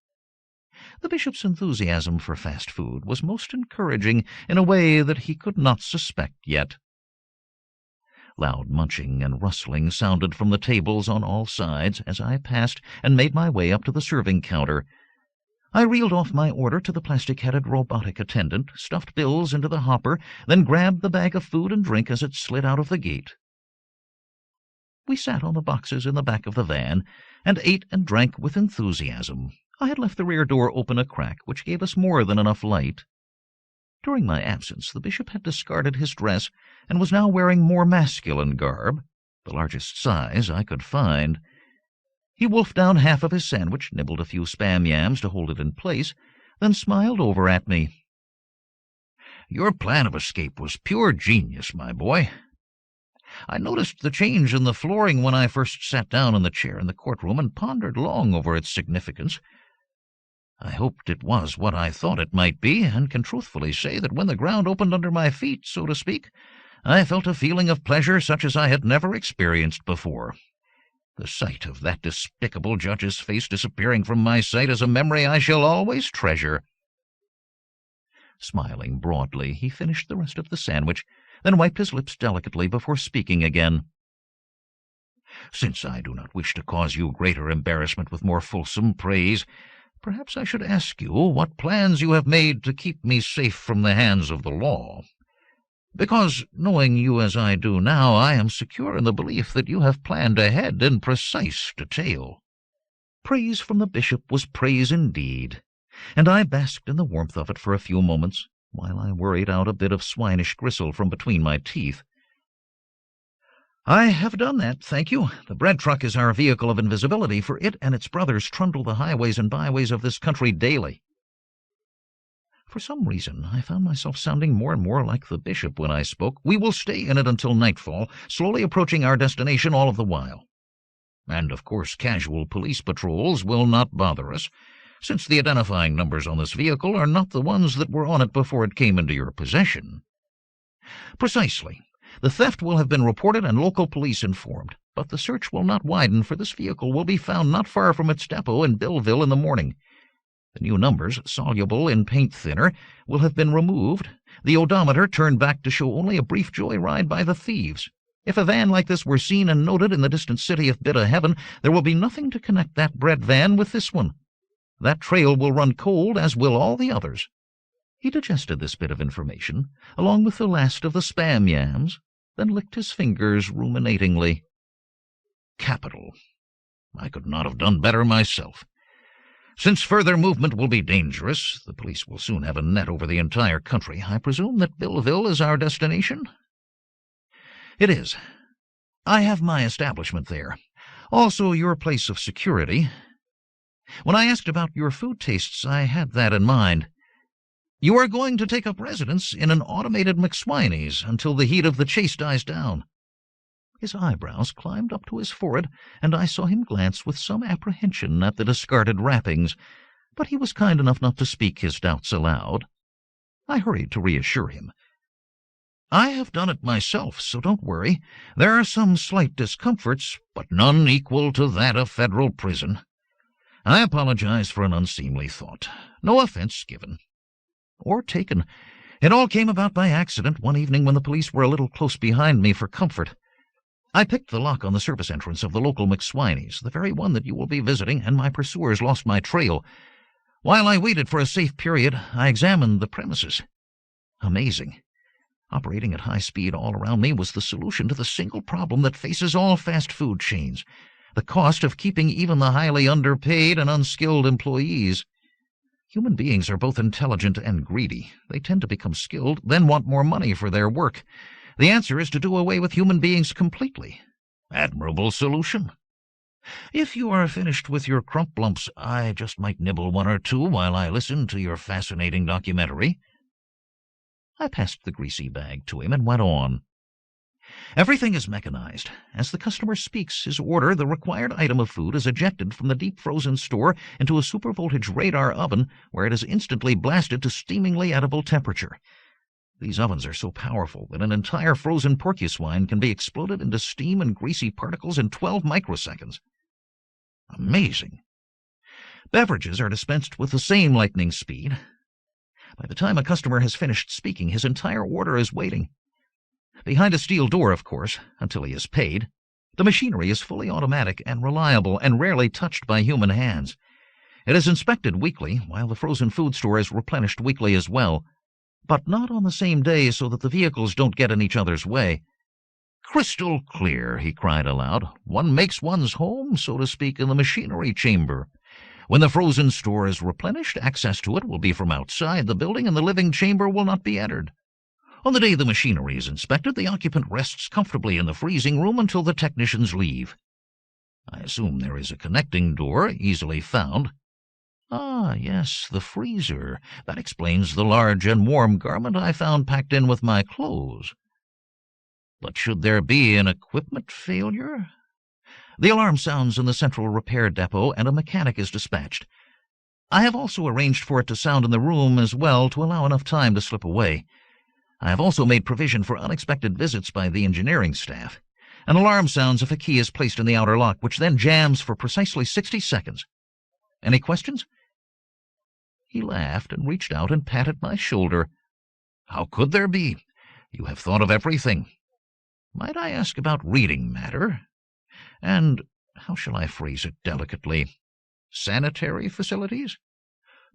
A: The bishop's enthusiasm for fast food was most encouraging in a way that he could not suspect yet. Loud munching and rustling sounded from the tables on all sides as I passed and made my way up to the serving counter. I reeled off my order to the plastic-headed robotic attendant, stuffed bills into the hopper, then grabbed the bag of food and drink as it slid out of the gate. We sat on the boxes in the back of the van and ate and drank with enthusiasm. I had left the rear door open a crack, which gave us more than enough light. During my absence, the bishop had discarded his dress and was now wearing more masculine garb, the largest size I could find. He wolfed down half of his sandwich, nibbled a few spam yams to hold it in place, then smiled over at me. "Your plan of escape was pure genius, my boy. I noticed the change in the flooring when I first sat down in the chair in the courtroom and pondered long over its significance. I hoped it was what I thought it might be, and can truthfully say that when the ground opened under my feet, so to speak, I felt a feeling of pleasure such as I had never experienced before. The sight of that despicable judge's face disappearing from my sight is a memory I shall always treasure." Smiling broadly, he finished the rest of the sandwich, then wiped his lips delicately before speaking again. "Since I do not wish to cause you greater embarrassment with more fulsome praise, perhaps I should ask you what plans you have made to keep me safe from the hands of the law. Because, knowing you as I do now, I am secure in the belief that you have planned ahead in precise detail." Praise from the bishop was praise indeed, and I basked in the warmth of it for a few moments, while I worried out a bit of swinish gristle from between my teeth. "I have done that, thank you. The bread truck is our vehicle of invisibility, for it and its brothers trundle the highways and byways of this country daily." For some reason, I found myself sounding more and more like the bishop when I spoke. "We will stay in it until nightfall, slowly approaching our destination all of the while. And, of course, casual police patrols will not bother us, since the identifying numbers on this vehicle are not the ones that were on it before it came into your possession." "Precisely. The theft will have been reported and local police informed, but the search will not widen, for this vehicle will be found not far from its depot in Billville in the morning. The new numbers, soluble in paint thinner, will have been removed, the odometer turned back to show only a brief joyride by the thieves. If a van like this were seen and noted in the distant city of Bit of Heaven, there will be nothing to connect that bread van with this one. That trail will run cold, as will all the others." He digested this bit of information, along with the last of the spam yams, then licked his fingers ruminatingly. "Capital. I could not have done better myself. Since further movement will be dangerous, the police will soon have a net over the entire country. I presume that Billville is our destination?" "It is. I have my establishment there. Also your place of security. When I asked about your food tastes, I had that in mind. You are going to take up residence in an automated McSwiney's until the heat of the chase dies down." His eyebrows climbed up to his forehead, and I saw him glance with some apprehension at the discarded wrappings, but he was kind enough not to speak his doubts aloud. I hurried to reassure him. "I have done it myself, so don't worry. There are some slight discomforts, but none equal to that of federal prison. I apologize for an unseemly thought. No offense given. Or taken. It all came about by accident one evening when the police were a little close behind me for comfort. I picked the lock on the service entrance of the local McSwiney's, the very one that you will be visiting, and my pursuers lost my trail. While I waited for a safe period, I examined the premises. Amazing. Operating at high speed all around me was the solution to the single problem that faces all fast food chains, the cost of keeping even the highly underpaid and unskilled employees. Human beings are both intelligent and greedy. They tend to become skilled, then want more money for their work. The answer is to do away with human beings completely. Admirable solution. If you are finished with your crump lumps, I just might nibble one or two while I listen to your fascinating documentary." I passed the greasy bag to him and went on. "Everything is mechanized. As the customer speaks his order, the required item of food is ejected from the deep-frozen store into a supervoltage radar oven, where it is instantly blasted to steamingly edible temperature. These ovens are so powerful that an entire frozen porcupine can be exploded into steam and greasy particles in 12 microseconds. Amazing. Beverages are dispensed with the same lightning speed. By the time a customer has finished speaking, his entire order is waiting. Behind a steel door, of course, until he is paid. The machinery is fully automatic and reliable and rarely touched by human hands. It is inspected weekly, while the frozen food store is replenished weekly as well, but not on the same day so that the vehicles don't get in each other's way. Crystal clear, he cried aloud. One makes one's home, so to speak, in the machinery chamber. When the frozen store is replenished, access to it will be from outside the building, and the living chamber will not be entered. On the day the machinery is inspected, the occupant rests comfortably in the freezing room until the technicians leave. I assume there is a connecting door, easily found. Ah, yes, the freezer. That explains the large and warm garment I found packed in with my clothes. But should there be an equipment failure? The alarm sounds in the central repair depot, and a mechanic is dispatched. I have also arranged for it to sound in the room as well to allow enough time to slip away. I have also made provision for unexpected visits by the engineering staff. An alarm sounds if a key is placed in the outer lock, which then jams for precisely 60 seconds. Any questions? He laughed and reached out and patted my shoulder. How could there be? You have thought of everything. Might I ask about reading matter? And, how shall I phrase it delicately, sanitary facilities?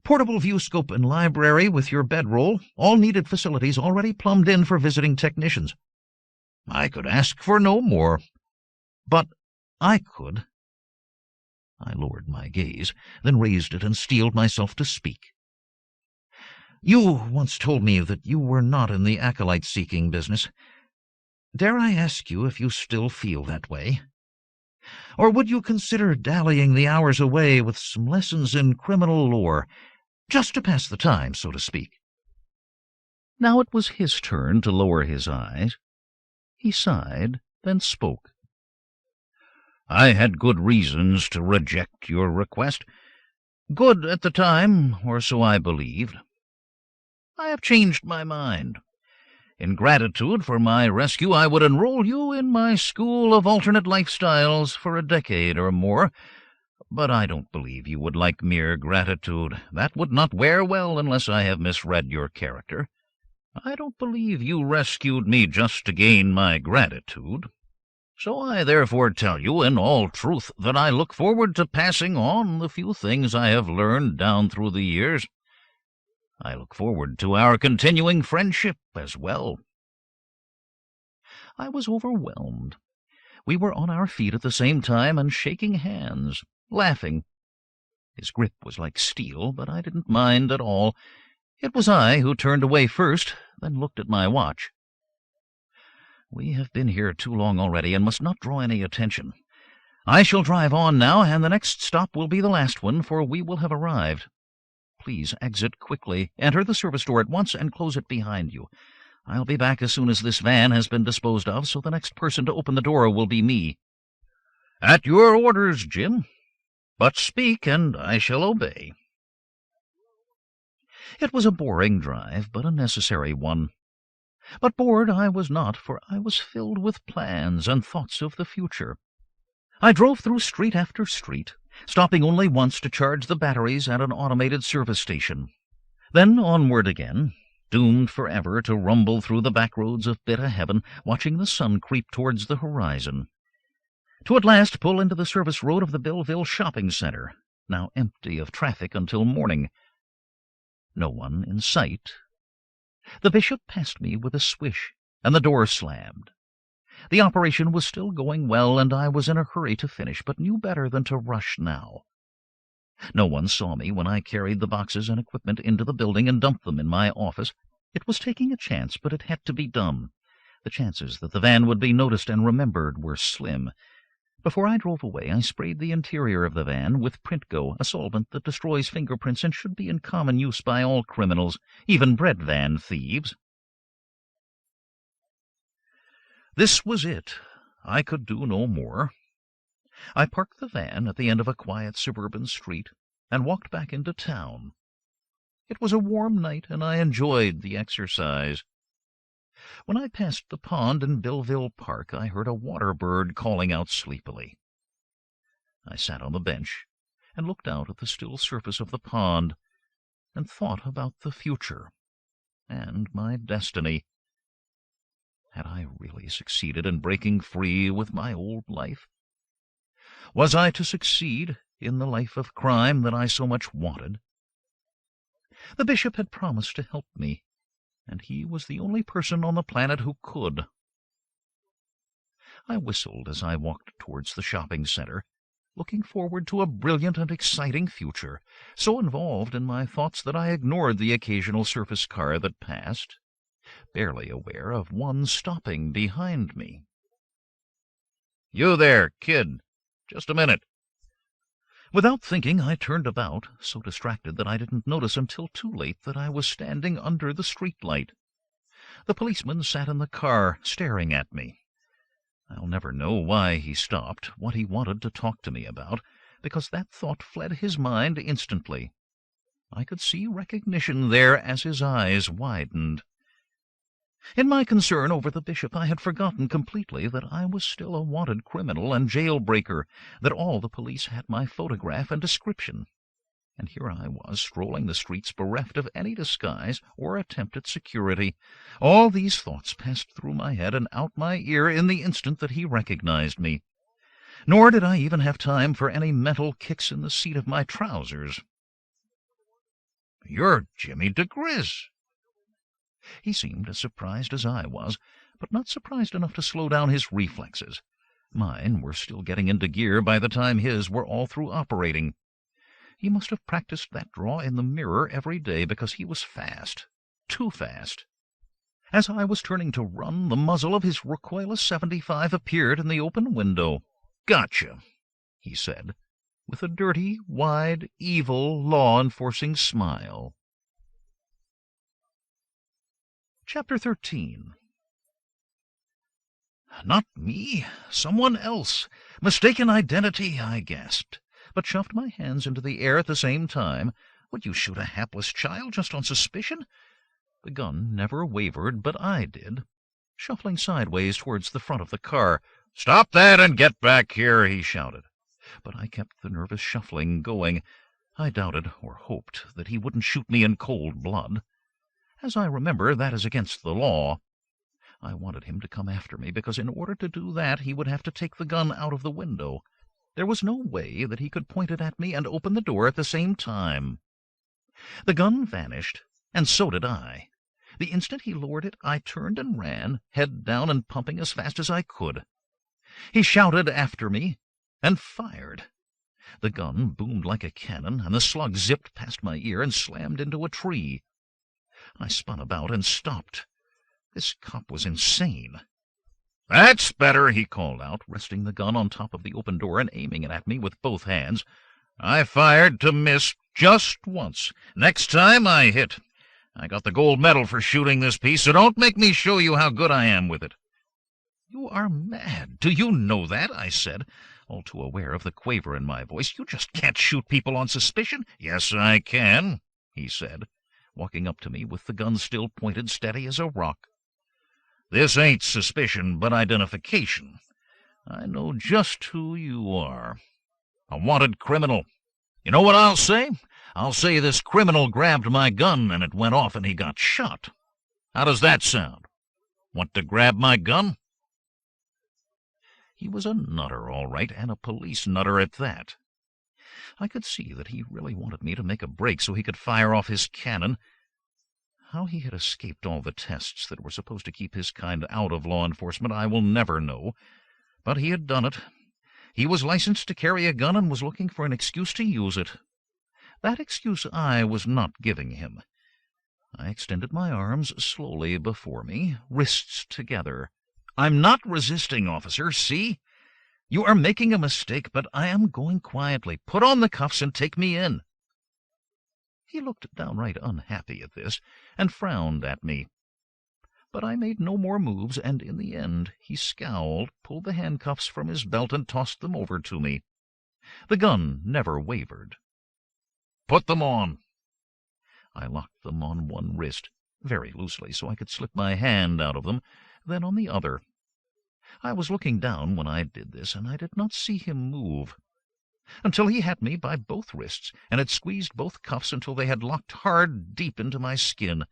A: Portable viewscope and library with your bedroll, all needed facilities already plumbed in for visiting technicians. I could ask for no more. But I could. I lowered my gaze, then raised it and steeled myself to speak. You once told me that you were not in the acolyte-seeking business. Dare I ask you if you still feel that way? Or would you consider dallying the hours away with some lessons in criminal lore, just to pass the time, so to speak? Now it was his turn to lower his eyes. He sighed, then spoke. I had good reasons to reject your request. Good at the time, or so I believed. I have changed my mind. In gratitude for my rescue, I would enroll you in my school of alternate lifestyles for a decade or more, but I don't believe you would like mere gratitude. That would not wear well unless I have misread your character. I don't believe you rescued me just to gain my gratitude. So I therefore tell you in all truth that I look forward to passing on the few things I have learned down through the years. I look forward to our continuing friendship as well. I was overwhelmed. We were on our feet at the same time and shaking hands, laughing. His grip was like steel, but I didn't mind at all. It was I who turned away first, then looked at my watch. We have been here too long already and must not draw any attention. I shall drive on now, and the next stop will be the last one, for we will have arrived. Please exit quickly, enter the service door at once, and close it behind you. I'll be back as soon as this van has been disposed of, so the next person to open the door will be me." "At your orders, Jim. But speak, and I shall obey." It was a boring drive, but a necessary one. But bored I was not, for I was filled with plans and thoughts of the future. I drove through street after street, stopping only once to charge the batteries at an automated service station. Then onward again, doomed forever to rumble through the back roads of bitter heaven, watching the sun creep towards the horizon, to at last pull into the service road of the Belleville shopping center, now empty of traffic until morning. No one in sight. The bishop passed me with a swish, and the door slammed. The operation was still going well, and I was in a hurry to finish, but knew better than to rush now. No one saw me when I carried the boxes and equipment into the building and dumped them in my office. It was taking a chance, but it had to be done. The chances that the van would be noticed and remembered were slim. Before I drove away, I sprayed the interior of the van with Printgo, a solvent that destroys fingerprints and should be in common use by all criminals, even bread van thieves. This was it. I could do no more. I parked the van at the end of a quiet suburban street and walked back into town. It was a warm night, and I enjoyed the exercise. When I passed the pond in Belleville Park, I heard a water bird calling out sleepily. I sat on the bench and looked out at the still surface of the pond and thought about the future and my destiny. Had I really succeeded in breaking free with my old life? Was I to succeed in the life of crime that I so much wanted? The bishop had promised to help me, and he was the only person on the planet who could. I whistled as I walked towards the shopping center, looking forward to a brilliant and exciting future, so involved in my thoughts that I ignored the occasional surface car that passed, barely aware of one stopping behind me. "You there, kid. Just a minute." Without thinking, I turned about, so distracted that I didn't notice until too late that I was standing under the streetlight. The policeman sat in the car, staring at me. I'll never know why he stopped, what he wanted to talk to me about, because that thought fled his mind instantly. I could see recognition there as his eyes widened. In my concern over the bishop, I had forgotten completely that I was still a wanted criminal and jailbreaker, that all the police had my photograph and description. And here I was, strolling the streets bereft of any disguise or attempt at security. All these thoughts passed through my head and out my ear in the instant that he recognized me. Nor did I even have time for any mental kicks in the seat of my trousers. "You're Jimmy diGriz." He seemed as surprised as I was, but not surprised enough to slow down his reflexes. Mine were still getting into gear by the time his were all through operating. He must have practiced that draw in the mirror every day, because he was fast, too fast. As I was turning to run, the muzzle of his recoilless .75 appeared in the open window. "Gotcha," he said, with a dirty, wide, evil, law-enforcing smile. Chapter 13. "Not me. Someone else. Mistaken identity," I gasped, but shoved my hands into the air at the same time. Would you shoot a hapless child just on suspicion? The gun never wavered, but I did. Shuffling sideways towards the front of the car. "Stop that and get back here," he shouted. But I kept the nervous shuffling going. I doubted, or hoped, that he wouldn't shoot me in cold blood. As I remember, that is against the law. I wanted him to come after me, because in order to do that he would have to take the gun out of the window. There was no way that he could point it at me and open the door at the same time. The gun vanished, and so did I. The instant he lowered it, I turned and ran, head down and pumping as fast as I could. He shouted after me, and fired. The gun boomed like a cannon, and the slug zipped past my ear and slammed into a tree. I spun about and stopped. This cop was insane. "That's better," he called out, resting the gun on top of the open door and aiming it at me with both hands. "I fired to miss just once. Next time I hit. I got the gold medal for shooting this piece, so don't make me show you how good I am with it." "You are mad. Do you know that?" I said, all too aware of the quaver in my voice. "You just can't shoot people on suspicion." "Yes, I can," he said, walking up to me with the gun still pointed steady as a rock. "This ain't suspicion, but identification. I know just who you are. A wanted criminal. You know what I'll say? I'll say this criminal grabbed my gun and it went off and he got shot. How does that sound? Want to grab my gun?" He was a nutter, all right, and a police nutter at that. I could see that he really wanted me to make a break so he could fire off his cannon. How he had escaped all the tests that were supposed to keep his kind out of law enforcement I will never know, but he had done it. He was licensed to carry a gun and was looking for an excuse to use it. That excuse I was not giving him. I extended my arms slowly before me, wrists together. "I'm not resisting, officer, see? You are making a mistake, but I am going quietly. Put on the cuffs and take me in." He looked downright unhappy at this, and frowned at me. But I made no more moves, and in the end he scowled, pulled the handcuffs from his belt, and tossed them over to me. The gun never wavered. "Put them on." I locked them on one wrist, very loosely, so I could slip my hand out of them, then on the other. I was looking down when I did this, and I did not see him move, until he had me by both wrists, and had squeezed both cuffs until they had locked hard deep into my skin.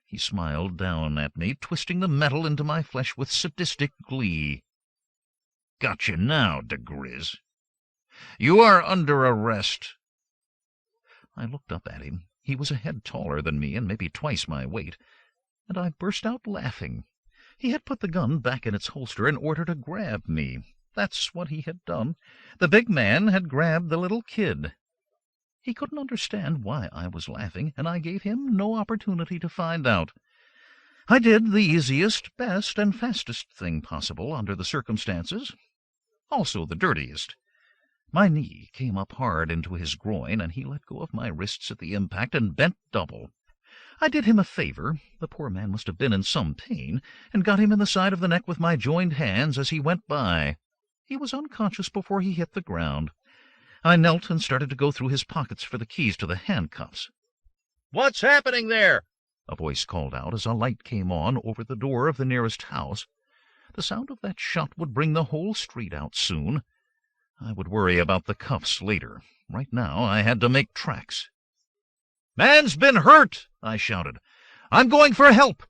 A: He smiled down at me, twisting the metal into my flesh with sadistic glee. "Got you now, diGriz. You are under arrest." I looked up at him. He was a head taller than me and maybe twice my weight, and I burst out laughing. He had put the gun back in its holster in order to grab me. That's what he had done. The big man had grabbed the little kid. He couldn't understand why I was laughing, and I gave him no opportunity to find out. I did the easiest, best, and fastest thing possible under the circumstances, also the dirtiest. My knee came up hard into his groin, and he let go of my wrists at the impact and bent double. I did him a favor, the poor man must have been in some pain, and got him in the side of the neck with my joined hands as he went by. He was unconscious before he hit the ground. I knelt and started to go through his pockets for the keys to the handcuffs. "What's happening there?" a voice called out as a light came on over the door of the nearest house. The sound of that shot would bring the whole street out soon. I would worry about the cuffs later. Right now I had to make tracks. "Man's been hurt!" I shouted. "I'm going for help!"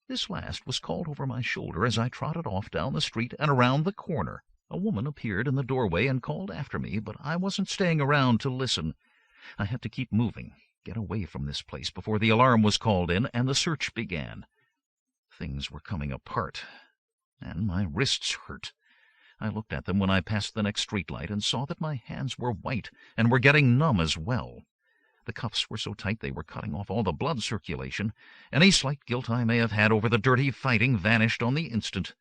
A: This last was called over my shoulder as I trotted off down the street and around the corner. A woman appeared in the doorway and called after me, but I wasn't staying around to listen. I had to keep moving, get away from this place before the alarm was called in and the search began. Things were coming apart, and my wrists hurt. I looked at them when I passed the next streetlight and saw that my hands were white and were getting numb as well. The cuffs were so tight they were cutting off all the blood circulation. Any slight guilt I may have had over the dirty fighting vanished on the instant.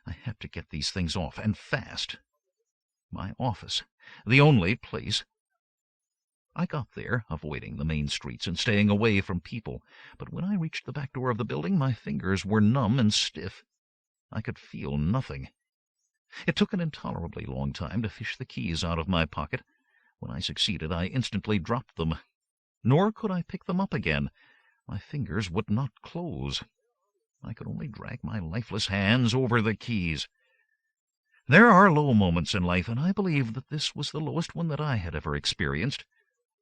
A: I had to get these things off, and fast. My office, the only place. I got there, avoiding the main streets and staying away from people, but when I reached the back door of the building, my fingers were numb and stiff. I could feel nothing. It took an intolerably long time to fish the keys out of my pocket. When I succeeded, I instantly dropped them. Nor could I pick them up again. My fingers would not close. I could only drag my lifeless hands over the keys. There are low moments in life, and I believe that this was the lowest one that I had ever experienced.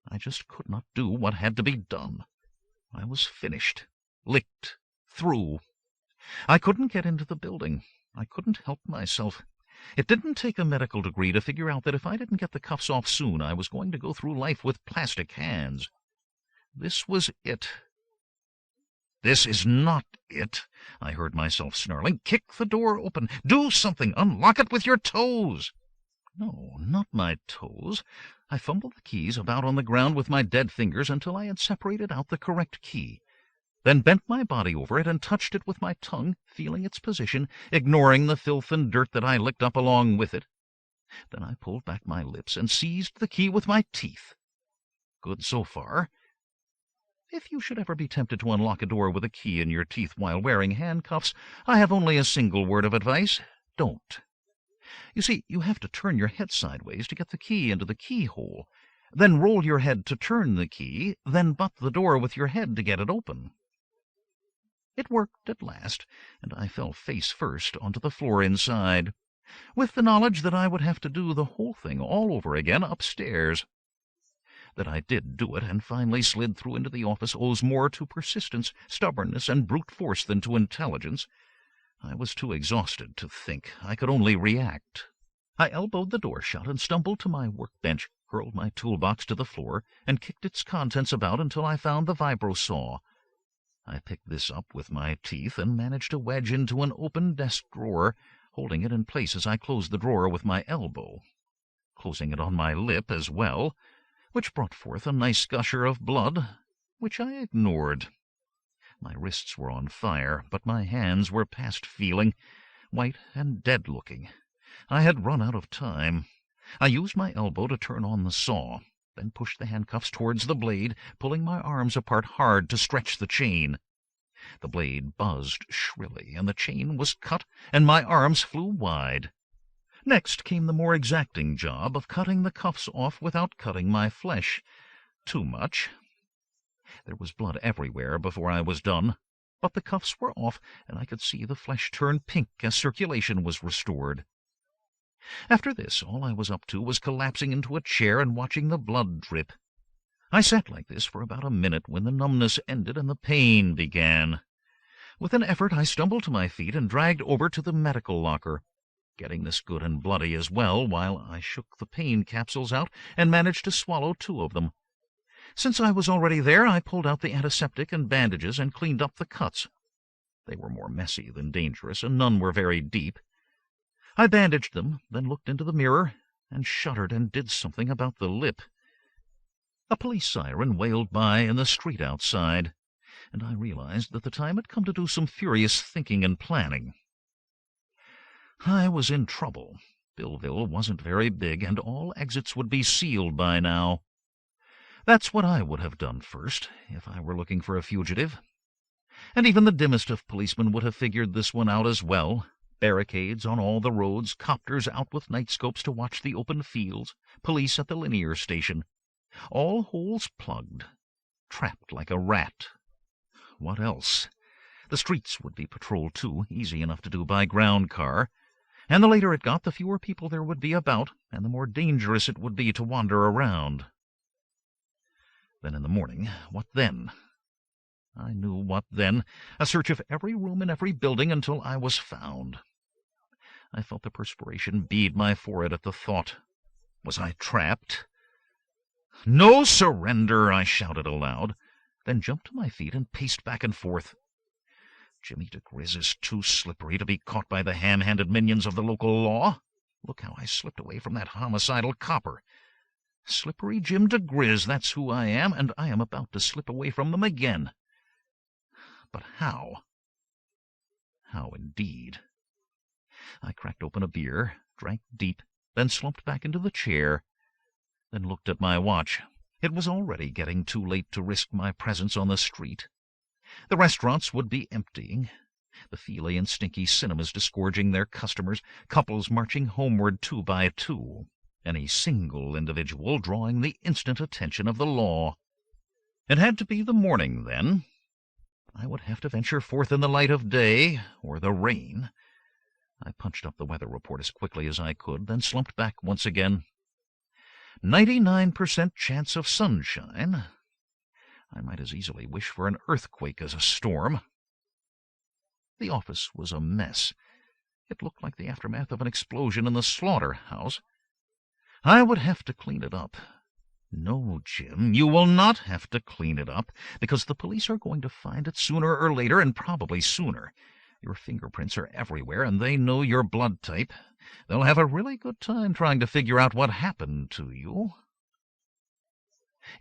A: I just could not do what had to be done. I was finished, licked, through. I couldn't get into the building. I couldn't help myself. It didn't take a medical degree to figure out that if I didn't get the cuffs off soon, I was going to go through life with plastic hands. This was it. "This is not it," I heard myself snarling. "Kick the door open. Do something. Unlock it with your toes." No, not my toes. I fumbled the keys about on the ground with my dead fingers until I had separated out the correct key. then bent my body over it and touched it with my tongue, feeling its position, ignoring the filth and dirt that I licked up along with it. Then I pulled back my lips and seized the key with my teeth. Good so far. If you should ever be tempted to unlock a door with a key in your teeth while wearing handcuffs, I have only a single word of advice: don't. You see, you have to turn your head sideways to get the key into the keyhole, then roll your head to turn the key, then butt the door with your head to get it open. It worked at last, and I fell face first onto the floor inside, with the knowledge that I would have to do the whole thing all over again upstairs. That I did do it and finally slid through into the office owes more to persistence, stubbornness, and brute force than to intelligence. I was too exhausted to think. I could only react. I elbowed the door shut and stumbled to my workbench, hurled my toolbox to the floor, and kicked its contents about until I found the vibro-saw. I picked this up with my teeth and managed to wedge into an open desk drawer, holding it in place as I closed the drawer with my elbow, closing it on my lip as well, which brought forth a nice gusher of blood, which I ignored. My wrists were on fire, but my hands were past feeling, white and dead-looking. I had run out of time. I used my elbow to turn on the saw, then pushed the handcuffs towards the blade, pulling my arms apart hard to stretch the chain. The blade buzzed shrilly, and the chain was cut, and my arms flew wide. Next came the more exacting job of cutting the cuffs off without cutting my flesh. Too much. There was blood everywhere before I was done, but the cuffs were off, and I could see the flesh turn pink as circulation was restored. After this, all I was up to was collapsing into a chair and watching the blood drip. I sat like this for about a minute when the numbness ended and the pain began. With an effort, I stumbled to my feet and dragged over to the medical locker, getting this good and bloody as well, while I shook the pain capsules out and managed to swallow 2 of them. Since I was already there, I pulled out the antiseptic and bandages and cleaned up the cuts. They were more messy than dangerous, and none were very deep. I bandaged them, then looked into the mirror, and shuddered and did something about the lip. A police siren wailed by in the street outside, and I realized that the time had come to do some furious thinking and planning. I was in trouble. Billville wasn't very big, and all exits would be sealed by now. That's what I would have done first, if I were looking for a fugitive. And even the dimmest of policemen would have figured this one out as well. Barricades on all the roads, copters out with night scopes to watch the open fields, police at the linear station. All holes plugged, trapped like a rat. What else? The streets would be patrolled too, easy enough to do by ground car. And the later it got, the fewer people there would be about, and the more dangerous it would be to wander around. Then in the morning, what then? I knew what then. A search of every room in every building until I was found. I felt the perspiration bead my forehead at the thought. Was I trapped? "No surrender!" I shouted aloud, then jumped to my feet and paced back and forth. Jimmy diGriz is too slippery to be caught by the ham-handed minions of the local law. Look how I slipped away from that homicidal copper. Slippery Jim diGriz, that's who I am, and I am about to slip away from them again. But how? How indeed? I cracked open a beer, drank deep, then slumped back into the chair, then looked at my watch. It was already getting too late to risk my presence on the street. The restaurants would be emptying, the feely and stinky cinemas disgorging their customers, couples marching homeward 2 by 2, any single individual drawing the instant attention of the law. It had to be the morning, then. I would have to venture forth in the light of day, or the rain. I punched up the weather report as quickly as I could, then slumped back once again. 99% chance of sunshine. I might as easily wish for an earthquake as a storm. The office was a mess. It looked like the aftermath of an explosion in the slaughterhouse. I would have to clean it up. No, Jim, you will not have to clean it up, because the police are going to find it sooner or later, and probably sooner. Your fingerprints are everywhere, and they know your blood type. They'll have a really good time trying to figure out what happened to you.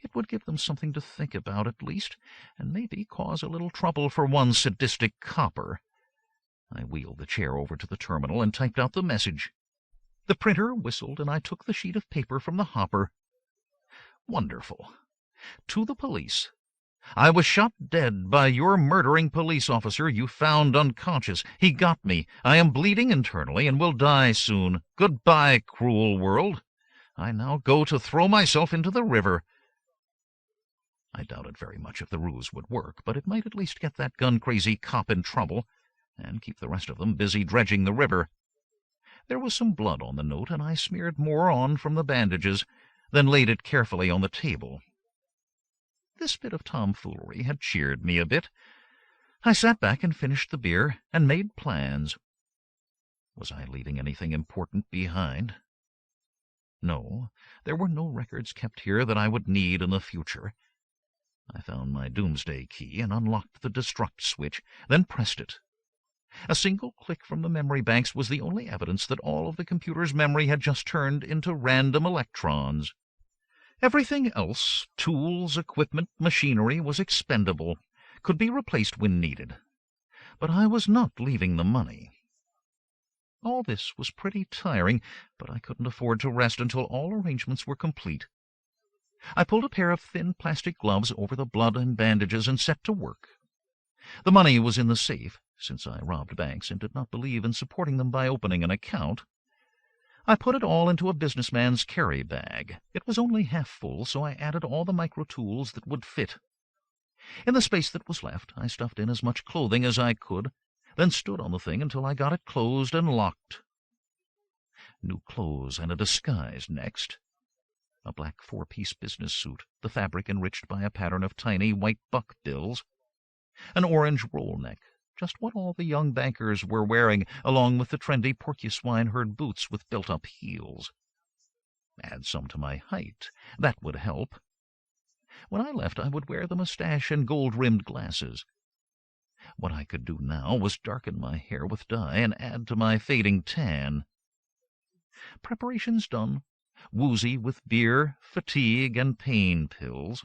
A: It would give them something to think about at least, and maybe cause a little trouble for one sadistic copper. I wheeled the chair over to the terminal and typed out the message. The printer whistled, and I took the sheet of paper from the hopper. Wonderful. To the police. I was shot dead by your murdering police officer you found unconscious. He got me. I am bleeding internally and will die soon. Goodbye, cruel world. I now go to throw myself into the river. I doubted very much if the ruse would work, but it might at least get that gun-crazy cop in trouble and keep the rest of them busy dredging the river. There was some blood on the note, and I smeared more on from the bandages, then laid it carefully on the table. This bit of tomfoolery had cheered me a bit. I sat back and finished the beer and made plans. Was I leaving anything important behind? No, there were no records kept here that I would need in the future. I found my doomsday key and unlocked the destruct switch, then pressed it. A single click from the memory banks was the only evidence that all of the computer's memory had just turned into random electrons. Everything else, tools, equipment, machinery, was expendable, could be replaced when needed. But I was not leaving the money. All this was pretty tiring, but I couldn't afford to rest until all arrangements were complete. I pulled a pair of thin plastic gloves over the blood and bandages and set to work. The money was in the safe, since I robbed banks and did not believe in supporting them by opening an account. I put it all into a businessman's carry bag. It was only half full, so I added all the micro-tools that would fit. In the space that was left, I stuffed in as much clothing as I could, then stood on the thing until I got it closed and locked. New clothes and a disguise next. A black four-piece business suit, the fabric enriched by a pattern of tiny white buck bills. An orange roll neck, just what all the young bankers were wearing, along with the trendy porcupine-herd boots with built-up heels. Add some to my height. That would help. When I left, I would wear the mustache and gold-rimmed glasses. What I could do now was darken my hair with dye and add to my fading tan. Preparations done, woozy with beer, fatigue, and pain pills,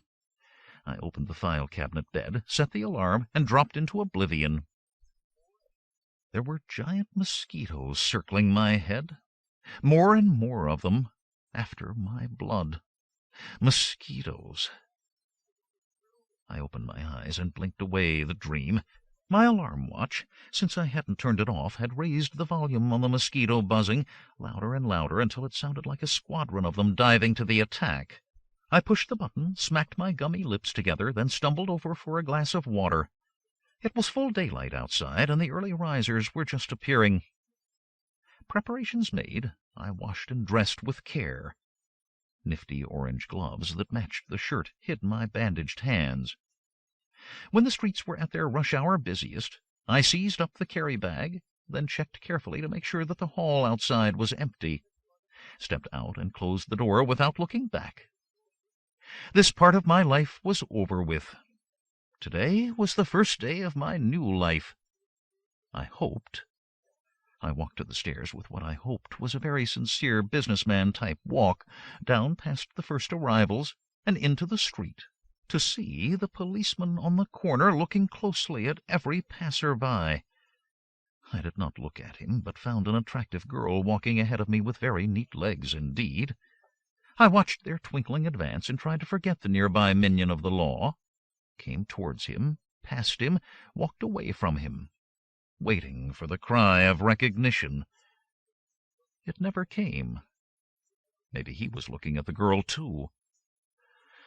A: I opened the file cabinet bed, set the alarm, and dropped into oblivion. There were giant mosquitoes circling my head, more and more of them, after my blood. Mosquitoes. I opened my eyes and blinked away the dream. My alarm watch, since I hadn't turned it off, had raised the volume on the mosquito buzzing, louder and louder, until it sounded like a squadron of them diving to the attack. I pushed the button, smacked my gummy lips together, then stumbled over for a glass of water. It was full daylight outside, and the early risers were just appearing. Preparations made, I washed and dressed with care. Nifty orange gloves that matched the shirt hid my bandaged hands. When the streets were at their rush-hour busiest, I seized up the carry bag, then checked carefully to make sure that the hall outside was empty, stepped out and closed the door without looking back. This part of my life was over with. Today was the first day of my new life. I hoped. I walked to the stairs with what I hoped was a very sincere businessman-type walk, down past the first arrivals and into the street, to see the policeman on the corner looking closely at every passer-by. I did not look at him, but found an attractive girl walking ahead of me with very neat legs indeed. I watched their twinkling advance and tried to forget the nearby minion of the law, came towards him, passed him, walked away from him, waiting for the cry of recognition. It never came. Maybe he was looking at the girl, too.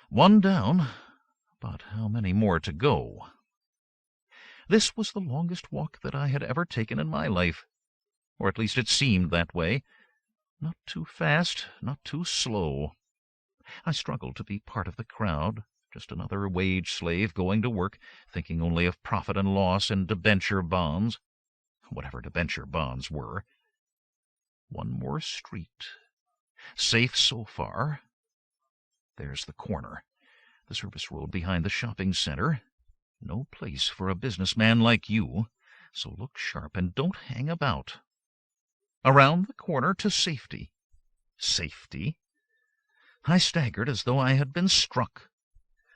A: One down, but how many more to go? This was the longest walk that I had ever taken in my life, or at least it seemed that way. Not too fast, not too slow. I struggled to be part of the crowd, just another wage slave going to work, thinking only of profit and loss and debenture bonds, whatever debenture bonds were. One more street. Safe so far. There's the corner, the service road behind the shopping center. No place for a businessman like you, so look sharp and don't hang about. Around the corner to safety. Safety? I staggered as though I had been struck.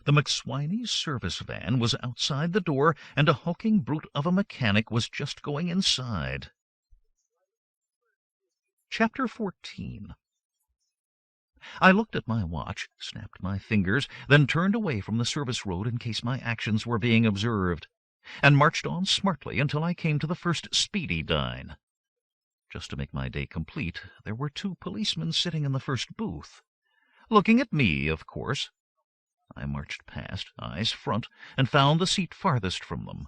A: The McSwiney's service van was outside the door, and a hulking brute of a mechanic was just going inside. Chapter 14. I looked at my watch, snapped my fingers, then turned away from the service road in case my actions were being observed, and marched on smartly until I came to the first Speedy dine. Just to make my day complete, there were 2 policemen sitting in the first booth, looking at me, of course. I marched past, eyes front, and found the seat farthest from them.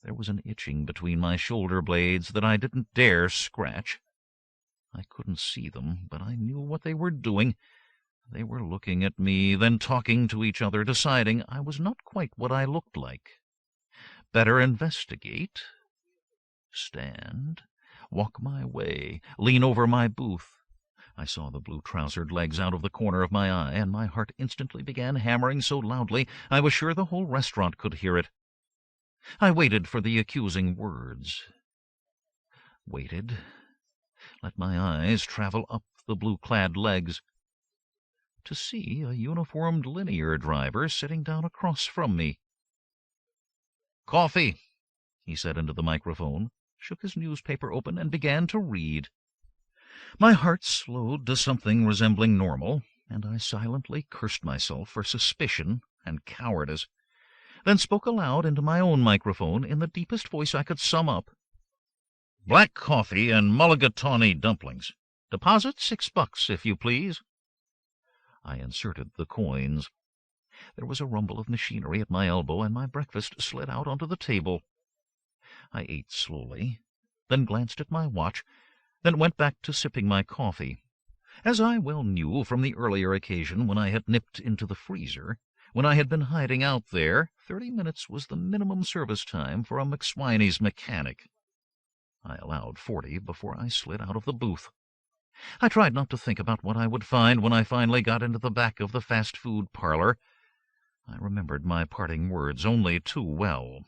A: There was an itching between my shoulder blades that I didn't dare scratch. I couldn't see them, but I knew what they were doing. They were looking at me, then talking to each other, deciding I was not quite what I looked like. Better investigate, stand, walk my way, lean over my booth. I saw the blue-trousered legs out of the corner of my eye, and my heart instantly began hammering so loudly I was sure the whole restaurant could hear it. I waited for the accusing words. Waited. Let my eyes travel up the blue-clad legs, to see a uniformed linear driver sitting down across from me. "Coffee," he said into the microphone, shook his newspaper open, and began to read. My heart slowed to something resembling normal, and I silently cursed myself for suspicion and cowardice, then spoke aloud into my own microphone in the deepest voice I could sum up. "Black coffee and mulligatawny dumplings. Deposit $6, if you please." I inserted the coins. There was a rumble of machinery at my elbow, and my breakfast slid out onto the table. I ate slowly, then glanced at my watch, then went back to sipping my coffee. As I well knew from the earlier occasion when I had nipped into the freezer, when I had been hiding out there, 30 minutes was the minimum service time for a McSwiney's mechanic. I allowed 40 before I slid out of the booth. I tried not to think about what I would find when I finally got into the back of the fast-food parlor. I remembered my parting words only too well.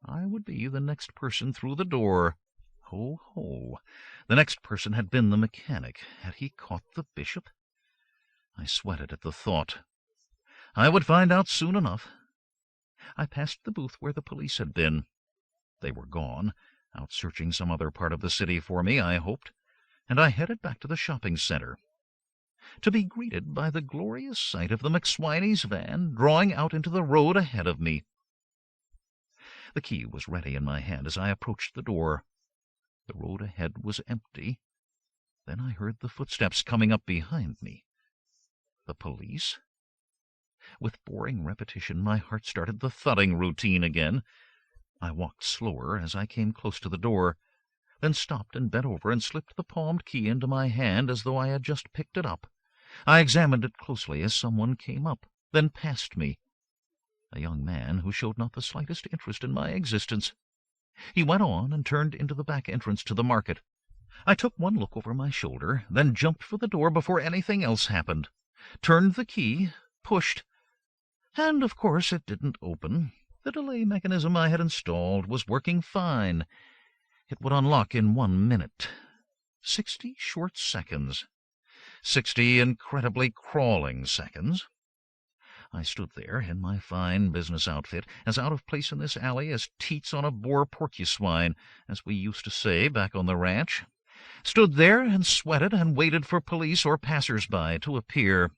A: I would be the next person through the door. Ho, ho! The next person had been the mechanic. Had he caught the bishop? I sweated at the thought. I would find out soon enough. I passed the booth where the police had been. They were gone, out searching some other part of the city for me, I hoped, and I headed back to the shopping center, to be greeted by the glorious sight of the McSwiney's van drawing out into the road ahead of me. The key was ready in my hand as I approached the door. The road ahead was empty. Then I heard the footsteps coming up behind me. The police? With boring repetition, my heart started the thudding routine again. I walked slower as I came close to the door, then stopped and bent over and slipped the palmed key into my hand as though I had just picked it up. I examined it closely as someone came up, then passed me. A young man who showed not the slightest interest in my existence. He went on and turned into the back entrance to the market. I took one look over my shoulder, then jumped for the door before anything else happened, turned the key, pushed, and of course it didn't open. The delay mechanism I had installed was working fine. It would unlock in 1 minute. 60 short seconds. 60 incredibly crawling seconds. I stood there in my fine business outfit, as out of place in this alley as teats on a boar porcuswine, as we used to say back on the ranch. Stood there and sweated and waited for police or passers-by to appear.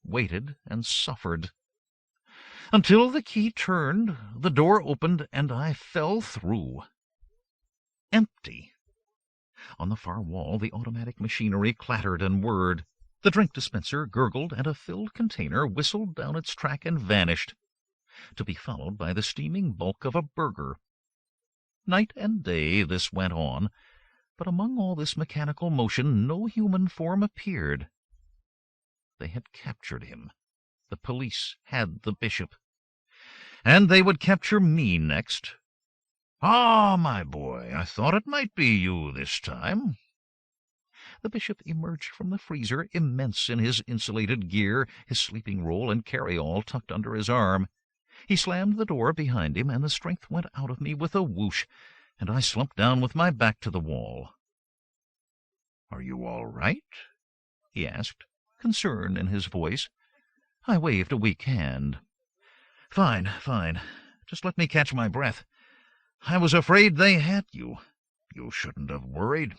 A: Waited and suffered. Until the key turned, the door opened, and I fell through. Empty. On the far wall, the automatic machinery clattered and whirred. The drink dispenser gurgled, and a filled container whistled down its track and vanished, to be followed by the steaming bulk of a burger. Night and day this went on, but among all this mechanical motion no human form appeared. They had captured him. The police had the bishop. And they would capture me next. "Ah, my boy, I thought it might be you this time." The bishop emerged from the freezer, immense in his insulated gear, his sleeping roll and carry-all tucked under his arm. He slammed the door behind him, and the strength went out of me with a whoosh, and I slumped down with my back to the wall. "Are you all right?" he asked. concern in his voice. I waved a weak hand. Fine. Just let me catch my breath. I was afraid they had you. You shouldn't have worried.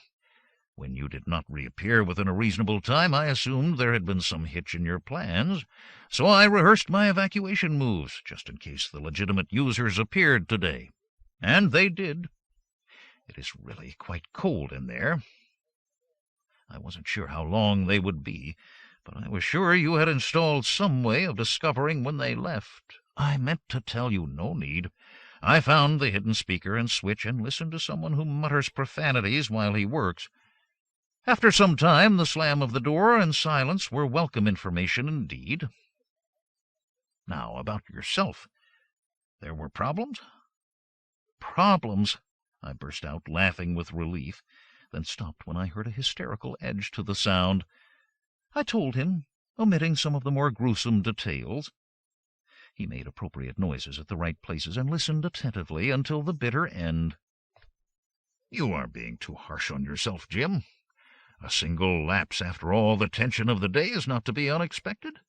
A: When you did not reappear within a reasonable time, I assumed there had been some hitch in your plans, so I rehearsed my evacuation moves, just in case the legitimate users appeared today. And they did. It is really quite cold in there. I wasn't sure how long they would be, but I was sure you had installed some way of discovering when they left. I meant to tell you, no need. I found the hidden speaker and switch and listened to someone who mutters profanities while he works. After some time, the slam of the door and silence were welcome information indeed. Now, about yourself. There were problems? Problems? I burst out, laughing with relief, then stopped when I heard a hysterical edge to the sound. I told him, omitting some of the more gruesome details. He made appropriate noises at the right places and listened attentively until the bitter end. You are being too harsh on yourself, Jim. A single lapse after all the tension of the day is not to be unexpected.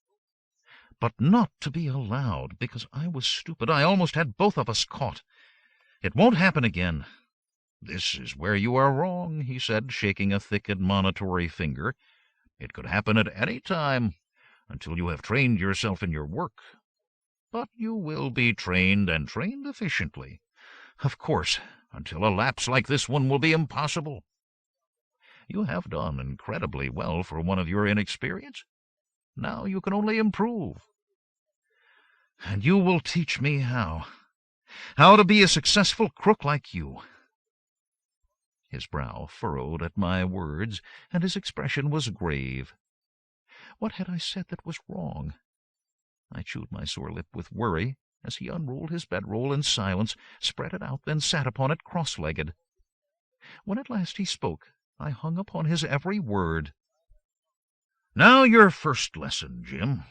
A: But not to be allowed, because I was stupid. I almost had both of us caught. It won't happen again. This is where you are wrong, he said, shaking a thick admonitory finger. It could happen at any time, until you have trained yourself in your work. But you will be trained, and trained efficiently. Of course, until a lapse like this one will be impossible. You have done incredibly well for one of your inexperience. Now you can only improve. And you will teach me how to be a successful crook like you. His brow furrowed at my words, and his expression was grave. What had I said that was wrong? I chewed my sore lip with worry as he unrolled his bedroll in silence, spread it out, then sat upon it cross-legged. When at last he spoke, I hung upon his every word. Now your first lesson, Jim.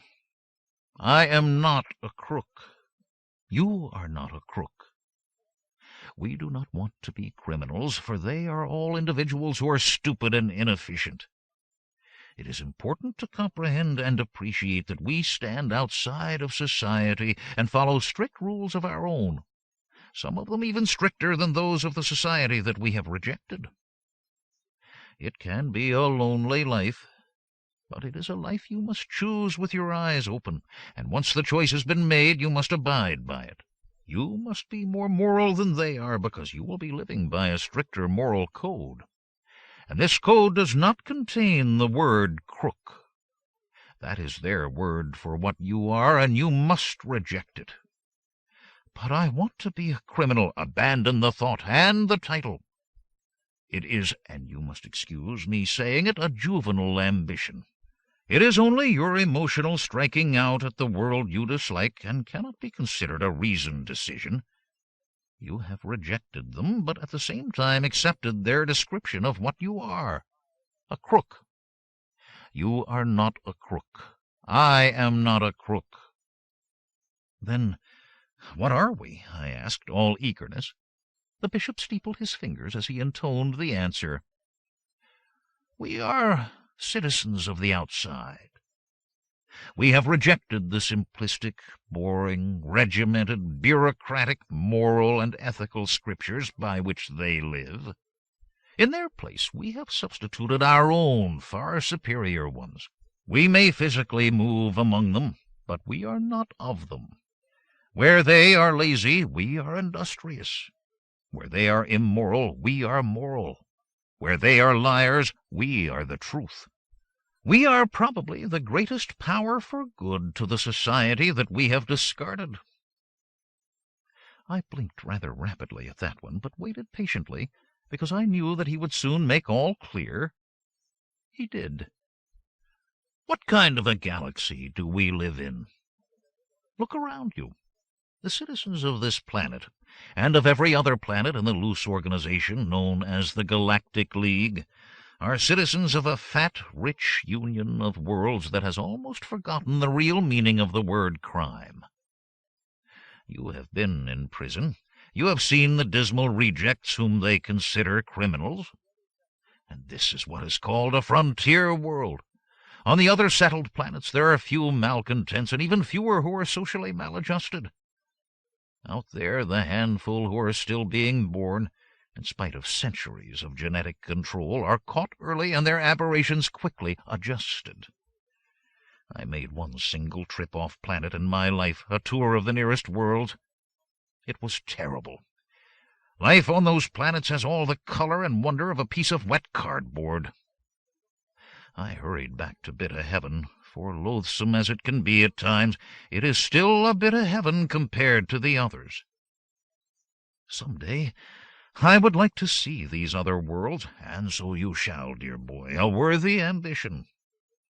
A: I am not a crook. You are not a crook. We do not want to be criminals, for they are all individuals who are stupid and inefficient. It is important to comprehend and appreciate that we stand outside of society and follow strict rules of our own, some of them even stricter than those of the society that we have rejected. It can be a lonely life, but it is a life you must choose with your eyes open, and once the choice has been made, you must abide by it. You must be more moral than they are, because you will be living by a stricter moral code. And this code does not contain the word crook. That is their word for what you are, and you must reject it. But I want to be a criminal. Abandon the thought and the title. It is, and you must excuse me saying it, a juvenile ambition. It is only your emotional striking out at the world you dislike, and cannot be considered a reasoned decision. You have rejected them, but at the same time accepted their description of what you are, a crook. You are not a crook. I am not a crook. Then what are we? I asked, all eagerness. The bishop steepled his fingers as he intoned the answer. We are citizens of the outside. We have rejected the simplistic, boring, regimented, bureaucratic, moral, and ethical scriptures by which they live. In their place, we have substituted our own far superior ones. We may physically move among them, but we are not of them. Where they are lazy, we are industrious. Where they are immoral, we are moral. Where they are liars, we are the truth. We are probably the greatest power for good to the society that we have discarded. I blinked rather rapidly at that one, but waited patiently, because I knew that he would soon make all clear. He did. What kind of a galaxy do we live in? Look around you. The citizens of this planet, and of every other planet in the loose organization known as the Galactic League, are citizens of a fat, rich union of worlds that has almost forgotten the real meaning of the word crime. You have been in prison. You have seen the dismal rejects whom they consider criminals. And this is what is called a frontier world, On the other settled planets, there are few malcontents and even fewer who are socially maladjusted. Out there, the handful who are still being born, in spite of centuries of genetic control, are caught early and their aberrations quickly adjusted. I made one single trip off-planet in my life, a tour of the nearest world. It was terrible. Life on those planets has all the color and wonder of a piece of wet cardboard. I hurried back to bit of heaven, for loathsome as it can be at times, it is still a bit of heaven compared to the others. Some day I would like to see these other worlds, and so you shall, dear boy, a worthy ambition.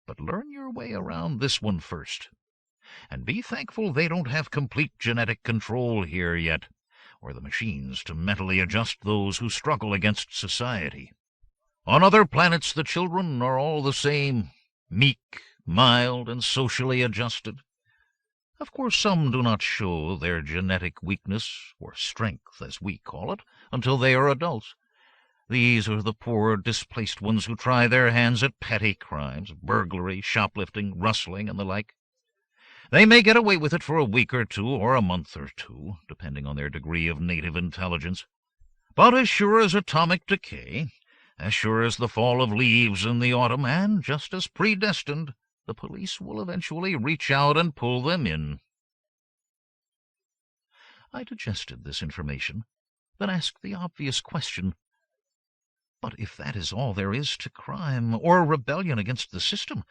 A: But learn your way around this one first, and be thankful they don't have complete genetic control here yet, or the machines to mentally adjust those who struggle against society. On other planets the children are all the same, meek, mild, and socially adjusted. Of course, some do not show their genetic weakness, or strength, as we call it, until they are adults. These are the poor, displaced ones who try their hands at petty crimes, burglary, shoplifting, rustling, and the like. They may get away with it for a week or two, or a month or two, depending on their degree of native intelligence. But as sure as atomic decay, as sure as the fall of leaves in the autumn, and just as predestined, the police will eventually reach out and pull them in. I digested this information, then asked the obvious question, but if that is all there is to crime, or rebellion against the system,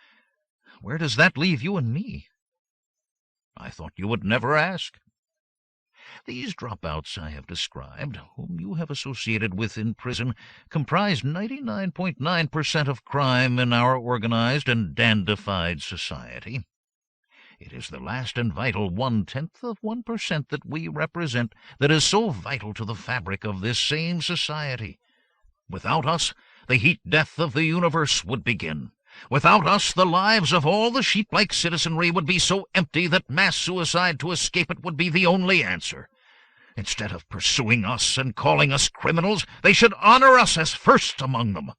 A: where does that leave you and me? I thought you would never ask. These dropouts I have described, whom you have associated with in prison, comprise 99.9% of crime in our organized and dandified society. It is the last and vital 0.1% that we represent that is so vital to the fabric of this same society. Without us, the heat death of the universe would begin. Without us, the lives of all the sheep-like citizenry would be so empty that mass suicide to escape it would be the only answer. Instead of pursuing us and calling us criminals, they should honor us as first among them.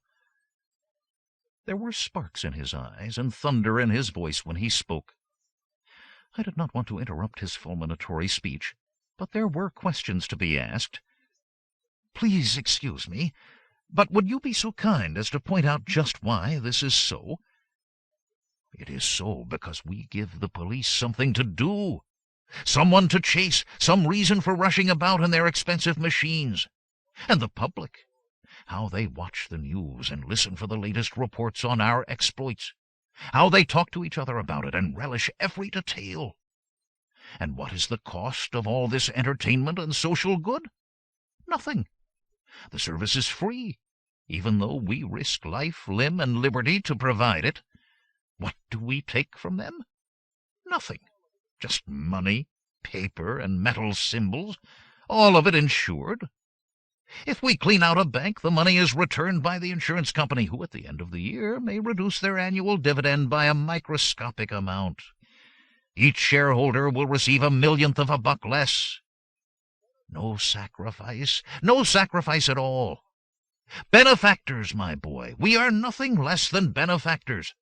A: There were sparks in his eyes and thunder in his voice when he spoke. I did not want to interrupt his fulminatory speech, but there were questions to be asked. Please excuse me, but would you be so kind as to point out just why this is so? It is so because we give the police something to do, someone to chase, some reason for rushing about in their expensive machines. And the public, how they watch the news and listen for the latest reports on our exploits, how they talk to each other about it and relish every detail. And what is the cost of all this entertainment and social good? Nothing. The service is free, even though we risk life, limb, and liberty to provide it. What do we take from them? Nothing. Just money, paper, and metal symbols, all of it insured. If we clean out a bank, the money is returned by the insurance company, who at the end of the year may reduce their annual dividend by a microscopic amount. Each shareholder will receive 1/1,000,000th of a buck less. No sacrifice at all. Benefactors, my boy, we are nothing less than benefactors.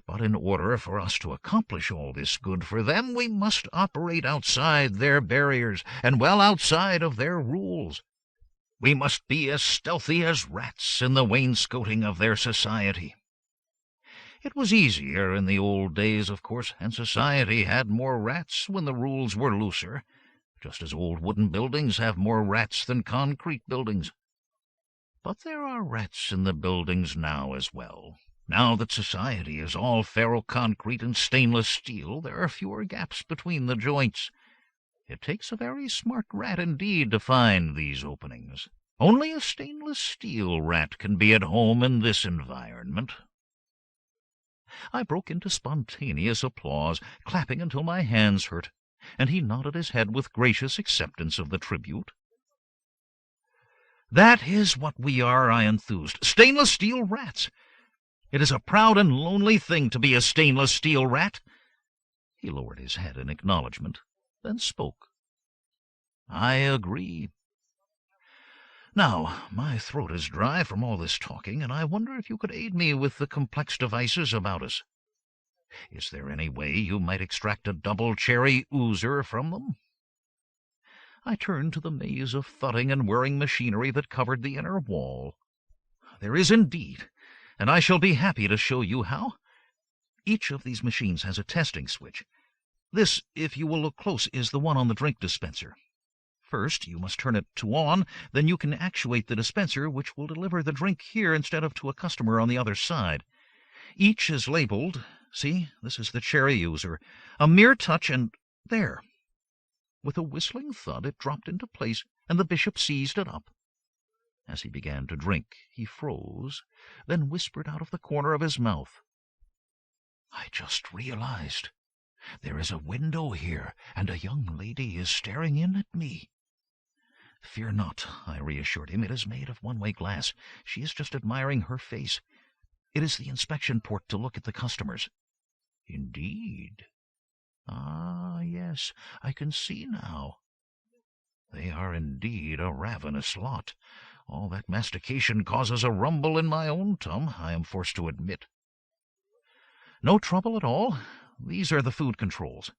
A: But in order for us to accomplish all this good for them, we must operate outside their barriers, and well outside of their rules. We must be as stealthy as rats in the wainscoting of their society. It was easier in the old days, of course, and society had more rats when the rules were looser, just as old wooden buildings have more rats than concrete buildings. But there are rats in the buildings now as well. Now that society is all ferroconcrete and stainless steel, there are fewer gaps between the joints. It takes a very smart rat indeed to find these openings. Only a stainless steel rat can be at home in this environment. I broke into spontaneous applause, clapping until my hands hurt, and he nodded his head with gracious acceptance of the tribute. That is what we are, I enthused. Stainless steel rats. It is a proud and lonely thing to be a stainless steel rat. He lowered his head in acknowledgment, then spoke. I agree. Now, my throat is dry from all this talking, and I wonder if you could aid me with the complex devices about us. Is there any way you might extract a double cherry oozer from them?" I turned to the maze of thudding and whirring machinery that covered the inner wall. "There is indeed, and I shall be happy to show you how. Each of these machines has a testing switch. This, if you will look close, is the one on the drink dispenser. First, you must turn it to on, then you can actuate the dispenser, which will deliver the drink here instead of to a customer on the other side. Each is labeled. See, this is the cherry user. A mere touch, and there." With a whistling thud, it dropped into place, and the bishop seized it up. As he began to drink, he froze, then whispered out of the corner of his mouth, "I just realized. There is a window here, and a young lady is staring in at me." "Fear not," I reassured him. "It is made of one-way glass. She is just admiring her face. It is the inspection port to look at the customers." "Indeed? Ah, yes, I can see now. They are indeed a ravenous lot. All that mastication causes a rumble in my own tum, I am forced to admit." "No trouble at all. These are the food controls.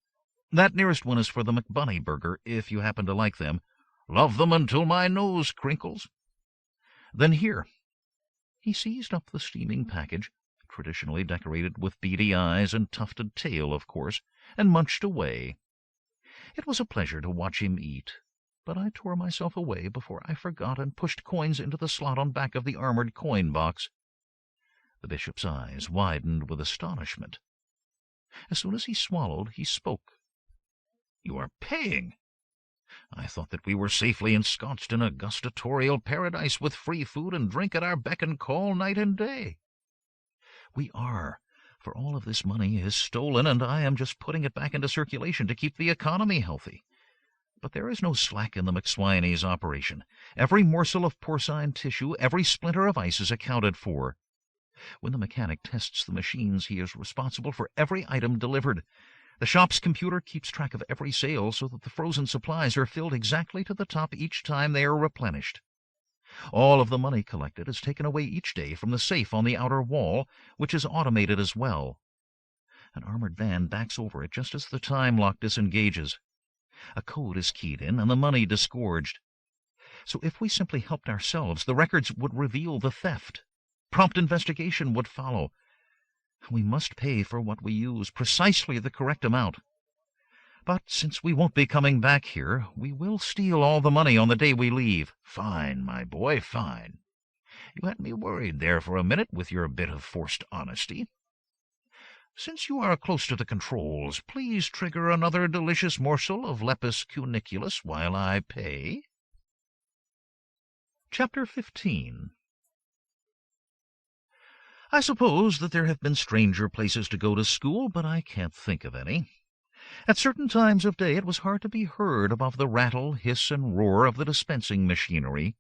A: That nearest one is for the McBunny burger, if you happen to like them. Love them until my nose crinkles. Then here." He seized up the steaming package, traditionally decorated with beady eyes and tufted tail, of course, and munched away. It was a pleasure to watch him eat, but I tore myself away before I forgot and pushed coins into the slot on back of the armored coin box. The bishop's eyes widened with astonishment. As soon as he swallowed, he spoke. "You are paying? I thought that we were safely ensconced in a gustatorial paradise with free food and drink at our beck and call night and day." "We are, for all of this money is stolen, and I am just putting it back into circulation to keep the economy healthy. But there is no slack in the McSwiney's operation. Every morsel of porcine tissue, every splinter of ice is accounted for. When the mechanic tests the machines, he is responsible for every item delivered. The shop's computer keeps track of every sale so that the frozen supplies are filled exactly to the top each time they are replenished. All of the money collected is taken away each day from the safe on the outer wall, which is automated as well. An armored van backs over it just as the time lock disengages. A code is keyed in and the money disgorged. So if we simply helped ourselves, the records would reveal the theft. Prompt investigation would follow. We must pay for what we use, precisely the correct amount. But since we won't be coming back here, we will steal all the money on the day we leave." "Fine, my boy, fine. You had me worried there for a minute with your bit of forced honesty. Since you are close to the controls, please trigger another delicious morsel of lepus cuniculus while I pay." Chapter 15. I suppose that there have been stranger places to go to school, but I can't think of any. At certain times of day it was hard to be heard above the rattle, hiss, and roar of the dispensing machinery.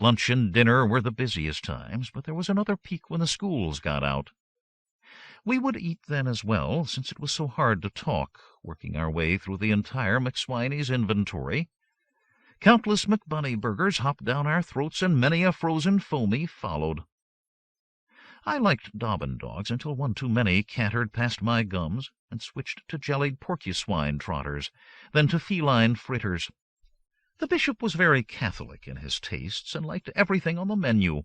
A: Lunch and dinner were the busiest times, but there was another peak when the schools got out. We would eat then as well, since it was so hard to talk, working our way through the entire McSwiney's inventory. Countless McBunny burgers hopped down our throats, and many a frozen foamy followed. I liked Dobbin dogs until one too many cantered past my gums and switched to jellied porcuswine trotters, then to feline fritters. The bishop was very catholic in his tastes and liked everything on the menu.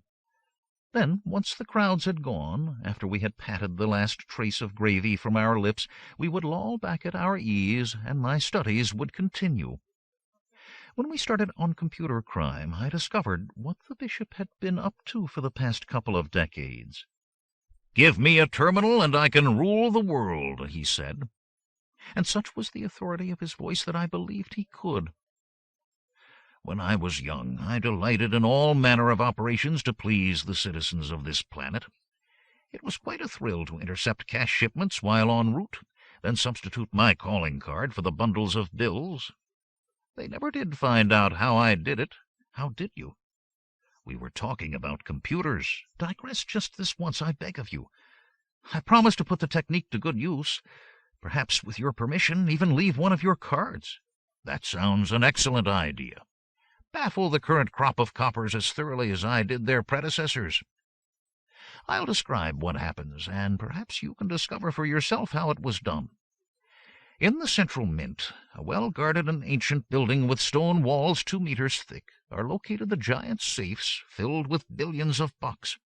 A: Then, once the crowds had gone, after we had patted the last trace of gravy from our lips, we would loll back at our ease, and my studies would continue. When we started on computer crime, I discovered what the bishop had been up to for the past couple of decades. "Give me a terminal and I can rule the world," he said. And such was the authority of his voice that I believed he could. "When I was young, I delighted in all manner of operations to please the citizens of this planet. It was quite a thrill to intercept cash shipments while en route, then substitute my calling card for the bundles of bills. They never did find out how I did it. How did you? We were talking about computers. Digress just this once, I beg of you. I promise to put the technique to good use. Perhaps, with your permission, even leave one of your cards." "That sounds an excellent idea. baffle the current crop of coppers as thoroughly as I did their predecessors. I'll describe what happens, and perhaps you can discover for yourself how it was done. In the central mint, a well-guarded and ancient building with stone walls 2 meters thick, are located the giant safes filled with billions of bucks.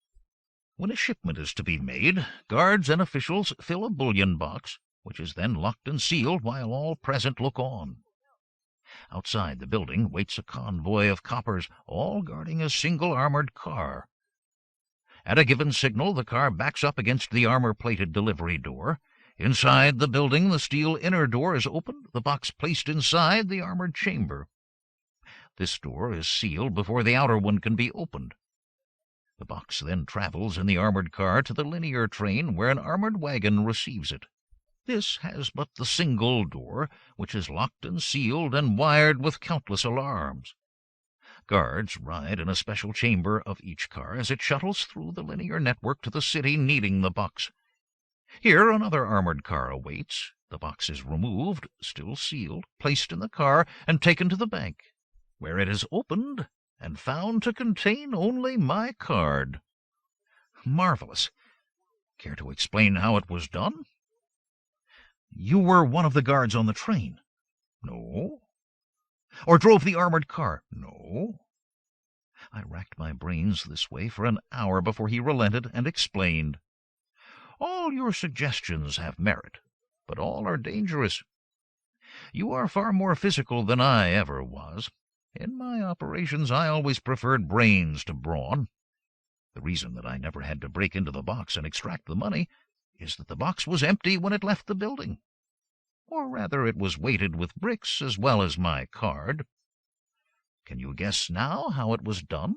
A: When a shipment is to be made, guards and officials fill a bullion box, which is then locked and sealed while all present look on. Outside the building waits a convoy of coppers, all guarding a single armored car. At a given signal, the car backs up against the armor-plated delivery door. Inside the building, the steel inner door is opened, the box placed inside the armored chamber. This door is sealed before the outer one can be opened. The box then travels in the armored car to the linear train, where an armored wagon receives it. This has but the single door, which is locked and sealed and wired with countless alarms. Guards ride in a special chamber of each car as it shuttles through the linear network to the city needing the box. Here another armored car awaits. The box is removed, still sealed, placed in the car, and taken to the bank, where it is opened and found to contain only my card. Marvelous. Care to explain how it was done? You were one of the guards on the train? No. Or drove the armored car? No. I racked my brains this way for an hour before he relented and explained. All your suggestions have merit, but all are dangerous. You are far more physical than I ever was. In my operations I always preferred brains to brawn. The reason that I never had to break into the box and extract the money is that the box was empty when it left the building. Or rather, it was weighted with bricks as well as my card. Can you guess now how it was done?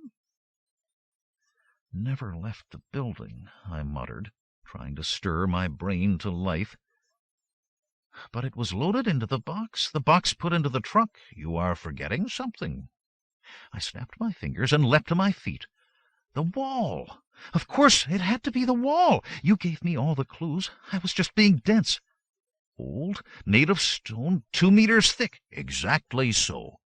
A: Never left the building, I muttered, trying to stir my brain to life. But it was loaded into the box put into the truck. You are forgetting something. I snapped my fingers and leapt to my feet. The wall! Of course, it had to be the wall. You gave me all the clues. I was just being dense. Old, made of stone, 2 meters thick. Exactly so.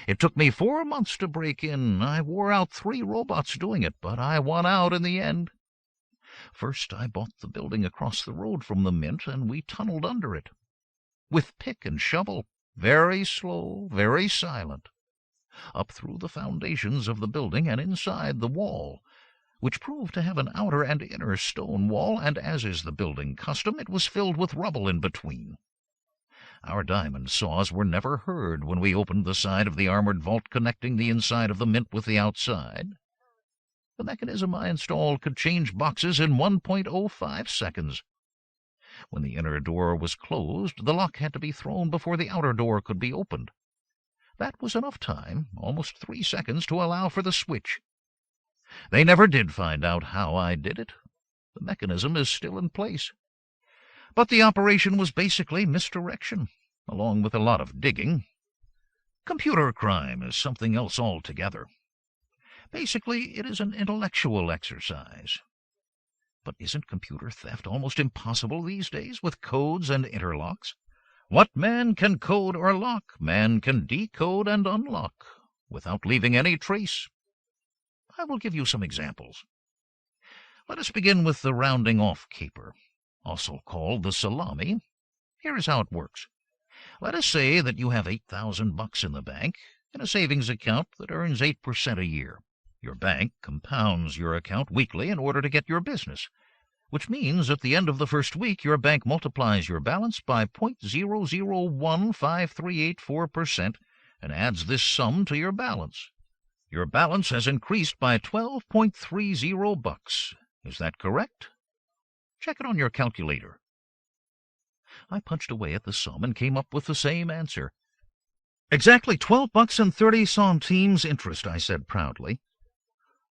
A: It took me 4 months to break in. I wore out 3 robots doing it, but I won out in the end. First, I bought the building across the road from the mint, and we tunneled under it. With pick and shovel, very slow, very silent. Up through the foundations of the building and inside the wall, which proved to have an outer and inner stone wall, and as is the building custom, it was filled with rubble in between. Our diamond saws were never heard when we opened the side of the armored vault connecting the inside of the mint with the outside. The mechanism I installed could change boxes in 1.05 seconds. When the inner door was closed, the lock had to be thrown before the outer door could be opened. That was enough time, almost 3 seconds, to allow for the switch. They never did find out how I did it. The mechanism is still in place. But the operation was basically misdirection, along with a lot of digging. Computer crime is something else altogether. Basically, it is an intellectual exercise. But isn't computer theft almost impossible these days with codes and interlocks? What man can code or lock, man can decode and unlock, without leaving any trace. I will give you some examples. Let us begin with the rounding off caper, also called the salami. Here is how it works. Let us say that you have $8,000 in the bank, in a savings account that earns 8% a year. Your bank compounds your account weekly in order to get your business, which means at the end of the first week your bank multiplies your balance by 0.001538% and adds this sum to your balance. Your balance has increased by $12.30. Is that correct? Check it on your calculator. I punched away at the sum and came up with the same answer. Exactly $12.30 interest, I said proudly.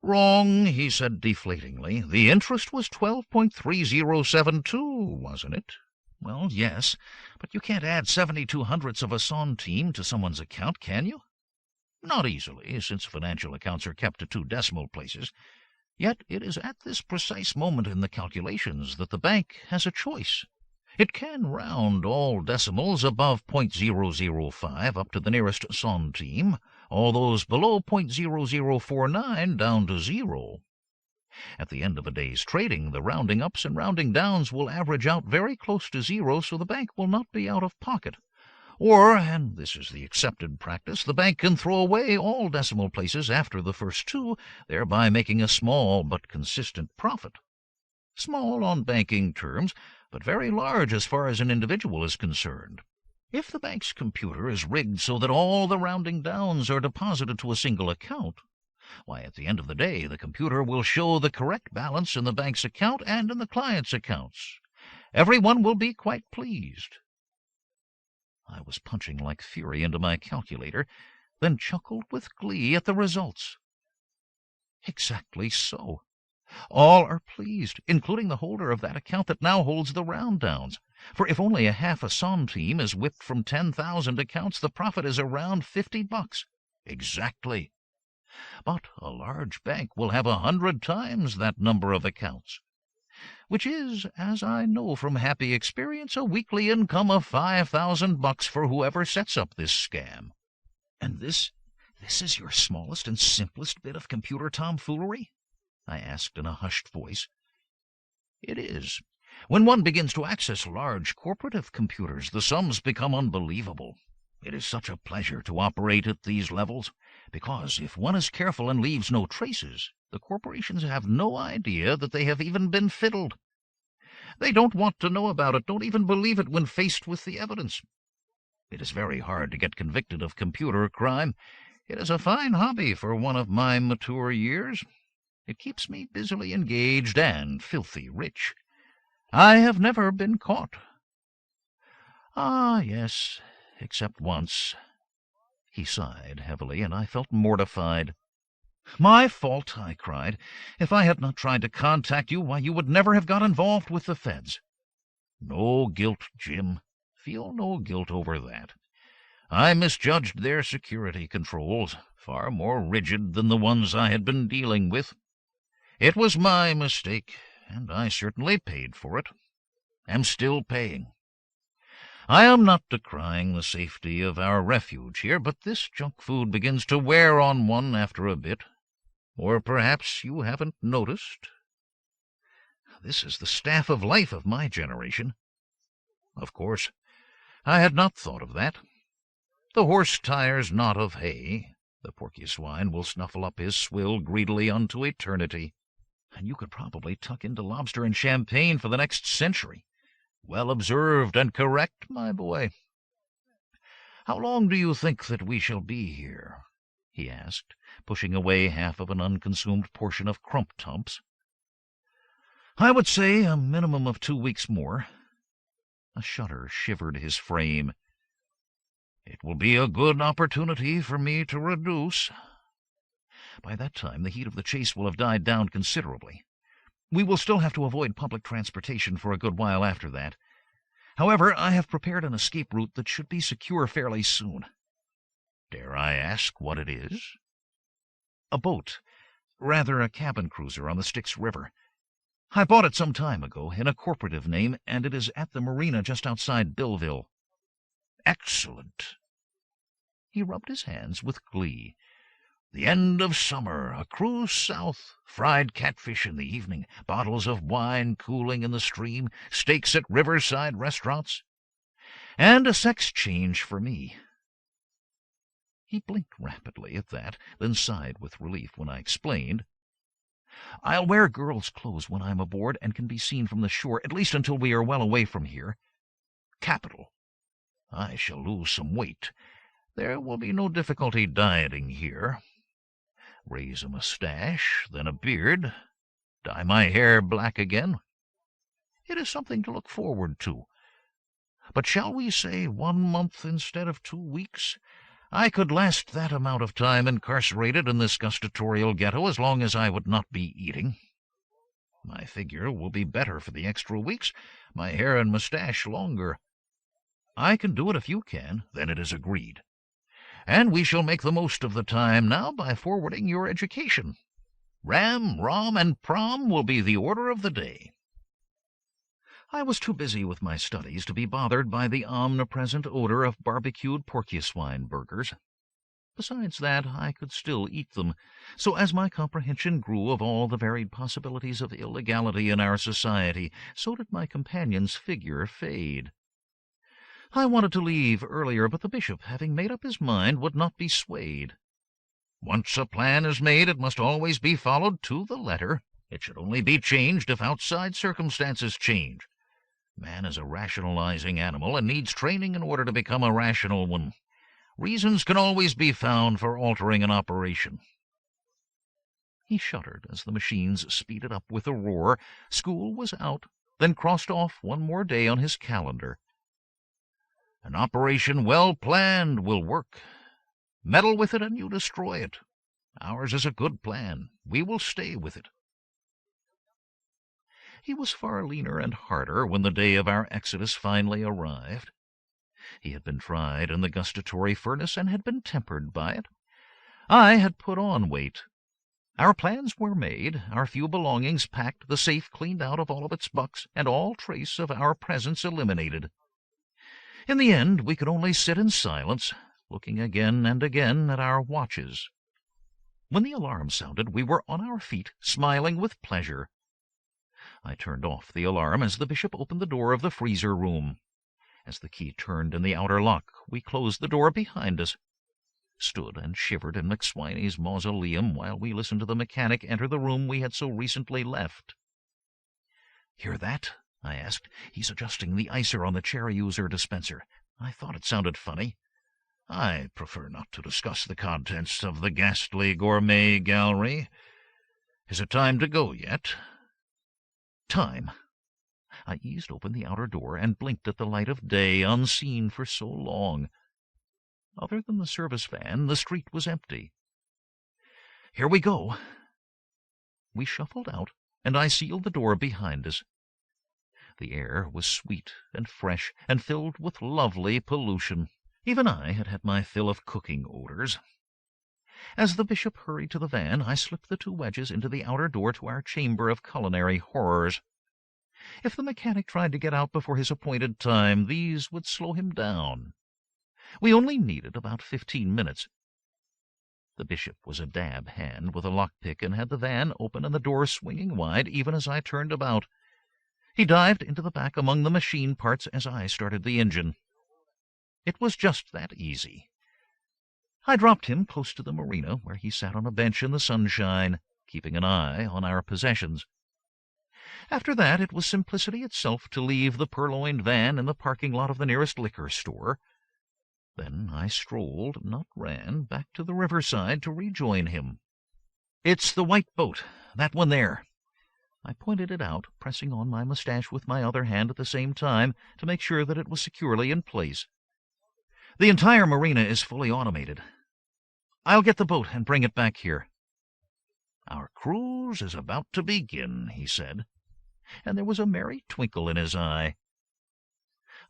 A: Wrong, he said deflatingly. The interest was 12.3072, wasn't it? Well, yes, but you can't add 72/100ths of a centime to someone's account, can you? Not easily, since financial accounts are kept to 2 decimal places. Yet it is at this precise moment in the calculations that the bank has a choice. It can round all decimals above .005 up to the nearest centime, all those below .0049 down to zero. At the end of a day's trading, the rounding ups and rounding downs will average out very close to zero, so the bank will not be out of pocket. Or, and this is the accepted practice, the bank can throw away all decimal places after the first two, thereby making a small but consistent profit. Small on banking terms, but very large as far as an individual is concerned. If the bank's computer is rigged so that all the rounding downs are deposited to a single account, why, at the end of the day, the computer will show the correct balance in the bank's account and in the client's accounts. Everyone will be quite pleased. I was punching like fury into my calculator, then chuckled with glee at the results. Exactly so. All are pleased, including the holder of that account that now holds the round downs. For if only a half a centime is whipped from 10,000 accounts, the profit is around $50. Exactly. But a large bank will have 100 times that number of accounts, which is, as I know from happy experience, a weekly income of $5,000 for whoever sets up this scam. And this is your smallest and simplest bit of computer tomfoolery? I asked in a hushed voice. It is. When one begins to access large corporative computers, the sums become unbelievable. It is such a pleasure to operate at these levels, because if one is careful and leaves no traces, the corporations have no idea that they have even been fiddled. They don't want to know about it, don't even believe it when faced with the evidence. It is very hard to get convicted of computer crime. It is a fine hobby for one of my mature years. It keeps me busily engaged and filthy rich. I have never been caught. Ah, yes, except once. He sighed heavily, and I felt mortified. My fault, I cried. If I had not tried to contact you, why, you would never have got involved with the feds. No guilt, Jim. Feel no guilt over that. I misjudged their security controls, far more rigid than the ones I had been dealing with. It was my mistake, and I certainly paid for it. Am still paying. I am not decrying the safety of our refuge here, but this junk food begins to wear on one after a bit. Or perhaps you haven't noticed. This is the staff of life of my generation. Of course, I had not thought of that. The horse tires not of hay. The porcupine will snuffle up his swill greedily unto eternity. And you could probably tuck into lobster and champagne for the next century. Well observed and correct, my boy. How long do you think that we shall be here? He asked, pushing away half of an unconsumed portion of crump tumps. I would say a minimum of 2 weeks more. A shudder shivered his frame. It will be a good opportunity for me to reduce. By that time, the heat of the chase will have died down considerably. We will still have to avoid public transportation for a good while after that. However, I have prepared an escape route that should be secure fairly soon. Dare I ask what it is? A boat, rather a cabin cruiser on the Styx River. I bought it some time ago in a corporative name, and it is at the marina just outside Billville. Excellent. He rubbed his hands with glee. The end of summer, a cruise south, fried catfish in the evening, bottles of wine cooling in the stream, steaks at riverside restaurants, and a sex change for me. He blinked rapidly at that, then sighed with relief when I explained. I'll wear girls' clothes when I'm aboard and can be seen from the shore, at least until we are well away from here. Capital. I shall lose some weight. There will be no difficulty dieting here. Raise a mustache, then a beard, dye my hair black again. It is something to look forward to. But shall we say 1 month instead of 2 weeks? I could last that amount of time incarcerated in this gustatorial ghetto as long as I would not be eating. My figure will be better for the extra weeks, my hair and mustache longer. I can do it if you can, then it is agreed. And we shall make the most of the time now by forwarding your education. Ram, rom, and prom will be the order of the day. I was too busy with my studies to be bothered by the omnipresent odor of barbecued porcupine burgers. Besides that, I could still eat them, so as my comprehension grew of all the varied possibilities of illegality in our society, so did my companion's figure fade. I wanted to leave earlier, but the bishop, having made up his mind, would not be swayed. Once a plan is made, it must always be followed to the letter. It should only be changed if outside circumstances change. Man is a rationalizing animal and needs training in order to become a rational one. Reasons can always be found for altering an operation. He shuddered as the machines speeded up with a roar. School was out, then crossed off one more day on his calendar. An operation well planned will work. Meddle with it and you destroy it. Ours is a good plan. We will stay with it. He was far leaner and harder when the day of our exodus finally arrived. He had been tried in the gustatory furnace and had been tempered by it. I had put on weight. Our plans were made, our few belongings packed, the safe cleaned out of all of its bucks, and all trace of our presence eliminated. In the end, we could only sit in silence, looking again and again at our watches. When the alarm sounded, we were on our feet, smiling with pleasure. I turned off the alarm as the bishop opened the door of the freezer room. As the key turned in the outer lock, we closed the door behind us, stood and shivered in McSwiney's mausoleum while we listened to the mechanic enter the room we had so recently left. "Hear that?" I asked. "He's adjusting the icer on the cherry user dispenser. I thought it sounded funny." "I prefer not to discuss the contents of the ghastly gourmet gallery. Is it time to go yet?" Time. I eased open the outer door and blinked at the light of day, unseen for so long. Other than the service van, the street was empty. "Here we go." We shuffled out, and I sealed the door behind us. The air was sweet and fresh and filled with lovely pollution. Even I had had my fill of cooking odors. As the bishop hurried to the van, I slipped the 2 wedges into the outer door to our chamber of culinary horrors. If the mechanic tried to get out before his appointed time, these would slow him down. We only needed about 15 minutes. The bishop was a dab hand with a lockpick and had the van open and the door swinging wide even as I turned about. He dived into the back among the machine parts as I started the engine. It was just that easy. I dropped him close to the marina, where he sat on a bench in the sunshine, keeping an eye on our possessions. After that, it was simplicity itself to leave the purloined van in the parking lot of the nearest liquor store. Then I strolled, not ran, back to the riverside to rejoin him. "It's the white boat, that one there." I pointed it out, pressing on my mustache with my other hand at the same time to make sure that it was securely in place. "The entire marina is fully automated. I'll get the boat and bring it back here." "Our cruise is about to begin," he said, and there was a merry twinkle in his eye.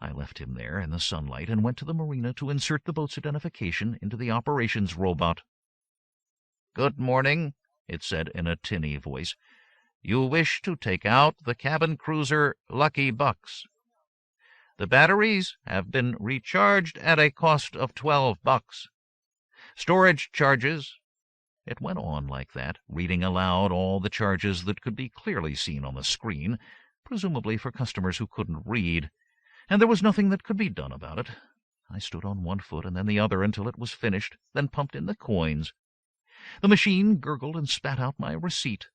A: I left him there in the sunlight and went to the marina to insert the boat's identification into the operations robot. "Good morning," it said in a tinny voice. "You wish to take out the cabin cruiser Lucky Bucks. The batteries have been recharged at a cost of $12. Storage charges—" It went on like that, reading aloud all the charges that could be clearly seen on the screen, presumably for customers who couldn't read, and there was nothing that could be done about it. I stood on one foot and then the other until it was finished, then pumped in the coins. The machine gurgled and spat out my receipt.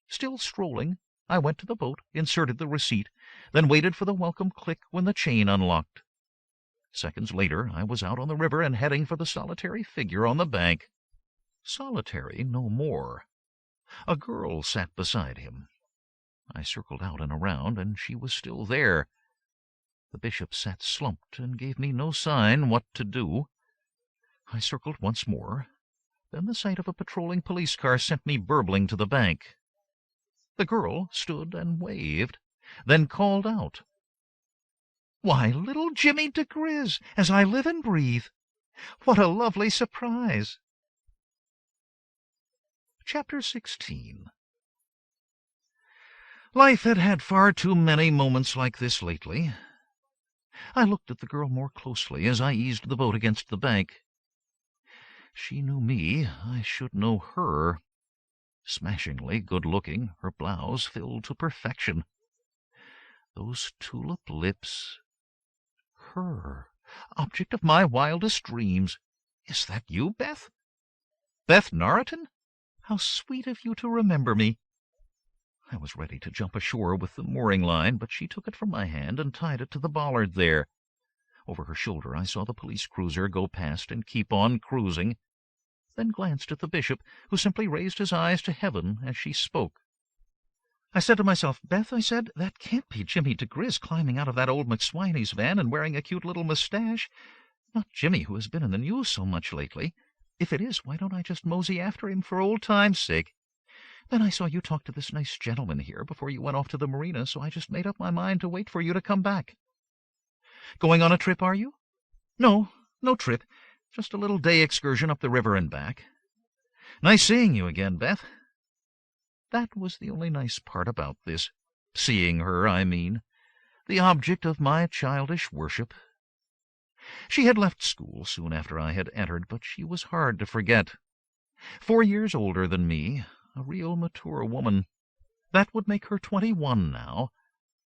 A: Still strolling, I went to the boat, inserted the receipt, then waited for the welcome click when the chain unlocked. Seconds later, I was out on the river and heading for the solitary figure on the bank. Solitary no more. A girl sat beside him. I circled out and around, and she was still there. The bishop sat slumped and gave me no sign what to do. I circled once more. Then the sight of a patrolling police car sent me burbling to the bank. The girl stood and waved, then called out, "Why, little Jimmy diGriz, as I live and breathe! What a lovely surprise!" Chapter 16. Life had had far too many moments like this lately. I looked at the girl more closely as I eased the boat against the bank. She knew me, I should know her. Smashingly good-looking, her blouse filled to perfection. Those tulip lips. Her, object of my wildest dreams. Is that you, Beth? Beth Norriton? How sweet of you to remember me. I was ready to jump ashore with the mooring line, but she took it from my hand and tied it to the bollard there. Over her shoulder I saw the police cruiser go past and keep on cruising, then glanced at the bishop, who simply raised his eyes to heaven as she spoke. I said to myself, Beth, I said, that can't be Jimmy diGriz climbing out of that old McSwiney's van and wearing a cute little mustache. Not Jimmy, who has been in the news so much lately. If it is, why don't I just mosey after him for old time's sake? Then I saw you talk to this nice gentleman here before you went off to the marina, so I just made up my mind to wait for you to come back. Going on a trip, are you? No trip. Just a little day excursion up the river and back. Nice seeing you again, Beth. That was the only nice part about this. Seeing her, I mean. The object of my childish worship. She had left school soon after I had entered, but she was hard to forget. 4 years older than me, a real mature woman. That would make her 21 now.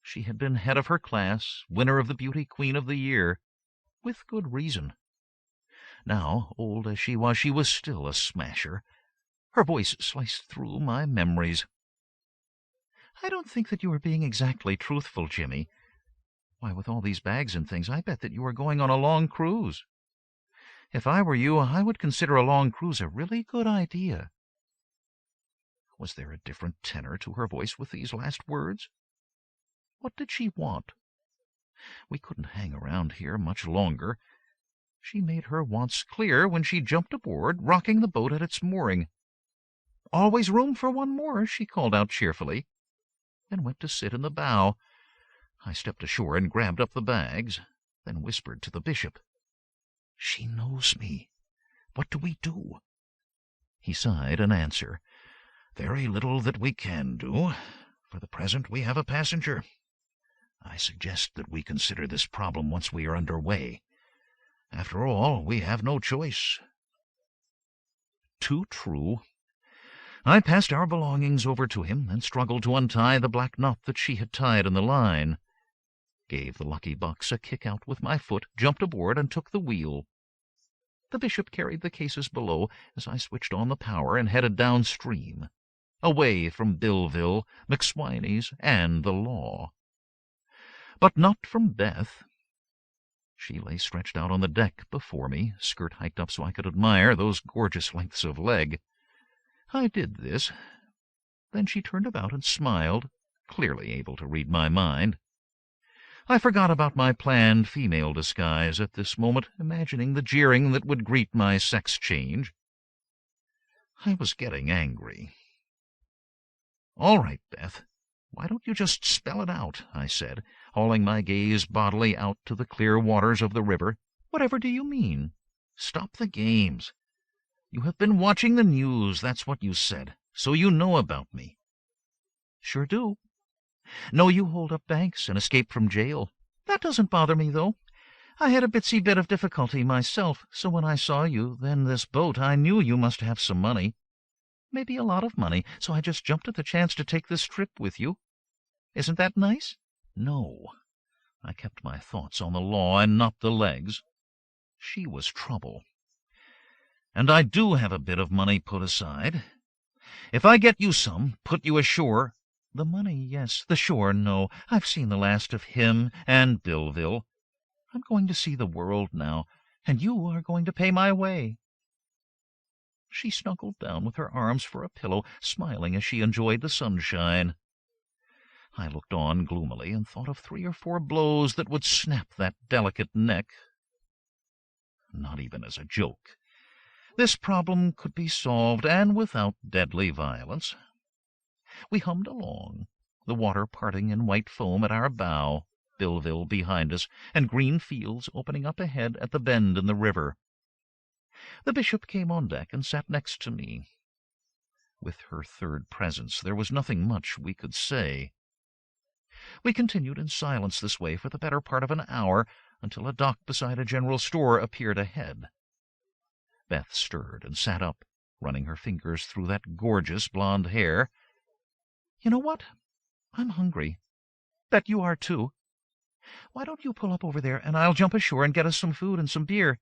A: She had been head of her class, winner of the Beauty Queen of the Year, with good reason. Now, old as she was still a smasher. Her voice sliced through my memories. I don't think that you are being exactly truthful, Jimmy. Why, with all these bags and things, I bet that you are going on a long cruise. If I were you, I would consider a long cruise a really good idea. Was there a different tenor to her voice with these last words? What did she want? We couldn't hang around here much longer. She made her wants clear when she jumped aboard, rocking the boat at its mooring. Always room for one more, she called out cheerfully, then went to sit in the bow. I stepped ashore and grabbed up the bags, then whispered to the bishop. She knows me. What do we do? He sighed an answer. Very little that we can do. For the present we have a passenger. I suggest that we consider this problem once we are under way. After all, we have no choice. Too true. I passed our belongings over to him and struggled to untie the black knot that she had tied in the line. Gave the lucky bucks a kick out with my foot, jumped aboard, and took the wheel. The bishop carried the cases below as I switched on the power and headed downstream, away from Billville, McSwiney's, and the law. But not from Beth. She lay stretched out on the deck before me, skirt hiked up so I could admire those gorgeous lengths of leg. I did this. Then she turned about and smiled, clearly able to read my mind. I forgot about my planned female disguise at this moment, imagining the jeering that would greet my sex change. I was getting angry. All right, Beth, why don't you just spell it out, I said, hauling my gaze bodily out to the clear waters of the river. Whatever do you mean? Stop the games. You have been watching the news, that's what you said, so you know about me. Sure do. Know you hold up banks and escape from jail. That doesn't bother me, though. I had a bitsy bit of difficulty myself, so when I saw you, then this boat, I knew you must have some money. Maybe a lot of money, so I just jumped at the chance to take this trip with you. Isn't that nice? No. I kept my thoughts on the law and not the legs. She was trouble. And I do have a bit of money put aside. If I get you some, put you ashore— The money, yes. The shore, no. I've seen the last of him and Billville. I'm going to see the world now, and you are going to pay my way. She snuggled down with her arms for a pillow, smiling as she enjoyed the sunshine. I looked on gloomily and thought of 3 or 4 blows that would snap that delicate neck. Not even as a joke. This problem could be solved, and without deadly violence. We hummed along, the water parting in white foam at our bow, Billville behind us, and green fields opening up ahead at the bend in the river. The bishop came on deck and sat next to me. With her third presence, there was nothing much we could say. We continued in silence this way for the better part of an hour, until a dock beside a general store appeared ahead. Beth stirred and sat up, running her fingers through that gorgeous blonde hair. "You know what? I'm hungry. Bet you are, too. Why don't you pull up over there, and I'll jump ashore and get us some food and some beer?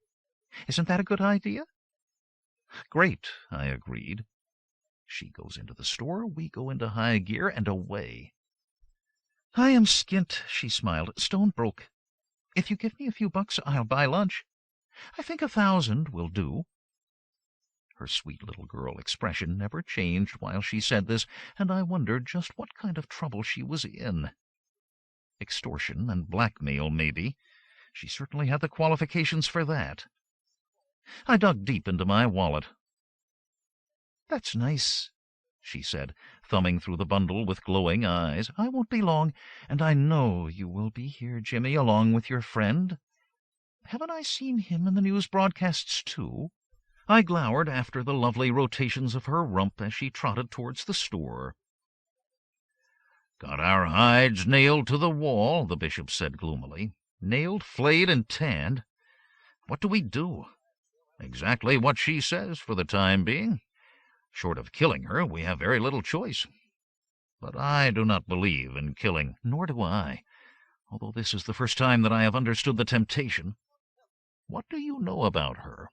A: Isn't that a good idea?" "Great," I agreed. She goes into the store, we go into high gear, and away. "I am skint," she smiled, "stone broke. If you give me a few bucks, I'll buy lunch. I think 1,000 will do." Her sweet little girl expression never changed while she said this, and I wondered just what kind of trouble she was in. Extortion and blackmail, maybe. She certainly had the qualifications for that. I dug deep into my wallet. "That's nice," she said, thumbing through the bundle with glowing eyes. "I won't be long, and I know you will be here, Jimmy, along with your friend. Haven't I seen him in the news broadcasts, too?" I glowered after the lovely rotations of her rump as she trotted towards the store. "Got our hides nailed to the wall," the bishop said gloomily. "Nailed, flayed, and tanned. What do we do?" "Exactly what she says for the time being. Short of killing her, we have very little choice. But I do not believe in killing." "Nor do I, although this is the first time that I have understood the temptation." "What do you know about her?"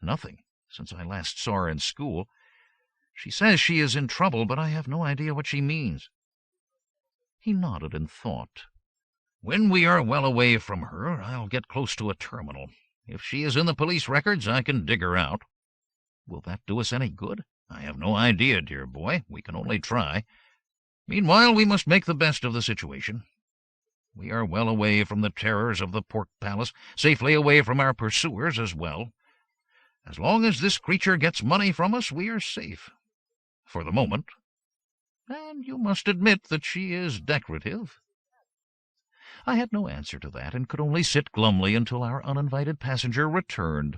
A: "Nothing, since I last saw her in school. She says she is in trouble, but I have no idea what she means." He nodded in thought. "When we are well away from her, I'll get close to a terminal. If she is in the police records, I can dig her out." "Will that do us any good?" "I have no idea, dear boy. We can only try. Meanwhile, we must make the best of the situation. We are well away from the terrors of the pork palace, safely away from our pursuers as well. As long as this creature gets money from us, we are safe. For the moment. And you must admit that she is decorative." I had no answer to that, and could only sit glumly until our uninvited passenger returned.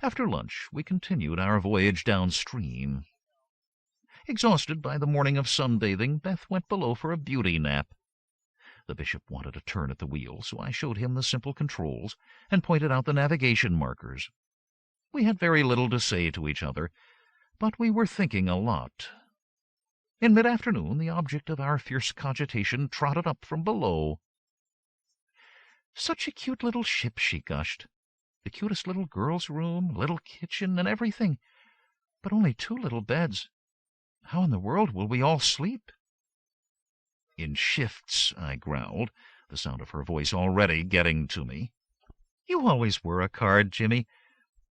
A: After lunch, we continued our voyage downstream. Exhausted by the morning of sunbathing, Beth went below for a beauty nap. The bishop wanted a turn at the wheel, so I showed him the simple controls and pointed out the navigation markers. We had very little to say to each other, but we were thinking a lot. In mid-afternoon, the object of our fierce cogitation trotted up from below. "Such a cute little ship," she gushed. "The cutest little girl's room, little kitchen, and everything. But only 2 little beds. How in the world will we all sleep?" "In shifts," I growled, the sound of her voice already getting to me. "You always were a card, Jimmy.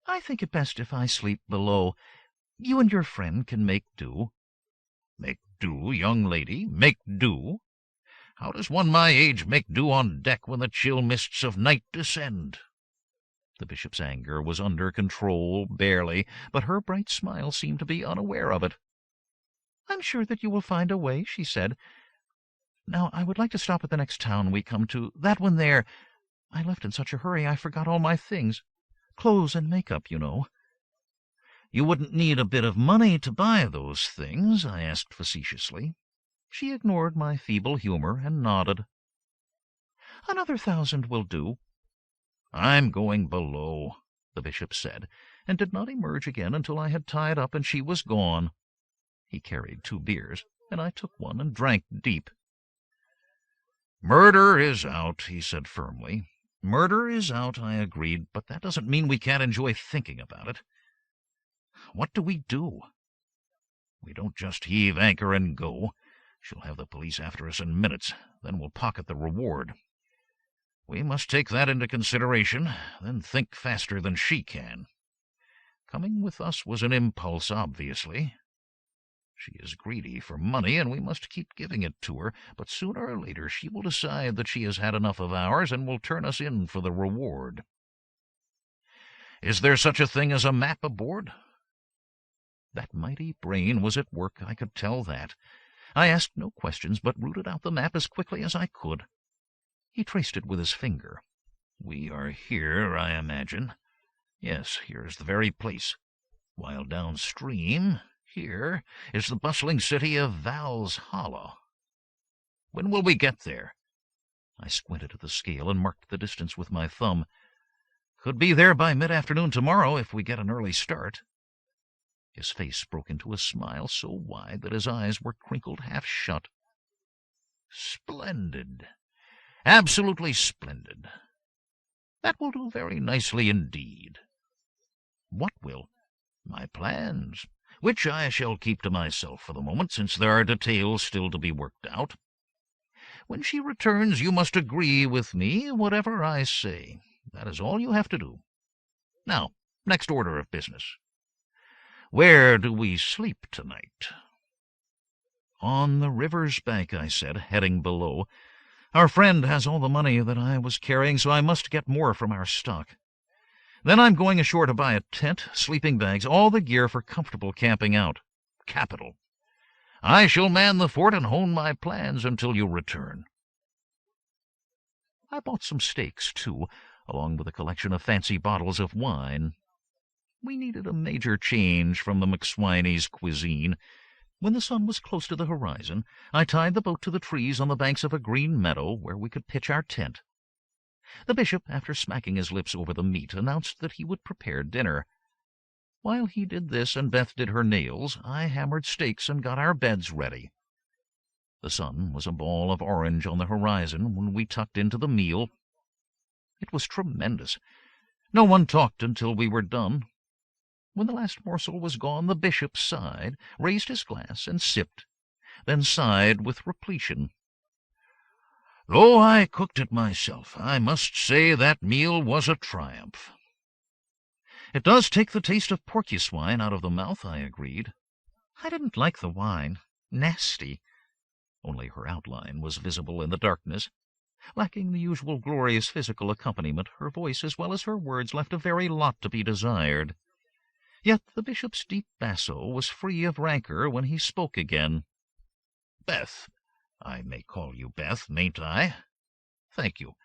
A: I think it best if I sleep below. You and your friend can make do." "Make do, young lady, make do? How does one my age make do on deck when the chill mists of night descend?" The bishop's anger was under control, barely, but her bright smile seemed to be unaware of it. "I'm sure that you will find a way," she said. "Now, I would like to stop at the next town we come to, that one there. I left in such a hurry I forgot all my things. Clothes and makeup, you know." "You wouldn't need a bit of money to buy those things?" I asked facetiously. She ignored my feeble humor and nodded. "Another 1,000 will do." "I'm going below," the bishop said, and did not emerge again until I had tied up and she was gone. He carried 2 beers, and I took one and drank deep. "Murder is out," he said firmly. "Murder is out," I agreed, "but that doesn't mean we can't enjoy thinking about it. What do we do? We don't just heave anchor and go. She'll have the police after us in minutes. Then we'll pocket the reward. We must take that into consideration, then think faster than she can. Coming with us was an impulse, obviously. She is greedy for money, and we must keep giving it to her, but sooner or later she will decide that she has had enough of ours and will turn us in for the reward. Is there such a thing as a map aboard?" That mighty brain was at work, I could tell that. I asked no questions, but rooted out the map as quickly as I could. He traced it with his finger. "We are here, I imagine. Yes, here is the very place. While downstream, here, is the bustling city of Val's Hollow. When will we get there?" I squinted at the scale and marked the distance with my thumb. Could be there by mid-afternoon tomorrow if we get an early start." His face broke into a smile so wide that his eyes were crinkled half shut. "Splendid. Absolutely splendid. That will do very nicely indeed." "What will?" "My plans, which I shall keep to myself for the moment, since there are details still to be worked out. When she returns, you must agree with me, whatever I say. That is all you have to do. Now, next order of business. Where do we sleep tonight?" "On the river's bank," I said, heading below. "Our friend has all the money that I was carrying, so I must get more from our stock. Then I'm going ashore to buy a tent, sleeping bags, all the gear for comfortable camping out." "Capital. I shall man the fort and hone my plans until you return." I bought some steaks, too, along with a collection of fancy bottles of wine. We needed a major change from the McSwineys' cuisine. When the sun was close to the horizon, I tied the boat to the trees on the banks of a green meadow where we could pitch our tent. The bishop, after smacking his lips over the meat, announced that he would prepare dinner. While he did this and Beth did her nails, I hammered steaks and got our beds ready. The sun was a ball of orange on the horizon when we tucked into the meal. It was tremendous. No one talked until we were done. When the last morsel was gone, the bishop sighed, raised his glass, and sipped, then sighed with repletion. "Though I cooked it myself, I must say that meal was a triumph." "It does take the taste of porcupine wine out of the mouth," I agreed. I didn't like the wine. Nasty. Only her outline was visible in the darkness. Lacking the usual glorious physical accompaniment, her voice as well as her words left a very lot to be desired. Yet the bishop's deep basso was free of rancor when he spoke again. "Beth, I may call you Beth, mayn't I? Thank you.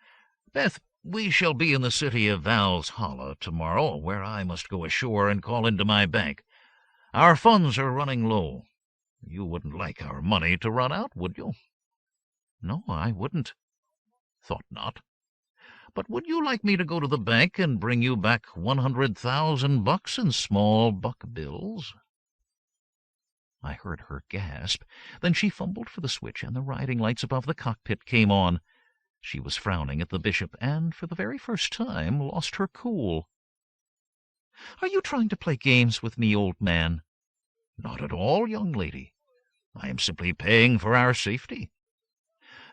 A: Beth, we shall be in the city of Val's Hollow tomorrow, where I must go ashore and call into my bank. Our funds are running low. You wouldn't like our money to run out, would you?" "No, I wouldn't." "Thought not. But would you like me to go to the bank and bring you back $100,000 in small buck bills?" I heard her gasp. Then she fumbled for the switch, and the riding lights above the cockpit came on. She was frowning at the bishop, and for the very first time lost her cool. "Are you trying to play games with me, old man?" "Not at all, young lady. I am simply paying for our safety.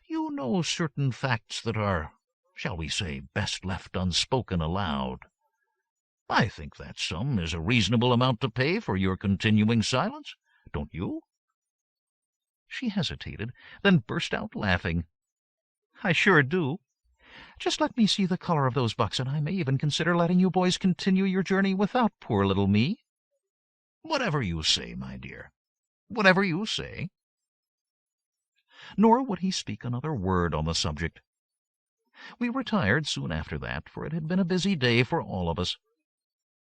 A: You know certain facts that are, shall we say, best left unspoken aloud. I think that sum is a reasonable amount to pay for your continuing silence, don't you?" She hesitated, then burst out laughing. "I sure do. Just let me see the color of those bucks, and I may even consider letting you boys continue your journey without poor little me." "Whatever you say, my dear. Whatever you say." Nor would he speak another word on the subject. We retired soon after that, for it had been a busy day for all of us.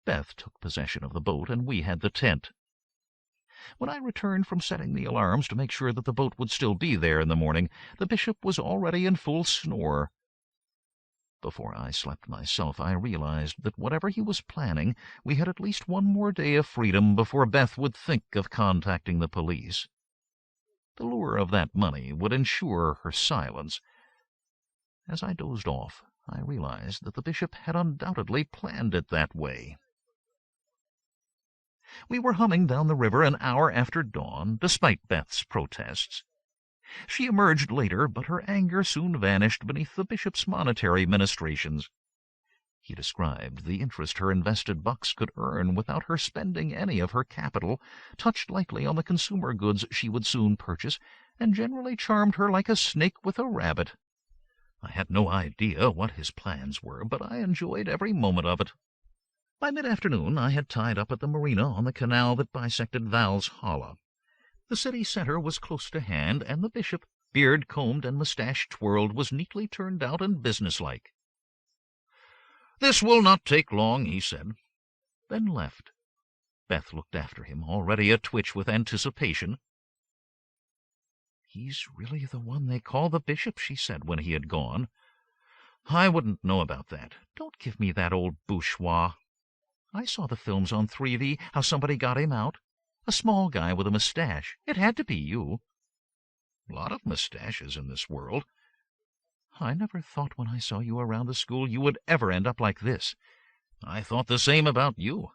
A: Beth took possession of the boat, and we had the tent. When I returned from setting the alarms to make sure that the boat would still be there in the morning, the bishop was already in full snore. Before I slept myself, I realized that whatever he was planning, we had at least one more day of freedom before Beth would think of contacting the police. The lure of that money would ensure her silence. As I dozed off, I realized that the bishop had undoubtedly planned it that way. We were humming down the river an hour after dawn, despite Beth's protests. She emerged later, but her anger soon vanished beneath the bishop's monetary ministrations. He described the interest her invested bucks could earn without her spending any of her capital, touched lightly on the consumer goods she would soon purchase, and generally charmed her like a snake with a rabbit. I had no idea what his plans were, but I enjoyed every moment of it. By mid-afternoon I had tied up at the marina on the canal that bisected Val's Hollow. The city center was close to hand, and the bishop, beard combed and mustache twirled, was neatly turned out and businesslike. "This will not take long," he said, then left. Beth looked after him, already a-twitch with anticipation. "He's really the one they call the bishop," she said when he had gone. I wouldn't know about that. Don't give me that old bourgeois. I saw the films on 3D, how somebody got him out. A small guy with a mustache. It had to be you.
C: A lot of mustaches in this world.
A: I never thought when I saw you around the school you would ever end up like this.
C: I thought the same about you.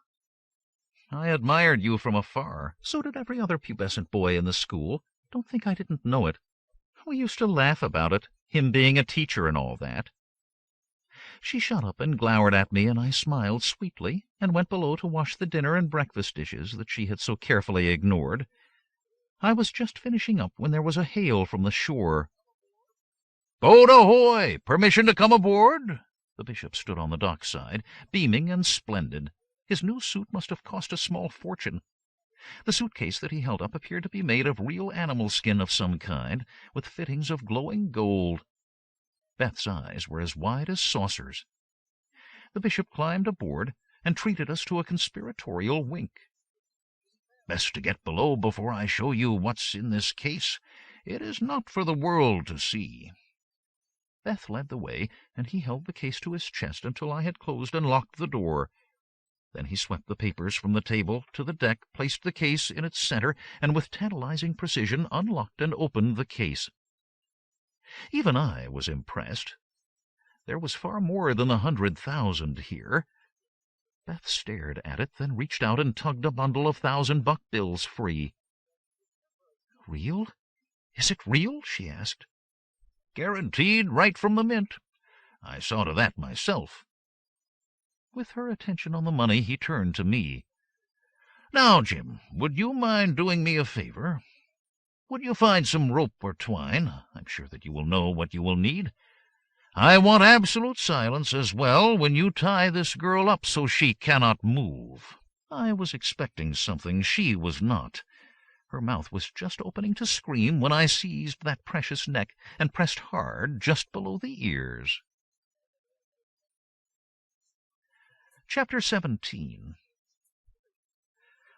A: I admired you from afar. So did every other pubescent boy in the school. Don't think I didn't know it. We used to laugh about it, him being a teacher and all that. She shut up and glowered at me, and I smiled sweetly and went below to wash the dinner and breakfast dishes that she had so carefully ignored. I was just finishing up when there was a hail from the shore.
C: "Boat ahoy! Permission to come aboard?"
A: The bishop stood on the dockside, beaming and splendid. His new suit must have cost a small fortune. The suitcase that he held up appeared to be made of real animal skin of some kind, with fittings of glowing gold. Beth's eyes were as wide as saucers. The bishop climbed aboard and treated us to a conspiratorial wink.
C: "Best to get below before I show you what's in this case. It is not for the world to see."
A: Beth led the way, and he held the case to his chest until I had closed and locked the door. Then he swept the papers from the table to the deck, placed the case in its center, and with tantalizing precision unlocked and opened the case. Even I was impressed. There was far more than 100,000 here. Beth stared at it, then reached out and tugged a bundle of $1,000 bills free. "Real? Is it real?" she asked.
C: "Guaranteed right from the mint. I saw to that myself."
A: With her attention on the money, he turned to me.
C: "Now, Jim, would you mind doing me a favor? Would you find some rope or twine? I'm sure that you will know what you will need. I want absolute silence as well when you tie this girl up so she cannot move."
A: I was expecting something. She was not. Her mouth was just opening to scream when I seized that precious neck and pressed hard just below the ears. Chapter 17.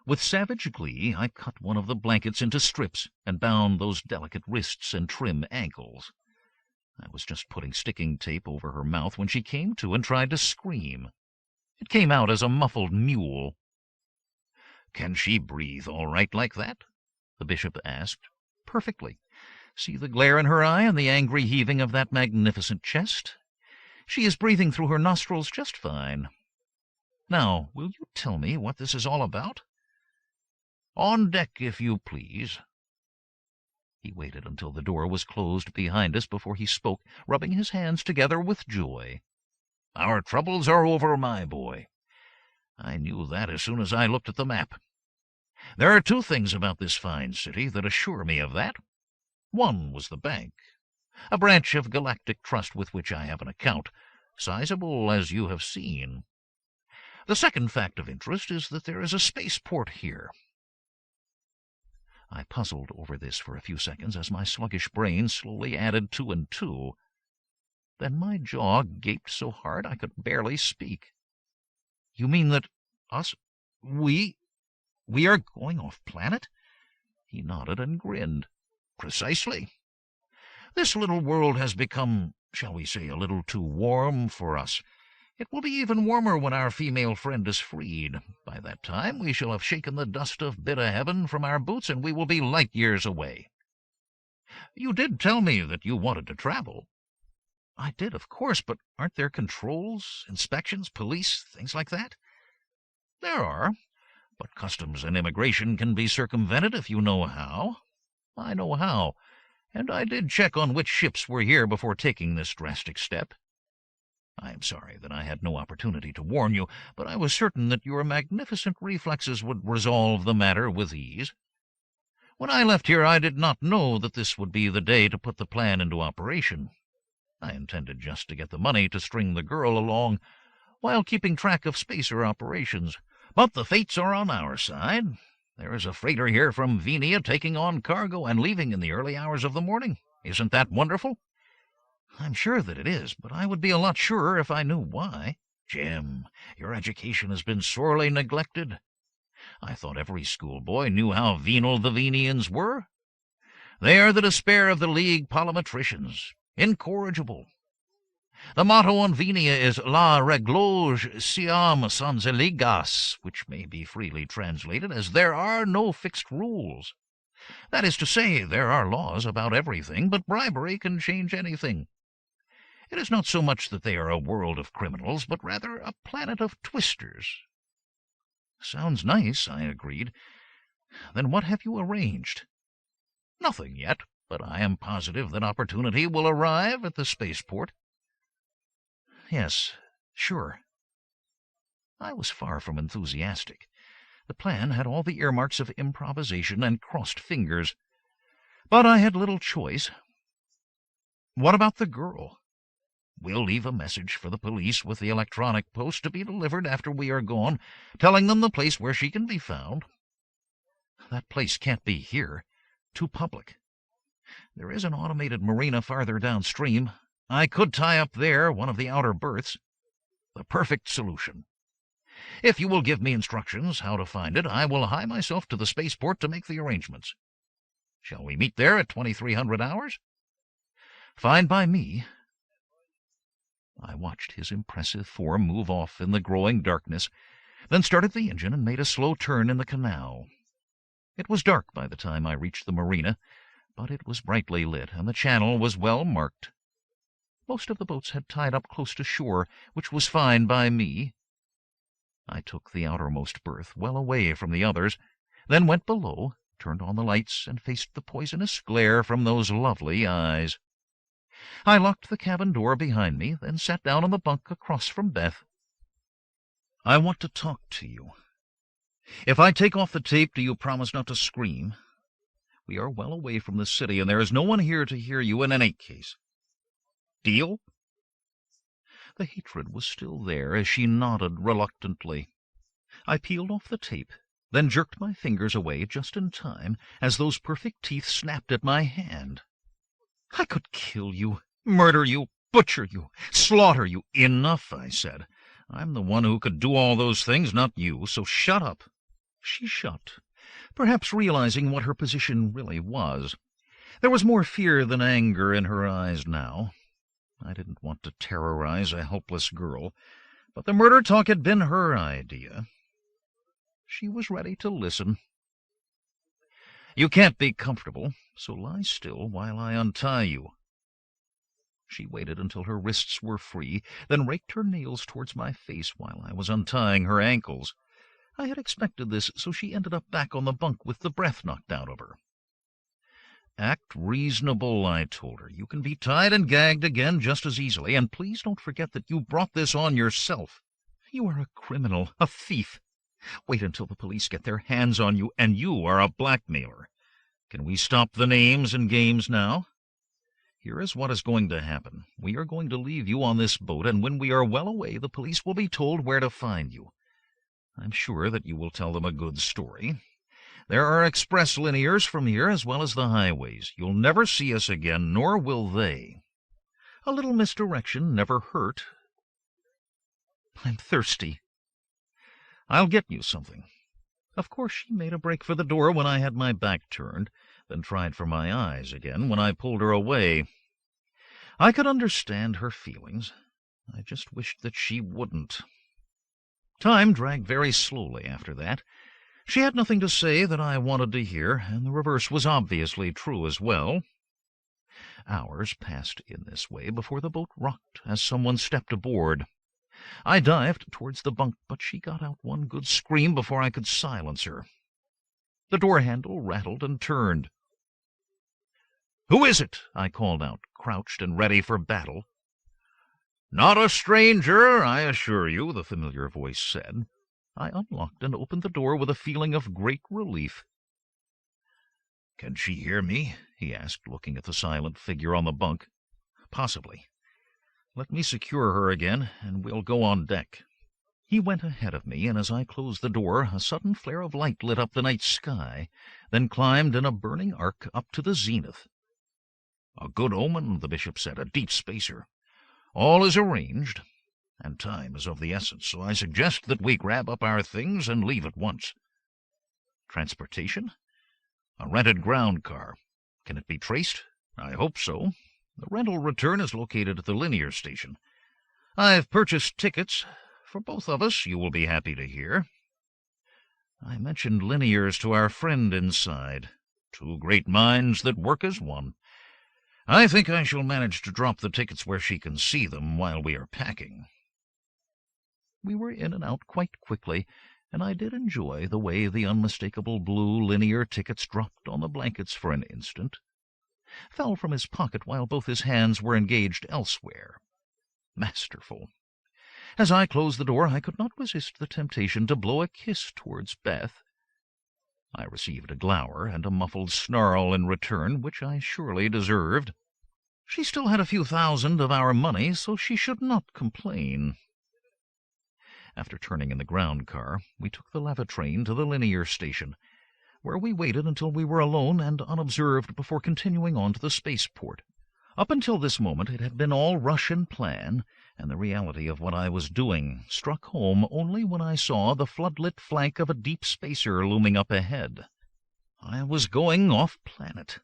A: With savage glee, I cut one of the blankets into strips and bound those delicate wrists and trim ankles. I was just putting sticking tape over her mouth when she came to and tried to scream. It came out as a muffled mewl.
C: "Can she breathe all right like that?"
A: the bishop asked. "Perfectly. See the glare in her eye and the angry heaving of that magnificent chest? She is breathing through her nostrils just fine. Now, will you tell me what this is all about?"
C: "On deck, if you please."
A: He waited until the door was closed behind us before he spoke, rubbing his hands together with joy.
C: "Our troubles are over, my boy. I knew that as soon as I looked at the map. There are two things about this fine city that assure me of that. One was the bank, a branch of Galactic Trust with which I have an account, sizable as you have seen. The second fact of interest is that there is a spaceport here."
A: I puzzled over this for a few seconds as my sluggish brain slowly added two and two. Then my jaw gaped so hard I could barely speak. "You mean that we are going off-planet?" He nodded and grinned.
C: "Precisely. This little world has become, shall we say, a little too warm for us. It will be even warmer when our female friend is freed. By that time we shall have shaken the dust of Bit of Heaven from our boots, and we will be light years away. You did tell me that you wanted to travel."
A: "I did, of course, but aren't there controls, inspections, police, things like that?"
C: "There are, but customs and immigration can be circumvented if you know how. I know how, and I did check on which ships were here before taking this drastic step. I am sorry that I had no opportunity to warn you, but I was certain that your magnificent reflexes would resolve the matter with ease. When I left here I did not know that this would be the day to put the plan into operation. I intended just to get the money to string the girl along while keeping track of spacer operations. But the fates are on our side. There is a freighter here from Venia taking on cargo and leaving in the early hours of the morning. Isn't that wonderful?"
A: "I'm sure that it is, but I would be a lot surer if I knew why."
C: "Jim, your education has been sorely neglected. I thought every schoolboy knew how venal the Venians were. They are the despair of the League parliametricians, incorrigible. The motto on Venia is La Regloge Siam Sans Eligas, which may be freely translated as There are no fixed rules. That is to say, there are laws about everything, but bribery can change anything. It is not so much that they are a world of criminals, but rather a planet of twisters. Sounds nice, I agreed. Then what have you arranged? Nothing yet, but I am positive that opportunity will arrive at the spaceport. Yes, sure. I was far from enthusiastic. The plan had all the earmarks of improvisation and crossed fingers. But I had little choice. What about the girl? We'll leave a message for the police with the electronic post to be delivered after we are gone, telling them the place where she can be found. That place can't be here. Too public. There is an automated marina farther downstream. I could tie up there one of the outer berths. The perfect solution. If you will give me instructions how to find it, I will hie myself to the spaceport to make the arrangements. Shall we meet there at 2300 hours? Fine by me. I watched his impressive form move off in the growing darkness, then started the engine and made a slow turn in the canal. It was dark by the time I reached the marina, but it was brightly lit, and the channel was well marked. Most of the boats had tied up close to shore, which was fine by me. I took the outermost berth, well away from the others, then went below, turned on the lights, and faced the poisonous glare from those lovely eyes. I locked the cabin door behind me, then sat down on the bunk across from Beth. I want to talk to you. If I take off the tape, do you promise not to scream? We are well away from the city, and there is no one here to hear you in any case. Deal? The hatred was still there as she nodded reluctantly. I peeled off the tape, then jerked my fingers away just in time as those perfect teeth snapped at my hand. I could kill you, murder you, butcher you, slaughter you. Enough, I said. I'm the one who could do all those things, not you, so shut up. She shut, perhaps realizing what her position really was. There was more fear than anger in her eyes now. I didn't want to terrorize a helpless girl, but the murder talk had been her idea. She was ready to listen. You can't be comfortable, so lie still while I untie you. She waited until her wrists were free, then raked her nails towards my face while I was untying her ankles. I had expected this, so she ended up back on the bunk with the breath knocked out of her. Act reasonable, I told her. You can be tied and gagged again just as easily, and please don't forget that you brought this on yourself. You are a criminal, a thief. Wait until the police get their hands on you, and you are a blackmailer. Can we stop the names and games now? Here is what is going to happen. We are going to leave you on this boat, and when we are well away, the police will be told where to find you. I'm sure that you will tell them a good story. There are express linears from here as well as the highways. You'll never see us again, nor will they. A little misdirection never hurt. I'm thirsty. I'll get you something. Of course, she made a break for the door when I had my back turned, then tried for my eyes again when I pulled her away. I could understand her feelings. I just wished that she wouldn't. Time dragged very slowly after that. She had nothing to say that I wanted to hear, and the reverse was obviously true as well. Hours passed in this way before the boat rocked as someone stepped aboard. I dived towards the bunk, but she got out one good scream before I could silence her. The door handle rattled and turned. "Who is it?" I called out, crouched and ready for battle. "Not a stranger, I assure you," the familiar voice said. I unlocked and opened the door with a feeling of great relief. "Can she hear me?" he asked, looking at the silent figure on the bunk. "Possibly. Let me secure her again, and we'll go on deck." He went ahead of me, and as I closed the door, a sudden flare of light lit up the night sky, then climbed in a burning arc up to the zenith. "A good omen," the bishop said, "a deep spacer. All is arranged, and time is of the essence, so I suggest that we grab up our things and leave at once." "Transportation?" "A rented ground car. Can it be traced?" "I hope so. The rental return is located at the linear station. I've purchased tickets for both of us, you will be happy to hear. I mentioned linears to our friend inside. Two great minds that work as one. I think I shall manage to drop the tickets where she can see them while we are packing. We were in and out quite quickly, and I did enjoy the way the unmistakable blue linear tickets dropped on the blankets for an instant, fell from his pocket while both his hands were engaged elsewhere. Masterful. As I closed the door, I could not resist the temptation to blow a kiss towards Beth. I received a glower and a muffled snarl in return, which I surely deserved. She still had a few thousand of our money, so she should not complain. After turning in the ground car, we took the leva train to the linear station, where we waited until we were alone and unobserved before continuing on to the spaceport. Up until this moment it had been all rush and plan, and the reality of what I was doing struck home only when I saw the floodlit flank of a deep spacer looming up ahead. I was going off-planet.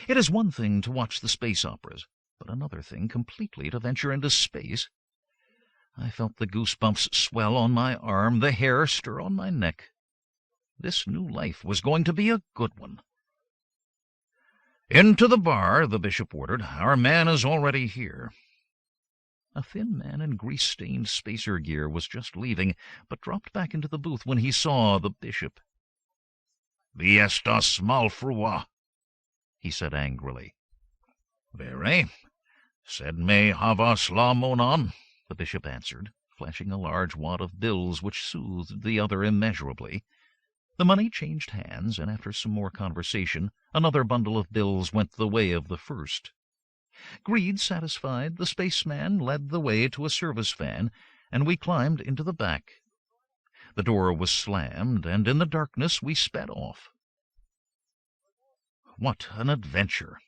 C: It is one thing to watch the space operas, but another thing completely to venture into space. I felt the goosebumps swell on my arm, the hair stir on my neck. This new life was going to be a good one. "Into the bar," the bishop ordered. "Our man is already here." A thin man in grease-stained spacer gear was just leaving, but dropped back into the booth when he saw the bishop. "Vi estas malfrua," he said angrily. "Vere, sed me havas la monon," the bishop answered, flashing a large wad of bills which soothed the other immeasurably. The money changed hands, and after some more conversation, another bundle of bills went the way of the first. Greed satisfied, the spaceman led the way to a service van, and we climbed into the back. The door was slammed, and in the darkness we sped off. What an adventure!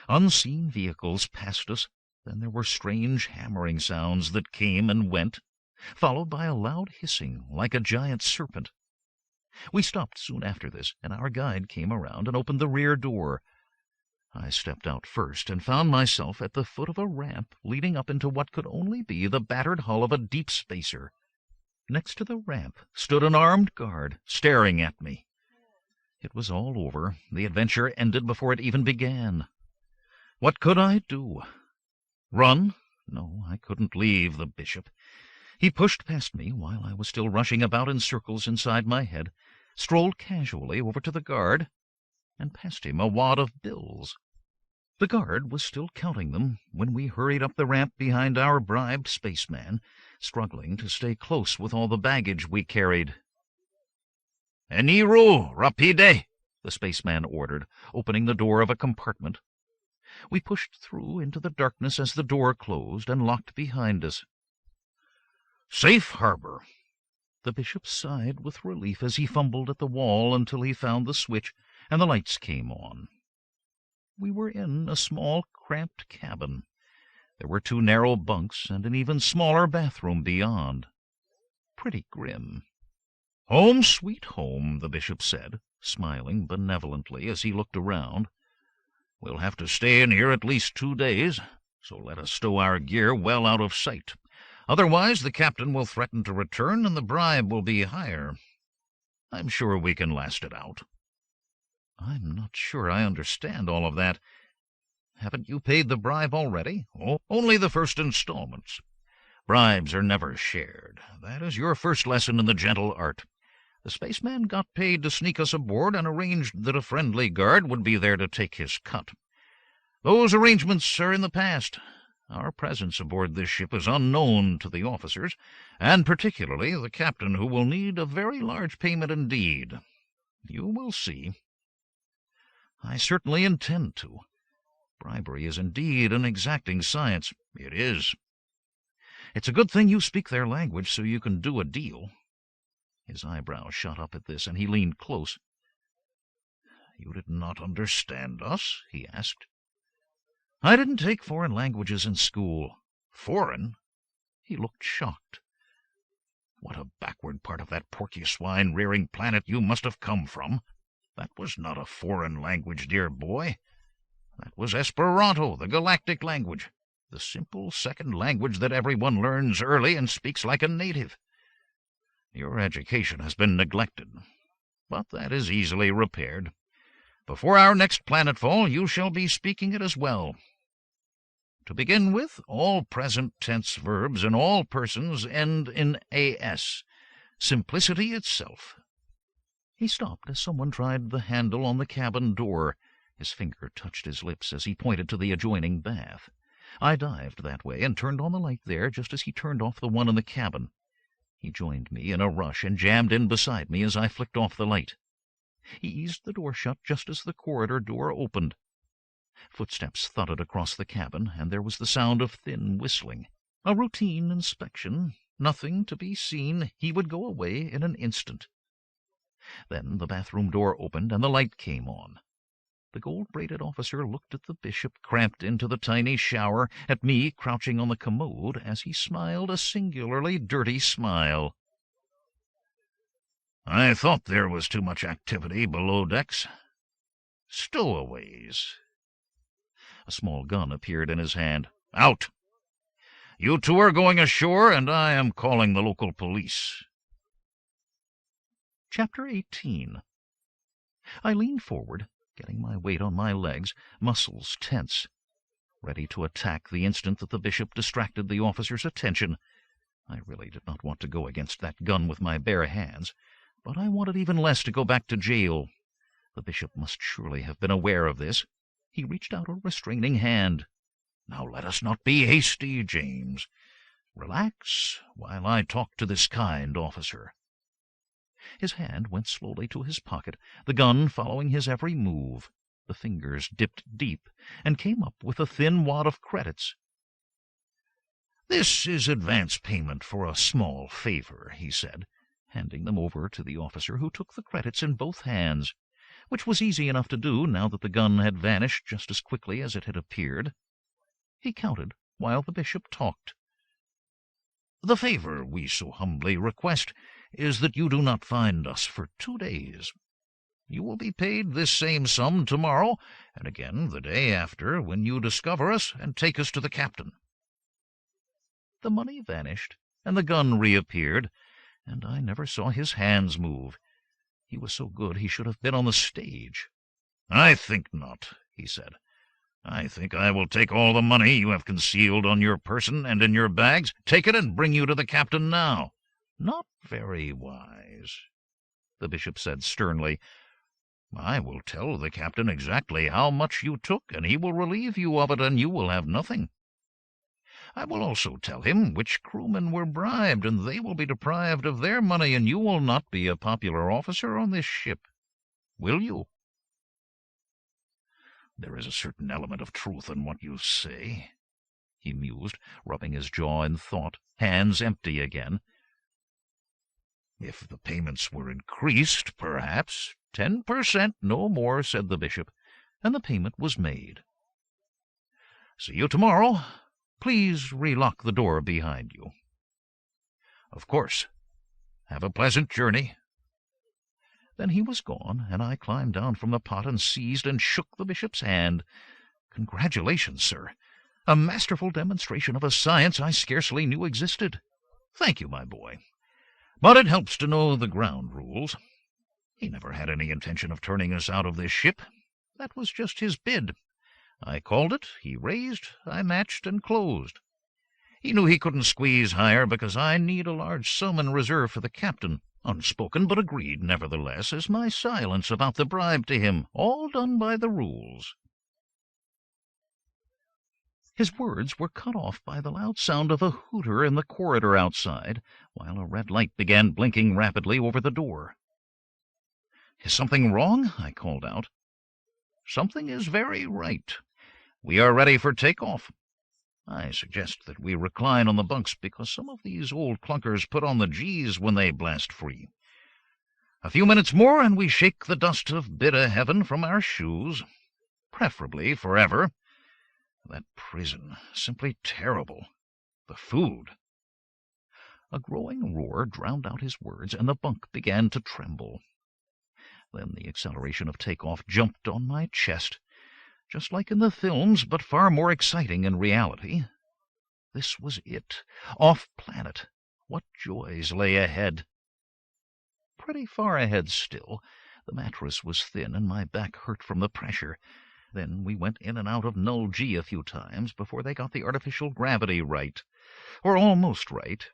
C: Unseen vehicles passed us, then there were strange hammering sounds that came and went, followed by a loud hissing like a giant serpent. We stopped soon after this, and our guide came around and opened the rear door. I stepped out first and found myself at the foot of a ramp leading up into what could only be the battered hull of a deep spacer. Next to the ramp stood an armed guard, staring at me. It was all over. The adventure ended before it even began. What could I do? Run? No, I couldn't leave the bishop. He pushed past me while I was still rushing about in circles inside my head, strolled casually over to the guard, and passed him a wad of bills. The guard was still counting them when we hurried up the ramp behind our bribed spaceman, struggling to stay close with all the baggage we carried. "Eniru, rapide!" the spaceman ordered, opening the door of a compartment. We pushed through into the darkness as the door closed and locked behind us. "Safe harbor." The bishop sighed with relief as he fumbled at the wall until he found the switch, and the lights came on. We were in a small, cramped cabin. There were 2 narrow bunks and an even smaller bathroom beyond. Pretty grim. "Home, sweet home," the bishop said, smiling benevolently as he looked around. "We'll have to stay in here at least 2 days, so let us stow our gear well out of sight. Otherwise the captain will threaten to return, and the bribe will be higher. I'm sure we can last it out." "I'm not sure I understand all of that. Haven't you paid the bribe already?" "Oh, only the first installments. Bribes are never shared. That is your first lesson in the gentle art. The spaceman got paid to sneak us aboard and arranged that a friendly guard would be there to take his cut. Those arrangements are in the past. Our presence aboard this ship is unknown to the officers, and particularly the captain, who will need a very large payment indeed. You will see." "I certainly intend to. Bribery is indeed an exacting science." "It is." "It's a good thing you speak their language so you can do a deal." His eyebrows shot up at this, and he leaned close. "You did not understand us?" he asked. "I didn't take foreign languages in school." "Foreign?" He looked shocked. "What a backward part of that porcupine-rearing planet you must have come from. That was not a foreign language, dear boy. That was Esperanto, the galactic language, the simple second language that everyone learns early and speaks like a native. Your education has been neglected, but that is easily repaired. Before our next planetfall, you shall be speaking it as well. To begin with, all present tense verbs in all persons end in as, simplicity itself. He stopped as someone tried the handle on the cabin door. His finger touched his lips as he pointed to the adjoining bath. I dived that way and turned on the light there just as he turned off the one in the cabin. He joined me in a rush and jammed in beside me as I flicked off the light. He eased the door shut just as the corridor door opened. Footsteps thudded across the cabin, and there was the sound of thin whistling. A routine inspection. Nothing to be seen. He would go away in an instant. Then the bathroom door opened, and the light came on. The gold-braided officer looked at the bishop cramped into the tiny shower, at me crouching on the commode, as he smiled a singularly dirty smile. "I thought there was too much activity below decks. Stowaways." A small gun appeared in his hand. "Out! You two are going ashore, and I am calling the local police." Chapter 18. I leaned forward, getting my weight on my legs, muscles tense, ready to attack the instant that the bishop distracted the officer's attention. I really did not want to go against that gun with my bare hands, but I wanted even less to go back to jail. The bishop must surely have been aware of this. He reached out a restraining hand. "Now let us not be hasty, James. Relax while I talk to this kind officer." His hand went slowly to his pocket, the gun following his every move. The fingers dipped deep and came up with a thin wad of credits. "This is advance payment for a small favor," he said, handing them over to the officer, who took the credits in both hands, which was easy enough to do now that the gun had vanished just as quickly as it had appeared. He counted while the bishop talked. "The favor we so humbly request is that you do not find us for 2 days. You will be paid this same sum tomorrow, and again the day after, when you discover us and take us to the captain." The money vanished, and the gun reappeared, and I never saw his hands move. He was so good he should have been on the stage. "I think not," he said. "I think I will take all the money you have concealed on your person and in your bags, take it and bring you to the captain now." "Not very wise," the bishop said sternly. "I will tell the captain exactly how much you took, and he will relieve you of it, and you will have nothing. I will also tell him which crewmen were bribed, and they will be deprived of their money, and you will not be a popular officer on this ship. Will you?" "There is a certain element of truth in what you say," he mused, rubbing his jaw in thought, hands empty again. "If the payments were increased, perhaps 10%, no more," said the bishop, and the payment was made. "See you tomorrow. Please relock the door behind you." "Of course. Have a pleasant journey." Then he was gone, and I climbed down from the pot and seized and shook the bishop's hand. "Congratulations, sir. A masterful demonstration of a science I scarcely knew existed. Thank you, my boy. But it helps to know the ground rules. He never had any intention of turning us out of this ship. That was just his bid. I called it, he raised, I matched and closed. He knew he couldn't squeeze higher because I need a large sum in reserve for the captain. Unspoken, but agreed, nevertheless, is my silence about the bribe to him, all done by the rules." His words were cut off by the loud sound of a hooter in the corridor outside, while a red light began blinking rapidly over the door. "Is something wrong?" I called out. "Something is very right. We are ready for take-off. I suggest that we recline on the bunks because some of these old clunkers put on the G's when they blast free. A few minutes more and we shake the dust of bitter heaven from our shoes, preferably forever. That prison, simply terrible. The food." A growing roar drowned out his words, and the bunk began to tremble. Then the acceleration of take-off jumped on my chest. just like in the films, but far more exciting in reality. This was it. Off-planet. What joys lay ahead? Pretty far ahead still. The mattress was thin, and my back hurt from the pressure. Then we went in and out of null G a few times before they got the artificial gravity right. Or almost right.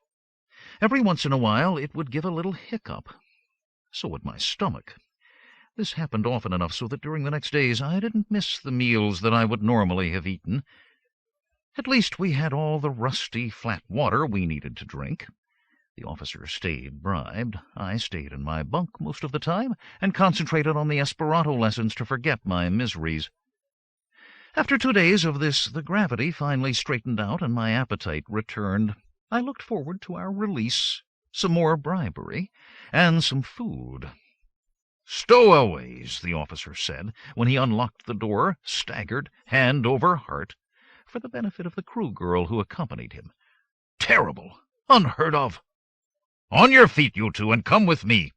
C: Every once in a while it would give a little hiccup. So would my stomach. This happened often enough so that during the next days I didn't miss the meals that I would normally have eaten. At least we had all the rusty, flat water we needed to drink. The officer stayed bribed. I stayed in my bunk most of the time and concentrated on the Esperanto lessons to forget my miseries. After 2 days of this, the gravity finally straightened out and my appetite returned. I looked forward to our release, some more bribery, and some food. "Stowaways," the officer said, when he unlocked the door, staggered, hand over heart, for the benefit of the crew girl who accompanied him. "Terrible! Unheard of! On your feet, you two, and come with me.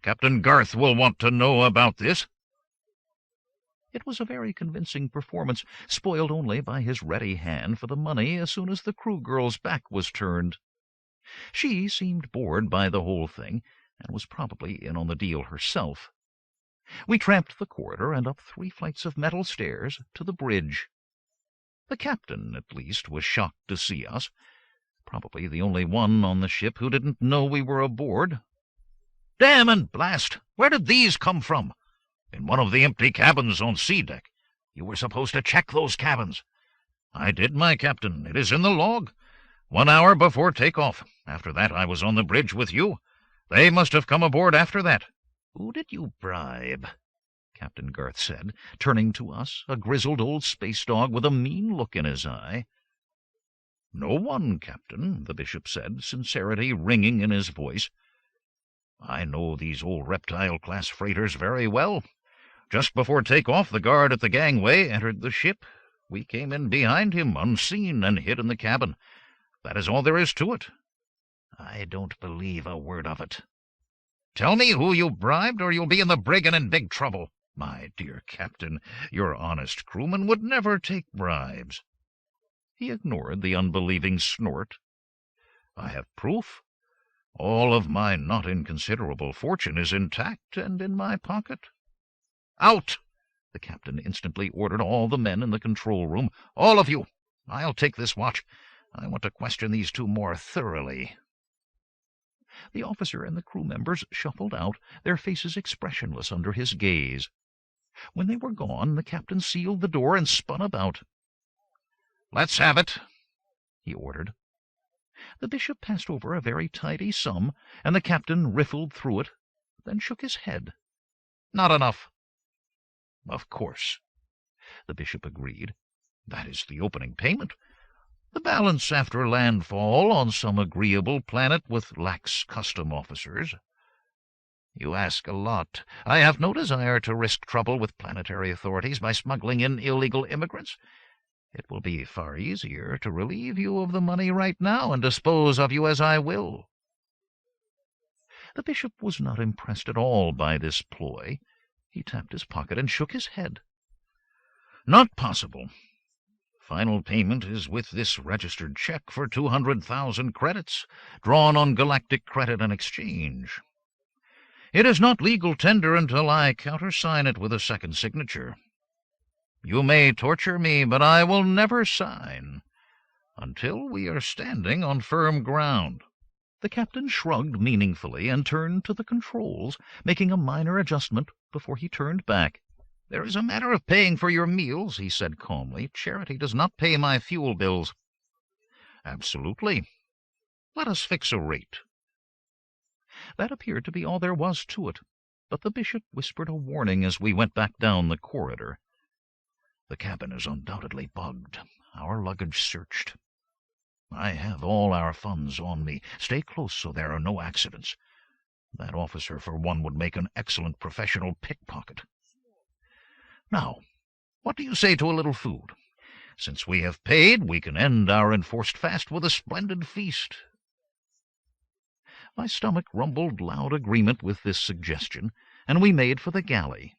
C: Captain Garth will want to know about this." It was a very convincing performance, spoiled only by his ready hand for the money as soon as the crew girl's back was turned. She seemed bored by the whole thing, and was probably in on the deal herself. We tramped the corridor and up 3 flights of metal stairs to the bridge. The captain, at least, was shocked to see us. Probably the only one on the ship who didn't know we were aboard. "Damn and blast! Where did these come from?" "In one of the empty cabins on C deck. You were supposed to check those cabins." "I did, my captain. It is in the log. 1 hour before take-off. After that I was on the bridge with you. They must have come aboard after that." "Who did you bribe?" Captain Garth said, turning to us, a grizzled old space dog with a mean look in his eye. "No one, Captain," the bishop said, sincerity ringing in his voice. "I know these old reptile-class freighters very well. Just before take-off, the guard at the gangway entered the ship. We came in behind him, unseen, and hid in the cabin. That is all there is to it." "I don't believe a word of it." "Tell me who you bribed, or you'll be in the brig and in big trouble." "My dear Captain, your honest crewman would never take bribes." He ignored the unbelieving snort. "I have proof. All of my not inconsiderable fortune is intact and in my pocket." "Out!" The captain instantly ordered all the men in the control room. "All of you! I'll take this watch. I want to question these two more thoroughly." The officer and the crew members shuffled out, their faces expressionless under his gaze. When they were gone, the captain sealed the door and spun about. "Let's have it," he ordered. The bishop passed over a very tidy sum, and the captain riffled through it, then shook his head. "Not enough." "Of course," the bishop agreed. "That is the opening payment. The balance after landfall on some agreeable planet with lax custom officers." "You ask a lot. I have no desire to risk trouble with planetary authorities by smuggling in illegal immigrants. It will be far easier to relieve you of the money right now and dispose of you as I will." The bishop was not impressed at all by this ploy. He tapped his pocket and shook his head. "Not possible. Final payment is with this registered check for 200,000 credits, drawn on Galactic Credit and Exchange. It is not legal tender until I countersign it with a second signature. You may torture me, but I will never sign until we are standing on firm ground." The captain shrugged meaningfully and turned to the controls, making a minor adjustment before he turned back. "There is a matter of paying for your meals," he said calmly. "Charity does not pay my fuel bills." "Absolutely. Let us fix a rate." That appeared to be all there was to it, but the bishop whispered a warning as we went back down the corridor. "The cabin is undoubtedly bugged, our luggage searched. I have all our funds on me. Stay close so there are no accidents. That officer, for one, would make an excellent professional pickpocket. Now, what do you say to a little food? Since we have paid, we can end our enforced fast with a splendid feast." My stomach rumbled loud agreement with this suggestion, and we made for the galley.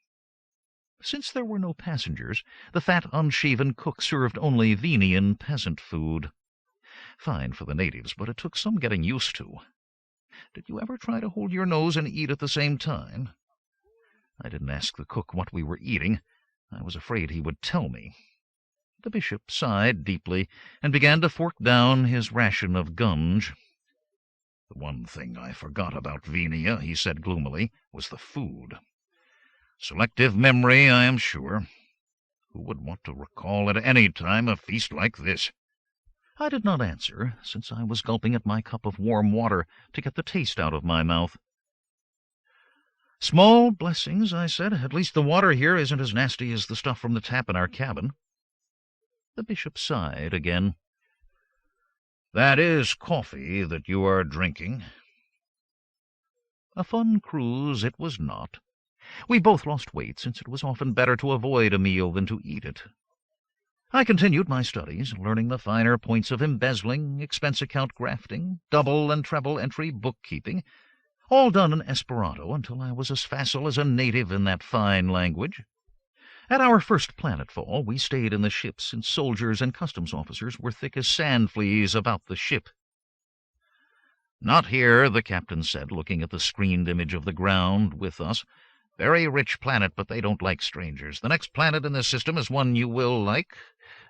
A: Since there were no passengers, the fat, unshaven cook served only Venian peasant food. Fine for the natives, but it took some getting used to. Did you ever try to hold your nose and eat at the same time? I didn't ask the cook what we were eating. I was afraid he would tell me. The bishop sighed deeply and began to fork down his ration of gunge. "The one thing I forgot about Venia," he said gloomily, "was the food. Selective memory, I am sure. Who would want to recall at any time a feast like this?" I did not answer, since I was gulping at my cup of warm water to get the taste out of my mouth. "Small blessings," I said. "At least the water here isn't as nasty as the stuff from the tap in our cabin." The bishop sighed again. "That is coffee that you are drinking." A fun cruise it was not. We both lost weight, since it was often better to avoid a meal than to eat it. I continued my studies, learning the finer points of embezzling, expense account grafting, double and treble entry bookkeeping, all done in Esperanto until I was as facile as a native in that fine language. At our first planetfall, we stayed in the ship, since soldiers and customs officers were thick as sand fleas about the ship. "Not here," the captain said, looking at the screened image of the ground with us. "Very rich planet, but they don't like strangers. The next planet in this system is one you will like.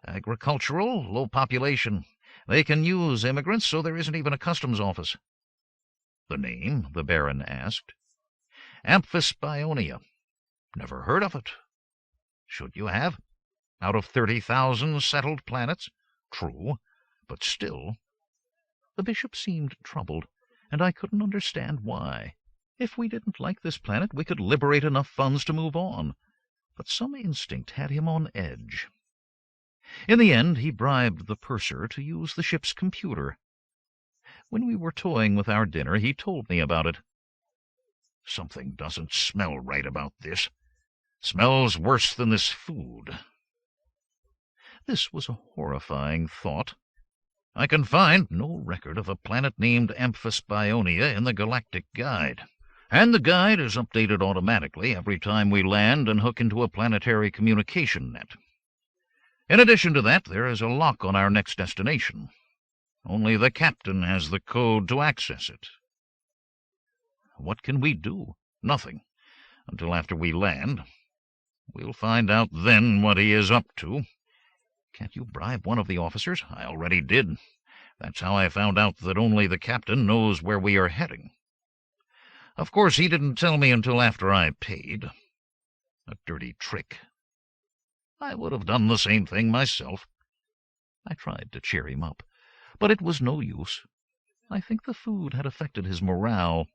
A: Agricultural, low population. They can use immigrants, so there isn't even a customs office." "The name?" the Baron asked. "Amphisbionia. Never heard of it." "Should you have? Out of 30,000 settled planets?" "True, but still—" The bishop seemed troubled, and I couldn't understand why. If we didn't like this planet, we could liberate enough funds to move on. But some instinct had him on edge. In the end, he bribed the purser to use the ship's computer. When we were toying with our dinner, he told me about it. "Something doesn't smell right about this. Smells worse than this food." This was a horrifying thought. I can find no record of a planet named Amphisbionia in the Galactic Guide, and the guide is updated automatically every time we land and hook into a planetary communication net. In addition to that, there is a lock on our next destination. Only the captain has the code to access it. What can we do? Nothing, until after we land. We'll find out then what he is up to. Can't you bribe one of the officers? I already did. That's how I found out that only the captain knows where we are heading. Of course, he didn't tell me until after I paid. A dirty trick. I would have done the same thing myself." I tried to cheer him up, but it was no use. I think the food had affected his morale.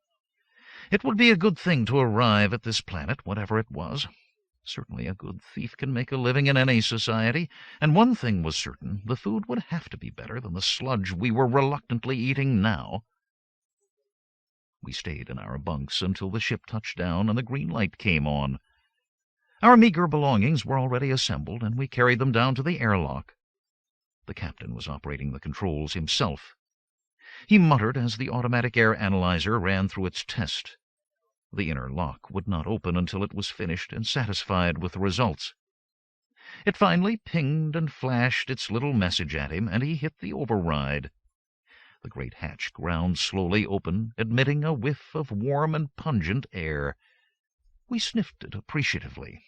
A: It would be a good thing to arrive at this planet, whatever it was. Certainly a good thief can make a living in any society, and one thing was certain: the food would have to be better than the sludge we were reluctantly eating now. We stayed in our bunks until the ship touched down and the green light came on. Our meager belongings were already assembled, and we carried them down to the airlock. The captain was operating the controls himself. He muttered as the automatic air analyzer ran through its test. The inner lock would not open until it was finished and satisfied with the results. It finally pinged and flashed its little message at him, and he hit the override. The great hatch ground slowly open, admitting a whiff of warm and pungent air. We sniffed it appreciatively.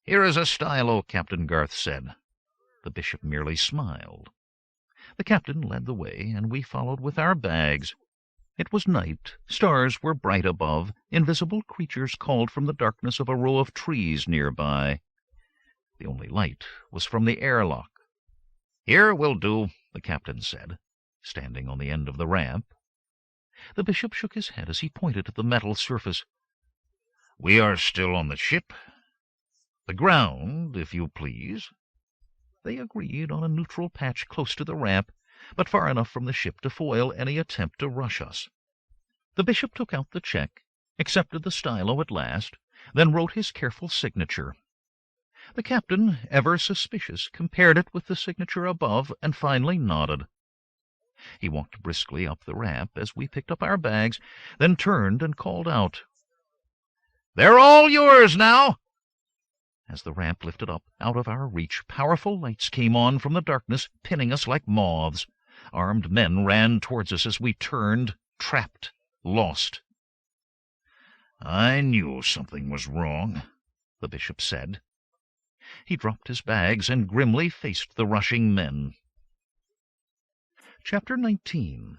A: "Here is a stylo," Captain Garth said. The bishop merely smiled. The captain led the way, and we followed with our bags. It was night. Stars were bright above. Invisible creatures called from the darkness of a row of trees nearby. The only light was from the airlock. "Here will do," the captain said, standing on the end of the ramp. The bishop shook his head as he pointed at the metal surface. "We are still on the ship. The ground, if you please." They agreed on a neutral patch close to the ramp, but far enough from the ship to foil any attempt to rush us. The bishop took out the check, accepted the stylo at last, then wrote his careful signature. The captain, ever suspicious, compared it with the signature above, and finally nodded. He walked briskly up the ramp as we picked up our bags, then turned and called out, "They're all yours now. As the ramp lifted up out of our reach, powerful lights came on from the darkness, pinning us like moths. Armed men ran towards us as we turned, trapped, lost.
C: "I knew something was wrong," the bishop said.
A: He dropped his bags and grimly faced the rushing men. Chapter 19.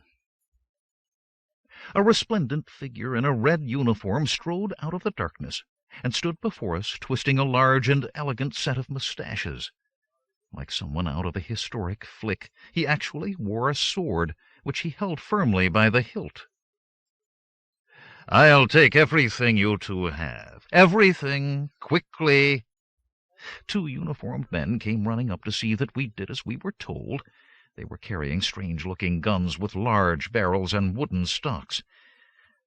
A: A resplendent figure in a red uniform strode out of the darkness and stood before us, twisting a large and elegant set of mustaches. Like someone out of a historic flick, he actually wore a sword, which he held firmly by the hilt.
C: "I'll take everything you two have. Everything, quickly."
A: 2 uniformed men came running up to see that we did as we were told. They were carrying strange-looking guns with large barrels and wooden stocks.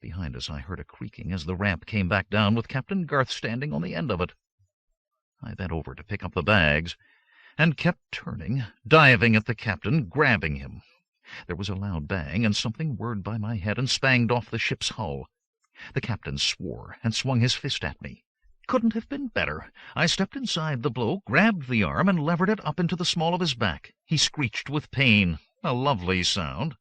A: Behind us I heard a creaking as the ramp came back down with Captain Garth standing on the end of it. I bent over to pick up the bags, and kept turning, diving at the captain, grabbing him. There was a loud bang, and something whirred by my head and spanged off the ship's hull. The captain swore and swung his fist at me. Couldn't have been better. I stepped inside the blow, grabbed the arm, and levered it up into the small of his back. He screeched with pain. A lovely sound.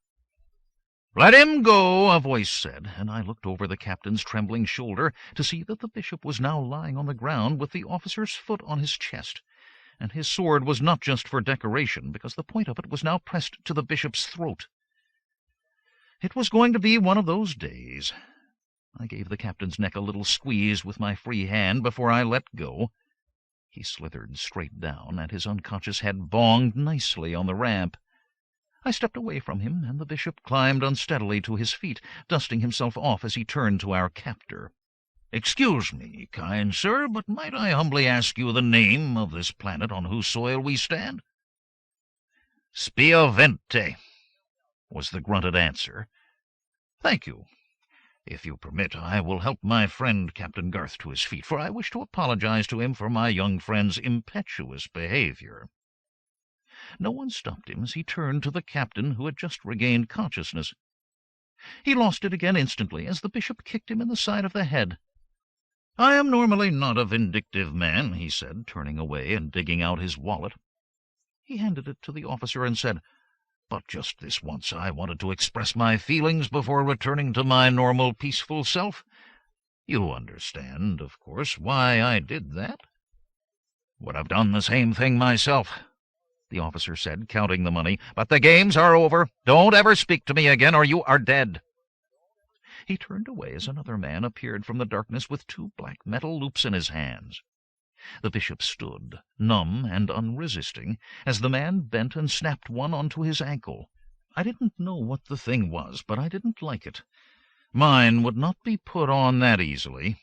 C: "Let him go,"
A: a voice said, and I looked over the captain's trembling shoulder to see that the bishop was now lying on the ground with the officer's foot on his chest, and his sword was not just for decoration, because the point of it was now pressed to the bishop's throat. It was going to be one of those days. I gave the captain's neck a little squeeze with my free hand before I let go. He slithered straight down, and his unconscious head bonged nicely on the ramp. I stepped away from him, and the bishop climbed unsteadily to his feet, dusting himself off as he turned to our captor.
C: "Excuse me, kind sir, but might I humbly ask you the name of this planet on whose soil we stand?"
A: "Spiovente," was the grunted answer.
C: "Thank you. If you permit, I will help my friend Captain Garth to his feet, for I wish to apologize to him for my young friend's impetuous behavior."
A: No one stopped him as he turned to the captain, who had just regained consciousness. He lost it again instantly as the bishop kicked him in the side of the head.
C: "I am normally not a vindictive man," he said, turning away and digging out his wallet.
A: He handed it to the officer and said,
C: "But just this once I wanted to express my feelings before returning to my normal, peaceful self. You understand, of course, why I did that?"
A: "Would have done the same thing myself," the officer said, counting the money. "But the games are over. Don't ever speak to me again, or you are dead." He turned away as another man appeared from the darkness with 2 black metal loops in his hands. The bishop stood, numb and unresisting, as the man bent and snapped one onto his ankle. I didn't know what the thing was, but I didn't like it. Mine would not be put on that easily.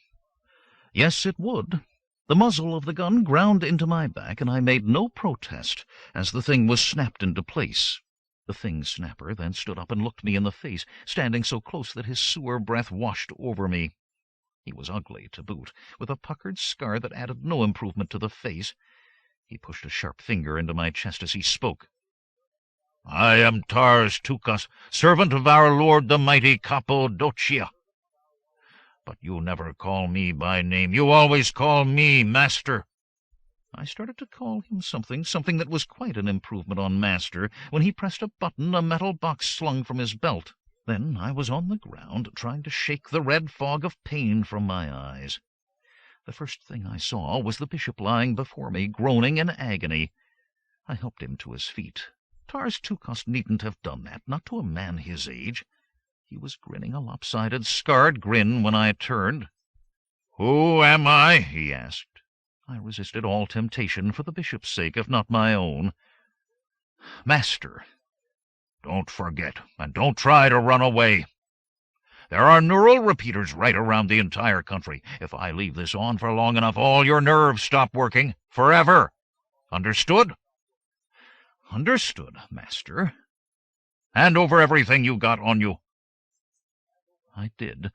A: Yes, it would. The muzzle of the gun ground into my back, and I made no protest as the thing was snapped into place. The thing's snapper then stood up and looked me in the face, standing so close that his sewer breath washed over me. He was ugly to boot, with a puckered scar that added no improvement to the face. He pushed a sharp finger into my chest as he spoke.
C: "I am Tars Tukas, servant of our lord the mighty Cappadocia. But you never call me by name. You always call me Master."
A: I started to call him something that was quite an improvement on Master, when he pressed a button a metal box slung from his belt. Then I was on the ground, trying to shake the red fog of pain from my eyes. The first thing I saw was the bishop lying before me, groaning in agony. I helped him to his feet. Tars Tukas needn't have done that, not to a man his age. He was grinning a lopsided, scarred grin when I turned.
C: "Who am I?" he asked.
A: I resisted all temptation for the bishop's sake, if not my own.
C: "Master. Don't forget, and don't try to run away. There are neural repeaters right around the entire country. If I leave this on for long enough, all your nerves stop working. Forever. Understood?"
A: "Understood, Master."
C: "Hand over everything you got on you."
A: I did.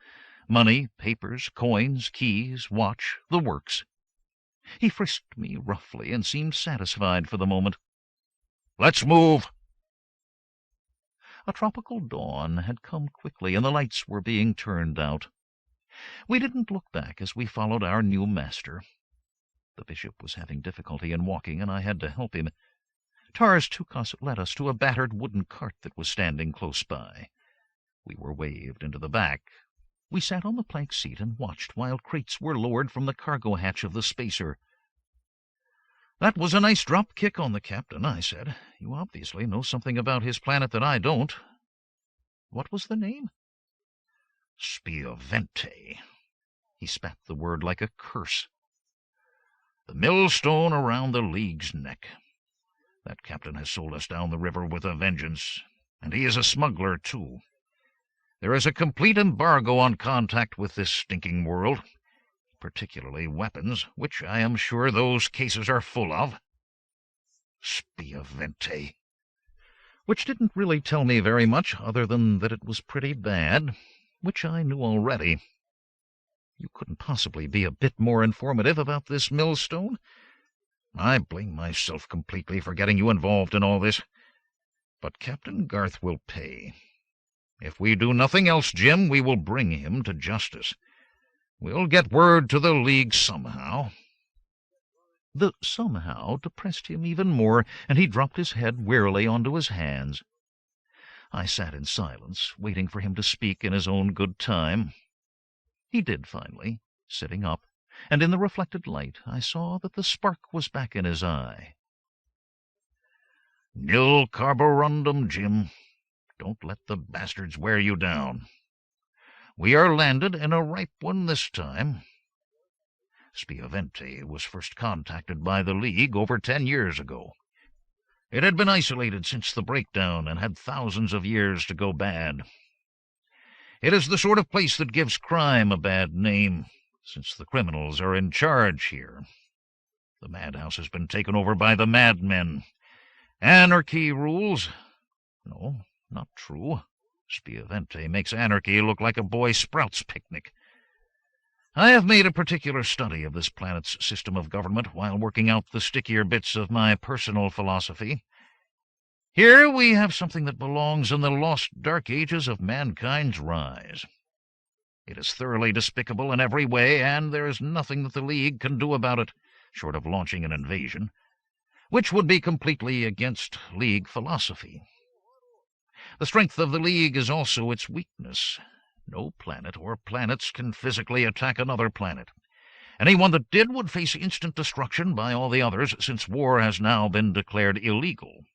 A: Money, papers, coins, keys, watch, the works. He frisked me roughly and seemed satisfied for the moment.
C: "Let's move."
A: A tropical dawn had come quickly, and the lights were being turned out. We didn't look back as we followed our new master.
C: The bishop was having difficulty in walking, and I had to help him. Tars took us led us to a battered wooden cart that was standing close by. We were waved into the back. We sat on the plank seat and watched while crates were lowered from the cargo hatch of the spacer. "That was a nice drop kick on the captain," I said. "You obviously know something about his planet that I don't. What was the name?" "Spiavente." He spat the word like a curse. "The millstone around the League's neck. That captain has sold us down the river with a vengeance, and he is a smuggler, too. There is a complete embargo on contact with this stinking world, particularly weapons, which I am sure those cases are full of." Spiavente. Which didn't really tell me very much, other than that it was pretty bad, which I knew already. You couldn't possibly be a bit more informative about this millstone? I blame myself completely for getting you involved in all this. But Captain Garth will pay. If we do nothing else, Jim, we will bring him to justice. We'll get word to the League somehow." The somehow depressed him even more, and he dropped his head wearily onto his hands. I sat in silence, waiting for him to speak in his own good time. He did finally, sitting up, and in the reflected light I saw that the spark was back in his eye. "Nil carborundum, Jim. Don't let the bastards wear you down. We are landed in a ripe one this time. Spiavente was first contacted by the League over 10 years ago. It had been isolated since the breakdown and had thousands of years to go bad. It is the sort of place that gives crime a bad name, since the criminals are in charge here. The madhouse has been taken over by the madmen. Anarchy rules. No, not true. Spiavente makes anarchy look like a Boy Sprouts picnic. I have made a particular study of this planet's system of government while working out the stickier bits of my personal philosophy. Here we have something that belongs in the lost dark ages of mankind's rise. It is thoroughly despicable in every way, and there is nothing that the League can do about it, short of launching an invasion, which would be completely against League philosophy. The strength of the League is also its weakness. No planet or planets can physically attack another planet. Anyone that did would face instant destruction by all the others, since war has now been declared illegal.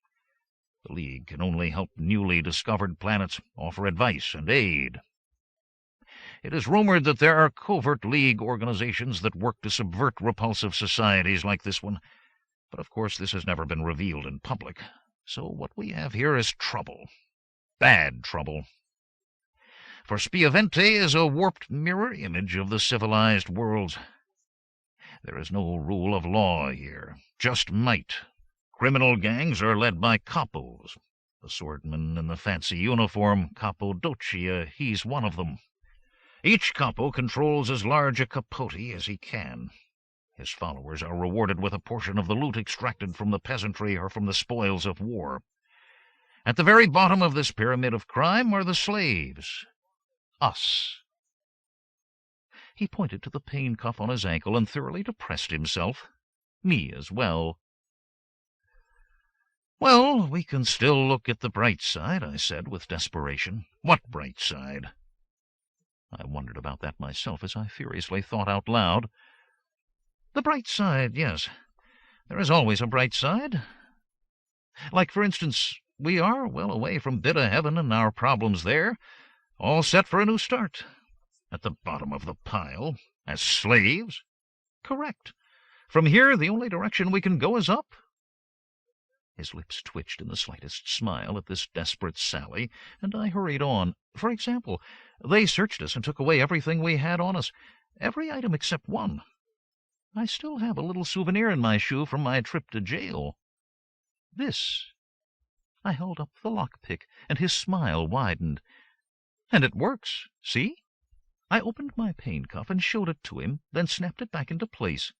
C: The League can only help newly discovered planets, offer advice and aid. It is rumored that there are covert League organizations that work to subvert repulsive societies like this one, but of course this has never been revealed in public. So what we have here is trouble. Bad trouble. For Spiavente is a warped mirror image of the civilized worlds. There is no rule of law here, just might. Criminal gangs are led by capos. The swordman in the fancy uniform, Cappadocia, he's one of them. Each capo controls as large a capote as he can. His followers are rewarded with a portion of the loot extracted from the peasantry or from the spoils of war. At the very bottom of this pyramid of crime are the slaves. Us. He pointed to the pain cuff on his ankle and thoroughly depressed himself. Me as well. "Well, we can still look at the bright side," I said with desperation. "What bright side?" I wondered about that myself as I furiously thought out loud. "The bright side, yes. There is always a bright side. Like, for instance, we are well away from Bidda Heaven and our problems there, all set for a new start. At the bottom of the pile, as slaves? Correct. From here, the only direction we can go is up." His lips twitched in the slightest smile at this desperate sally, and I hurried on. "For example, they searched us and took away everything we had on us, every item except one. I still have a little souvenir in my shoe from my trip to jail. This." I held up the lockpick, and his smile widened. "And it works, see?" I opened my pain cuff and showed it to him, then snapped it back into place.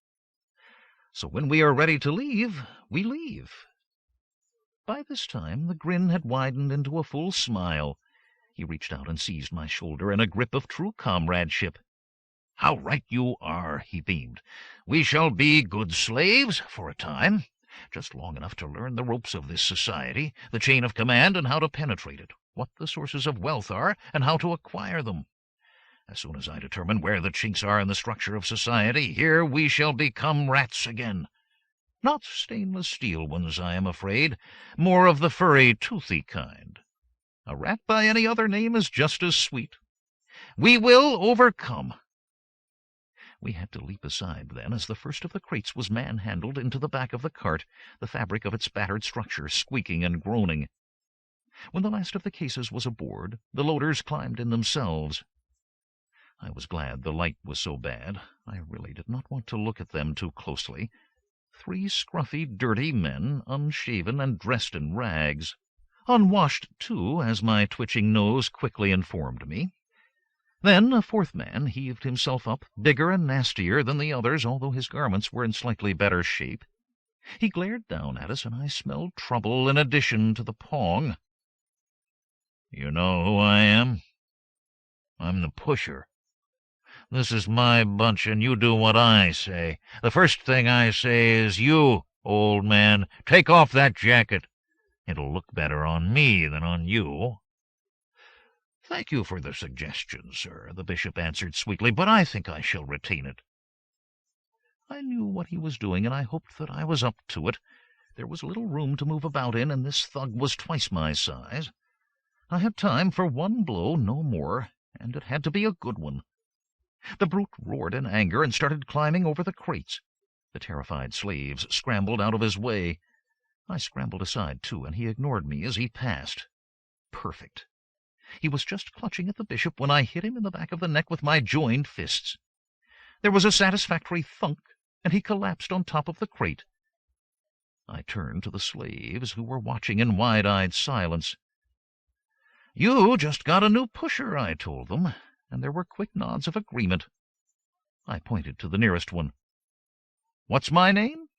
C: "So when we are ready to leave, we leave." By this time the grin had widened into a full smile. He reached out and seized my shoulder in a grip of true comradeship. "How right you are," he beamed. "We shall be good slaves for a time, just long enough to learn the ropes of this society, the chain of command, and how to penetrate it, what the sources of wealth are, and how to acquire them. As soon as I determine where the chinks are in the structure of society, here we shall become rats again. Not stainless steel ones, I am afraid, more of the furry, toothy kind. A rat by any other name is just as sweet. We will overcome." We had to leap aside then, as the first of the crates was manhandled into the back of the cart, the fabric of its battered structure squeaking and groaning. When the last of the cases was aboard, the loaders climbed in themselves. I was glad the light was so bad. I really did not want to look at them too closely. 3 scruffy, dirty men, unshaven and dressed in rags. Unwashed, too, as my twitching nose quickly informed me. Then a 4th man heaved himself up, bigger and nastier than the others, although his garments were in slightly better shape. He glared down at us, and I smelled trouble in addition to the pong. "You know who I am? I'm the pusher. This is my bunch, and you do what I say. The first thing I say is, you, old man, take off that jacket. It'll look better on me than on you." "Thank you for the suggestion, sir," the bishop answered sweetly, "but I think I shall retain it." I knew what he was doing, and I hoped that I was up to it. There was little room to move about in, and this thug was twice my size. I had time for one blow, no more, and it had to be a good one. The brute roared in anger and started climbing over the crates. The terrified slaves scrambled out of his way. I scrambled aside, too, and he ignored me as he passed. Perfect. He was just clutching at the bishop when I hit him in the back of the neck with my joined fists. There was a satisfactory thunk, and he collapsed on top of the crate. I turned to the slaves, who were watching in wide-eyed silence. "You just got a new pusher," I told them, and there were quick nods of agreement. I pointed to the nearest one. "What's my name?"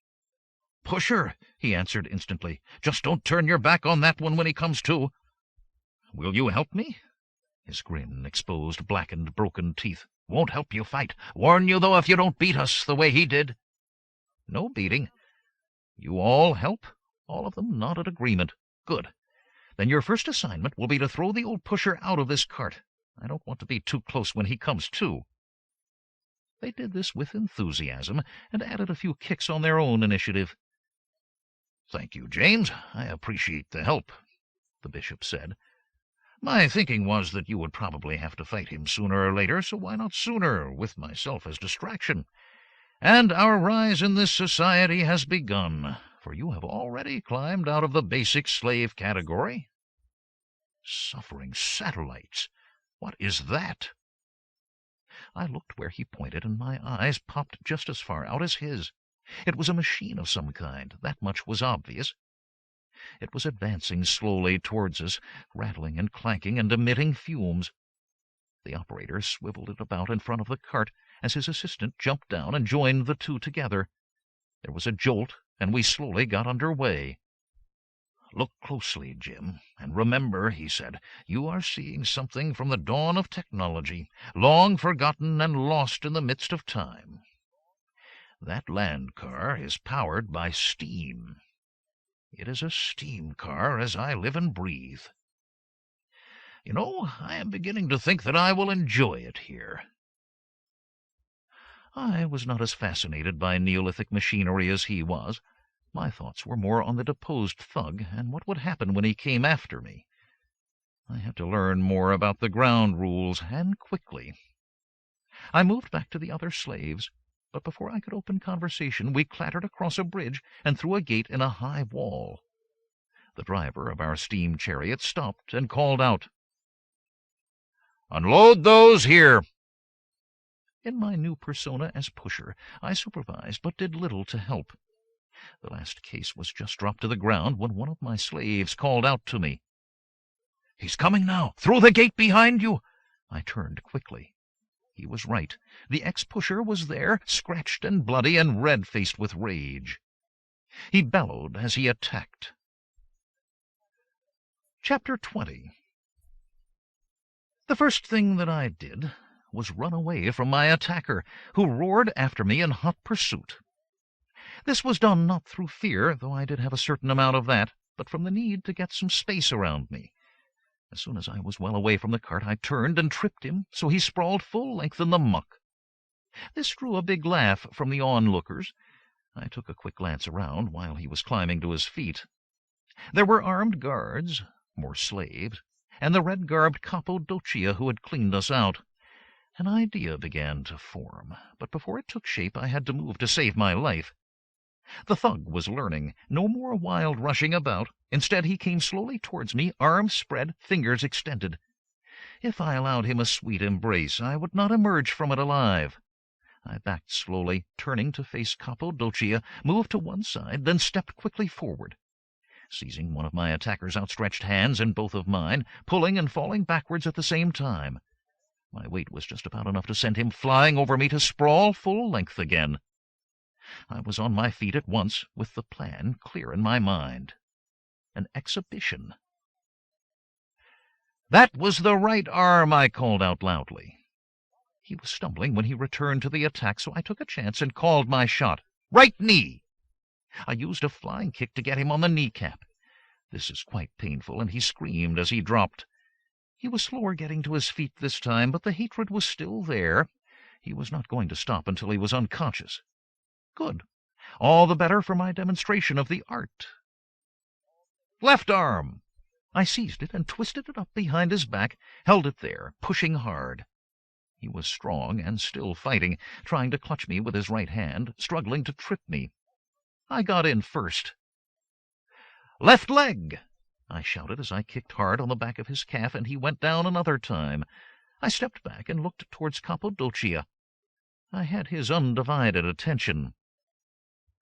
C: "Pusher," he answered instantly. "Just don't turn your back on that one when he comes to." "Will you help me?" His grin exposed blackened, broken teeth. "Won't help you fight. Warn you, though, if you don't beat us the way he did." "No beating." "You all help?" All of them nodded agreement. "Good. Then your first assignment will be to throw the old pusher out of this cart. I don't want to be too close when he comes to." They did this with enthusiasm, and added a few kicks on their own initiative. "Thank you, James. I appreciate the help," the bishop said. "My thinking was that you would probably have to fight him sooner or later, so why not sooner, with myself as distraction? And our rise in this society has begun, for you have already climbed out of the basic slave category." Suffering satellites! What is that? I looked where he pointed, and my eyes popped just as far out as his. It was a machine of some kind, that much was obvious. It was advancing slowly towards us, rattling and clanking and emitting fumes. The operator swiveled it about in front of the cart as his assistant jumped down and joined the two together. There was a jolt, and we slowly got under way. "Look closely, Jim, and remember," he said, "you are seeing something from the dawn of technology, long forgotten and lost in the midst of time. That land car is powered by steam. It is a steam car as I live and breathe. You know, I am beginning to think that I will enjoy it here." I was not as fascinated by Neolithic machinery as he was. My thoughts were more on the deposed thug and what would happen when he came after me. I had to learn more about the ground rules, and quickly. I moved back to the other slaves, but before I could open conversation we clattered across a bridge and through a gate in a high wall. The driver of our steam chariot stopped and called out, "Unload those here." In my new persona as pusher, I supervised but did little to help. The last case was just dropped to the ground when one of my slaves called out to me. "He's coming now! Through the gate behind you!" I turned quickly. He was right. The ex-pusher was there, scratched and bloody and red-faced with rage. He bellowed as he attacked. Chapter 20. The first thing that I did
A: was run away from my attacker, who roared after me in hot pursuit. This was done not through fear, though I did have a certain amount of that, but from the need to get some space around me. As soon as I was well away from the cart, I turned and tripped him, so he sprawled full length in the muck. This drew a big laugh from the onlookers. I took a quick glance around while he was climbing to his feet. There were armed guards, more slaves, and the red-garbed Cappadocia who had cleaned us out. An idea began to form, but before it took shape I had to move to save my life. The thug was learning. No more wild rushing about. Instead, he came slowly towards me, arms spread, fingers extended. If I allowed him a sweet embrace, I would not emerge from it alive. I backed slowly, turning to face Cappadocia, moved to one side, then stepped quickly forward. Seizing one of my attacker's outstretched hands in both of mine, pulling and falling backwards at the same time. My weight was just about enough to send him flying over me to sprawl full length again. I was on my feet at once, with the plan clear in my mind. An exhibition. "That was the right arm," I called out loudly. He was stumbling when he returned to the attack, so I took a chance and called my shot. "Right knee!" I used a flying kick to get him on the kneecap. This is quite painful, and he screamed as he dropped. He was slower getting to his feet this time, but the hatred was still there. He was not going to stop until he was unconscious. Good. All the better for my demonstration of the art. "Left arm!" I seized it and twisted it up behind his back, held it there, pushing hard. He was strong and still fighting, trying to clutch me with his right hand, struggling to trip me. I got in first. "Left leg!" I shouted as I kicked hard on the back of his calf, and he went down another time. I stepped back and looked towards Cappadocia. I had his undivided attention.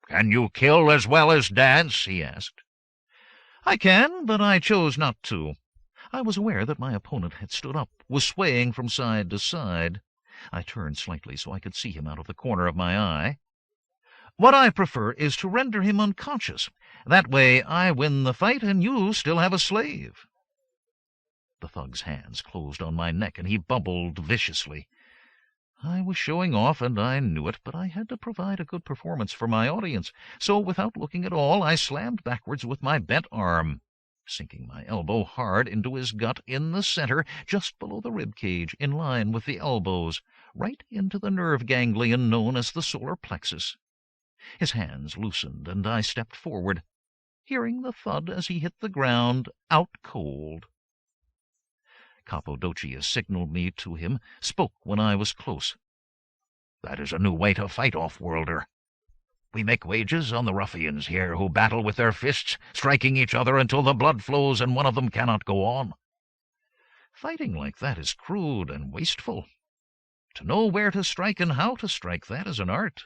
A: "Can you kill as well as dance?" he asked. "I can, but I chose not to." I was aware that my opponent had stood up, was swaying from side to side. I turned slightly so I could see him out of the corner of my eye. "What I prefer is to render him unconscious. That way I win the fight and you still have a slave." The thug's hands closed on my neck and he bubbled viciously. I was showing off, and I knew it, but I had to provide a good performance for my audience, so without looking at all, I slammed backwards with my bent arm, sinking my elbow hard into his gut in the center, just below the rib cage, in line with the elbows, right into the nerve ganglion known as the solar plexus. His hands loosened, and I stepped forward, hearing the thud as he hit the ground, out cold. Cappadocia signaled me to him, spoke when I was close. "That is a new way to fight, off-worlder. We make wages on the ruffians here who battle with their fists, striking each other until the blood flows and one of them cannot go on. Fighting like that is crude and wasteful. To know where to strike and how to strike, that is an art."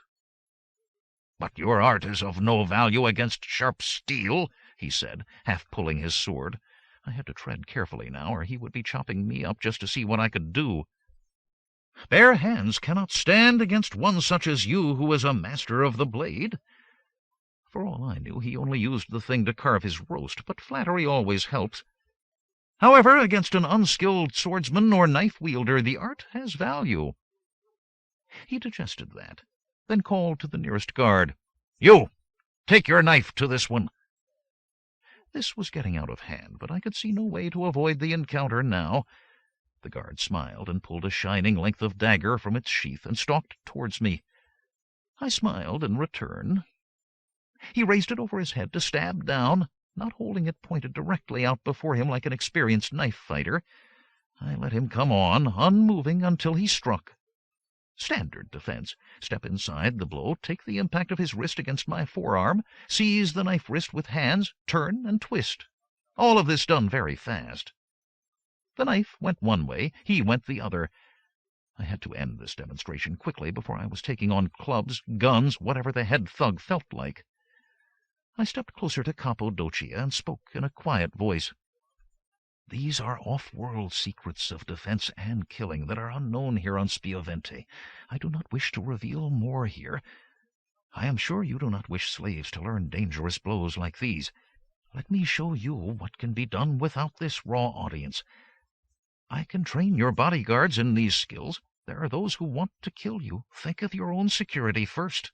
A: "But your art is of no value against sharp steel," he said, half pulling his sword. I had to tread carefully now, or he would be chopping me up just to see what I could do. "Bare hands cannot stand against one such as you, who is a master of the blade." For all I knew, he only used the thing to carve his roast, but flattery always helps. However, against an unskilled swordsman or knife-wielder, the art has value. He digested that, then called to the nearest guard, "You, take your knife to this one." This was getting out of hand, but I could see no way to avoid the encounter now. The guard smiled and pulled a shining length of dagger from its sheath and stalked towards me. I smiled in return. He raised it over his head to stab down, not holding it pointed directly out before him like an experienced knife-fighter. I let him come on, unmoving, until he struck. Standard defense. Step inside the blow, take the impact of his wrist against my forearm, seize the knife wrist with hands, turn and twist. All of this done very fast. The knife went one way, he went the other. I had to end this demonstration quickly before I was taking on clubs, guns, whatever the head thug felt like. I stepped closer to Cappadocia and spoke in a quiet voice. "These are off-world secrets of defense and killing that are unknown here on Spiovente. I do not wish to reveal more here. I am sure you do not wish slaves to learn dangerous blows like these. Let me show you what can be done without this raw audience. I can train your bodyguards in these skills.
C: There are those who want to kill you. Think of your own security first."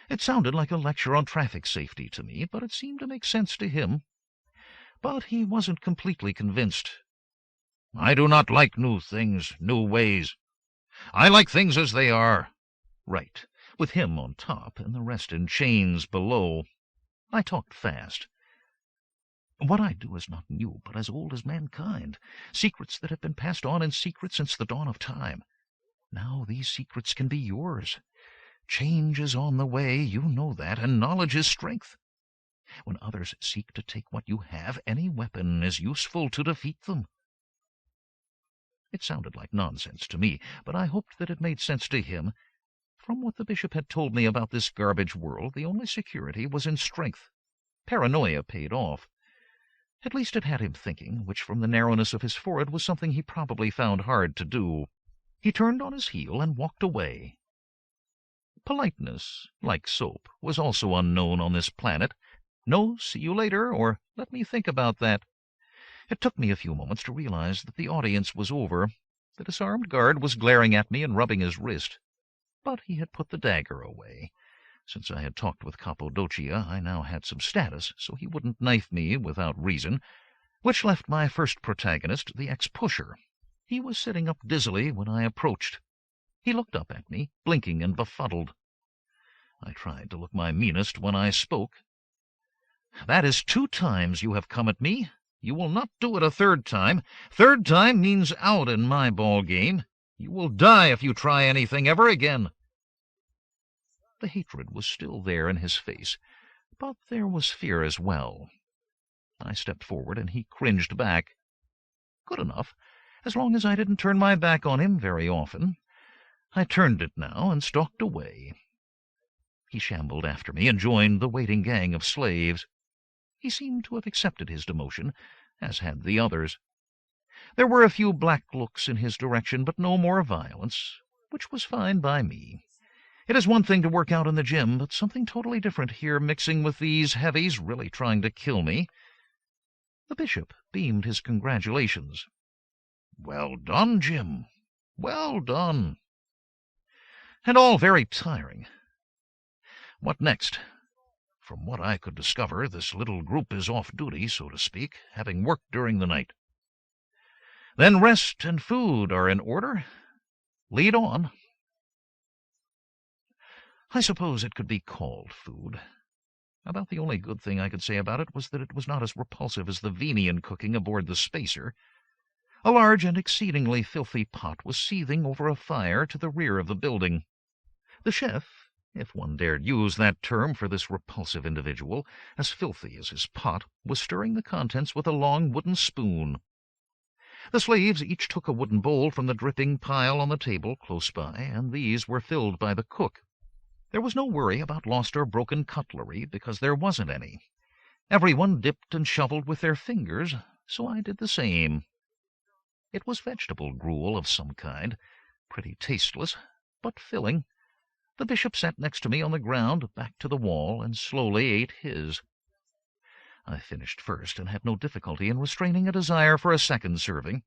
C: It sounded like a lecture on traffic safety to me, but it seemed to make sense to him. But he wasn't completely convinced. "I do not like new things, new ways. I like things as they are." Right, with him on top and the rest in chains below. I talked fast. "What I do is not new, but as old as mankind. Secrets that have been passed on in secret since the dawn of time. Now these secrets can be yours. Change is on the way, you know that, and knowledge is strength. When others seek to take what you have, any weapon is useful to defeat them." It sounded like nonsense to me, but I hoped that it made sense to him. From what the bishop had told me about this garbage world, the only security was in strength. Paranoia paid off. At least it had him thinking, which from the narrowness of his forehead was something he probably found hard to do. He turned on his heel and walked away. Politeness, like soap, was also unknown on this planet. No "see you later," or "let me think about that." It took me a few moments to realize that the audience was over. The disarmed guard was glaring at me and rubbing his wrist. But he had put the dagger away. Since I had talked with Cappadocia, I now had some status, so he wouldn't knife me without reason, which left my first protagonist, the ex-pusher. He was sitting up dizzily when I approached. He looked up at me, blinking and befuddled. I tried to look my meanest when I spoke. "That is 2 times you have come at me. You will not do it a 3rd time. 3rd time means out in my ball game. You will die if you try anything ever again." The hatred was still there in his face, but there was fear as well. I stepped forward, and he cringed back. Good enough, as long as I didn't turn my back on him very often. I turned it now and stalked away. He shambled after me and joined the waiting gang of slaves. He seemed to have accepted his demotion, as had the others. There were a few black looks in his direction, but no more violence, which was fine by me. It is one thing to work out in the gym, but something totally different here, mixing with these heavies really trying to kill me. The bishop beamed his congratulations. "Well done, Jim. Well done." And all very tiring. What next? From what I could discover, this little group is off duty, so to speak, having worked during the night. Then rest and food are in order. Lead on. I suppose it could be called food. About the only good thing I could say about it was that it was not as repulsive as the Venian cooking aboard the Spacer. A large and exceedingly filthy pot was seething over a fire to the rear of the building. The chef, if one dared use that term for this repulsive individual, as filthy as his pot, was stirring the contents with a long wooden spoon. The slaves each took a wooden bowl from the dripping pile on the table close by, and these were filled by the cook. There was no worry about lost or broken cutlery, because there wasn't any. Everyone dipped and shoveled with their fingers, so I did the same. It was vegetable gruel of some kind, pretty tasteless, but filling. The bishop sat next to me on the ground, back to the wall, and slowly ate his. I finished first, and had no difficulty in restraining a desire for a second serving.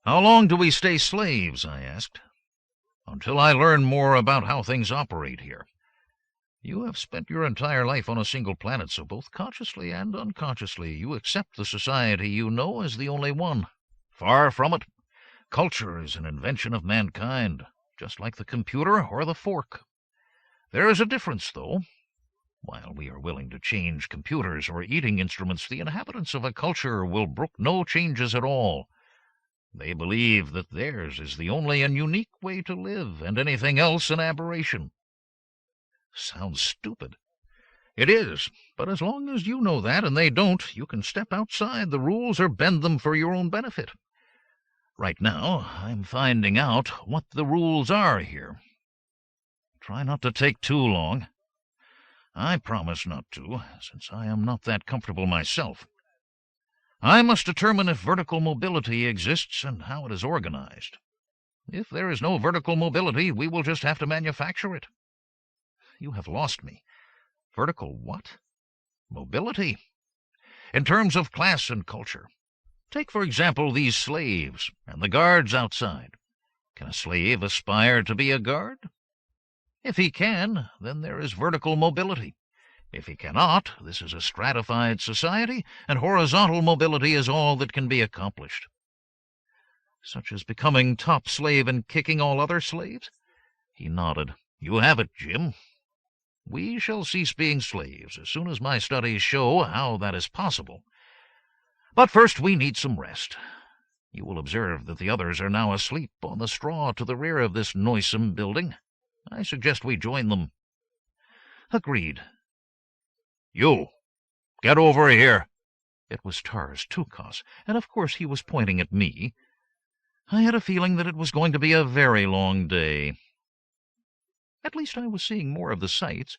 C: "How long do we stay slaves?" I asked. "Until I learn more about how things operate here. You have spent your entire life on a single planet, so both consciously and unconsciously you accept the society you know as the only one. Far from it. Culture is an invention of mankind, just like the computer or the fork. There is a difference, though. While we are willing to change computers or eating instruments, the inhabitants of a culture will brook no changes at all. They believe that theirs is the only and unique way to live, and anything else an aberration." Sounds stupid. It is, but as long as you know that and they don't, you can step outside the rules or bend them for your own benefit. Right now, I'm finding out what the rules are here. Try not to take too long. I promise not to, since I am not that comfortable myself. I must determine if vertical mobility exists and how it is organized. If there is no vertical mobility, we will just have to manufacture it. You have lost me. Vertical what? Mobility. In terms of class and culture. Take, for example, these slaves and the guards outside. Can a slave aspire to be a guard? If he can, then there is vertical mobility. If he cannot, this is a stratified society, and horizontal mobility is all that can be accomplished. Such as becoming top slave and kicking all other slaves? He nodded. You have it, Jim. We shall cease being slaves as soon as my studies show how that is possible. But first we need some rest. You will observe that the others are now asleep on the straw to the rear of this noisome building. I suggest we join them. Agreed. You, get over here. It was Tars Tukos, and of course he was pointing at me. I had a feeling that it was going to be a very long day. At least I was seeing more of the sights.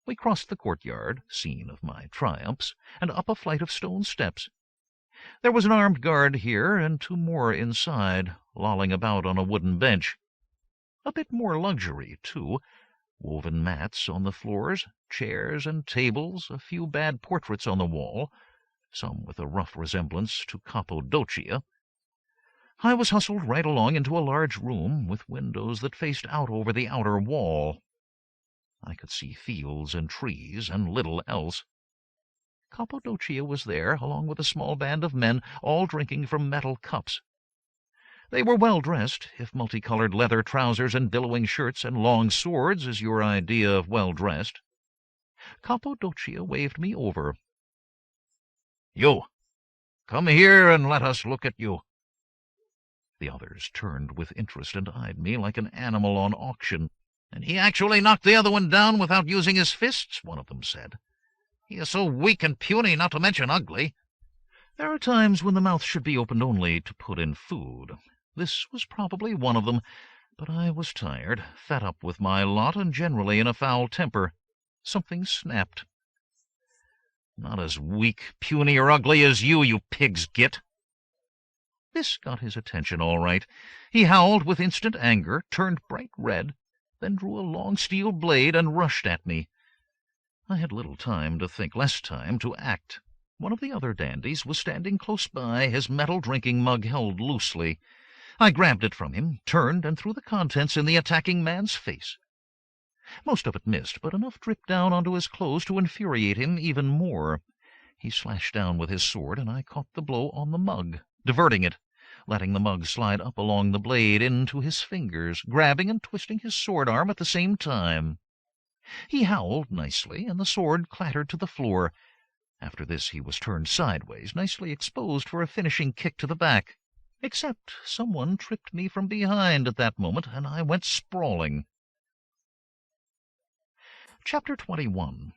C: We crossed the courtyard, scene of my triumphs, and up a flight of stone steps. There was an armed guard here, and 2 more inside, lolling about on a wooden bench. A bit more luxury, too. Woven mats on the floors, chairs and tables, a few bad portraits on the wall, some with a rough resemblance to Cappadocia. I was hustled right along into a large room with windows that faced out over the outer wall. I could see fields and trees and little else. Cappadocia was there, along with a small band of men, all drinking from metal cups. They were well dressed, if multicolored leather trousers and billowing shirts and long swords is your idea of well dressed. Cappadocia waved me over. You, come here and let us look at you. The others turned with interest and eyed me like an animal on auction. And he actually knocked the other one down without using his fists, one of them said. He is so weak and puny, not to mention ugly. There are times when the mouth should be opened only to put in food. This was probably one of them, but I was tired, fed up with my lot, and generally in a foul temper. Something snapped. Not as weak, puny, or ugly as you pig's git. This got his attention all right. He howled with instant anger, turned bright red, then drew a long steel blade and rushed at me. I had little time to think, less time to act. One of the other dandies was standing close by, his metal drinking mug held loosely. I grabbed it from him, turned, and threw the contents in the attacking man's face. Most of it missed, but enough dripped down onto his clothes to infuriate him even more. He slashed down with his sword, and I caught the blow on the mug, diverting it, letting the mug slide up along the blade into his fingers, grabbing and twisting his sword arm at the same time. He howled nicely, and the sword clattered to the floor. After this he was turned sideways, nicely exposed for a finishing kick to the back. Except someone tripped me from behind at that moment, and I went sprawling. Chapter 21.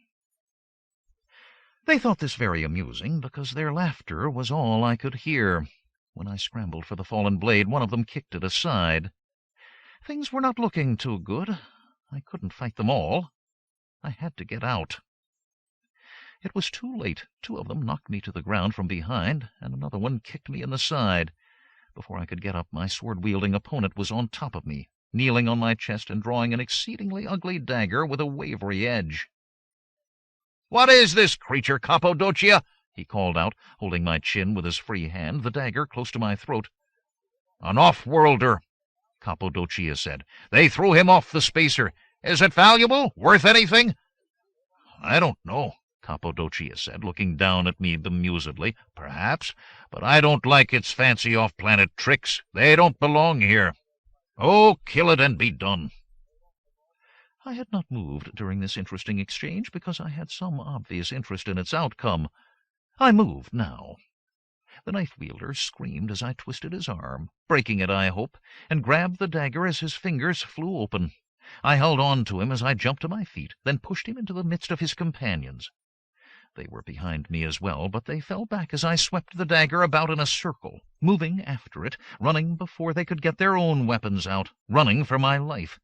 C: They thought this very amusing, because their laughter was all I could hear. When I scrambled for the fallen blade, one of them kicked it aside. Things were not looking too good. I couldn't fight them all. I had to get out. It was too late. 2 of them knocked me to the ground from behind, and another one kicked me in the side. Before I could get up, my sword-wielding opponent was on top of me, kneeling on my chest and drawing an exceedingly ugly dagger with a wavery edge. "What is this creature, Cappadocia?" he called out, holding my chin with his free hand, the dagger close to my throat. "An off-worlder," Cappadocia said. "They threw him off the spacer. Is it valuable? Worth anything?" "I don't know," Cappadocia said, looking down at me bemusedly. "Perhaps, but I don't like its fancy off-planet tricks. They don't belong here. Oh, kill it and be done." I had not moved during this interesting exchange because I had some obvious interest in its outcome. I moved now. The knife-wielder screamed as I twisted his arm, breaking it, I hope, and grabbed the dagger as his fingers flew open. I held on to him as I jumped to my feet, then pushed him into the midst of his companions. They were behind me as well, but they fell back as I swept the dagger about in a circle, moving after it, running before they could get their own weapons out, running for my life.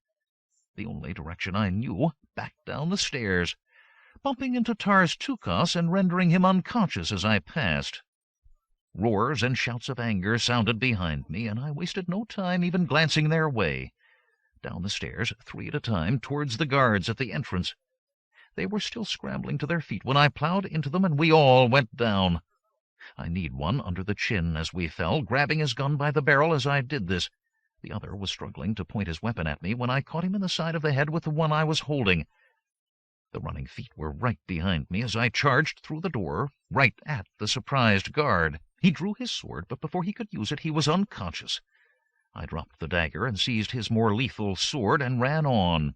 C: The only direction I knew, back down the stairs, bumping into Tars Tukos and rendering him unconscious as I passed. Roars and shouts of anger sounded behind me, and I wasted no time even glancing their way. Down the stairs, 3 at a time, towards the guards at the entrance. They were still scrambling to their feet when I plowed into them, and we all went down. I kneed one under the chin as we fell, grabbing his gun by the barrel as I did this.
A: The other was struggling to point his weapon at me when I caught him in the side of the head with the one I was holding. The running feet were right behind me as I charged through the door, right at the surprised guard. He drew his sword, but before he could use it, he was unconscious. I dropped the dagger and seized his more lethal sword and ran on.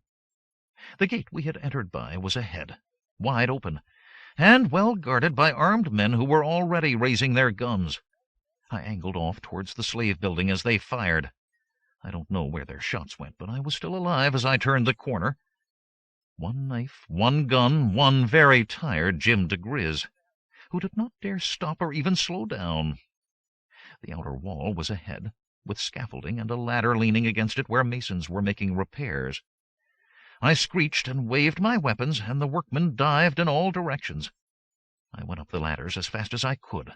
A: The gate we had entered by was ahead, wide open, and well guarded by armed men who were already raising their guns. I angled off towards the slave building as they fired. I don't know where their shots went, but I was still alive as I turned the corner. One knife, one gun, one very tired Jim diGriz, who did not dare stop or even slow down. The outer wall was ahead, with scaffolding and a ladder leaning against it where masons were making repairs. I screeched and waved my weapons, and the workmen dived in all directions. I went up the ladders as fast as I could,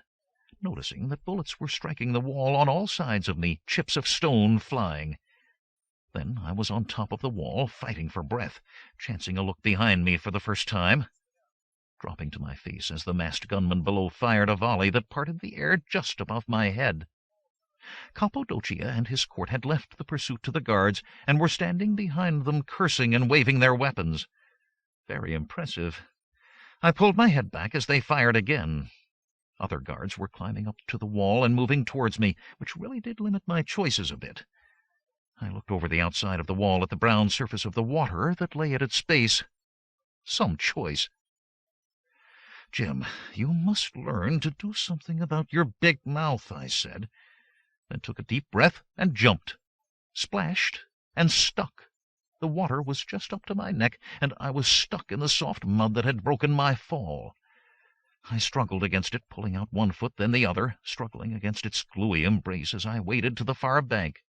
A: noticing that bullets were striking the wall on all sides of me, chips of stone flying. Then I was on top of the wall, fighting for breath, chancing a look behind me for the first time, dropping to my face as the masked gunman below fired a volley that parted the air just above my head. Cappadocia and his court had left the pursuit to the guards and were standing behind them, cursing and waving their weapons. Very impressive. I pulled my head back as they fired again. Other guards were climbing up to the wall and moving towards me, which really did limit my choices a bit. I looked over the outside of the wall at the brown surface of the water that lay at its base. Some choice. "Jim, you must learn to do something about your big mouth," I said, then took a deep breath and jumped, splashed, and stuck. The water was just up to my neck, and I was stuck in the soft mud that had broken my fall. I struggled against it, pulling out one foot, then the other, struggling against its gluey embrace as I waded to the far bank.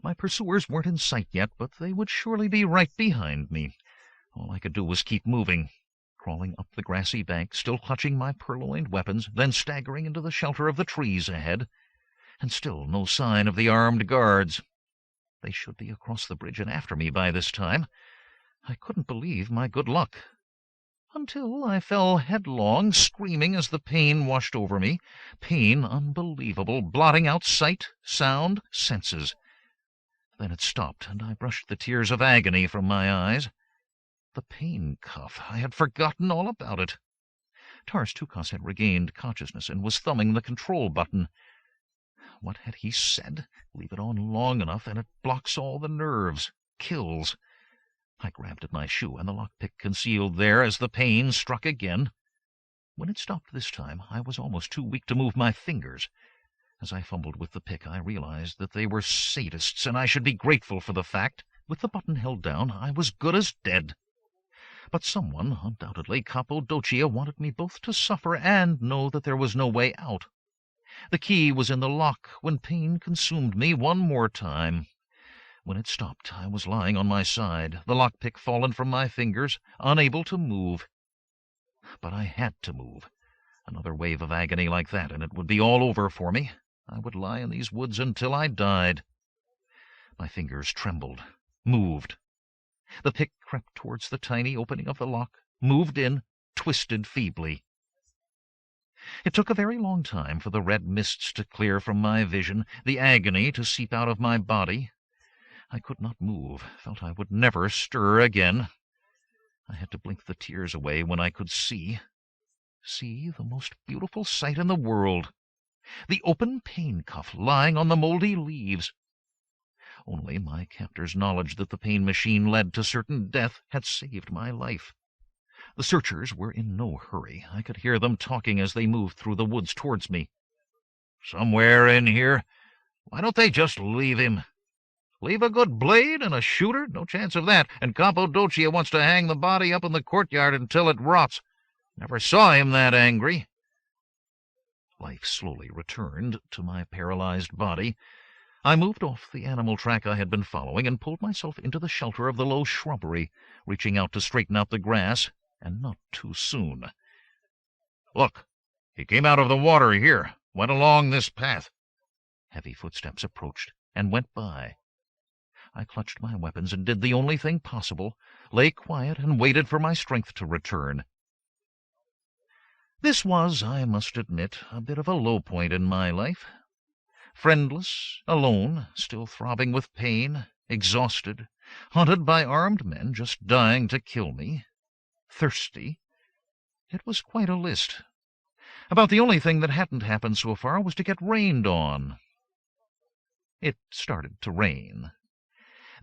A: My pursuers weren't in sight yet, but they would surely be right behind me. All I could do was keep moving, crawling up the grassy bank, still clutching my purloined weapons, then staggering into the shelter of the trees ahead. And still no sign of the armed guards. They should be across the bridge and after me by this time. I couldn't believe my good luck, until I fell headlong, screaming as the pain washed over me, pain unbelievable, blotting out sight, sound, senses. Then it stopped, and I brushed the tears of agony from my eyes. The pain cuff. I had forgotten all about it. Tars Tukas had regained consciousness and was thumbing the control button. What had he said? Leave it on long enough, and it blocks all the nerves. Kills. I grabbed at my shoe, and the lockpick concealed there as the pain struck again. When it stopped this time, I was almost too weak to move my fingers. As I fumbled with the pick, I realized that they were sadists, and I should be grateful for the fact. With the button held down, I was good as dead. But someone, undoubtedly Cappadocia, wanted me both to suffer and know that there was no way out. The key was in the lock when pain consumed me one more time. When it stopped, I was lying on my side, the lockpick fallen from my fingers, unable to move. But I had to move. Another wave of agony like that, and it would be all over for me. I would lie in these woods until I died. My fingers trembled, moved. The pick crept towards the tiny opening of the lock, moved in, twisted feebly. It took a very long time for the red mists to clear from my vision, the agony to seep out of my body. I could not move, felt I would never stir again. I had to blink the tears away when I could see the most beautiful sight in the world, the open pain cuff lying on the moldy leaves. Only my captor's knowledge that the pain machine led to certain death had saved my life. The searchers were in no hurry. I could hear them talking as they moved through the woods towards me. "Somewhere in here. Why don't they just leave him? Leave a good blade and a shooter? No chance of that. And Cappadocia wants to hang the body up in the courtyard until it rots. Never saw him that angry." Life slowly returned to my paralyzed body. I moved off the animal track I had been following and pulled myself into the shelter of the low shrubbery, reaching out to straighten out the grass, and not too soon. "Look, he came out of the water here, went along this path." Heavy footsteps approached and went by. I clutched my weapons and did the only thing possible, lay quiet and waited for my strength to return. This was, I must admit, a bit of a low point in my life.
C: Friendless, alone, still throbbing with pain, exhausted, haunted by armed men just dying to kill me, thirsty. It was quite a list. About the only thing that hadn't happened so far was to get rained on. It started to rain.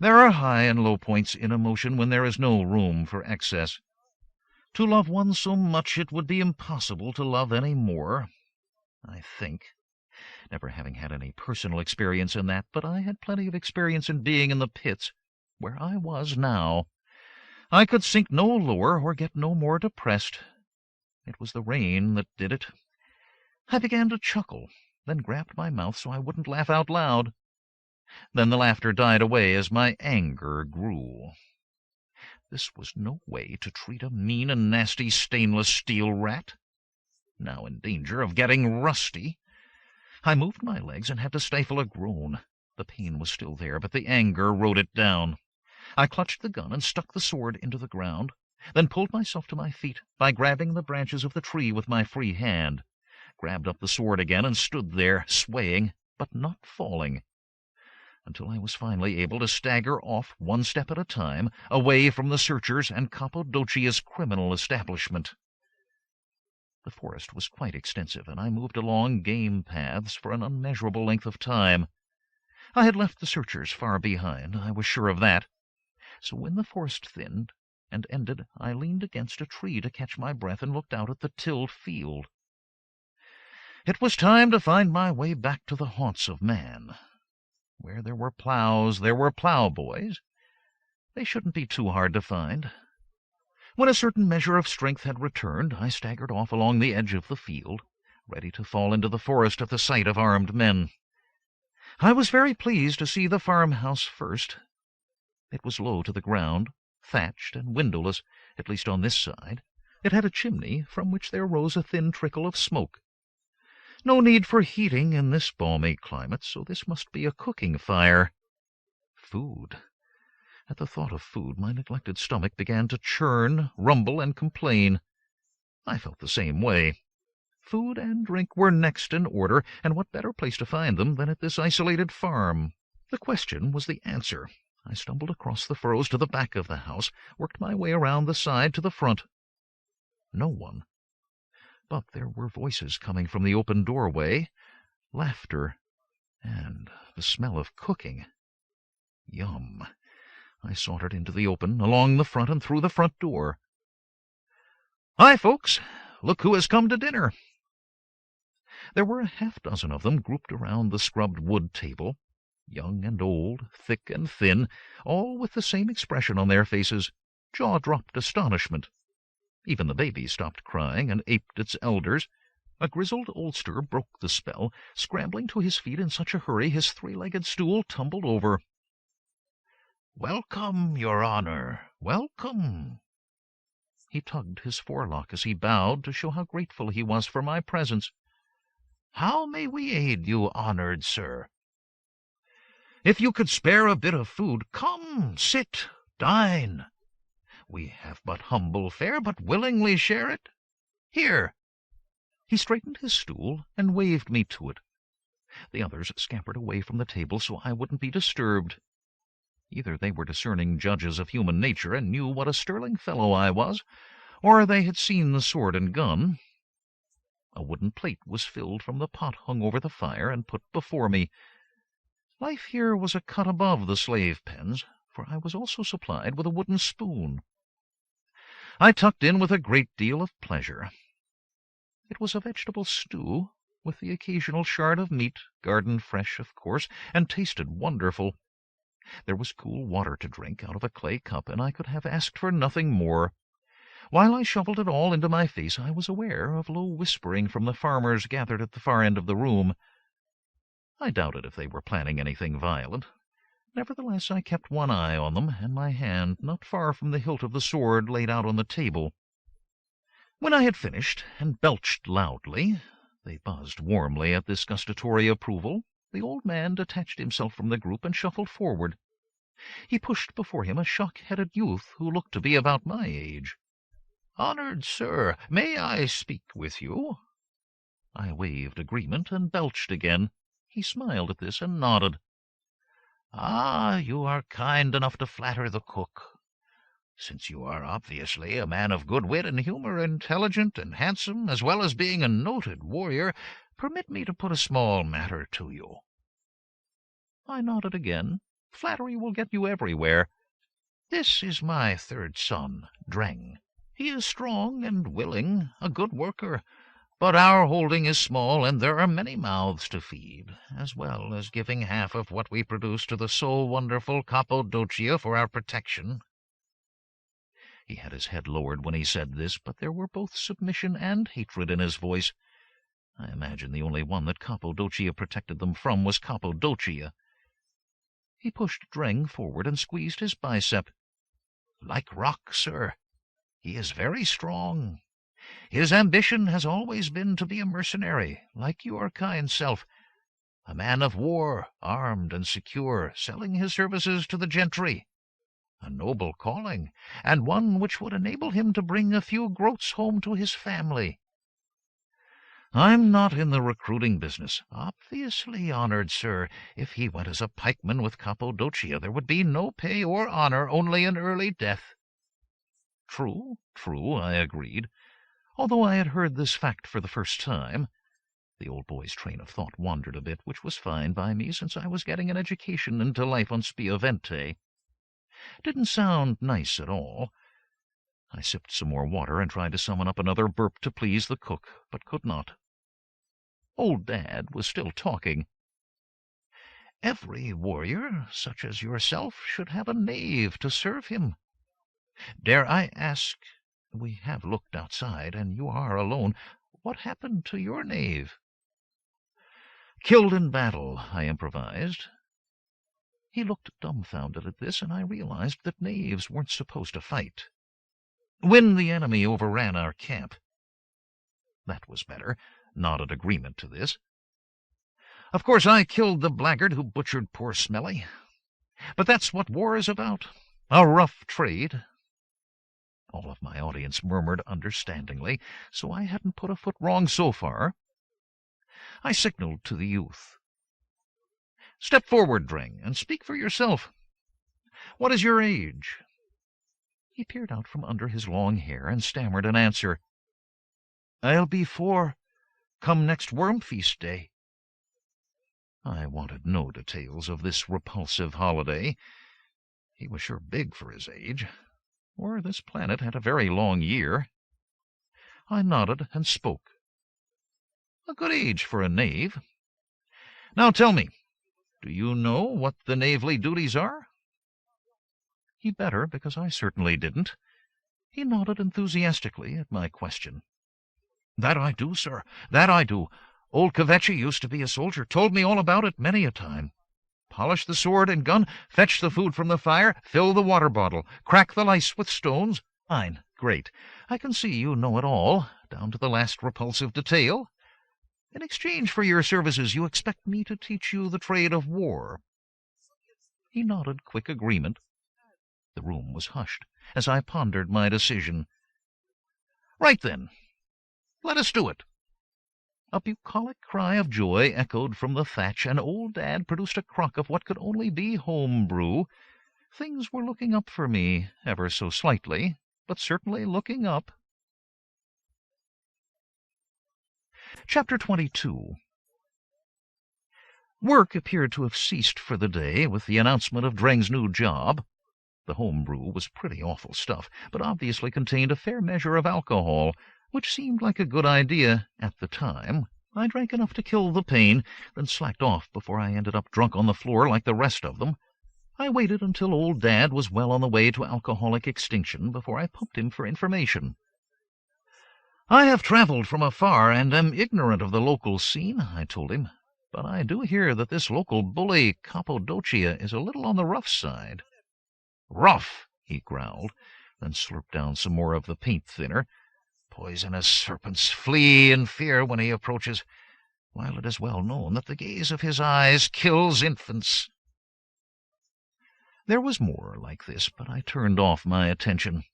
C: There are high and low points in emotion when there is no room for excess. To love one so much it would be impossible to love any more, I think. Never having had any personal experience in that, but I had plenty of experience in being in the pits, where I was now. I could sink no lower or get no more depressed. It was the rain that did it. I began to chuckle, then grabbed my mouth so I wouldn't laugh out loud. Then the laughter died away as my anger grew. This was no way to treat a mean and nasty stainless steel rat, now in danger of getting rusty. I moved my legs and had to stifle a groan. The pain was still there, but the anger rode it down. I clutched the gun and stuck the sword into the ground, then pulled myself to my feet by grabbing the branches of the tree with my free hand, grabbed up the sword again and stood there, swaying, but not falling, until I was finally able to stagger off one step at a time, away from the searchers and Cappadocia's criminal establishment. The forest was quite extensive, and I moved along game paths for an unmeasurable length of time. I had left the searchers far behind, I was sure of that. So when the forest thinned and ended, I leaned against a tree to catch my breath and looked out at the tilled field. It was time to find my way back to the haunts of man. Where there were plows, there were plowboys. They shouldn't be too hard to find. When a certain measure of strength had returned, I staggered off along the edge of the field, ready to fall into the forest at the sight of armed men. I was very pleased to see the farmhouse first. It was low to the ground, thatched and windowless, at least on this side. It had a chimney from which there rose a thin trickle of smoke. No need for heating in this balmy climate, so this must be a cooking fire. Food. At the thought of food, my neglected stomach began to churn, rumble, and complain. I felt the same way. Food and drink were next in order, and what better place to find them than at this isolated farm? The question was the answer. I stumbled across the furrows to the back of the house, worked my way around the side to the front. No one. But there were voices coming from the open doorway, laughter, and the smell of cooking. Yum! I sauntered into the open, along the front and through the front door. "Hi, folks! Look who has come to dinner!" There were a half-dozen of them grouped around the scrubbed wood table, young and old, thick and thin, all with the same expression on their faces, jaw-dropped astonishment. Even the baby stopped crying and aped its elders. A grizzled oldster broke the spell, scrambling to his feet in such a hurry his three-legged stool tumbled over. "Welcome, Your Honor, welcome." He tugged his forelock as he bowed to show how grateful he was for my presence. "How may we aid you, honored sir?" "If you could spare a bit of food, come, sit, dine. We have but humble fare, but willingly share it. Here." He straightened his stool and waved me to it. The others scampered away from the table so I wouldn't be disturbed. Either they were discerning judges of human nature and knew what a sterling fellow I was, or they had seen the sword and gun. A wooden plate was filled from the pot hung over the fire and put before me. Life here was a cut above the slave pens, for I was also supplied with a wooden spoon. I tucked in with a great deal of pleasure. It was a vegetable stew, with the occasional shard of meat, garden fresh, of course, and tasted wonderful. There was cool water to drink out of a clay cup, and I could have asked for nothing more. While I shoveled it all into my face, I was aware of low whispering from the farmers gathered at the far end of the room. I doubted if they were planning anything violent. Nevertheless, I kept one eye on them, and my hand not far from the hilt of the sword laid out on the table. When I had finished, and belched loudly, they buzzed warmly at this gustatory approval. The old man detached himself from the group and shuffled forward. He pushed before him a shock-headed youth who looked to be about my age. "Honored sir, may I speak with you?" I waved agreement and belched again. He smiled at this and nodded. "Ah, you are kind enough to flatter the cook. Since you are obviously a man of good wit and humor, intelligent and handsome, as well as being a noted warrior, permit me to put a small matter to you." I nodded again. Flattery will get you everywhere. "This is my third son, Dreng. He is strong and willing, a good worker, but our holding is small, and there are many mouths to feed, as well as giving half of what we produce to the so wonderful Cappadocia for our protection." He had his head lowered when he said this, but there were both submission and hatred in his voice. I imagine the only one that Cappadocia protected them from was Cappadocia. He pushed Dreng forward and squeezed his bicep. "Like rock, sir. He is very strong. His ambition has always been to be a mercenary, like your kind self, a man of war, armed and secure, selling his services to the gentry. A noble calling, and one which would enable him to bring a few groats home to his family. I'm not in the recruiting business. Obviously, honored sir, if he went as a pikeman with Cappadocia, there would be no pay or honor, only an early death." True, I agreed, although I had heard this fact for the first time. The old boy's train of thought wandered a bit, which was fine by me, since I was getting an education into life on Spiavente. Didn't sound nice at all. I sipped some more water and tried to summon up another burp to please the cook, but could not. Old Dad was still talking. "Every warrior, such as yourself, should have a knave to serve him. Dare I ask, we have looked outside, and you are alone, what happened to your knave?" "Killed in battle," I improvised. He looked dumbfounded at this, and I realized that knaves weren't supposed to fight. "When the enemy overran our camp." That was better. Nodded agreement to this. "Of course I killed the blackguard who butchered poor Smelly. But that's what war is about. A rough trade." All of my audience murmured understandingly, so I hadn't put a foot wrong so far. I signaled to the youth. "Step forward, Dreng, and speak for yourself. What is your age?" He peered out from under his long hair and stammered an answer. "I'll be 4, come next Worm Feast day." I wanted no details of this repulsive holiday. He was sure big for his age, or this planet had a very long year. I nodded and spoke. "A good age for a knave. Now tell me, do you know what the knavely duties are?" He better, because I certainly didn't. He nodded enthusiastically at my question. "That I do, sir, that I do. Old Kvetchy used to be a soldier, told me all about it many a time. Polish the sword and gun, fetch the food from the fire, fill the water bottle, crack the lice with stones. Fine, great. I can see you know it all, down to the last repulsive detail. In exchange for your services, you expect me to teach you the trade of war." He nodded quick agreement. The room was hushed as I pondered my decision. "Right then, let us do it." A bucolic cry of joy echoed from the thatch, and Old Dad produced a crock of what could only be home brew. Things were looking up for me, ever so slightly, but certainly looking up. Chapter 22. Work appeared to have ceased for the day with the announcement of Dreng's new job. The home brew was pretty awful stuff, but obviously contained a fair measure of alcohol, which seemed like a good idea at the time. I drank enough to kill the pain, then slacked off before I ended up drunk on the floor like the rest of them. I waited until Old Dad was well on the way to alcoholic extinction before I pumped him for information. "I have traveled from afar and am ignorant of the local scene," I told him, "but I do hear that this local bully, Cappadocia, is a little on the rough side." "Rough," he growled, then slurped down some more of the paint thinner. "Poisonous serpents flee in fear when he approaches, while it is well known that the gaze of his eyes kills infants." There was more like this, but I turned off my attention.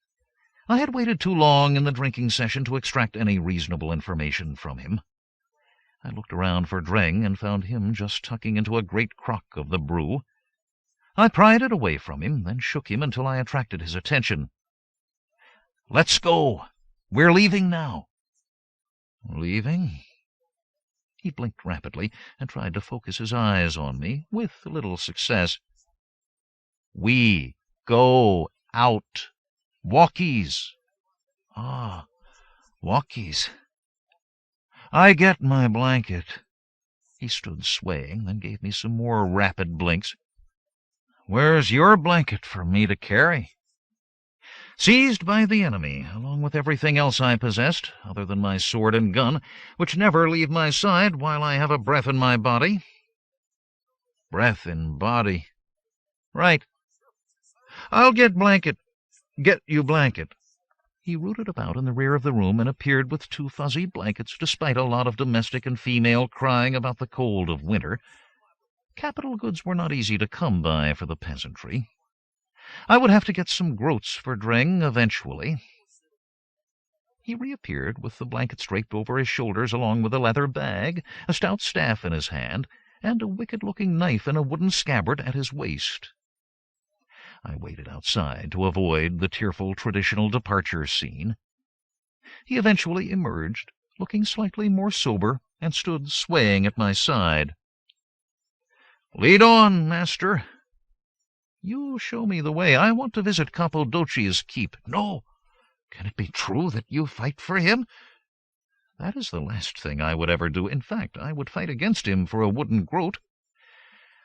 C: I had waited too long in the drinking session to extract any reasonable information from him.
A: I looked around for Dreng and found him just tucking into a great crock of the brew. I pried it away from him, then shook him until I attracted his attention. "Let's go. We're leaving now." "Leaving?" He blinked rapidly and tried to focus his eyes on me, with little success. "We go out. Walkies." "Ah, walkies. I get my blanket." He stood swaying, then gave me some more rapid blinks. "Where's your blanket for me to carry?" Seized by the enemy, along with everything else I possessed, other than my sword and gun, which never leave my side while I have a breath in my body. Breath in body. Right. I'll get blanket. Get you blanket. He rooted about in the rear of the room and appeared with 2 fuzzy blankets, despite a lot of domestic and female crying about the cold of winter. Capital goods were not easy to come by for the peasantry. I would have to get some groats for Dreng eventually. He reappeared with the blankets draped over his shoulders, along with a leather bag, a stout staff in his hand, and a wicked-looking knife in a wooden scabbard at his waist. I waited outside to avoid the tearful traditional departure scene. He eventually emerged, looking slightly more sober, and stood swaying at my side. "Lead on, master." "You show me the way. I want to visit Cappadocia's keep." "No. Can it be true that you fight for him?" "That is the last thing I would ever do. In fact, I would fight against him for a wooden groat.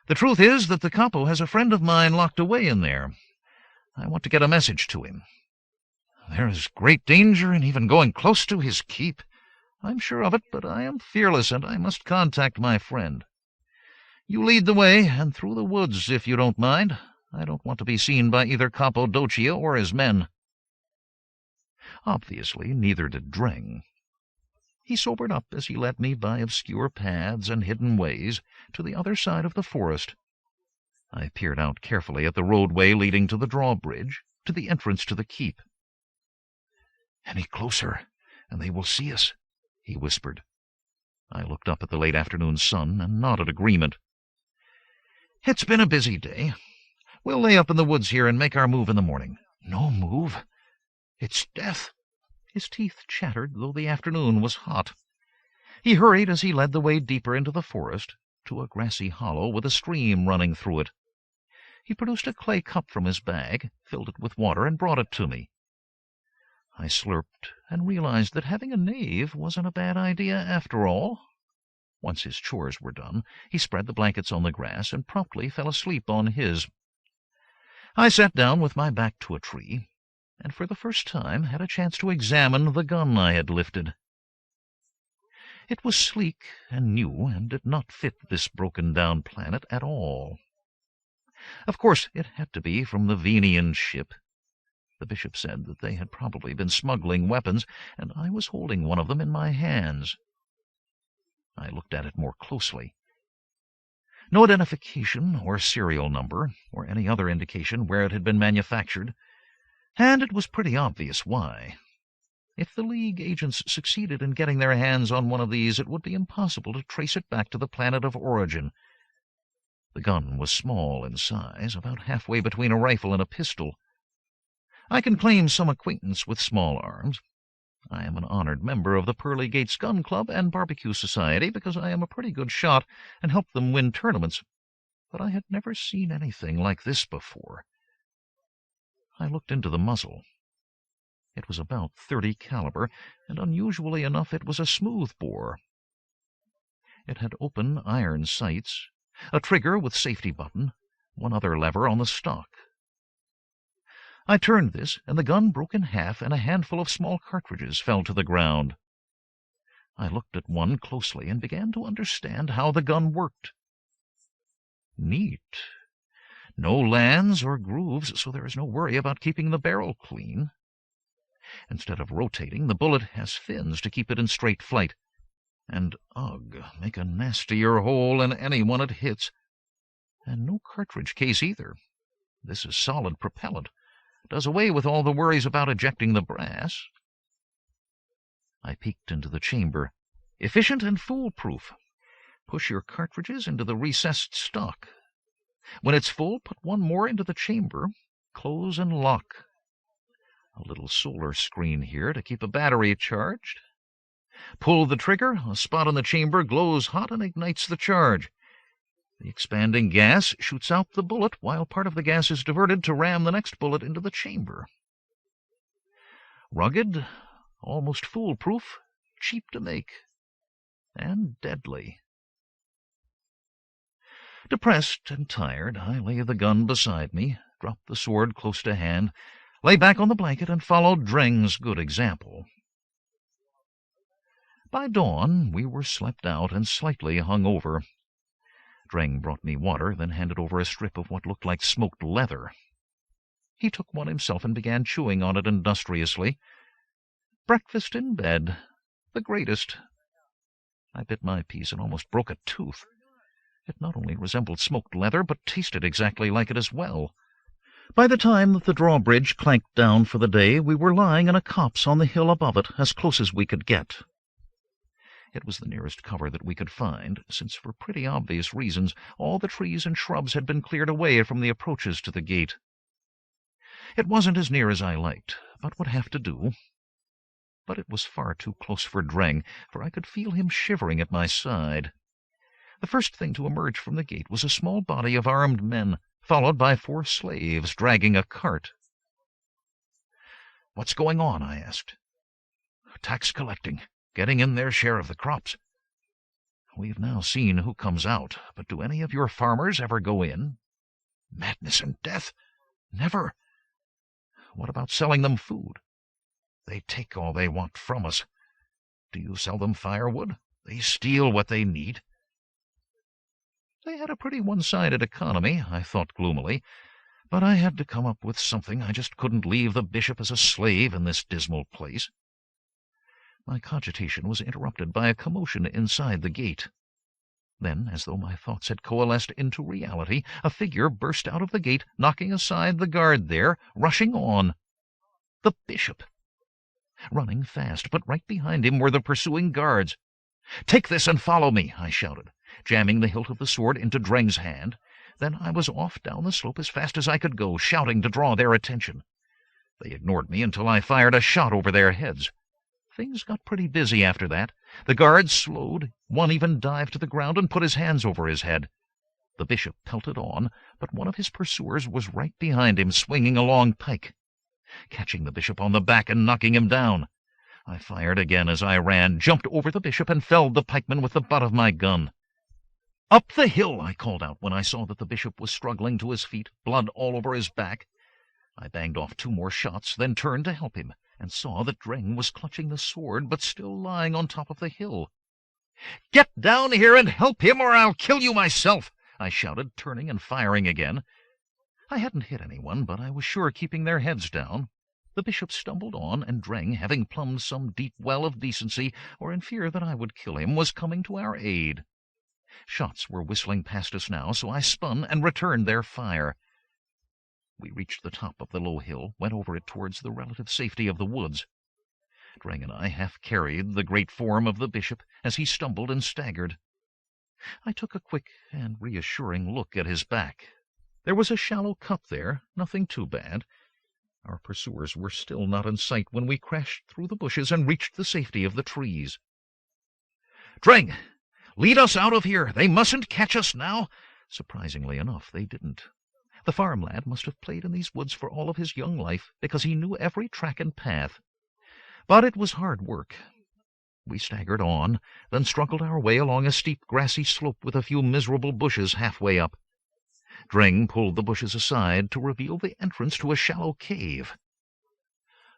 A: The truth is that the capo has a friend of mine locked away in there. I want to get a message to him. There is great danger in even going close to his keep. I'm sure of it, but I am fearless, and I must contact my friend. You lead the way, and through the woods, if you don't mind. I don't want to be seen by either Cappadocia or his men." Obviously, neither did Dreng. He sobered up as he led me by obscure paths and hidden ways to the other side of the forest. I peered out carefully at the roadway leading to the drawbridge, to the entrance to the keep. "Any closer, and they will see us," he whispered. I looked up at the late afternoon sun and nodded agreement. "It's been a busy day. We'll lay up in the woods here and make our move in the morning." "No move? It's death." His teeth chattered, though the afternoon was hot. He hurried as he led the way deeper into the forest, to a grassy hollow with a stream running through it. He produced a clay cup from his bag, filled it with water, and brought it to me. I slurped and realized that having a knave wasn't a bad idea after all. Once his chores were done, he spread the blankets on the grass and promptly fell asleep on his. I sat down with my back to a tree, and for the first time had a chance to examine the gun I had lifted. It was sleek and new, and did not fit this broken-down planet at all. Of course, it had to be from the Venian ship. The bishop said that they had probably been smuggling weapons, and I was holding one of them in my hands. I looked at it more closely. No identification or serial number, or any other indication where it had been manufactured, and it was pretty obvious why. If the League agents succeeded in getting their hands on one of these, it would be impossible to trace it back to the planet of origin. The gun was small in size, about halfway between a rifle and a pistol. I can claim some acquaintance with small arms. I am an honored member of the Pearly Gates Gun Club and Barbecue Society because I am a pretty good shot and help them win tournaments, but I had never seen anything like this before. I looked into the muzzle. It was about .30 caliber, and unusually enough it was a smooth bore. It had open iron sights, a trigger with safety button, one other lever on the stock. I turned this, and the gun broke in half, and a handful of small cartridges fell to the ground. I looked at one closely and began to understand how the gun worked. Neat. No lands or grooves, so there is no worry about keeping the barrel clean. Instead of rotating, the bullet has fins to keep it in straight flight. And, ugh, make a nastier hole in anyone it hits. And no cartridge case either. This is solid propellant. Does away with all the worries about ejecting the brass. I peeked into the chamber.
C: Efficient and foolproof. Push your cartridges into the recessed stock. When it's full, put one more into the chamber, close and lock. A little solar screen here to keep a battery charged. Pull the trigger, a spot in the chamber glows hot and ignites the charge. The expanding gas shoots out the bullet while part of the gas is diverted to ram the next bullet into the chamber. Rugged, almost foolproof, cheap to make, and deadly. Depressed and tired, I lay the gun beside me, dropped the sword close to hand, lay back on the blanket, and followed Dreng's good example. By dawn, we were slept out and slightly hung over. Dreng brought me water, then handed over a strip of what looked like smoked leather. He took one himself and began chewing on it industriously. Breakfast in bed. The greatest. I bit my piece and almost broke a tooth. It not only resembled smoked leather, but tasted exactly like it as well. By the time that the drawbridge clanked down for the day, we were lying in a copse on the hill above it, as close as we could get. It was the nearest cover that we could find, since for pretty obvious reasons all the trees and shrubs had been cleared away from the approaches to the gate. It wasn't as near as I liked, but would have to do. But it was far too close for Dreng, for I could feel him shivering at my side. The first thing to emerge from the gate was a small body of armed men, followed by 4 slaves dragging a cart. "What's going on?" I asked. "Tax collecting. Getting in their share of the crops. We've now seen who comes out, but do any of your farmers ever go in?" "Madness and death. Never." "What about selling them food?" "They take all they want from us." "Do you sell them firewood?" "They steal what they need." They had a pretty one-sided economy, I thought gloomily, but I had to come up with something. I just couldn't leave the bishop as a slave in this dismal place. My cogitation was interrupted by a commotion inside the gate. Then, as though my thoughts had coalesced into reality, a figure burst out of the gate, knocking aside the guard there, rushing on. The bishop! Running fast, but right behind him were the pursuing guards. "Take this and follow me," I shouted, jamming the hilt of the sword into Dreng's hand. Then I was off down the slope as fast as I could go, shouting to draw their attention. They ignored me until I fired a shot over their heads. Things got pretty busy after that. The guards slowed. One even dived to the ground and put his hands over his head. The bishop pelted on, but one of his pursuers was right behind him, swinging a long pike, catching the bishop on the back and knocking him down. I fired again as I ran, jumped over the bishop, and felled the pikeman with the butt of my gun. "Up the hill!" I called out when I saw that the bishop was struggling to his feet, blood all over his back. I banged off 2 more shots, then turned to help him, and saw that Dreng was clutching the sword, but still lying on top of the hill. "Get down here and help him, or I'll kill you myself!" I shouted, turning and firing again. I hadn't hit anyone, but I was sure keeping their heads down. The bishop stumbled on, and Dreng, having plumbed some deep well of decency, or in fear that I would kill him, was coming to our aid. Shots were whistling past us now, so I spun and returned their fire. We reached the top of the low hill, went over it towards the relative safety of the woods. Dreng and I half carried the great form of the bishop as he stumbled and staggered. I took a quick and reassuring look at his back. There was a shallow cut there, nothing too bad. Our pursuers were still not in sight when we crashed through the bushes and reached the safety of the trees. "Dreng, lead us out of here! They mustn't catch us now!" Surprisingly enough, they didn't. The farm lad must have played in these woods for all of his young life, because he knew every track and path. But it was hard work. We staggered on, then struggled our way along a steep grassy slope with a few miserable bushes halfway up. Dreng pulled the bushes aside to reveal the entrance to a shallow cave.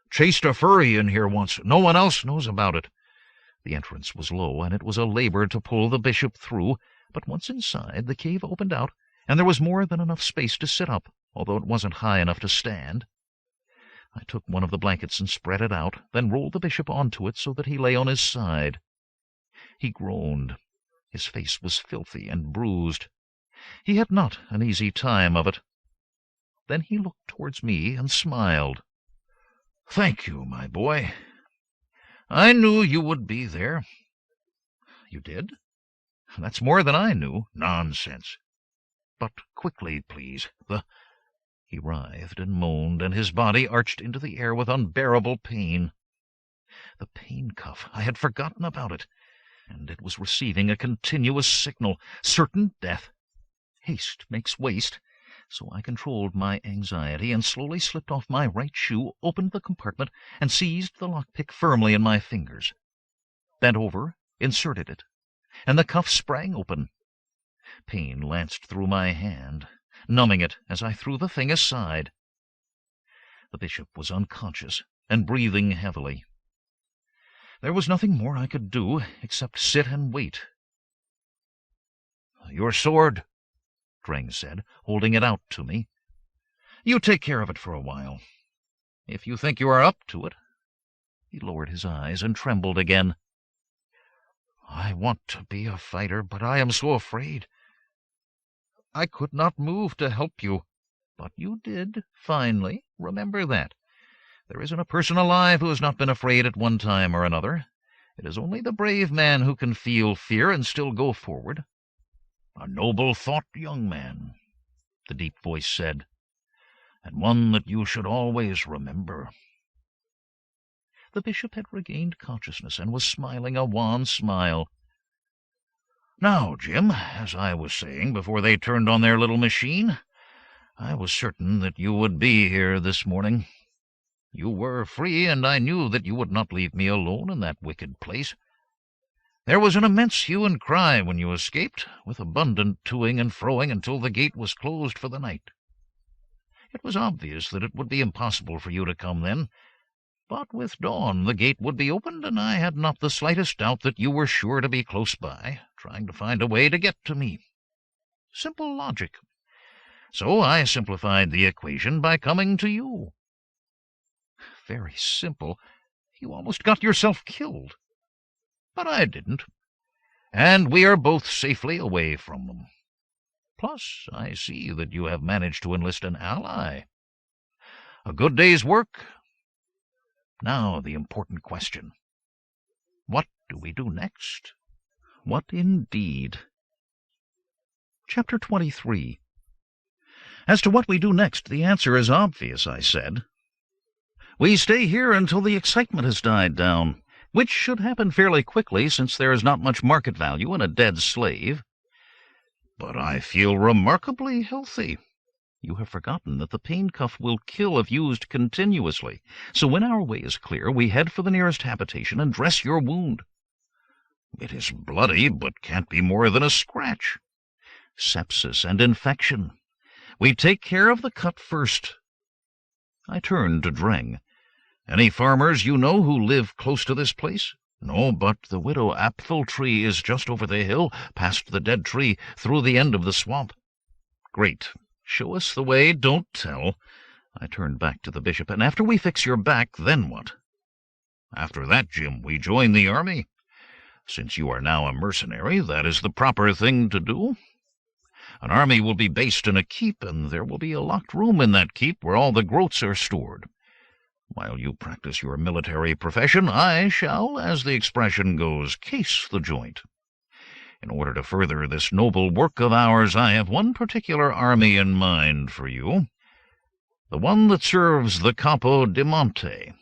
C: "Chased a furry in here once. No one else knows about it." The entrance was low, and it was a labor to pull the bishop through, but once inside, the cave opened out, and there was more than enough space to sit up, although it wasn't high enough to stand. I took one of the blankets and spread it out, then rolled the bishop onto it so that he lay on his side. He groaned. His face was filthy and bruised. He had not an easy time of it. Then he looked towards me and smiled. "Thank you, my boy. I knew you would be there. You did? That's more than I knew. Nonsense. But quickly, please. He writhed and moaned, and his body arched into the air with unbearable pain. The pain cuff. I had forgotten about it, and it was receiving a continuous signal. Certain death. Haste makes waste. So I controlled my anxiety and slowly slipped off my right shoe, opened the compartment, and seized the lockpick firmly in my fingers. Bent over, inserted it, and the cuff sprang open. Pain lanced through my hand, numbing it as I threw the thing aside. The bishop was unconscious and breathing heavily. There was nothing more I could do except sit and wait. "Your sword," Dreng said, holding it out to me. "You take care of it for a while, if you think you are up to it." He lowered his eyes and trembled again. "I want to be a fighter, but I am so afraid. I could not move to help you, but you did finally. Remember that. There isn't a person alive who has not been afraid at one time or another. It is only the brave man who can feel fear and still go forward." "A noble thought, young man," the deep voice said, "and one that you should always remember." The bishop had regained consciousness and was smiling a wan smile. "Now, Jim, as I was saying before they turned on their little machine, I was certain that you would be here this morning. You were free, and I knew that you would not leave me alone in that wicked place. There was an immense hue and cry when you escaped, with abundant toing and froing until the gate was closed for the night. It was obvious that it would be impossible for you to come then, but with dawn the gate would be opened, and I had not the slightest doubt that you were sure to be close by, trying to find a way to get to me. Simple logic. So I simplified the equation by coming to you." "Very simple. You almost got yourself killed." "But I didn't. And we are both safely away from them. Plus, I see that you have managed to enlist an ally. A good day's work. Now the important question. What do we do next?"
A: What indeed? Chapter 23. "As to what we do next, the answer is obvious," I said. "We stay here until the excitement has died down, which should happen fairly quickly, since there is not much market value in a dead slave."
C: "But I feel remarkably healthy."
A: "You have forgotten that the pain cuff will kill if used continuously. So when our way is clear, we head for the nearest habitation and dress your wound."
C: "It is bloody, but can't be more than a scratch."
A: "Sepsis and infection. We take care of the cut first." I turned to Dreng.
C: "Any farmers you know who live close to this place?"
A: "No, but the widow Apfeltree is just over the hill, past the dead tree, through the end of the swamp."
C: "Great. Show us the way, don't tell."
A: I turned back to the bishop. "And after we fix your back, then what?"
C: "After that, Jim, we join the army. Since you are now a mercenary, that is the proper thing to do. An army will be based in a keep, and there will be a locked room in that keep where all the groats are stored. While you practice your military profession, I shall, as the expression goes, case the joint. In order to further this noble work of ours, I have one particular army in mind for you, the one that serves the Capo di Monte."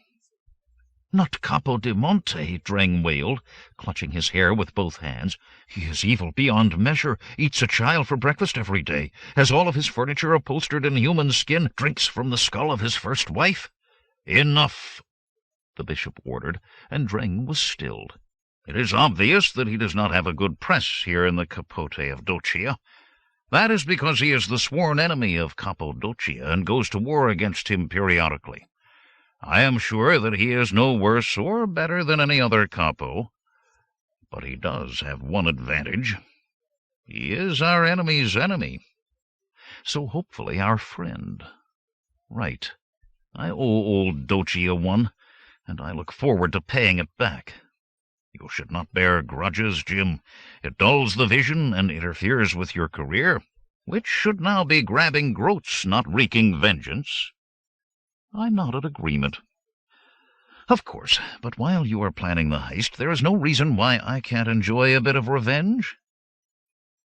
A: "Not Capo di Monte," Dreng wailed, clutching his hair with both hands. "He is evil beyond measure, eats a child for breakfast every day, has all of his furniture upholstered in human skin, drinks from the skull of his first wife."
C: "Enough,"
A: the bishop ordered, and Dreng was stilled.
C: "It is obvious that he does not have a good press here in the Capote of Doccia. That is because he is the sworn enemy of Cappadocia and goes to war against him periodically. I am sure that he is no worse or better than any other capo, but he does have one advantage. He is our enemy's enemy.
A: So hopefully our friend. Right. I owe old Doccia one, and I look forward to paying it back."
C: "You should not bear grudges, Jim. It dulls the vision and interferes with your career, which should now be grabbing groats, not wreaking vengeance."
A: I nodded agreement.
C: Of course, but while you are planning the heist, there is no reason why I can't enjoy a bit of revenge.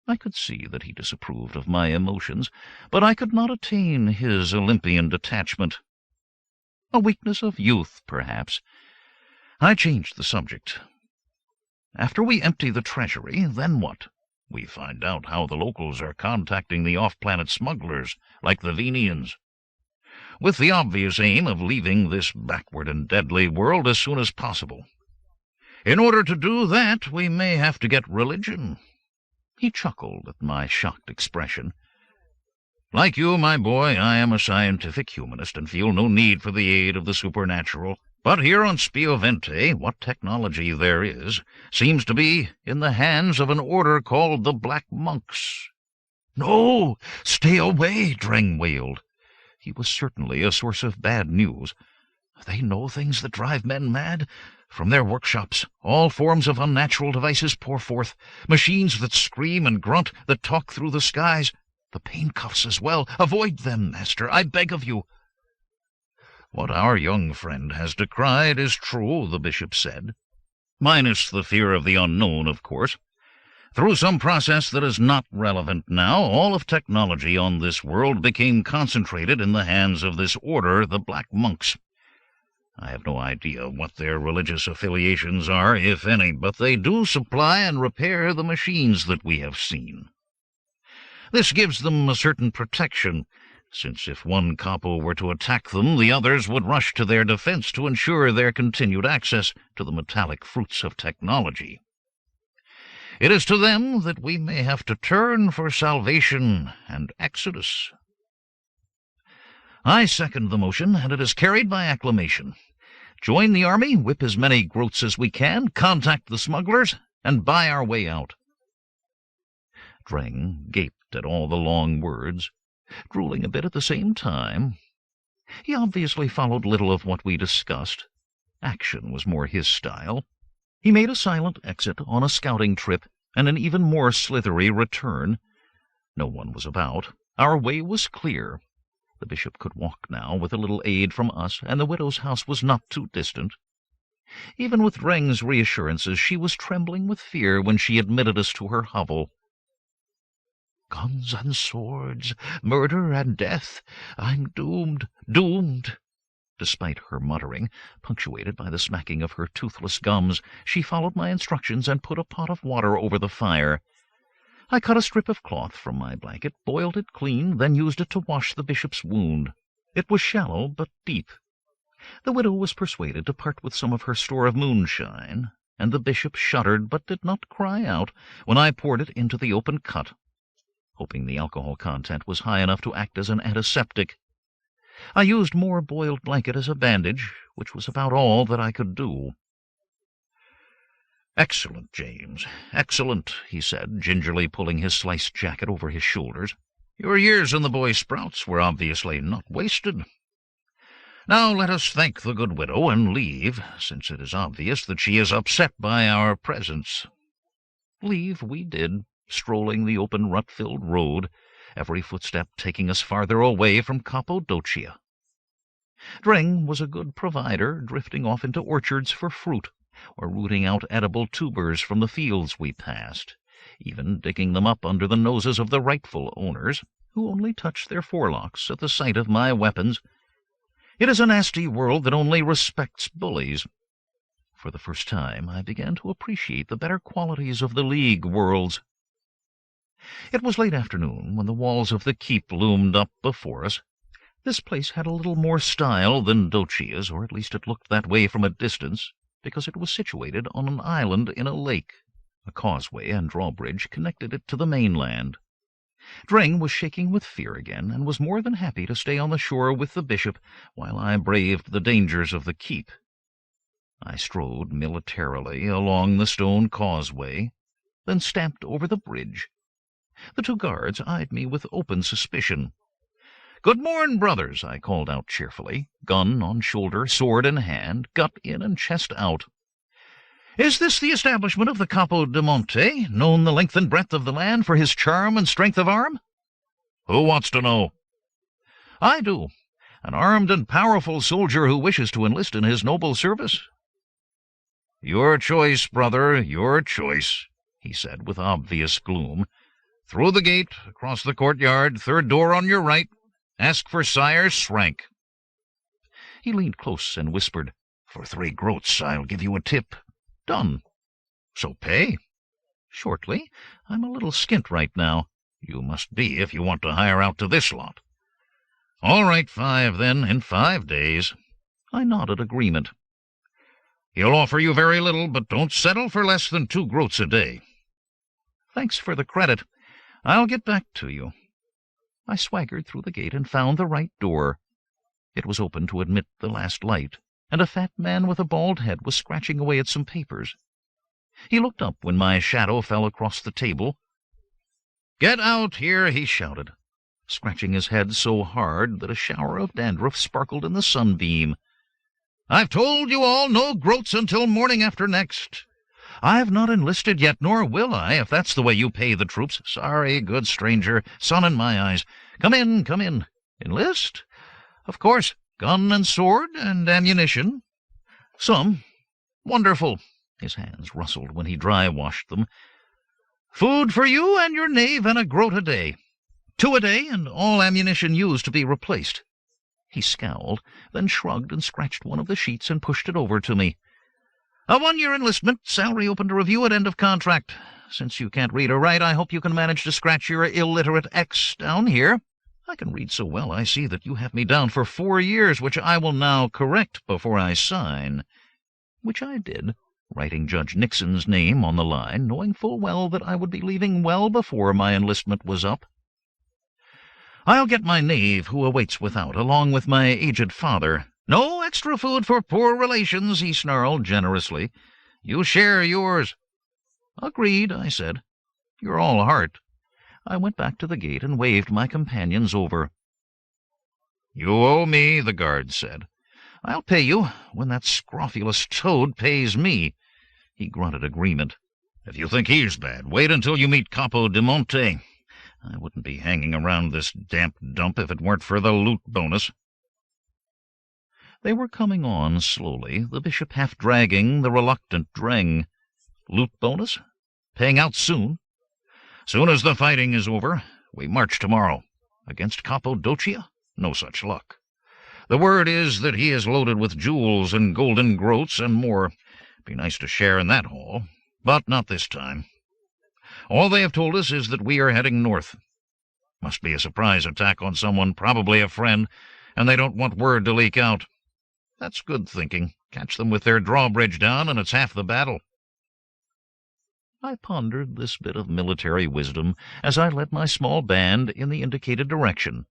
C: I could see that he disapproved of my emotions, but I could not attain his Olympian detachment. A weakness of youth, perhaps. I changed the subject. After we empty the treasury, then what? We find out how the locals are contacting the off-planet smugglers, like the Venians, with the obvious aim of leaving this backward and deadly world as soon as possible. In order to do that, we may have to get religion. He chuckled at my shocked expression. Like you, my boy, I am a scientific humanist and feel no need for the aid of the supernatural. But here on Spiovente, what technology there is seems to be in the hands of an order called the Black Monks. "No, stay away," Dreng wailed. He was certainly a source of bad news. They know things that drive men mad. From their workshops, all forms of unnatural devices pour forth, machines that scream and grunt, that talk through the skies. The pain cuffs as well. Avoid them, master, I beg of you. What our young friend has decried is true, the bishop said. Minus the fear of the unknown, of course. Through some process that is not relevant now, all of technology on this world became concentrated in the hands of this order, the Black Monks. I have no idea what their religious affiliations are, if any, but they do supply and repair the machines that we have seen. This gives them a certain protection, since if one capo were to attack them, the others would rush to their defense to ensure their continued access to the metallic fruits of technology. It is to them that we may have to turn for salvation and exodus. I second the motion, and it is carried by acclamation. Join the army, whip as many groats as we can, contact the smugglers, and buy our way out. Dreng gaped at all the long words, drooling a bit at the same time. He obviously followed little of what we discussed. Action was more his style. He made a silent exit on a scouting trip, and an even more slithery return. No one was about. Our way was clear. The bishop could walk now, with a little aid from us, and the widow's house was not too distant. Even with Dreng's reassurances, she was trembling with fear when she admitted us to her hovel. "Guns and swords, murder and death. I'm doomed, doomed." Despite her muttering, punctuated by the smacking of her toothless gums, she followed my instructions and put a pot of water over the fire. I cut a strip of cloth from my blanket, boiled it clean, then used it to wash the bishop's wound. It was shallow but deep. The widow was persuaded to part with some of her store of moonshine, and the bishop shuddered but did not cry out when I poured it into the open cut, hoping the alcohol content was high enough to act as an antiseptic. I used more boiled blanket as a bandage, which was about all that I could do. "Excellent, James, excellent," he said, gingerly pulling his sliced jacket over his shoulders. "Your years in the Boy Sprouts were obviously not wasted. Now let us thank the good widow and leave, since it is obvious that she is upset by our presence." Leave we did, strolling the open rut-filled road, every footstep taking us farther away from Cappadocia. Dreng was a good provider, drifting off into orchards for fruit, or rooting out edible tubers from the fields we passed, even digging them up under the noses of the rightful owners, who only touched their forelocks at the sight of my weapons. It is a nasty world that only respects bullies. For the first time I began to appreciate the better qualities of the League worlds. It was late afternoon when the walls of the keep loomed up before us. This place had a little more style than Docia's, or at least it looked that way from a distance, because it was situated on an island in a lake. A causeway and drawbridge connected it to the mainland. Dreng was shaking with fear again, and was more than happy to stay on the shore with the bishop while I braved the dangers of the keep. I strode militarily along the stone causeway, then stamped over the bridge. The 2 guards eyed me with open suspicion. "Good morn, brothers," I called out cheerfully, gun on shoulder, sword in hand, gut in and chest out. "Is this the establishment of the Capo di Monte, known the length and breadth of the land for his charm and strength of arm?" "Who wants to know?" "I do. an armed and powerful soldier who wishes to enlist in his noble service. Your choice, brother, your choice, he said with obvious gloom. Through the gate, across the courtyard, third door on your right. Ask for Sire Srank. He leaned close and whispered, For 3 groats I'll give you a tip. Done. So pay. Shortly. I'm a little skint right now. You must be if you want to hire out to this lot. All right, 5 then, in 5 days. I nodded agreement. He'll offer you very little, but don't settle for less than 2 groats a day. Thanks for the credit. I'll get back to you. I swaggered through the gate and found the right door. It was open to admit the last light, and a fat man with a bald head was scratching away at some papers. He looked up when my shadow fell across the table. Get out here, he shouted, scratching his head so hard that a shower of dandruff sparkled in the sunbeam. I've told you all no groats until morning after next. I've not enlisted yet, nor will I, if that's the way you pay the troops. Sorry, good stranger, sun in my eyes. Come in, come in. Enlist? Of course, gun and sword and ammunition. Some. Wonderful. His hands rustled when he dry-washed them. Food for you and your knave and a groat a day. 2 a day, and all ammunition used to be replaced. He scowled, then shrugged and scratched one of the sheets and pushed it over to me. A 1-year enlistment, salary open to review at end of contract. Since you can't read or write, I hope you can manage to scratch your illiterate X down here. I can read so well I see that you have me down for 4 years, which I will now correct before I sign. Which I did, writing Judge Nixon's name on the line, knowing full well that I would be leaving well before my enlistment was up. I'll get my knave, who awaits without, along with my aged father. No extra food for poor relations, he snarled generously. You share yours. Agreed, I said. You're all heart. I went back to the gate and waved my companions over. You owe me, the guard said. I'll pay you when that scrofulous toad pays me. He grunted agreement. If you think he's bad, wait until you meet Capo de Monte. I wouldn't be hanging around this damp dump if it weren't for the loot bonus. They were coming on slowly, the bishop half dragging the reluctant Dreng. Loot bonus? Paying out soon? Soon as the fighting is over, we march tomorrow. Against Cappadocia? No such luck. The word is that he is loaded with jewels and golden groats and more. Be nice to share in that haul, but not this time. All they have told us is that we are heading north. Must be a surprise attack on someone, probably a friend, and they don't want word to leak out. That's good thinking. Catch them with their drawbridge down, and it's half the battle. I pondered this bit of military wisdom as I led my small band in the indicated direction.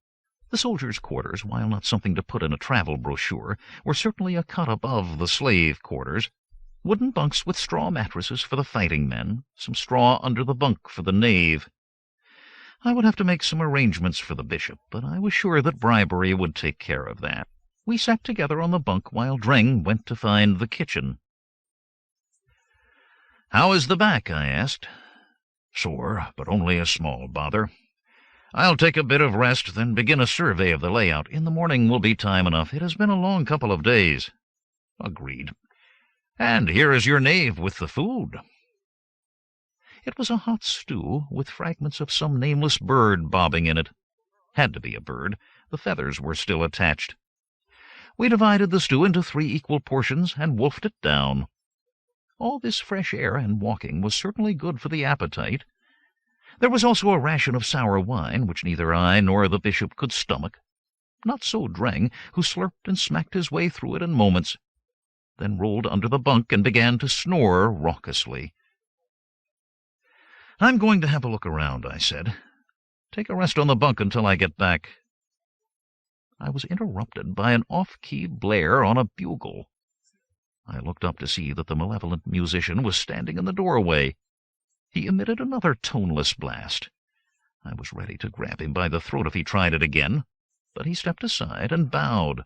C: The soldiers' quarters, while not something to put in a travel brochure, were certainly a cut above the slave quarters. Wooden bunks with straw mattresses for the fighting men, some straw under the bunk for the knave. I would have to make some arrangements for the bishop, but I was sure that bribery would take care of that. We sat together on the bunk while Dreng went to find the kitchen. How is the back? I asked. Sore, but only a small bother. I'll take a bit of rest, then begin a survey of the layout. In the morning will be time enough. It has been a long couple of days. Agreed. And here is your knave with the food. It was a hot stew with fragments of some nameless bird bobbing in it. Had to be a bird. The feathers were still attached. We divided the stew into 3 equal portions and wolfed it down. All this fresh air and walking was certainly good for the appetite. There was also a ration of sour wine, which neither I nor the bishop could stomach. Not so Dreng, who slurped and smacked his way through it in moments, then rolled under the bunk and began to snore raucously. I'm going to have a look around, I said. Take a rest on the bunk until I get back. I was interrupted by an off-key blare on a bugle. I looked up to see that the malevolent musician was standing in the doorway. He emitted another toneless blast. I was ready to grab him by the throat if he tried it again, but he stepped aside and bowed.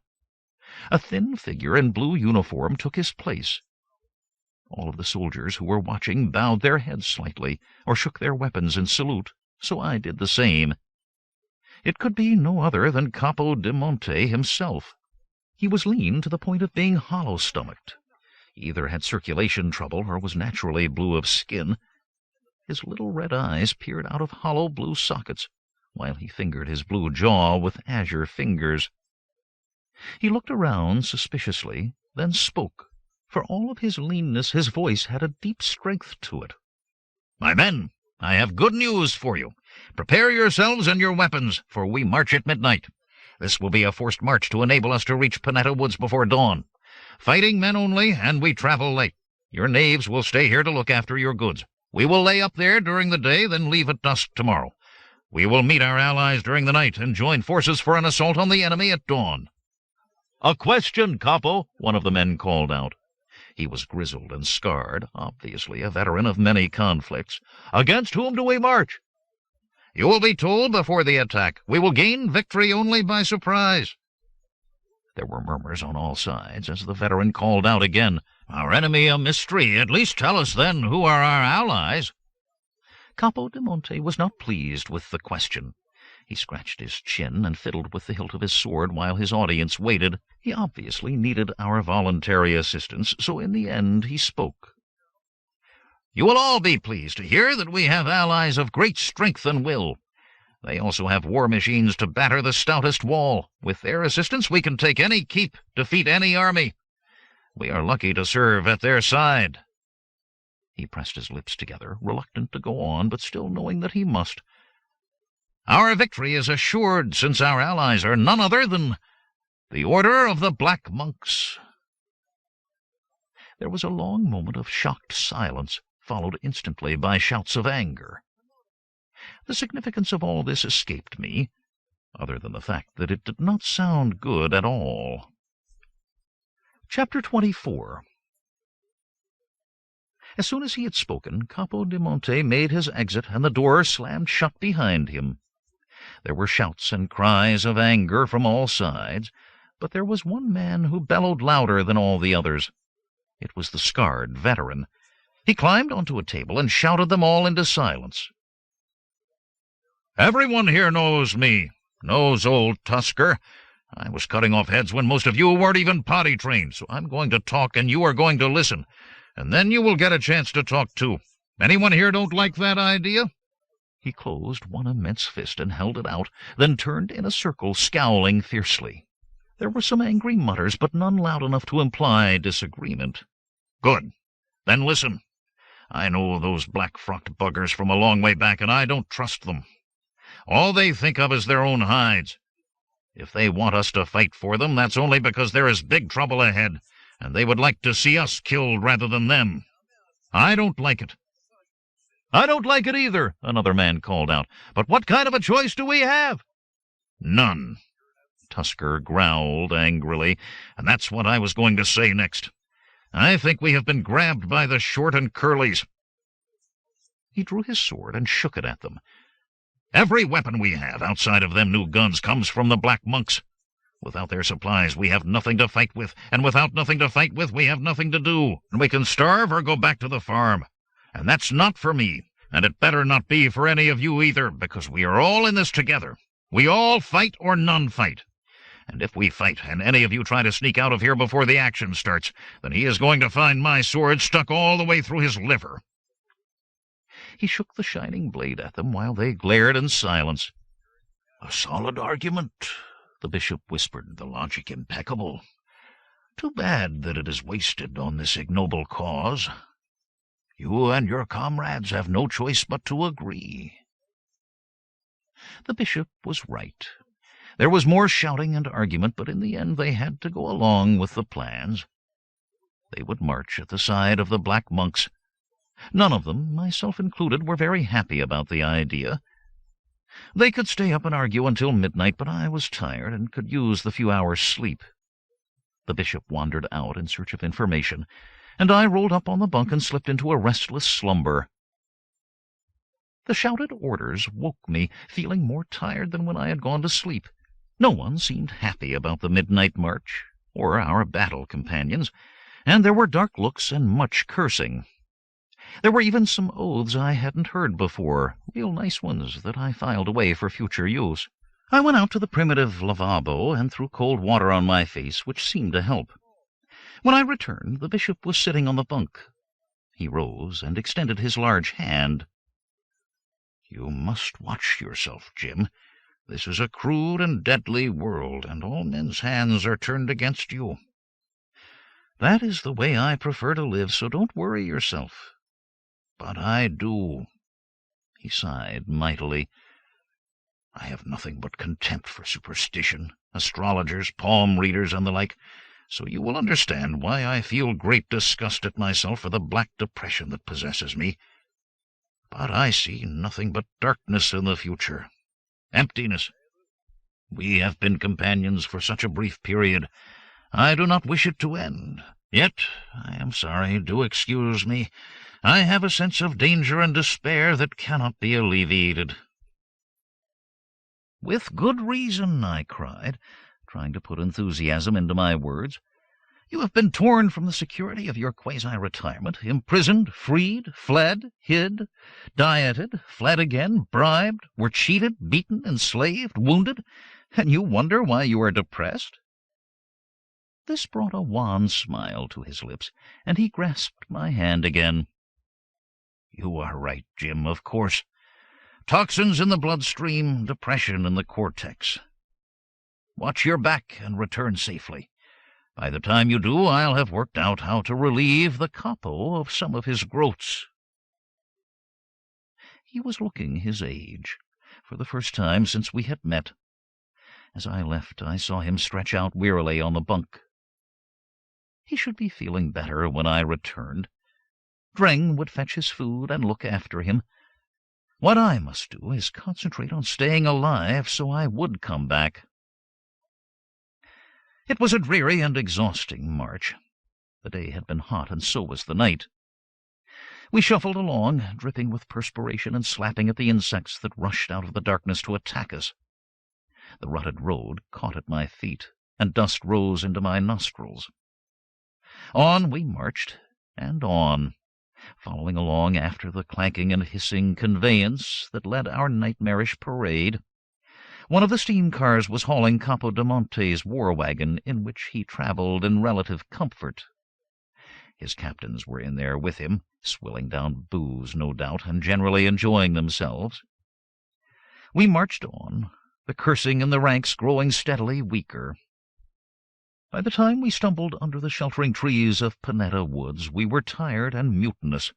C: A thin figure in blue uniform took his place. All of the soldiers who were watching bowed their heads slightly, or shook their weapons in salute, so I did the same.
A: It could be no other than Capo di Monte himself. He was lean to the point of being hollow-stomached. He either had circulation trouble or was naturally blue of skin. His little red eyes peered out of hollow blue sockets, while he fingered his blue jaw with azure fingers. He looked around suspiciously, then spoke. For all of his leanness, his voice had a deep strength to it.
C: "My men, I have good news for you. Prepare yourselves and your weapons, for we march at midnight. This will be a forced march to enable us to reach Panetta Woods before dawn. Fighting men only, and we travel late. Your knaves will stay here to look after your goods. We will lay up there during the day, then leave at dusk tomorrow. We will meet our allies during the night and join forces for an assault on the enemy at dawn."
A: "A question, Capo," one of the men called out. He was grizzled and scarred, obviously a veteran of many conflicts. "Against whom do we march?"
C: "You will be told before the attack. We will gain victory only by surprise."
A: There were murmurs on all sides as the veteran called out again.
C: "Our enemy a mystery. At least tell us, then, who are our allies."
A: Capo di Monte was not pleased with the question. He scratched his chin and fiddled with the hilt of his sword while his audience waited. He obviously needed our voluntary assistance, so in the end he spoke.
C: "You will all be pleased to hear that we have allies of great strength and will. They also have war machines to batter the stoutest wall. With their assistance we can take any keep, defeat any army. We are lucky to serve at their side."
A: He pressed his lips together, reluctant to go on, but still knowing that he must.
C: "Our victory is assured, since our allies are none other than the Order of the Black Monks."
A: There was a long moment of shocked silence, followed instantly by shouts of anger. The significance of all this escaped me, other than the fact that it did not sound good at all. Chapter 24. As soon as he had spoken, Capo di Monte made his exit, and the door slammed shut behind him. There were shouts and cries of anger from all sides, but there was one man who bellowed louder than all the others. It was the scarred veteran. He climbed onto a table and shouted them all into silence.
C: "Everyone here knows me, knows old Tusker. I was cutting off heads when most of you weren't even potty trained, so I'm going to talk and you are going to listen, and then you will get a chance to talk too. Anyone here don't like that idea?"
A: He closed one immense fist and held it out, then turned in a circle, scowling fiercely. There were some angry mutters, but none loud enough to imply disagreement.
C: "Good. Then listen. I know those black-frocked buggers from a long way back, and I don't trust them. All they think of is their own hides. If they want us to fight for them, that's only because there is big trouble ahead, and they would like to see us killed rather than them. I don't like it."
A: "I don't like it either," another man called out. "But what kind of a choice do we have?"
C: "None," Tusker growled angrily, "and that's what I was going to say next. I think we have been grabbed by the short and curlies."
A: He drew his sword and shook it at them.
C: "Every weapon we have outside of them new guns comes from the Black Monks. Without their supplies we have nothing to fight with, and without nothing to fight with we have nothing to do, and we can starve or go back to the farm. And that's not for me, and it better not be for any of you either, because we are all in this together. We all fight or none fight. And if we fight, and any of you try to sneak out of here before the action starts, then he is going to find my sword stuck all the way through his liver."
A: He shook the shining blade at them while they glared in silence.
C: "A solid argument," the bishop whispered, "the logic impeccable. Too bad that it is wasted on this ignoble cause. You and your comrades have no choice but to agree."
A: The bishop was right. There was more shouting and argument, but in the end they had to go along with the plans. They would march at the side of the Black Monks. None of them, myself included, were very happy about the idea. They could stay up and argue until midnight, but I was tired and could use the few hours' sleep. The bishop wandered out in search of information, and I rolled up on the bunk and slipped into a restless slumber. The shouted orders woke me, feeling more tired than when I had gone to sleep. No one seemed happy about the midnight march, or our battle companions, and there were dark looks and much cursing. There were even some oaths I hadn't heard before, real nice ones that I filed away for future use. I went out to the primitive lavabo and threw cold water on my face, which seemed to help. When I returned, the bishop was sitting on the bunk. He rose and extended his large hand. "You must watch yourself, Jim. This is a crude and deadly world, and all men's hands are turned against you. That is the way I prefer to live, so don't worry yourself." "But I do." He sighed mightily. "I have nothing but contempt for superstition, astrologers, palm readers, and the like, so you will understand why I feel great disgust at myself for the black depression that possesses me. But I see nothing but darkness in the future, emptiness. We have been companions for such a brief period. I do not wish it to end. Yet, I am sorry, do excuse me, I have a sense of danger and despair that cannot be alleviated." "With good reason," I cried, trying to put enthusiasm into my words. "You have been torn from the security of your quasi-retirement, imprisoned, freed, fled, hid, dieted, fled again, bribed, were cheated, beaten, enslaved, wounded, and you wonder why you are depressed?" This brought a wan smile to his lips, and he grasped my hand again. "You are right, Jim, of course. Toxins in the bloodstream, depression in the cortex. Watch your back and return safely. By the time you do, I'll have worked out how to relieve the capo of some of his groats." He was looking his age, for the first time since we had met. As I left, I saw him stretch out wearily on the bunk. He should be feeling better when I returned. Dreng would fetch his food and look after him. What I must do is concentrate on staying alive so I would come back. It was a dreary and exhausting march. The day had been hot, and so was the night. We shuffled along, dripping with perspiration and slapping at the insects that rushed out of the darkness to attack us. The rutted road caught at my feet, and dust rose into my nostrils. On we marched, and on, following along after the clanking and hissing conveyance that led our nightmarish parade. One of the steam cars was hauling Capo de Monte's war wagon, in which he traveled in relative comfort. His captains were in there with him, swilling down booze, no doubt, and generally enjoying themselves. We marched on, the cursing in the ranks growing steadily weaker. By the time we stumbled under the sheltering trees of Panetta Woods, we were tired and mutinous.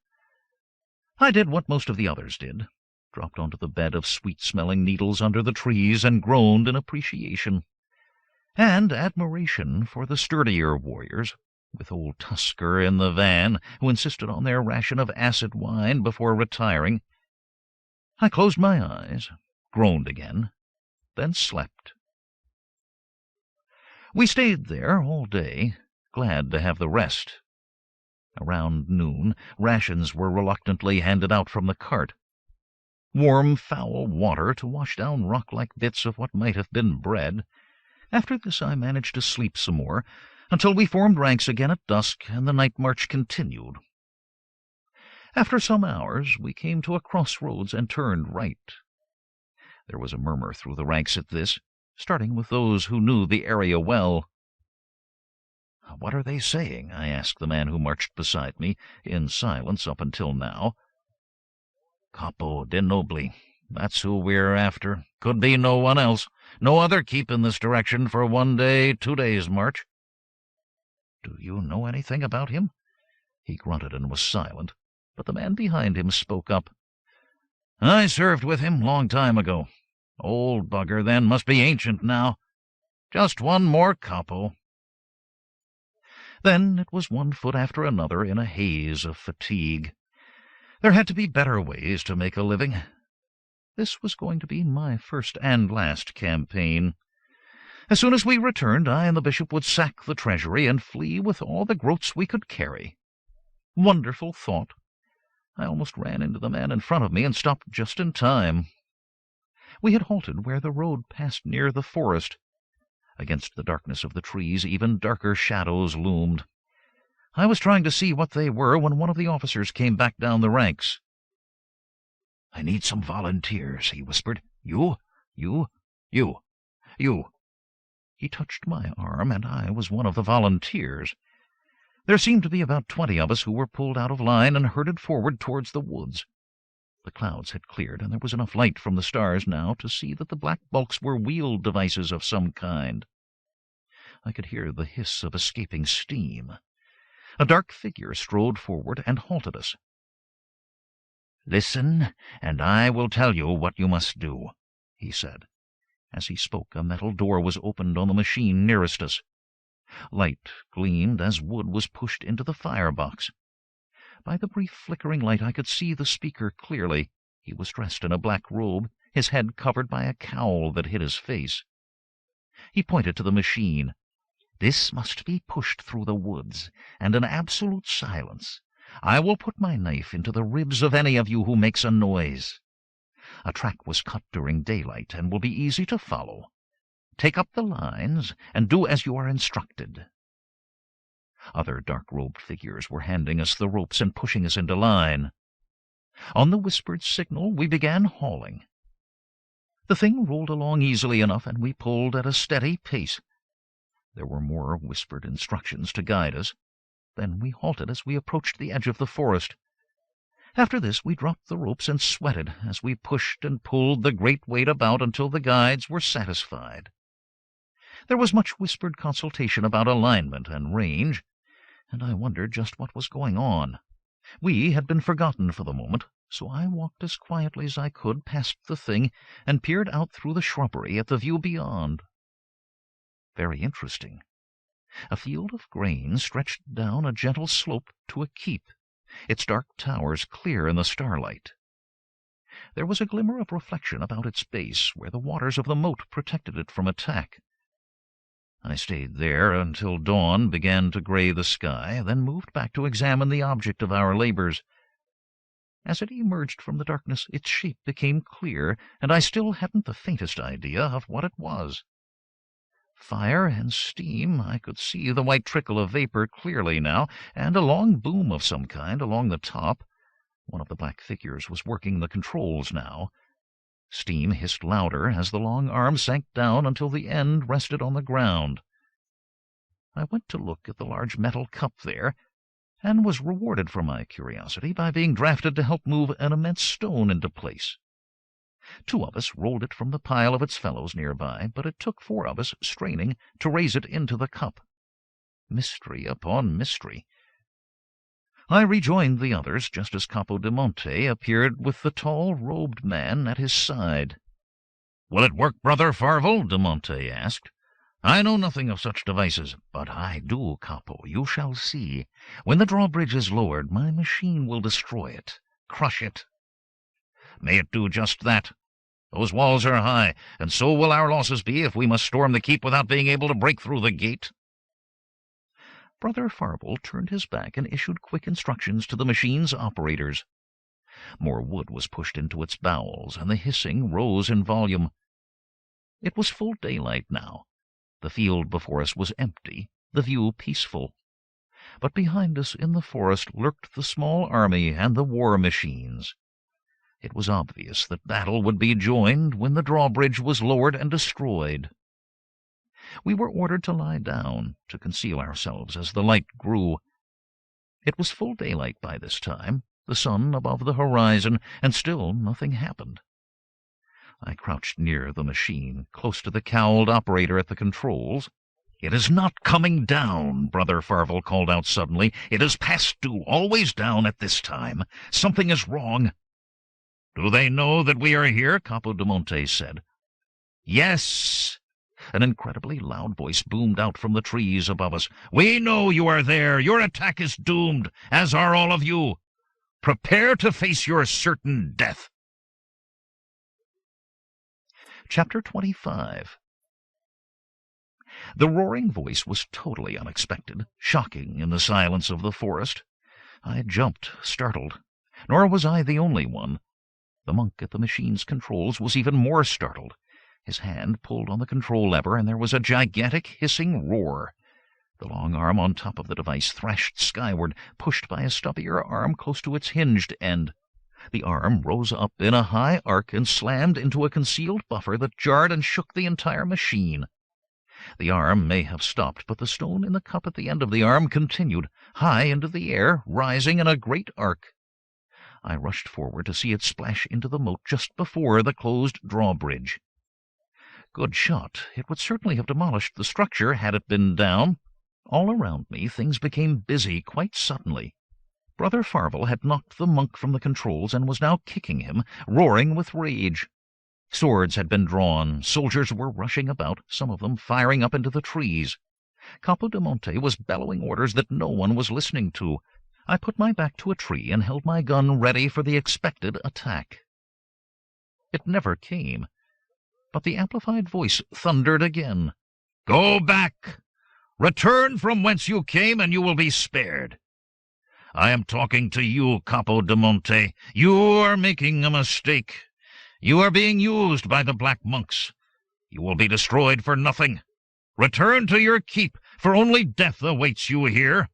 A: I did what most of the others did, dropped onto the bed of sweet-smelling needles under the trees and groaned in appreciation and admiration for the sturdier warriors, with old Tusker in the van, who insisted on their ration of acid wine before retiring. I closed my eyes, groaned again, then slept. We stayed there all day, glad to have the rest. Around noon, rations were reluctantly handed out from the cart. Warm, foul water to wash down rock-like bits of what might have been bread. After this I managed to sleep some more, until we formed ranks again at dusk, and the night march continued. After some hours, we came to a crossroads and turned right. There was a murmur through the ranks at this, starting with those who knew the area well. "What are they saying?" I asked the man who marched beside me, in silence up until now. "Capo de Nobili. That's who we're after. Could be no one else. No other keep in this direction for 1 day, 2 days' march." "Do you know anything about him?" He grunted and was silent, but the man behind him spoke up. "I served with him long time ago. Old bugger then, must be ancient now. Just one more capo." Then it was one foot after another in a haze of fatigue. There had to be better ways to make a living. This was going to be my first and last campaign. As soon as we returned, I and the bishop would sack the treasury and flee with all the groats we could carry. Wonderful thought! I almost ran into the man in front of me and stopped just in time. We had halted where the road passed near the forest. Against the darkness of the trees, even darker shadows loomed. I was trying to see what they were when one of the officers came back down the ranks. "I need some volunteers," he whispered. You
C: You! You!" He touched my arm, and I was one of the volunteers. There seemed to be about 20 of us who were pulled out of line and herded forward towards the woods. The clouds had cleared, and there was enough light from the stars now to see that the black bulks were wheeled devices of some kind. I could hear the hiss of escaping steam. A dark figure strode forward and halted us. "Listen, and I will tell you what you must do," he said. As he spoke, a metal door was opened on the machine nearest us. Light gleamed as wood was pushed into the firebox. By the brief flickering light I could see the speaker clearly. He was dressed in a black robe, his head covered by a cowl that hid his face. He pointed to the machine. "This must be pushed through the woods, and in absolute silence. I will put my knife into the ribs of any of you who makes a noise. A track was cut during daylight, and will be easy to follow. Take up the lines, and do as you are instructed." Other dark-robed figures were handing us the ropes and pushing us into line. On the whispered signal, we began hauling. The thing rolled along easily enough, and we pulled at a steady pace. There were more whispered instructions to guide us. Then we halted as we approached the edge of the forest. After this, we dropped the ropes and sweated as we pushed and pulled the great weight about until the guides were satisfied. There was much whispered consultation about alignment and range, and I wondered just what was going on. We had been forgotten for the moment, so I walked as quietly as I could past the thing and peered out through the shrubbery at the view beyond. Very interesting. A field of grain stretched down a gentle slope to a keep, its dark towers clear in the starlight. There was a glimmer of reflection about its base, where the waters of the moat protected it from attack. I stayed there until dawn began to gray the sky, then moved back to examine the object of our labors. As it emerged from the darkness, its shape became clear, and I still hadn't the faintest idea of what it was. Fire and steam, I could see the white trickle of vapor clearly now, and a long boom of some kind along the top. One of the black figures was working the controls now. Steam hissed louder as the long arm sank down until the end rested on the ground. I went to look at the large metal cup there, and was rewarded for my curiosity by being drafted to help move an immense stone into place. 2 of us rolled it from the pile of its fellows nearby, but it took 4 of us straining to raise it into the cup. Mystery upon mystery. I rejoined the others just as Capo de Monte appeared with the tall, robed man at his side. "Will it work, Brother Farvel?" de Monte asked. "I know nothing of such devices." "But I do, Capo. You shall see. When the drawbridge is lowered, my machine will destroy it, crush it." "May it do just that. Those walls are high, and so will our losses be if we must storm the keep without being able to break through the gate." Brother Farvel turned his back and issued quick instructions to the machine's operators. More wood was pushed into its bowels, and the hissing rose in volume. It was full daylight now. The field before us was empty, the view peaceful. But behind us in the forest lurked the small army and the war machines. It was obvious that battle would be joined when the drawbridge was lowered and destroyed. We were ordered to lie down, to conceal ourselves as the light grew. It was full daylight by this time, the sun above the horizon, and still nothing happened. I crouched near the machine, close to the cowled operator at the controls. "It is not coming down," Brother Farvel called out suddenly. "It is past due, always down at this time. Something is wrong." "Do they know that we are here?" Capo de Monte said. "Yes." An incredibly loud voice boomed out from the trees above us. "We know you are there. Your attack is doomed, as are all of you. Prepare to face your certain death." Chapter 25. The roaring voice was totally unexpected, shocking in the silence of the forest. I jumped, startled. Nor was I the only one. The monk at the machine's controls was even more startled. His hand pulled on the control lever, and there was a gigantic hissing roar. The long arm on top of the device thrashed skyward, pushed by a stubbier arm close to its hinged end.
A: The arm rose up in a high arc and slammed into a concealed buffer that jarred and shook the entire machine. The arm may have stopped, but the stone in the cup at the end of the arm continued, high into the air, rising in a great arc. I rushed forward to see it splash into the moat just before the closed drawbridge. Good shot. It would certainly have demolished the structure had it been down. All around me things became busy quite suddenly. Brother Farvel had knocked the monk from the controls and was now kicking him, roaring with rage. Swords had been drawn, soldiers were rushing about, some of them firing up into the trees. Capo de Monte was bellowing orders that no one was listening to. I put my back to a tree and held my gun ready for the expected attack. It never came, but the amplified voice thundered again. "Go back! Return from whence you came, and you will be spared. I am talking to you, Capo de Monte. You are making a mistake. You are being used by the black monks. You will be destroyed for nothing. Return to your keep, for only death awaits you here."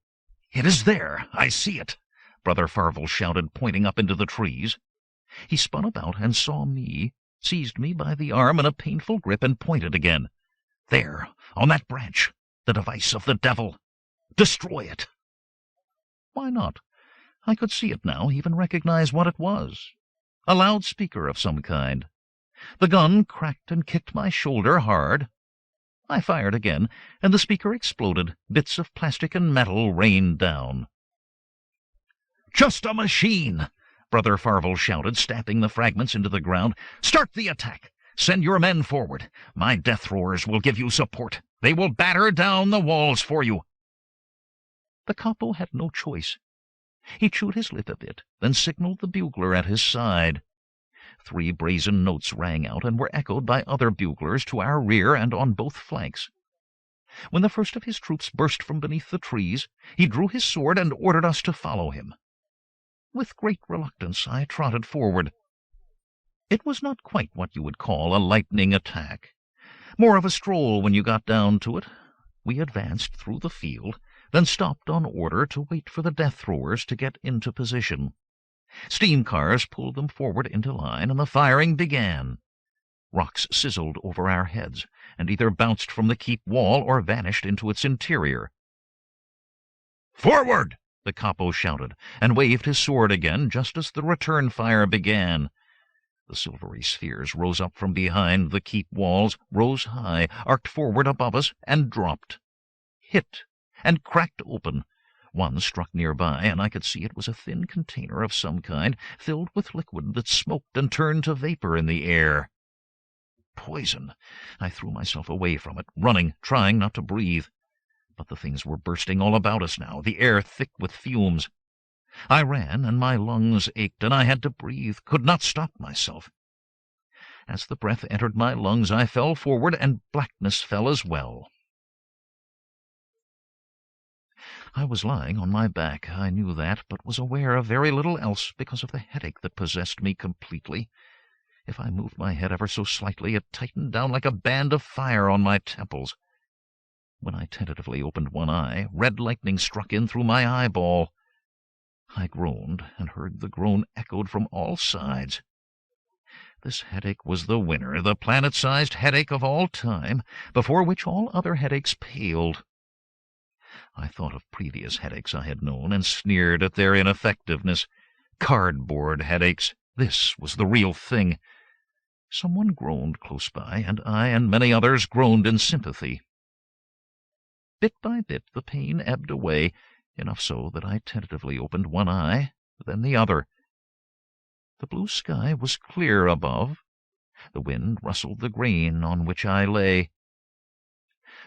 A: "It is there. I see it," Brother Farvel shouted, pointing up into the trees. He spun about and saw me, seized me by the arm in a painful grip, and pointed again. "There, on that branch, the device of the devil. Destroy it." Why not? I could see it now, even recognize what it was. A loudspeaker of some kind. The gun cracked and kicked my shoulder hard. I fired again, and the speaker exploded. Bits of plastic and metal rained down. "Just a machine!" Brother Farvel shouted, stamping the fragments into the ground. "Start the attack! Send your men forward. My death throwers will give you support. They will batter down the walls for you." The capo had no choice. He chewed his lip a bit, then signaled the bugler at his side. 3 brazen notes rang out and were echoed by other buglers to our rear and on both flanks. When the first of his troops burst from beneath the trees, he drew his sword and ordered us to follow him. With great reluctance I trotted forward. It was not quite what you would call a lightning attack. More of a stroll when you got down to it. We advanced through the field, then stopped on order to wait for the death-throwers to get into position. Steam cars pulled them forward into line, and the firing began. Rocks sizzled over our heads, and either bounced from the keep wall or vanished into its interior. "Forward!" the capo shouted, and waved his sword again just as the return fire began. The silvery spheres rose up from behind the keep walls, rose high, arced forward above us, and dropped. Hit, and cracked open. One struck nearby, and I could see it was a thin container of some kind, filled with liquid that smoked and turned to vapor in the air. Poison! I threw myself away from it, running, trying not to breathe. But the things were bursting all about us now, the air thick with fumes. I ran, and my lungs ached, and I had to breathe, could not stop myself. As the breath entered my lungs, I fell forward, and blackness fell as well. I was lying on my back, I knew that, but was aware of very little else because of the headache that possessed me completely. If I moved my head ever so slightly, it tightened down like a band of fire on my temples. When I tentatively opened one eye, red lightning struck in through my eyeball. I groaned, and heard the groan echoed from all sides. This headache was the winner, the planet-sized headache of all time, before which all other headaches paled. I thought of previous headaches I had known, and sneered at their ineffectiveness. Cardboard headaches. This was the real thing. Someone groaned close by, and I and many others groaned in sympathy. Bit by bit the pain ebbed away, enough so that I tentatively opened one eye, then the other. The blue sky was clear above. The wind rustled the grain on which I lay.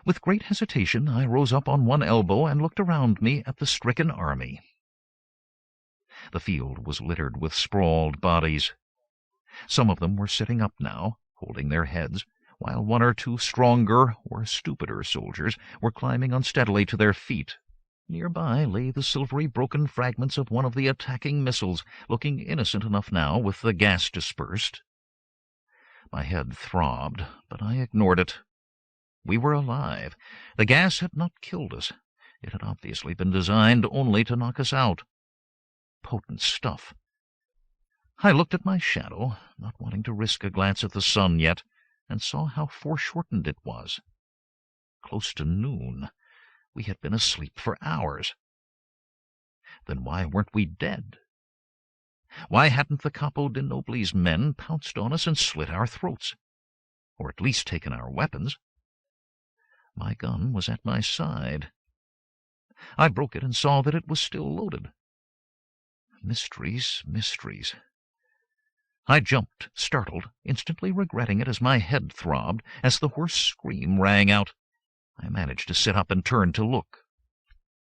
A: With great hesitation I rose up on one elbow and looked around me at the stricken army. The field was littered with sprawled bodies. Some of them were sitting up now, holding their heads, while 1 or 2 stronger or stupider soldiers were climbing unsteadily to their feet. Nearby lay the silvery broken fragments of one of the attacking missiles, looking innocent enough now with the gas dispersed. My head throbbed, but I ignored it. We were alive. The gas had not killed us. It had obviously been designed only to knock us out. Potent stuff.
C: I looked at my shadow, not wanting to risk a glance at the sun yet, and saw how foreshortened it was. Close to noon. We had been asleep for hours. Then why weren't we dead? Why hadn't the Capo di Nobli's men pounced on us and slit our throats? Or at least taken our weapons? My gun was at my side. I broke it and saw that it was still loaded. Mysteries, mysteries. I jumped, startled, instantly regretting it as my head throbbed, as the hoarse scream rang out. I managed to sit up and turn to look.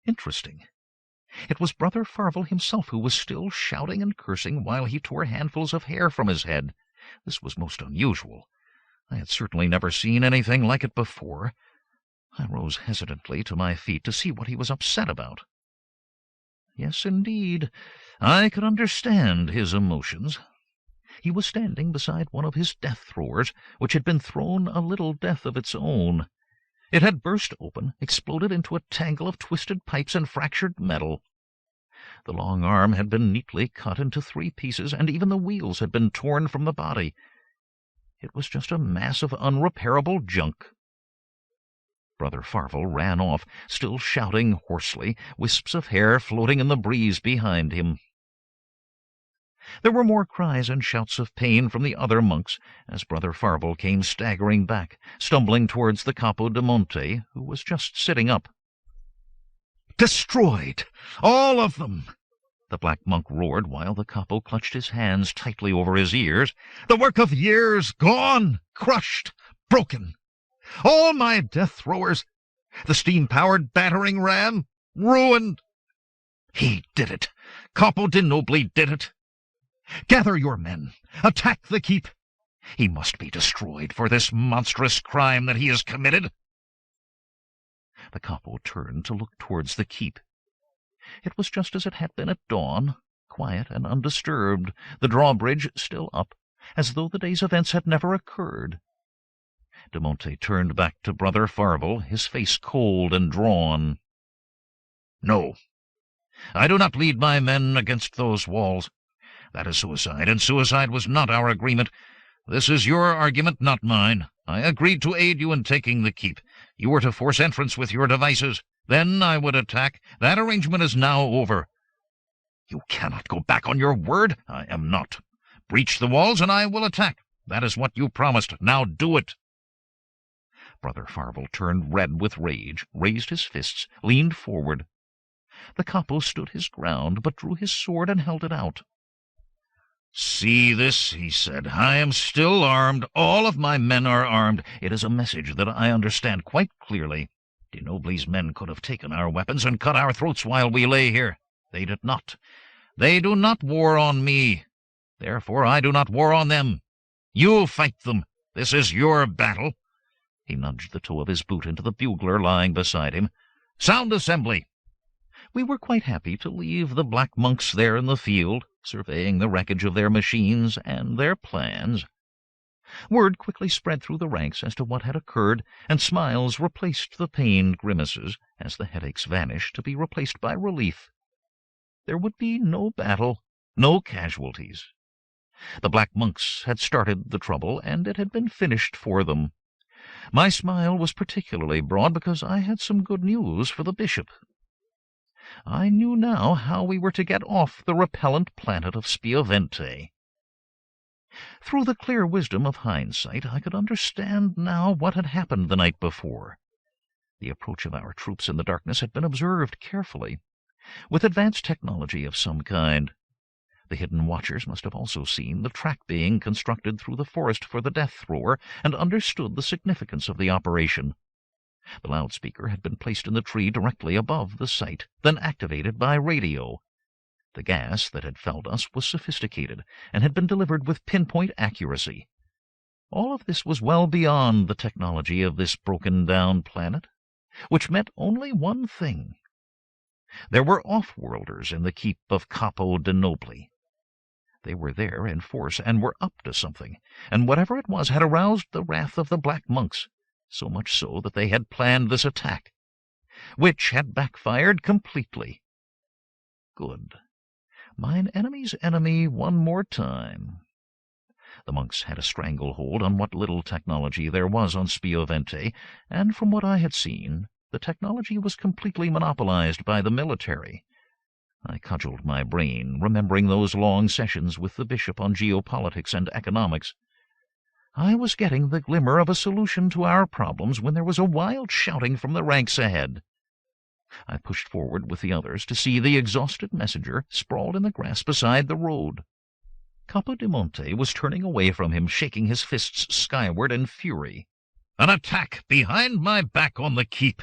C: Interesting. It was Brother Farvel himself who was still shouting and cursing while he tore handfuls of hair from his head. This was most unusual. I had certainly never seen anything like it before. I rose hesitantly to my feet to see what he was upset about. Yes, indeed, I could understand his emotions. He was standing beside one of his death-throwers, which had been thrown a little death of its own. It had burst open, exploded into a tangle of twisted pipes and fractured metal. The long arm had been neatly cut into 3 pieces, and even the wheels had been torn from the body. It was just a mass of unrepairable junk. Brother Farvel ran off, still shouting hoarsely, wisps of hair floating in the breeze behind him. There were more cries and shouts of pain from the other monks as Brother Farvel came staggering back, stumbling towards the Capo di Monte, who was just sitting up. "Destroyed! All of them!" the black monk roared, while the Capo clutched his hands tightly over his ears. "The work of years gone, crushed, broken! All my death-throwers, the steam-powered battering ram, ruined! He did it! Capo di Nobili did it! Gather your men! Attack the keep! He must be destroyed for this monstrous crime that he has committed!" The Capo turned to look towards the keep. It was just as it had been at dawn, quiet and undisturbed, the drawbridge still up, as though the day's events had never occurred. De Monte turned back to Brother Farvel, his face cold and drawn. "No, I do not lead my men against those walls. That is suicide, and suicide was not our agreement. This is your argument, not mine. I agreed to aid you in taking the keep. You were to force entrance with your devices. Then I would attack. That arrangement is now over." "You cannot go back on your word." "I am not. Breach the walls, and I will attack. That is what you promised. Now do it." Brother Farvel turned red with rage, raised his fists, leaned forward. The Capo stood his ground, but drew his sword and held it out. "See this," he said. "I am still armed. All of my men are armed. It is a message that I understand quite clearly. De Nobli's men could have taken our weapons and cut our throats while we lay here. They did not. They do not war on me. Therefore I do not war on them. You fight them. This is your battle." He nudged the toe of his boot into the bugler lying beside him. "Sound assembly." We were quite happy to leave the black monks there in the field, surveying the wreckage of their machines and their plans. Word quickly spread through the ranks as to what had occurred, and smiles replaced the pained grimaces as the headaches vanished to be replaced by relief. There would be no battle, no casualties. The black monks had started the trouble, and it had been finished for them. My smile was particularly broad because I had some good news for the bishop. I knew now how we were to get off the repellent planet of Spiavente. Through the clear wisdom of hindsight, I could understand now what had happened the night before. The approach of our troops in the darkness had been observed carefully, with advanced technology of some kind. The hidden watchers must have also seen the track being constructed through the forest for the death-thrower and understood the significance of the operation. The loudspeaker had been placed in the tree directly above the site, then activated by radio. The gas that had felled us was sophisticated and had been delivered with pinpoint accuracy. All of this was well beyond the technology of this broken-down planet, which meant only one thing. There were off-worlders in the keep of Capo di Nobili. They were there in force and were up to something, and whatever it was had aroused the wrath of the black monks, so much so that they had planned this attack, which had backfired completely. Good.
A: Mine enemy's enemy one more time. The monks had a stranglehold on what little technology there was on Spiovente, and from what I had seen, the technology was completely monopolized by the military. I cudgeled my brain, remembering those long sessions with the bishop on geopolitics and economics. I was getting the glimmer of a solution to our problems when there was a wild shouting from the ranks ahead. I pushed forward with the others to see the exhausted messenger sprawled in the grass beside the road. Capodimonte was turning away from him, shaking his fists skyward in fury.
C: "An attack behind my back on the keep!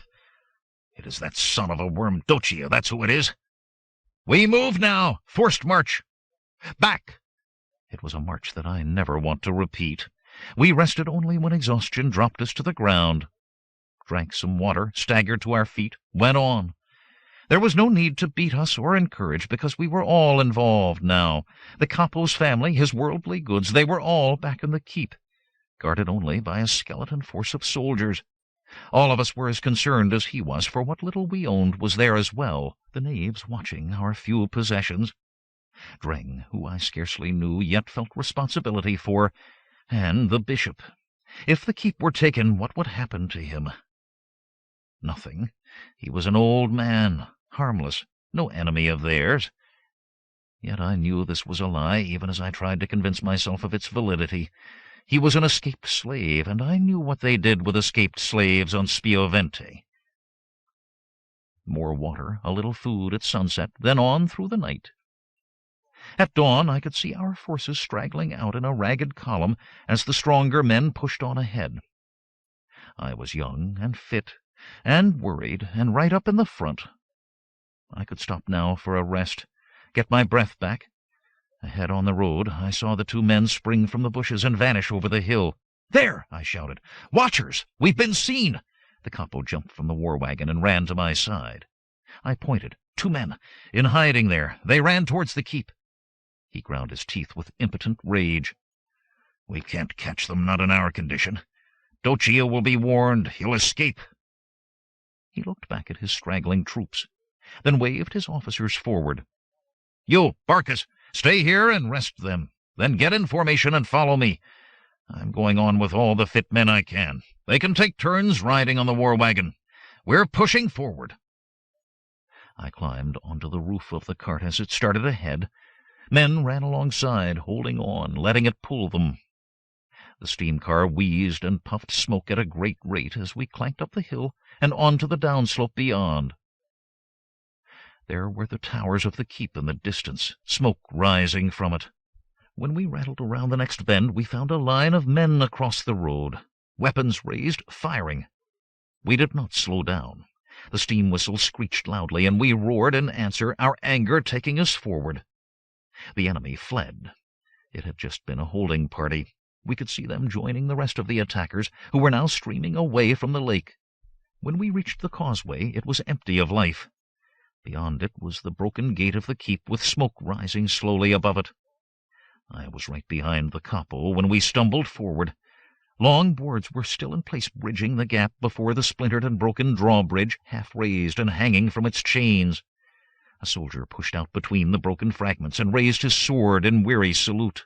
C: It is that son of a worm Doccia, that's who it is. We move now! Forced march! Back!"
A: It was a march that I never want to repeat. We rested only when exhaustion dropped us to the ground. Drank some water, staggered to our feet, went on. There was no need to beat us or encourage, because we were all involved now. The Capo's family, his worldly goods, they were all back in the keep, guarded only by a skeleton force of soldiers. All of us were as concerned as he was, for what little we owned was there as well, the knaves watching our few possessions. Dreng, who I scarcely knew, yet felt responsibility for, and the bishop. If the keep were taken, what would happen to him? Nothing. He was an old man, harmless, no enemy of theirs. Yet I knew this was a lie, even as I tried to convince myself of its validity. He was an escaped slave, and I knew what they did with escaped slaves on Spiovente. More water, a little food at sunset, then on through the night. At dawn I could see our forces straggling out in a ragged column as the stronger men pushed on ahead. I was young and fit and worried, and right up in the front. I could stop now for a rest, get my breath back. Ahead on the road I saw the two men spring from the bushes and vanish over the hill.
C: "There!" I shouted. "Watchers! We've been seen!" The capo jumped from the war wagon and ran to my side.
A: I pointed.
C: 2 men, in hiding there. They ran towards the keep.
A: He ground his teeth with impotent rage.
C: "We can't catch them, not in our condition. Doccia will be warned. He'll escape."
A: He looked back at his straggling troops, then waved his officers forward.
C: "You, Barcus, stay here and rest them. Then get in formation and follow me. I'm going on with all the fit men I can. They can take turns riding on the war wagon. We're pushing forward."
A: I climbed onto the roof of the cart as it started ahead. Men ran alongside, holding on, letting it pull them. The steam car wheezed and puffed smoke at a great rate as we clanked up the hill and onto the downslope beyond. There were the towers of the keep in the distance, smoke rising from it. When we rattled around the next bend, we found a line of men across the road, weapons raised, firing. We did not slow down. The steam whistle screeched loudly, and we roared in answer, our anger taking us forward. The enemy fled. It had just been a holding party. We could see them joining the rest of the attackers, who were now streaming away from the lake. When we reached the causeway, it was empty of life. Beyond it was the broken gate of the keep, with smoke rising slowly above it. I was right behind the capo when we stumbled forward. Long boards were still in place, bridging the gap before the splintered and broken drawbridge, half raised and hanging from its chains. A soldier pushed out between the broken fragments and raised his sword in weary salute.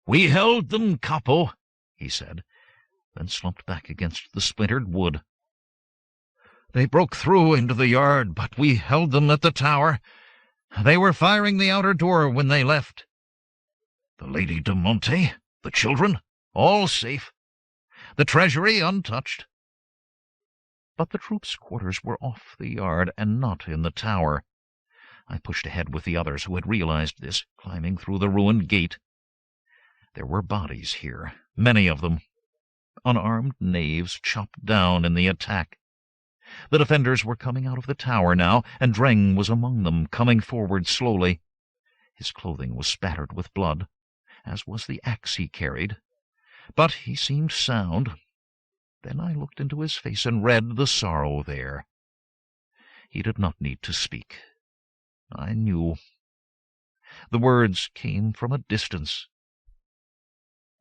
C: "We held them, capo," he said,
A: then slumped back against the splintered wood.
C: "They broke through into the yard, but we held them at the tower. They were firing the outer door when they left. The Lady de Monte, the children, all safe. The treasury untouched."
A: But the troops' quarters were off the yard and not in the tower. I pushed ahead with the others who had realized this, climbing through the ruined gate. There were bodies here, many of them. Unarmed knaves chopped down in the attack. The defenders were coming out of the tower now, and Dreng was among them, coming forward slowly. His clothing was spattered with blood, as was the axe he carried. But he seemed sound. Then I looked into his face and read the sorrow there. He did not need to speak. I knew. The words came from a distance.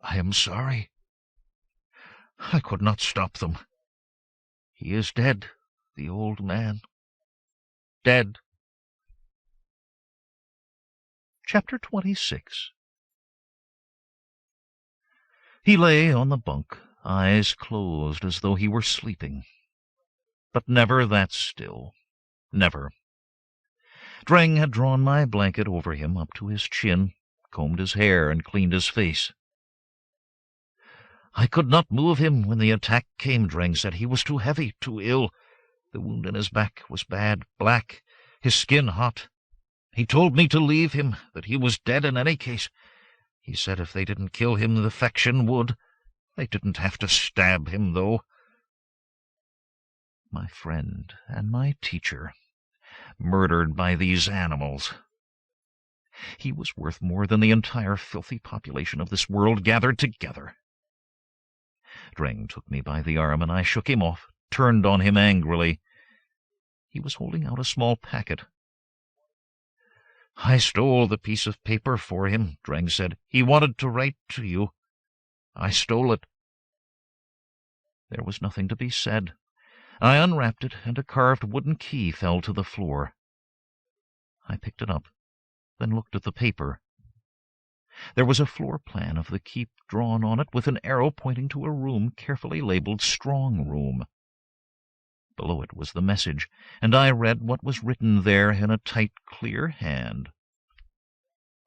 C: "I am sorry. I could not stop them.
A: He is dead, the old man. Dead." Chapter 26. He lay on the bunk, eyes closed as though he were sleeping. But never that still. Never. Dreng had drawn my blanket over him up to his chin, combed his hair, and cleaned his face. I could not move him when the attack came, Dreng said. He was too heavy, too ill. The wound in his back was bad, black, his skin hot. He told me to leave him, that he was dead in any case. He said if they didn't kill him, the faction would. They didn't have to stab him, though. My friend and my teacher, murdered by these animals. He was worth more than the entire filthy population of this world gathered together. Dreng took me by the arm, and I shook him off, turned on him angrily. He was holding out a small packet. I stole the piece of paper for him, Dreng said. He wanted to write to you. I stole it. There was nothing to be said. I unwrapped it, and a carved wooden key fell to the floor. I picked it up, then looked at the paper. There was a floor plan of the keep drawn on it, with an arrow pointing to a room carefully labeled Strong Room. Below it was the message, and I read what was written there in a tight, clear hand.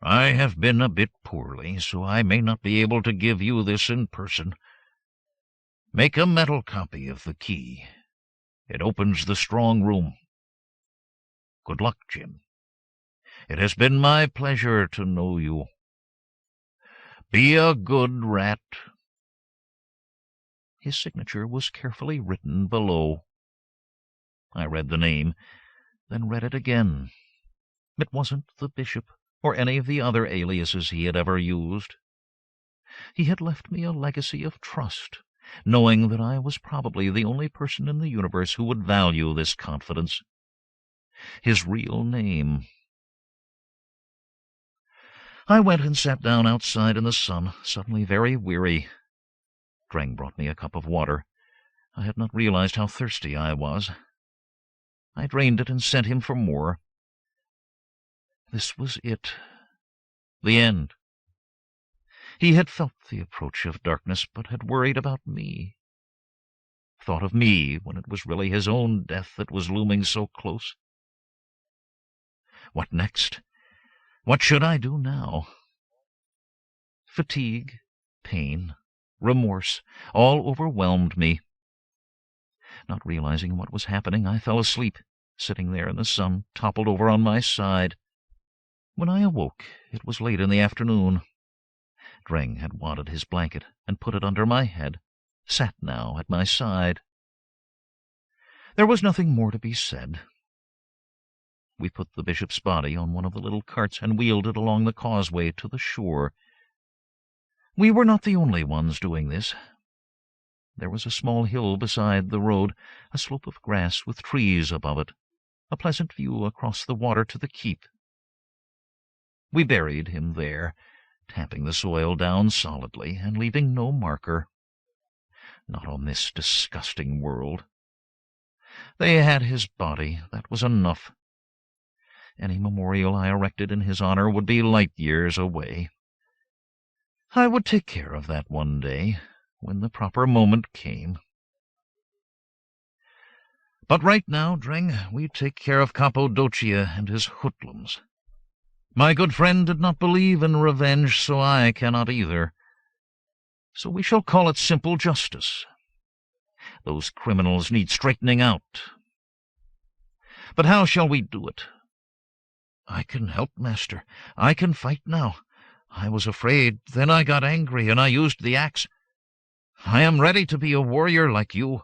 A: I have been a bit poorly, so I may not be able to give you this in person. Make a metal copy of the key. It opens the strong room. Good luck, Jim. It has been my pleasure to know you. Be a good rat. His signature was carefully written below. I read the name, then read it again. It wasn't the bishop or any of the other aliases he had ever used. He had left me a legacy of trust, knowing that I was probably the only person in the universe who would value this confidence. His real name. I went and sat down outside in the sun, suddenly very weary. Dreng brought me a cup of water. I had not realized how thirsty I was. I drained it and sent him for more. This was it. The end. He had felt the approach of darkness, but had worried about me. Thought of me when it was really his own death that was looming so close. What next? What should I do now? Fatigue, pain, remorse, all overwhelmed me. Not realizing what was happening, I fell asleep, sitting there in the sun, toppled over on my side. When I awoke, it was late in the afternoon. Dreng had wadded his blanket and put it under my head, sat now at my side. There was nothing more to be said. We put the bishop's body on one of the little carts and wheeled it along the causeway to the shore. We were not the only ones doing this. There was a small hill beside the road, a slope of grass with trees above it, a pleasant view across the water to the keep. We buried him there, tamping the soil down solidly and leaving no marker. Not on this disgusting world. They had his body, that was enough. Any memorial I erected in his honor would be light years away. I would take care of that one day, when the proper moment came. But right now, Dreng, we take care of Cappadocia and his hoodlums. My good friend did not believe in revenge, so I cannot either. So we shall call it simple justice. Those criminals need straightening out. But how shall we do it? I can help, Master. I can fight now. I was afraid, then I got angry, and I used the axe. I am ready to be a warrior like you.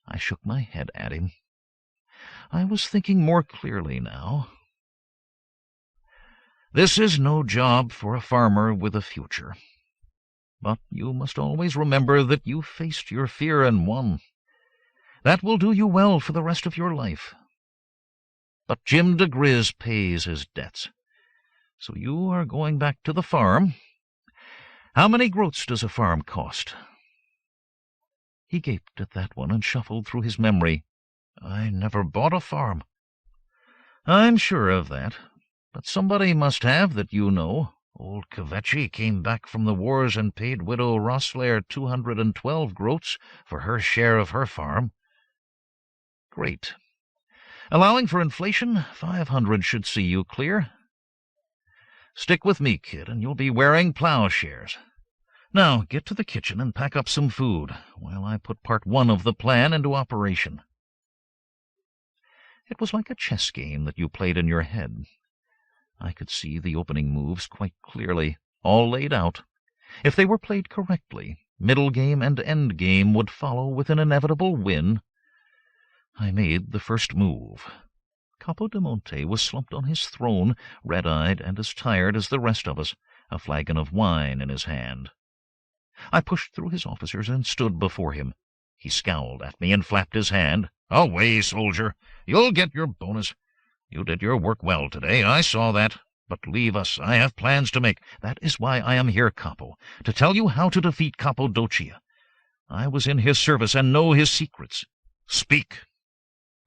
A: I shook my head at him. I was thinking more clearly now. This is no job for a farmer with a future. But you must always remember that you faced your fear and won. That will do you well for the rest of your life. But Jim diGriz pays his debts. So you are going back to the farm. How many groats does a farm cost? He gaped at that one and shuffled through his memory. I never bought a farm. I'm sure of that.
C: But somebody must have that you know. Old Kvetchy came back from the wars and paid widow Rossler 212 groats for her share of her farm. Great. Allowing for inflation, 500 should see you clear. Stick with me, kid, and you'll be wearing plowshares. Now, get to the kitchen and pack up some food, while I put part 1 of the plan into operation. It was like a chess game that you played in your head. I could see the opening moves quite clearly, all laid out. If they were played correctly, middle game and end game would follow with an inevitable win. I made the first move. Capo di Monte was slumped on his throne, red-eyed and as tired as the rest of us, a flagon of wine in his hand. I pushed through his officers and stood before him. He scowled at me and flapped his hand. "Away, soldier! You'll get your bonus. You did your work well today, I saw that. But leave us, I have plans to make. That is why I am here, Capo, to tell you how to defeat Cappadocia. I was in his service and know his secrets. Speak.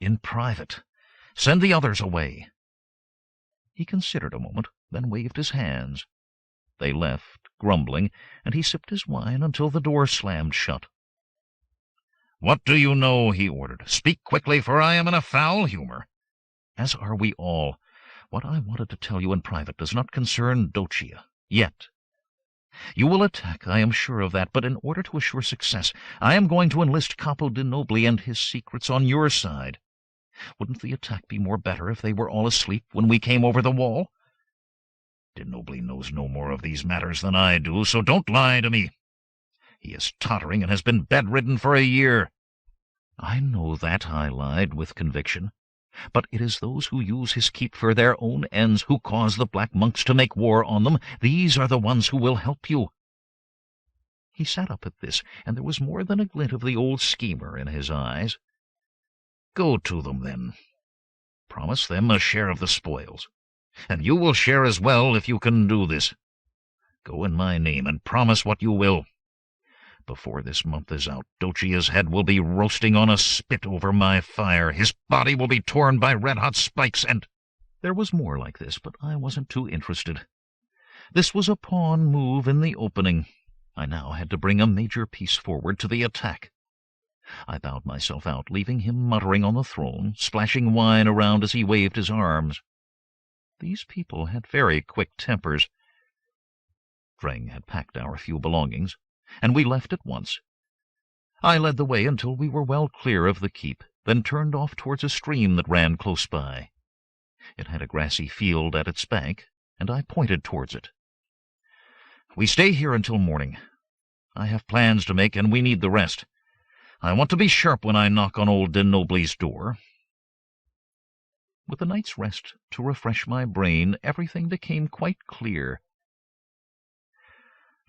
C: In private. Send the others away." He considered a moment, then waved his hands. They left, grumbling, and he sipped his wine until the door slammed shut. "What do you know?" he ordered. "Speak quickly, for I am in a foul humor." "As are we all. What I wanted to tell you in private does not concern Docia, yet. You will attack, I am sure of that, but in order to assure success, I am going to enlist Capo di Nobili and his secrets on your side. Wouldn't the attack be more better if they were all asleep when we came over the wall? Di Nobili knows no more of these matters than I do, so don't lie to me. He is tottering and has been bedridden for a year." "I know that," I lied with conviction. "But it is those who use his keep for their own ends who cause the black monks to make war on them. These are the ones who will help you." He sat up at this, and there was more than a glint of the old schemer in his eyes. "Go to them, then. Promise them a share of the spoils. And you will share as well if you can do this. Go in my name and promise what you will. Before this month is out, Docia's head will be roasting on a spit over my fire. His body will be torn by red-hot spikes, and—" There was more like this, but I wasn't too interested. This was a pawn move in the opening. I now had to bring a major piece forward to the attack. I bowed myself out, leaving him muttering on the throne, splashing wine around as he waved his arms. These people had very quick tempers. Dreng had packed our few belongings, and we left at once. I led the way until we were well clear of the keep, then turned off towards a stream that ran close by. It had a grassy field at its bank, and I pointed towards it. "We stay here until morning. I have plans to make, and we need the rest. I want to be sharp when I knock on old Di Nobli's door." With a night's rest to refresh my brain, everything became quite clear.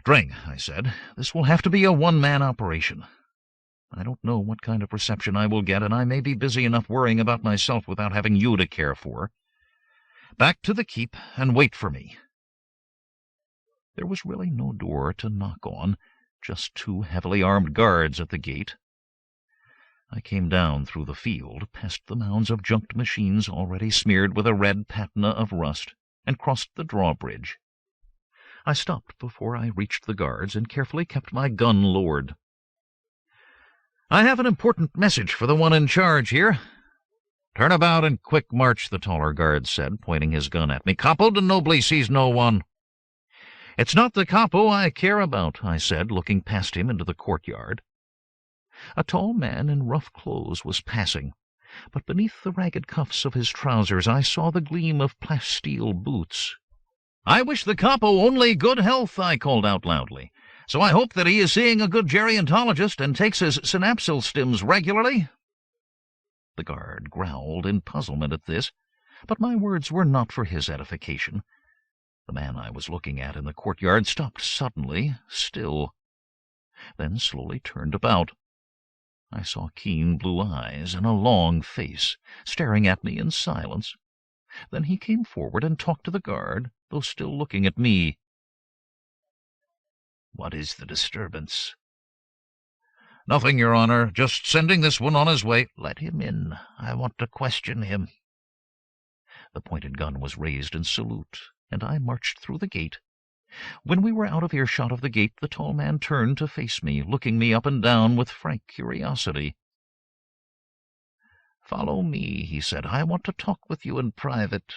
C: "Dreng," I said, "this will have to be a one-man operation. I don't know what kind of reception I will get, and I may be busy enough worrying about myself without having you to care for. Back to the keep and wait for me." There was really no door to knock on, just 2 heavily armed guards at the gate. I came down through the field, past the mounds of junked machines already smeared with a red patina of rust, and crossed the drawbridge. I stopped before I reached the guards and carefully kept my gun lowered. "I have an important message for the one in charge here." "Turn about and quick march," the taller guard said, pointing his gun at me. "Capo di Nobili sees no one." "It's not the capo I care about," I said, looking past him into the courtyard. A tall man in rough clothes was passing, but beneath the ragged cuffs of his trousers I saw the gleam of plasteel boots. "I wish the capo only good health," I called out loudly. "So I hope that he is seeing a good gerontologist and takes his synapsil stims regularly." The guard growled in puzzlement at this, but my words were not for his edification. The man I was looking at in the courtyard stopped suddenly, still, then slowly turned about. I saw keen blue eyes and a long face, staring at me in silence. Then he came forward and talked to the guard, though still looking at me. "What is the disturbance?" "Nothing, Your Honor. Just sending this one on his way." "Let him in. I want to question him."
A: The pointed gun was raised in salute, and I marched through the gate. When we were out of earshot of the gate, the tall man turned to face me, looking me up and down with frank curiosity. "Follow me," he said. "I want to talk with you in private."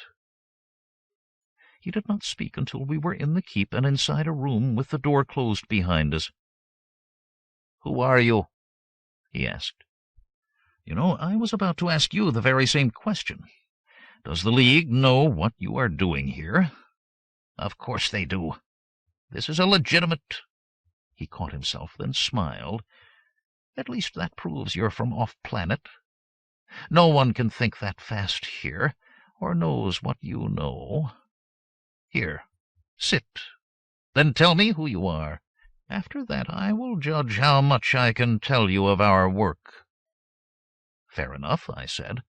A: He did not speak until we were in the keep and inside a room with the door closed behind us. "Who are you?" he asked. "You know, I was about to ask you the very same question. Does the League know what you are doing here?" "Of course they do. This is a legitimate—" He caught himself, then smiled. "At least that proves you're from off-planet. No one can think that fast here, or knows what you know. Here, sit, then tell me who you are. After that I will judge how much I can tell you of our work." "Fair enough," I said,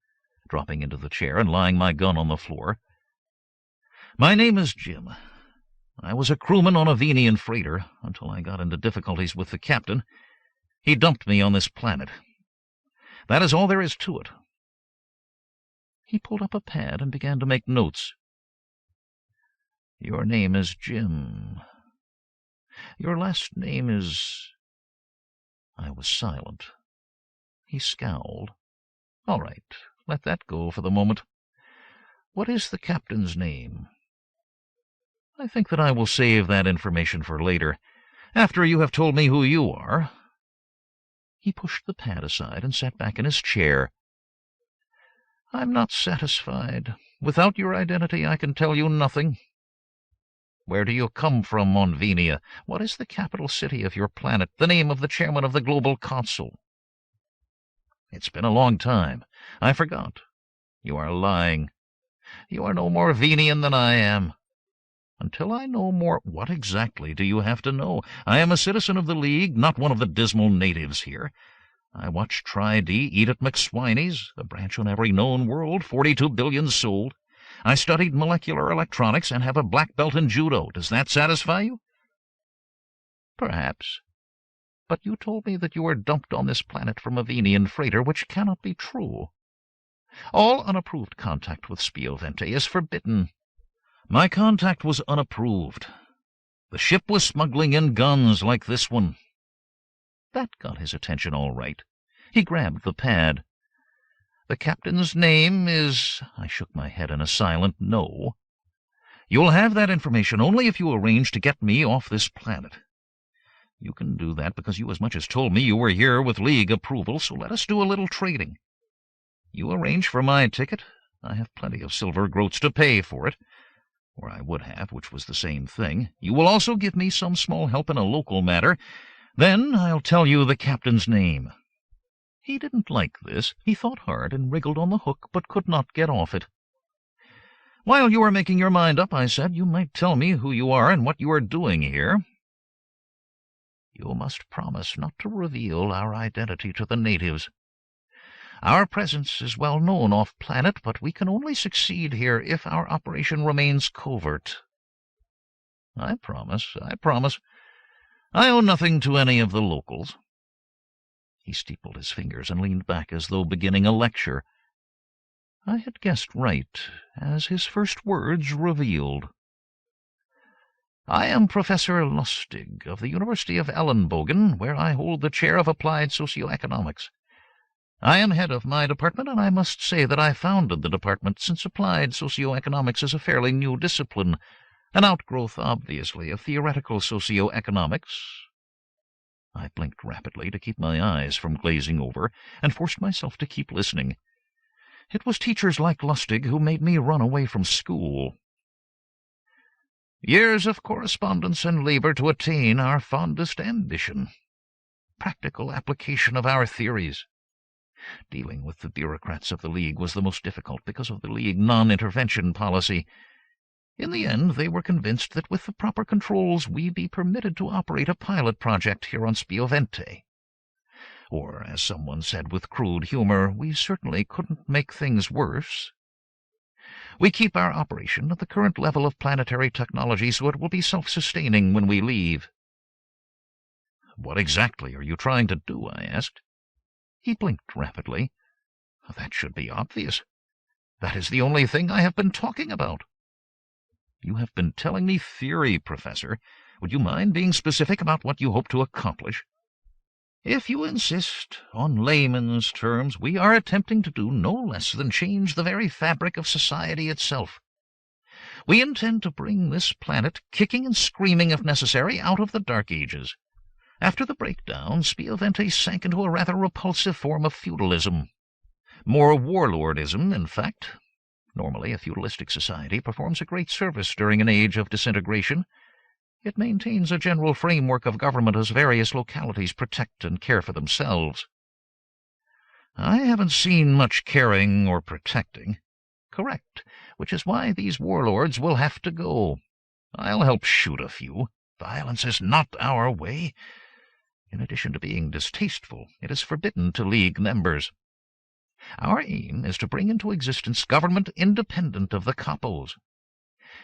A: dropping into the chair and laying my gun on the floor. "My name is Jim. I was a crewman on a Venian freighter until I got into difficulties with the captain. He dumped me on this planet. That is all there is to it." He pulled up a pad and began to make notes. "Your name is Jim. Your last name is—" I was silent. He scowled. "All right, let that go for the moment. What is the captain's name?" "I think that I will save that information for later, after you have told me who you are." He pushed the pad aside and sat back in his chair. "I'm not satisfied. Without your identity, I can tell you nothing. Where do you come from on Venia? What is the capital city of your planet, the name of the chairman of the Global Council?" "It's been a long time. I forgot." "You are lying. You are no more Venian than I am. Until I know more—" "What exactly do you have to know? I am a citizen of the League, not one of the dismal natives here. I watch Tri-D eat at McSwiney's, a branch on every known world, 42 billion sold. I studied molecular electronics and have a black belt in judo. Does that satisfy you?" "Perhaps. But you told me that you were dumped on this planet from a Venian freighter, which cannot be true. All unapproved contact with Spiovente is forbidden." "My contact was unapproved. The ship was smuggling in guns like this one." That got his attention all right. He grabbed the pad. "The captain's name is—" I shook my head in a silent no. "You'll have that information only if you arrange to get me off this planet. You can do that because you as much as told me you were here with League approval, so let us do a little trading. You arrange for my ticket. I have plenty of silver groats to pay for it. Or I would have, which was the same thing. You will also give me some small help in a local matter. Then I'll tell you the captain's name." He didn't like this. He thought hard and wriggled on the hook, but could not get off it. "While you are making your mind up," I said, "you might tell me who you are and what you are doing here." "You must promise not to reveal our identity to the natives. Our presence is well known off-planet, but we can only succeed here if our operation remains covert." "I promise, I promise. I owe nothing to any of the locals." He steepled his fingers and leaned back as though beginning a lecture. I had guessed right, as his first words revealed. "I am Professor Lustig of the University of Ellenbogen, where I hold the chair of Applied Socioeconomics. I am head of my department, and I must say that I founded the department, since Applied Socioeconomics is a fairly new discipline, an outgrowth, obviously, of theoretical socioeconomics." I blinked rapidly to keep my eyes from glazing over, and forced myself to keep listening. It was teachers like Lustig who made me run away from school. "Years of correspondence and labor to attain our fondest ambition. Practical application of our theories. Dealing with the bureaucrats of the League was the most difficult because of the League non-intervention policy. In the end, they were convinced that with the proper controls we'd be permitted to operate a pilot project here on Spiovente. Or, as someone said with crude humor, we certainly couldn't make things worse. We keep our operation at the current level of planetary technology so it will be self-sustaining when we leave." "What exactly are you trying to do?" I asked. He blinked rapidly. "That should be obvious.
C: That is the only thing I have been talking about." "You have been telling me theory, Professor. Would you mind being specific about what you hope to accomplish?" "If you insist on layman's terms, we are attempting to do no less than change the very fabric of society itself. We intend to bring this planet, kicking and screaming if necessary, out of the Dark Ages. After the breakdown, Spiavente sank into a rather repulsive form of feudalism. More warlordism, in fact. Normally, a feudalistic society performs a great service during an age of disintegration. It maintains a general framework of government as various localities protect and care for themselves. I haven't seen much caring or protecting. Correct, which is why these warlords will have to go. I'll help shoot a few. Violence is not our way. In addition to being distasteful, it is forbidden to League members. Our aim is to bring into existence government independent of the capos.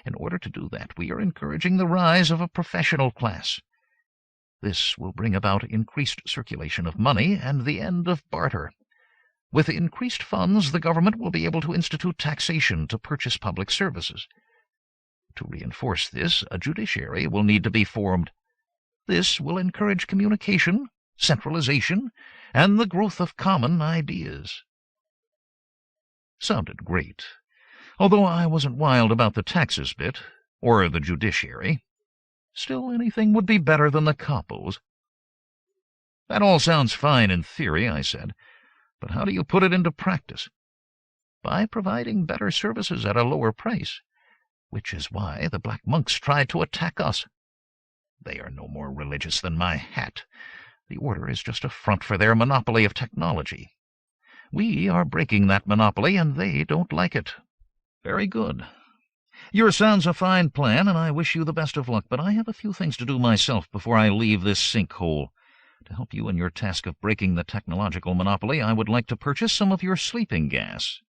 C: In order to do that, we are encouraging the rise of a professional class. This will bring about increased circulation of money and the end of barter. With increased funds, the government will be able to institute taxation to purchase public services. To reinforce this, a judiciary will need to be formed. This will encourage communication, centralization, and the growth of common ideas." Sounded great, although I wasn't wild about the taxes bit, or the judiciary. Still, anything would be better than the capos. "That all sounds fine in theory," I said, "but how do you put it into practice?" "By providing better services at a lower price, which is why the Black Monks tried to attack us. They are no more religious than my hat. The Order is just a front for their monopoly of technology. We are breaking that monopoly, and they don't like it." "Very good. Yours sounds a fine plan, and I wish you the best of luck, but I have a few things to do myself before I leave this sinkhole. To help you in your task of breaking the technological monopoly, I would like to purchase some of your sleeping gas."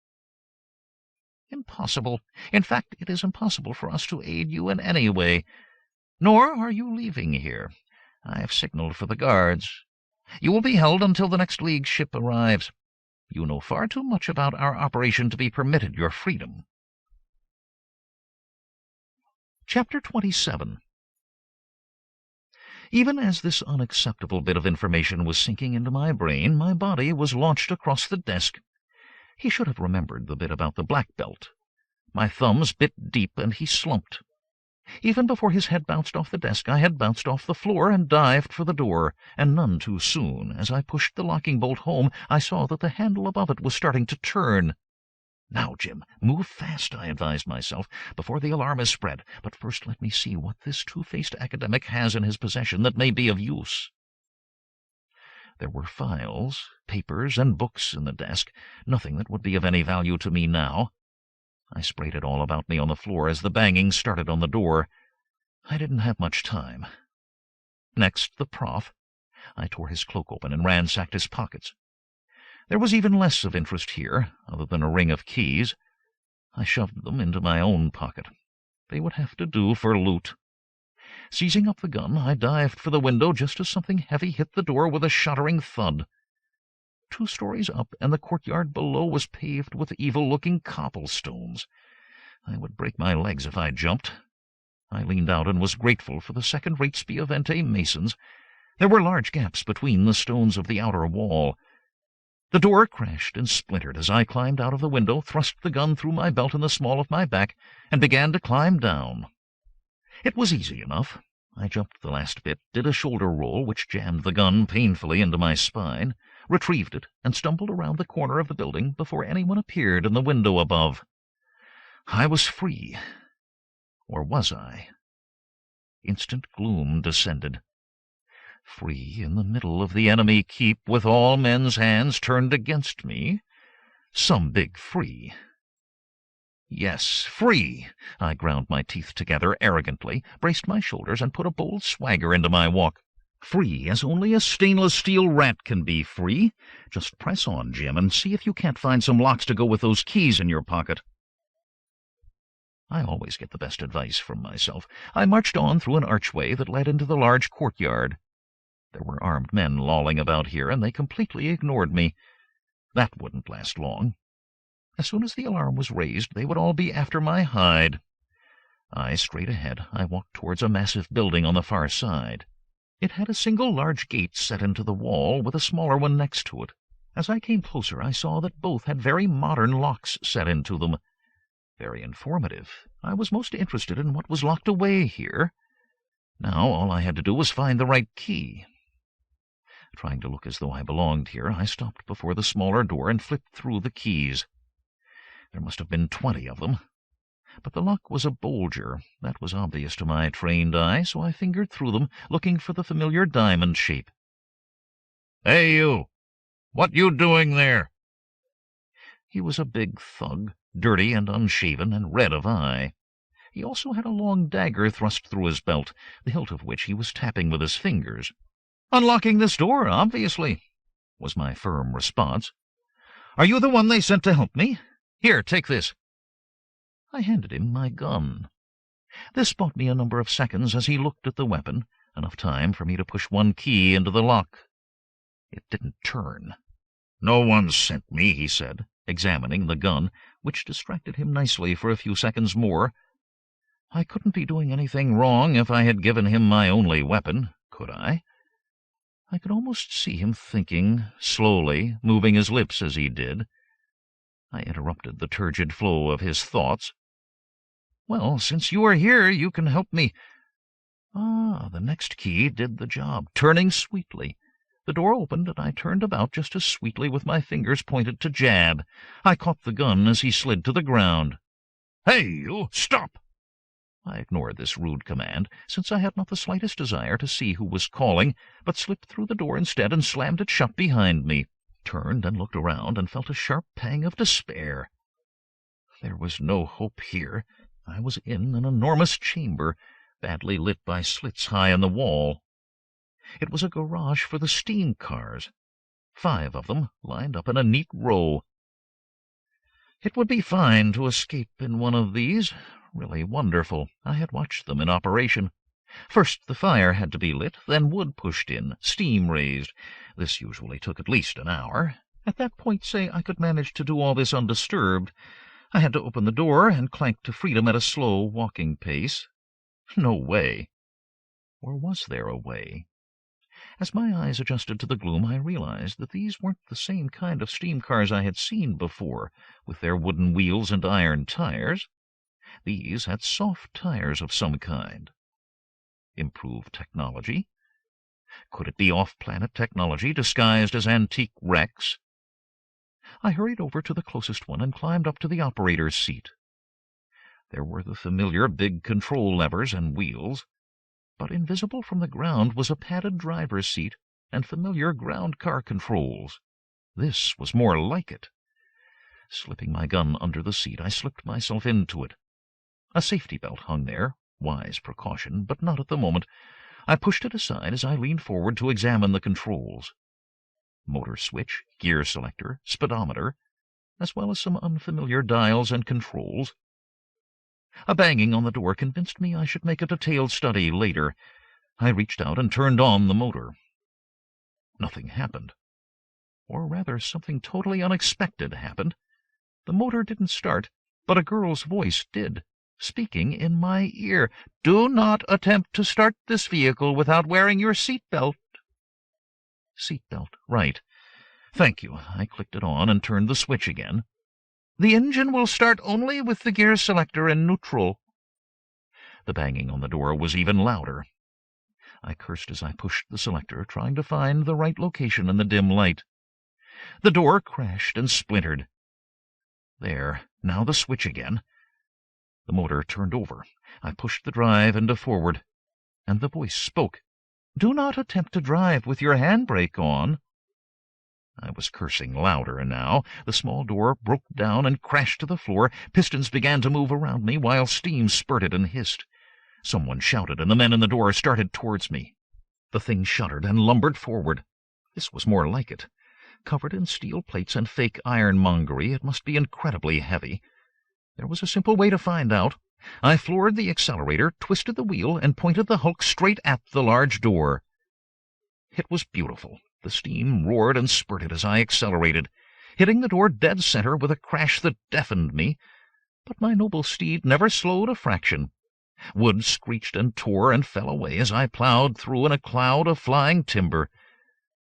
C: "Impossible. In fact, it is impossible for us to aid you in any way. Nor are you leaving here. I have signaled for the guards. You will be held until the next League ship arrives. You know far too much about our operation to be permitted your freedom." Chapter 27. Even as this unacceptable bit of information was sinking into my brain, my body was launched across the desk. He should have remembered the bit about the black belt. My thumbs bit deep, and he slumped. Even before his head bounced off the desk, I had bounced off the floor and dived for the door, and none too soon. As I pushed the locking bolt home, I saw that the handle above it was starting to turn. "Now, Jim, move fast," I advised myself, "before the alarm is spread. But first let me see what this two-faced academic has in his possession that may be of use." There were files, papers, and books in the desk, nothing that would be of any value to me now. I sprayed it all about me on the floor as the banging started on the door. I didn't have much time. Next, the prof. I tore his cloak open and ransacked his pockets. There was even less of interest here, other than a ring of keys. I shoved them into my own pocket. They would have to do for loot. Seizing up the gun, I dived for the window just as something heavy hit the door with a shuddering thud. 2 stories up, and the courtyard below was paved with evil-looking cobblestones. I would break my legs if I jumped. I leaned out and was grateful for the second-rate Spiavente masons. There were large gaps between the stones of the outer wall. The door crashed and splintered as I climbed out of the window, thrust the gun through my belt in the small of my back, and began to climb down. It was easy enough. I jumped the last bit, did a shoulder roll which jammed the gun painfully into my spine, retrieved it, and stumbled around the corner of the building before anyone appeared in the window above. I was free. Or was I? Instant gloom descended. Free in the middle of the enemy keep, with all men's hands turned against me? Some big free. Yes, free! I ground my teeth together arrogantly, braced my shoulders, and put a bold swagger into my walk. Free as only a stainless steel rat can be free. Just press on, Jim, and see if you can't find some locks to go with those keys in your pocket. I always get the best advice from myself. I marched on through an archway that led into the large courtyard. There were armed men lolling about here, and they completely ignored me. That wouldn't last long. As soon as the alarm was raised, they would all be after my hide. Straight ahead, I walked towards a massive building on the far side. It had a single large gate set into the wall, with a smaller one next to it. As I came closer, I saw that both had very modern locks set into them. Very informative. I was most interested in what was locked away here. Now all I had to do was find the right key. Trying to look as though I belonged here, I stopped before the smaller door and flipped through the keys. There must have been 20 of them. But the lock was a bulger. That was obvious to my trained eye, so I fingered through them, looking for the familiar diamond shape.
A: "Hey, you! What you doing there?"
C: He was a big thug, dirty and unshaven and red of eye. He also had a long dagger thrust through his belt, the hilt of which he was tapping with his fingers.
A: "Unlocking this door, obviously," was my firm response. "Are you the one they sent to help me? Here, take this."
C: I handed him my gun. This bought me a number of seconds as he looked at the weapon, enough time for me to push one key into the lock. It didn't turn.
A: "No one sent me," he said,
C: examining the gun, which distracted him nicely for a few seconds more. I couldn't be doing anything wrong if I had given him my only weapon, could I? I could almost see him thinking, slowly, moving his lips as he did. I interrupted the turgid flow of his thoughts. "Well, since you are here, you can help me." The next key did the job, turning sweetly. The door opened, and I turned about just as sweetly with my fingers pointed to jab. I caught the gun as he slid to the ground.
A: "Hey, you! Stop!"
C: I ignored this rude command, since I had not the slightest desire to see who was calling, but slipped through the door instead and slammed it shut behind me, turned and looked around, and felt a sharp pang of despair. There was no hope here. I was in an enormous chamber, badly lit by slits high in the wall. It was a garage for the steam cars, 5 of them lined up in a neat row. It would be fine to escape in one of these. Really wonderful. I had watched them in operation. First the fire had to be lit, then wood pushed in, steam raised. This usually took at least an hour. At that point, say, I could manage to do all this undisturbed. I had to open the door and clank to freedom at a slow walking pace. No way. Or was there a way? As my eyes adjusted to the gloom, I realized that these weren't the same kind of steam cars I had seen before, with their wooden wheels and iron tires. These had soft tires of some kind. Improved technology? Could it be off-planet technology disguised as antique wrecks? I hurried over to the closest one and climbed up to the operator's seat. There were the familiar big control levers and wheels, but invisible from the ground was a padded driver's seat and familiar ground car controls. This was more like it. Slipping my gun under the seat, I slipped myself into it. A safety belt hung there, wise precaution, but not at the moment. I pushed it aside as I leaned forward to examine the controls. Motor switch, gear selector, speedometer, as well as some unfamiliar dials and controls. A banging on the door convinced me I should make a detailed study later. I reached out and turned on the motor. Nothing happened. Or rather, something totally unexpected happened. The motor didn't start, but a girl's voice did, speaking in my ear. "Do not attempt to start this vehicle without wearing your seatbelt." Seatbelt, right. Thank you. I clicked it on and turned the switch again. "The engine will start only with the gear selector in neutral." The banging on the door was even louder. I cursed as I pushed the selector, trying to find the right location in the dim light. The door crashed and splintered. There, now the switch again. The motor turned over. I pushed the drive into forward, and the voice spoke. "Do not attempt to drive with your handbrake on." I was cursing louder now. The small door broke down and crashed to the floor. Pistons began to move around me while steam spurted and hissed. Someone shouted, and the men in the door started towards me. The thing shuddered and lumbered forward. This was more like it. Covered in steel plates and fake ironmongery, it must be incredibly heavy. There was a simple way to find out. I floored the accelerator, twisted the wheel, and pointed the hulk straight at the large door. It was beautiful. The steam roared and spurted as I accelerated.
A: hitting the door dead center with a crash that deafened me. But my noble steed never slowed a fraction. Wood screeched and tore and fell away as I plowed through in a cloud of flying timber.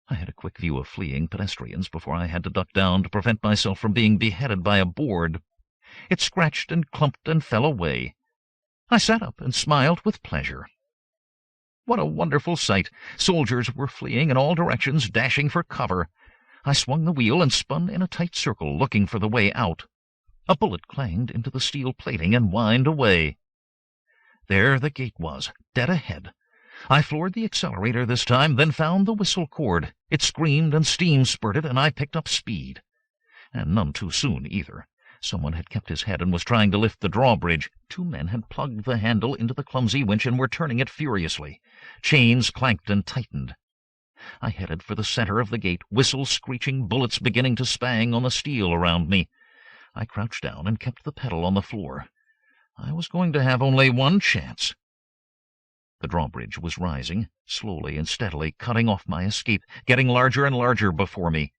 A: I had a quick view of fleeing pedestrians before I had to duck down to prevent myself from being beheaded by a board. It scratched and clumped and fell away. I sat up and smiled with pleasure. What a wonderful sight! Soldiers were fleeing in all directions, dashing for cover. I swung the wheel and spun in a tight circle, looking for the way out. A bullet clanged into the steel plating and whined away. There the gate was, dead ahead. I floored the accelerator this time, then found the whistle cord. It screamed and steam spurted, and I picked up speed. And none too soon, either. Someone had kept his head and was trying to lift the drawbridge. 2 men had plugged the handle into the clumsy winch and were turning it furiously. Chains clanked and tightened. I headed for the center of the gate, whistles screeching, bullets beginning to spang on the steel around me. I crouched down and kept the pedal on the floor. I was going to have only one chance. The drawbridge was rising, slowly and steadily, cutting off my escape, getting larger and larger before me.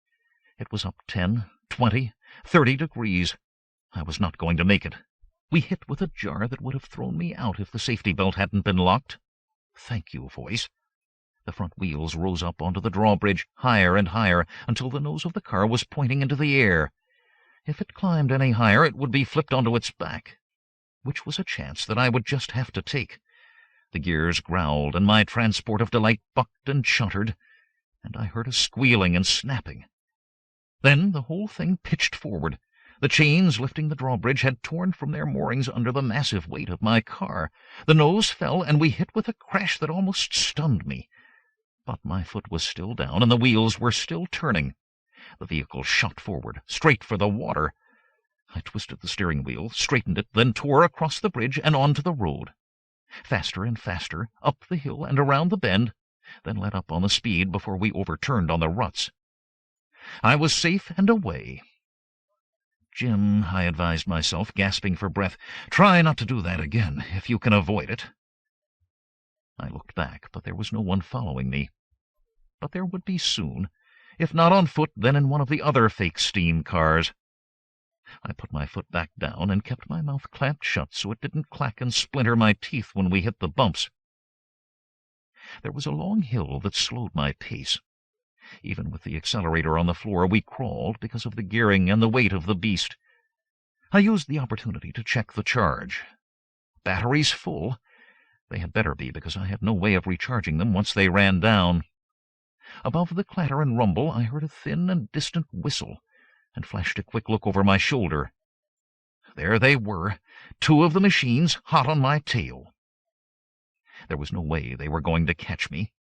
A: It was up 10, 20, 30 degrees. I was not going to make it. We hit with a jar that would have thrown me out if the safety belt hadn't been locked. Thank you, voice. The front wheels rose up onto the drawbridge, higher and higher, until the nose of the car was pointing into the air. If it climbed any higher, it would be flipped onto its back, which was a chance that I would just have to take. The gears growled, and my transport of delight bucked and chuntered, and I heard a squealing and snapping. Then the whole thing pitched forward. The chains lifting the drawbridge had torn from their moorings under the massive weight of my car. The nose fell, and we hit with a crash that almost stunned me. But my foot was still down, and the wheels were still turning. The vehicle shot forward, straight for the water. I twisted the steering wheel, straightened it, then tore across the bridge and onto the road. Faster and faster, up the hill and around the bend, then let up on the speed before we overturned on the ruts. I was safe and away. Jim, I advised myself, gasping for breath, try not to do that again, if you can avoid it. I looked back, but there was no one following me. But there would be soon, if not on foot, then in one of the other fake steam cars. I put my foot back down and kept my mouth clamped shut so it didn't clack and splinter my teeth when we hit the bumps. There was a long hill that slowed my pace. Even with the accelerator on the floor, we crawled because of the gearing and the weight of the beast. I used the opportunity to check the charge. Batteries full. They had better be, because I had no way of recharging them once they ran down. Above the clatter and rumble, I heard a thin and distant whistle, and flashed a quick look over my shoulder. There they were, 2 of the machines hot on my tail. There was no way they were going to catch me.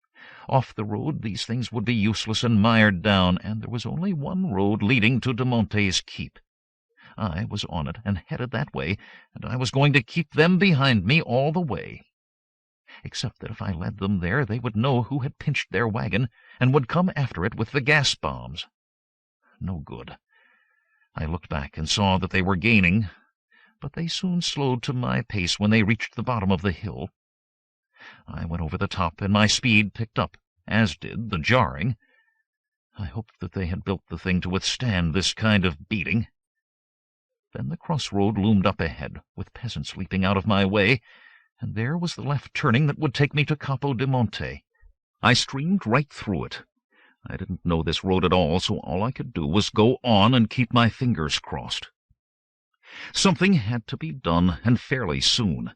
A: Off the road, these things would be useless and mired down, and there was only one road leading to de Monte's keep. I was on it and headed that way, and I was going to keep them behind me all the way. Except that if I led them there, they would know who had pinched their wagon and would come after it with the gas bombs. No good. I looked back and saw that they were gaining, but they soon slowed to my pace when they reached the bottom of the hill. I went over the top, and my speed picked up, as did the jarring. I hoped that they had built the thing to withstand this kind of beating. Then the crossroad loomed up ahead, with peasants leaping out of my way, and there was the left turning that would take me to Capo di Monte. I streamed right through it. I didn't know this road at all, so all I could do was go on and keep my fingers crossed. Something had to be done, and fairly soon.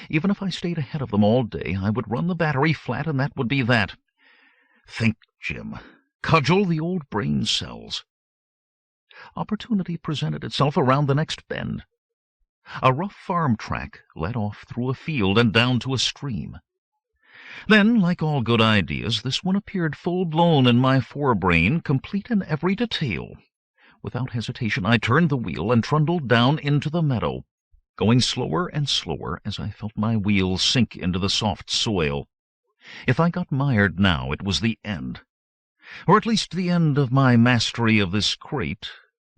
A: Even if I stayed ahead of them all day, I would run the battery flat, and that would be that. Think, Jim. Cudgel the old brain cells. Opportunity presented itself around the next bend. A rough farm track led off through a field and down to a stream. Then, like all good ideas, this one appeared full-blown in my forebrain, complete in every detail. Without hesitation, I turned the wheel and trundled down into the meadow, going slower and slower as I felt my wheels sink into the soft soil. If I got mired now, it was the end. Or at least the end of my mastery of this crate,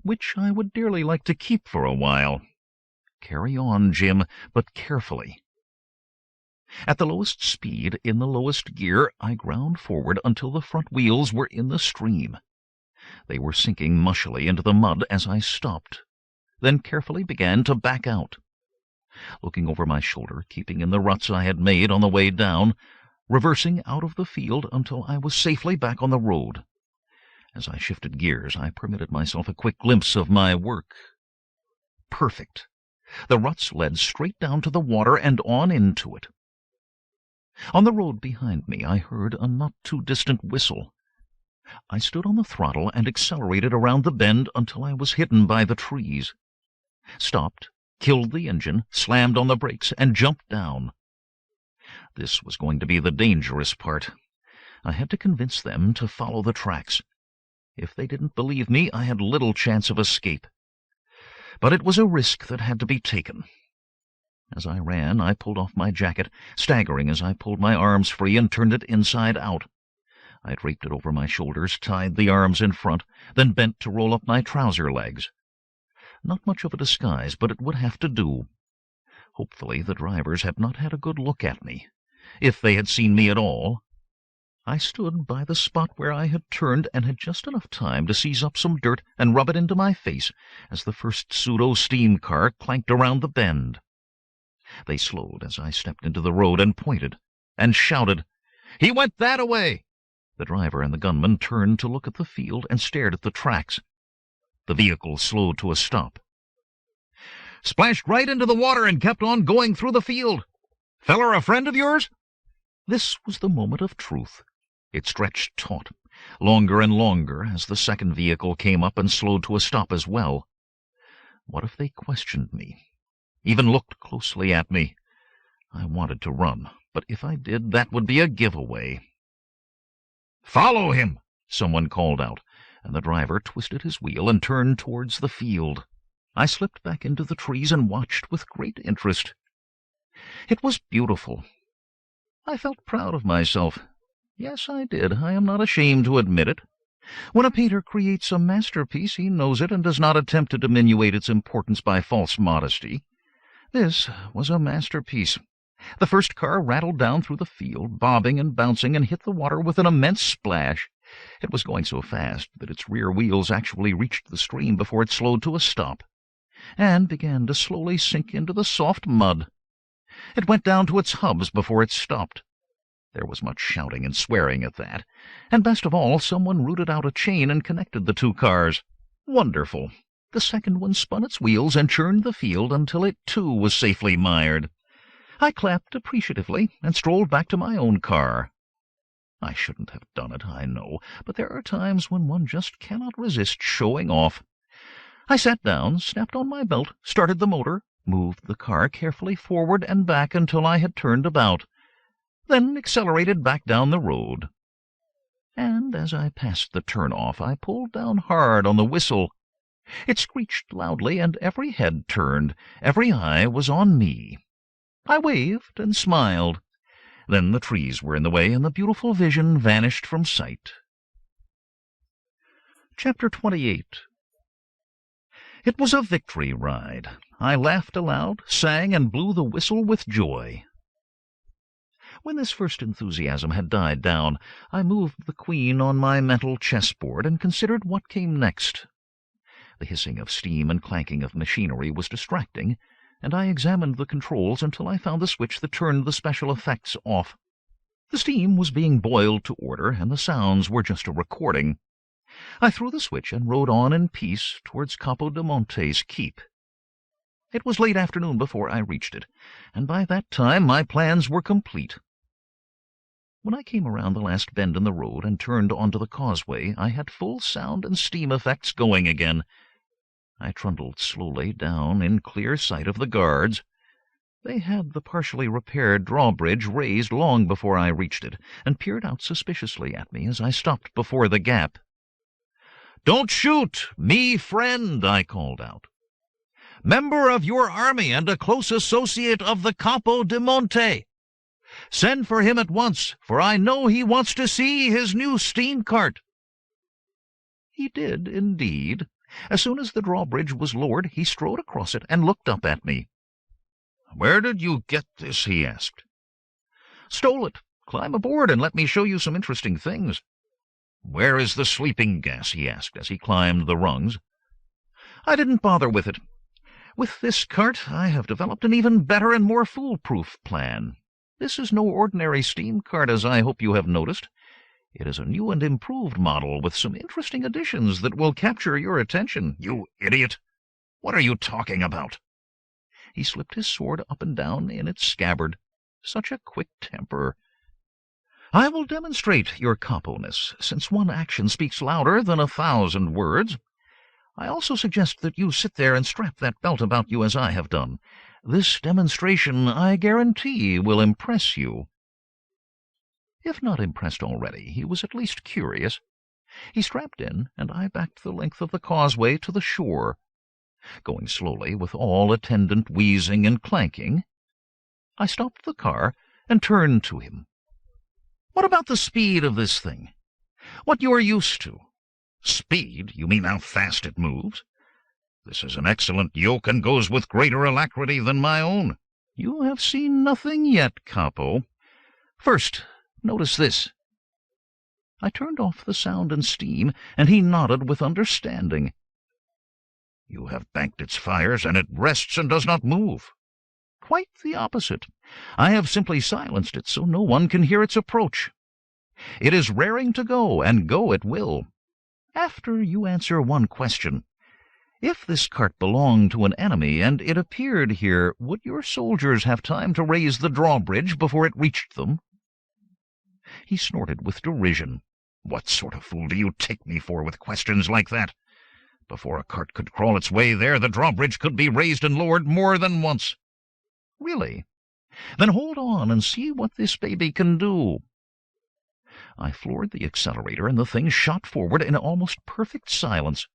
A: which I would dearly like to keep for a while. Carry on, Jim, but carefully. At the lowest speed, in the lowest gear, I ground forward until the front wheels were in the stream. They were sinking mushily into the mud as I stopped, then carefully began to back out. Looking over my shoulder, keeping in the ruts I had made on the way down, reversing out of the field until I was safely back on the road. As I shifted gears, I permitted myself a quick glimpse of my work. Perfect. The ruts led straight down to the water and on into it. On the road behind me, I heard a not-too-distant whistle. I stood on the throttle and accelerated around the bend until I was hidden by the trees. Stopped, killed the engine, slammed on the brakes, and jumped down. This was going to be the dangerous part. I had to convince them to follow the tracks. If they didn't believe me, I had little chance of escape. But it was a risk that had to be taken. As I ran, I pulled off my jacket, staggering as I pulled my arms free and turned it inside out. I draped it over my shoulders, tied the arms in front, then bent to roll up my trouser legs. Not much of a disguise, but it would have to do. Hopefully the drivers had not had a good look at me. If they had seen me at all. I stood by the spot where I had turned and had just enough time to seize up some dirt and rub it into my face as the first pseudo-steam car clanked around the bend. They slowed as I stepped into the road and pointed, and shouted, "He went that-a-way!" The driver and the gunman turned to look at the field and stared at the tracks. The vehicle slowed to a stop. "Splashed right into the water and kept on going through the field. Feller a friend of yours?" This was the moment of truth. It stretched taut, longer and longer, as the second vehicle came up and slowed to a stop as well. What if they questioned me, even looked closely at me? I wanted to run, but if I did, that would be a giveaway. "Follow him!" someone called out, and the driver twisted his wheel and turned towards the field. I slipped back into the trees and watched with great interest. It was beautiful. I felt proud of myself. Yes, I did. I am not ashamed to admit it. When a painter creates a masterpiece, he knows it and does not attempt to diminuate its importance by false modesty. This was a masterpiece. The first car rattled down through the field, bobbing and bouncing, and hit the water with an immense splash. It was going so fast that its rear wheels actually reached the stream before it slowed to a stop, and began to slowly sink into the soft mud. It went down to its hubs before it stopped. There was much shouting and swearing at that, and best of all, someone rooted out a chain and connected the two cars. Wonderful! The second one spun its wheels and churned the field until it, too, was safely mired. I clapped appreciatively and strolled back to my own car. I shouldn't have done it, I know, but there are times when one just cannot resist showing off. I sat down, snapped on my belt, started the motor, moved the car carefully forward and back until I had turned about, then accelerated back down the road. And as I passed the turn-off, I pulled down hard on the whistle. It screeched loudly, and every head turned, every eye was on me. I waved and smiled. Then the trees were in the way, and the beautiful vision vanished from sight. Chapter 28. It was a victory ride. I laughed aloud, sang, and blew the whistle with joy. When this first enthusiasm had died down, I moved the queen on my mental chessboard and considered what came next. The hissing of steam and clanking of machinery was distracting, and I examined the controls until I found the switch that turned the special effects off. The steam was being boiled to order, and the sounds were just a recording. I threw the switch and rode on in peace towards Capo di Monte's keep. It was late afternoon before I reached it, and by that time my plans were complete. When I came around the last bend in the road and turned onto the causeway, I had full sound and steam effects going again. I trundled slowly down in clear sight of the guards. They had the partially repaired drawbridge raised long before I reached it, and peered out suspiciously at me as I stopped before the gap. "Don't shoot, me friend," I called out. "Member of your army and a close associate of the Capo di Monte. Send for him at once, for I know he wants to see his new steam cart." He did, indeed. As soon as the drawbridge was lowered, he strode across it and looked up at me. "Where did you get this?" he asked. "Stole it. Climb aboard and let me show you some interesting things."
C: "Where is the sleeping gas?" he asked as he climbed the rungs. I didn't bother with it. With this cart I have developed an even better and more foolproof plan. This is no ordinary steam cart, as I hope you have noticed. It is a new and improved model with some interesting additions that will capture your attention.
A: "You idiot! What are you talking about?"
C: He slipped his sword up and down in its scabbard. Such a quick temper. I will demonstrate your capo-ness, since one action speaks louder than 1,000 words. I also suggest that you sit there and strap that belt about you as I have done. This demonstration, I guarantee, will impress you. If not impressed already, he was at least curious. He strapped in, and I backed the length of the causeway to the shore. Going slowly, with all attendant wheezing and clanking, I stopped the car and turned to him. "What about the speed of this thing? What you are used to?"
A: "Speed? You mean how fast it moves? This is an excellent yoke and goes with greater alacrity than my own."
C: "You have seen nothing yet, capo. First, notice this." I turned off the sound and steam, and he nodded with understanding.
A: "You have banked its fires, and it rests and does not move."
C: "Quite the opposite. I have simply silenced it so no one can hear its approach. It is raring to go, and go it will. After you answer one question. If this cart belonged to an enemy and it appeared here, would your soldiers have time to raise the drawbridge before it reached them?" He snorted with derision.
A: "What sort of fool do you take me for with questions like that? Before a cart could crawl its way there, the drawbridge could be raised and lowered more than once."
C: "Really? Then hold on and see what this baby can do." I floored the accelerator, and the thing shot forward in almost perfect silence.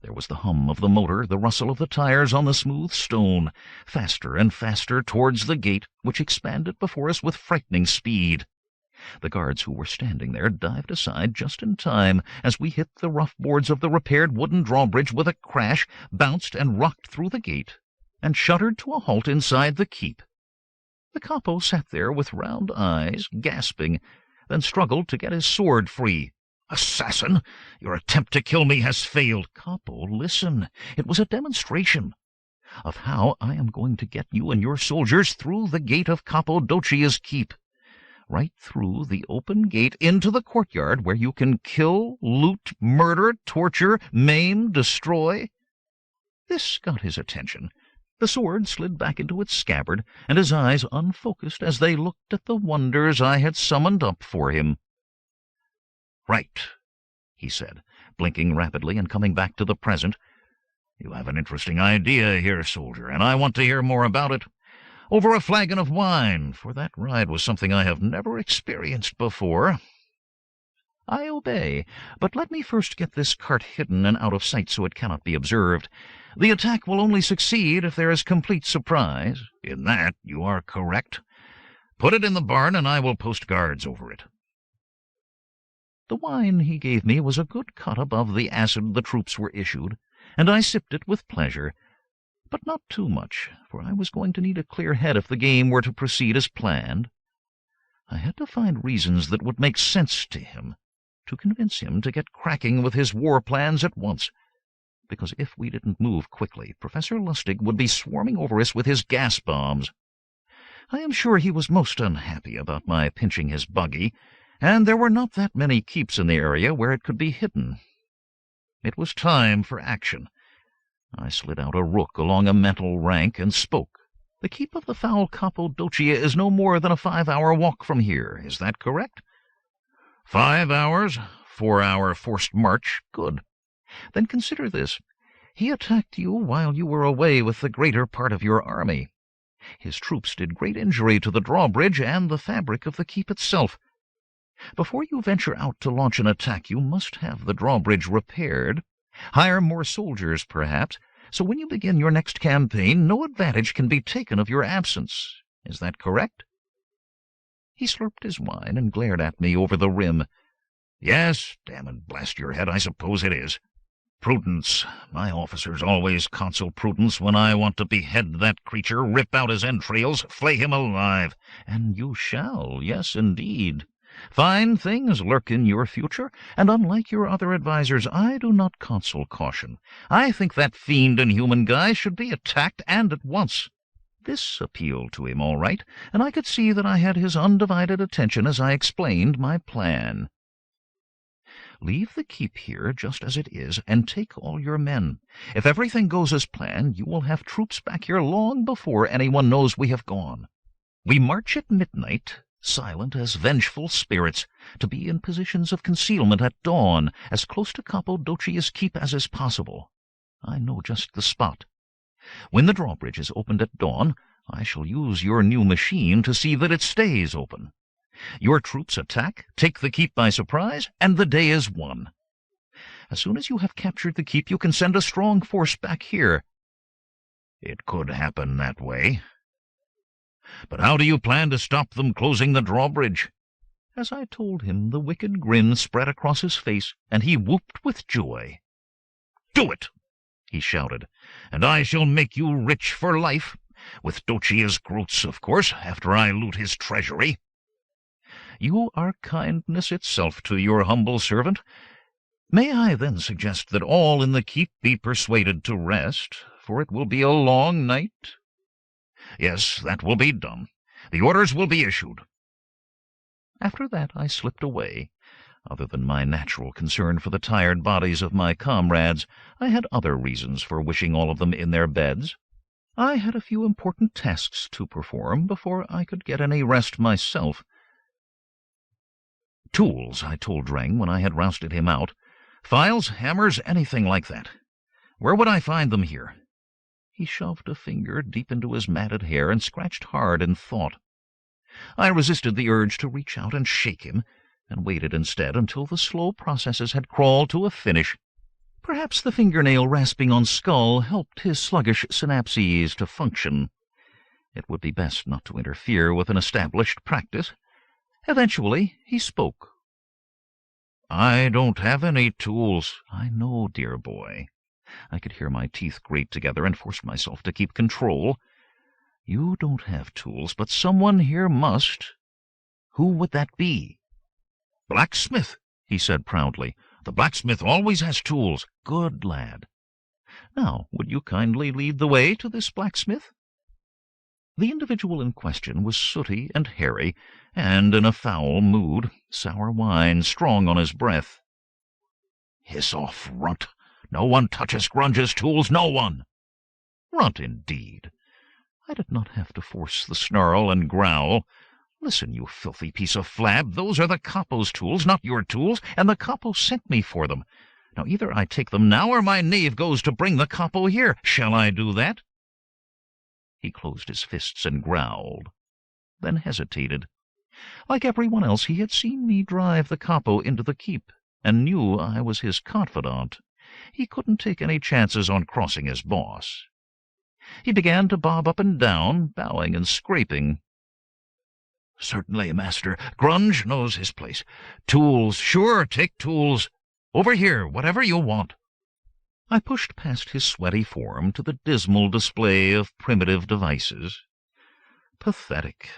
C: There was the hum of the motor, the rustle of the tires on the smooth stone, faster and faster towards the gate, which expanded before us with frightening speed. The guards who were standing there dived aside just in time as we hit the rough boards of the repaired wooden drawbridge with a crash, bounced and rocked through the gate, and shuddered to a halt inside the keep. The capo sat there with round eyes, gasping, then struggled to get his sword free.
A: "Assassin! Your attempt to kill me has failed."
C: "Capo, listen. It was a demonstration of how I am going to get you and your soldiers through the gate of Cappadocia's keep, right through the open gate into the courtyard where you can kill, loot, murder, torture, maim, destroy." This got his attention. The sword slid back into its scabbard, and his eyes unfocused as they looked at the wonders I had summoned up for him.
A: "Right," he said, blinking rapidly and coming back to the present. "You have an interesting idea here, soldier, and I want to hear more about it. Over a flagon of wine, for that ride was something I have never experienced before."
C: "I obey, but let me first get this cart hidden and out of sight so it cannot be observed. The attack will only succeed if there is complete surprise."
A: "In that you are correct. Put it in the barn, and I will post guards over it."
C: The wine he gave me was a good cut above the acid the troops were issued, and I sipped it with pleasure. But not too much, for I was going to need a clear head if the game were to proceed as planned. I had to find reasons that would make sense to him, to convince him to get cracking with his war plans at once, because if we didn't move quickly, Professor Lustig would be swarming over us with his gas bombs. I am sure he was most unhappy about my pinching his buggy, and there were not that many keeps in the area where it could be hidden. It was time for action. I slid out a rook along a mental rank and spoke. "The keep of the foul Cappadocia is no more than a 5-hour walk from here. Is that correct?"
A: 5 hours? 4-hour forced march?
C: Good. Then consider this. He attacked you while you were away with the greater part of your army. His troops did great injury to the drawbridge and the fabric of the keep itself. Before you venture out to launch an attack, you must have the drawbridge repaired, hire more soldiers, perhaps, so when you begin your next campaign, no advantage can be taken of your absence. Is that correct?" He slurped his wine and glared at me over the rim.
A: "Yes, damn and blast your head, I suppose it is. Prudence. My officers always counsel prudence when I want to behead that creature, rip out his entrails, flay him alive."
C: "And you shall, yes, indeed. Fine things lurk in your future, and unlike your other advisers, I do not counsel caution. I think that fiend in human guise should be attacked, and at once. This appealed to him all right, and I could see that I had his undivided attention as I explained my plan. Leave the keep here just as it is, and take all your men. If everything goes as planned, you will have troops back here long before anyone knows we have gone. We march at midnight, silent as vengeful spirits, to be in positions of concealment at dawn, as close to Cappadocia's keep as is possible. I know just the spot. When the drawbridge is opened at dawn, I shall use your new machine to see that it stays open. Your troops attack, take the keep by surprise, and the day is won. As soon as you have captured the keep, you can send a strong force back here.
A: It could happen that way. But how do you plan to stop them closing the drawbridge?
C: As I told him, the wicked grin spread across his face, and he whooped with joy.
A: Do it, he shouted, and I shall make you rich for life, with Docia's groats, of course, after I loot his treasury.
C: You are kindness itself to your humble servant. May I then suggest that all in the keep be persuaded to rest, for it will be a long night?
A: Yes, that will be done. The orders will be issued.
C: After that I slipped away. Other than my natural concern for the tired bodies of my comrades, I had other reasons for wishing all of them in their beds. I had a few important tasks to perform before I could get any rest myself.
A: Tools, I told Dreng when I had rousted him out. Files, hammers, anything like that. Where would I find them here?
C: He shoved a finger deep into his matted hair and scratched hard in thought. I resisted the urge to reach out and shake him, and waited instead until the slow processes had crawled to a finish. Perhaps the fingernail rasping on skull helped his sluggish synapses to function. It would be best not to interfere with an established practice. Eventually he spoke.
A: I don't have any tools.
C: I know, dear boy. I could hear my teeth grate together and forced myself to keep control. You don't have tools, but someone here must. Who would that be?
A: Blacksmith, he said proudly. The blacksmith always has tools.
C: Good lad. Now, would you kindly lead the way to this blacksmith? The individual in question was sooty and hairy, and in a foul mood, sour wine strong on his breath.
A: Hiss off, runt. No one touches Grunge's tools, no one.
C: Runt, indeed. I did not have to force the snarl and growl. Listen, you filthy piece of flab, those are the capo's tools, not your tools, and the capo sent me for them. Now either I take them now or my knave goes to bring the capo here. Shall I do that? He closed his fists and growled, then hesitated. Like everyone else, he had seen me drive the capo into the keep, and knew I was his confidant. He couldn't take any chances on crossing his boss. He began to bob up and down, bowing and scraping.
A: Certainly, master. Grunge knows his place. Tools, sure, take tools. Over here, whatever you want.
C: I pushed past his sweaty form to the dismal display of primitive devices. Pathetic.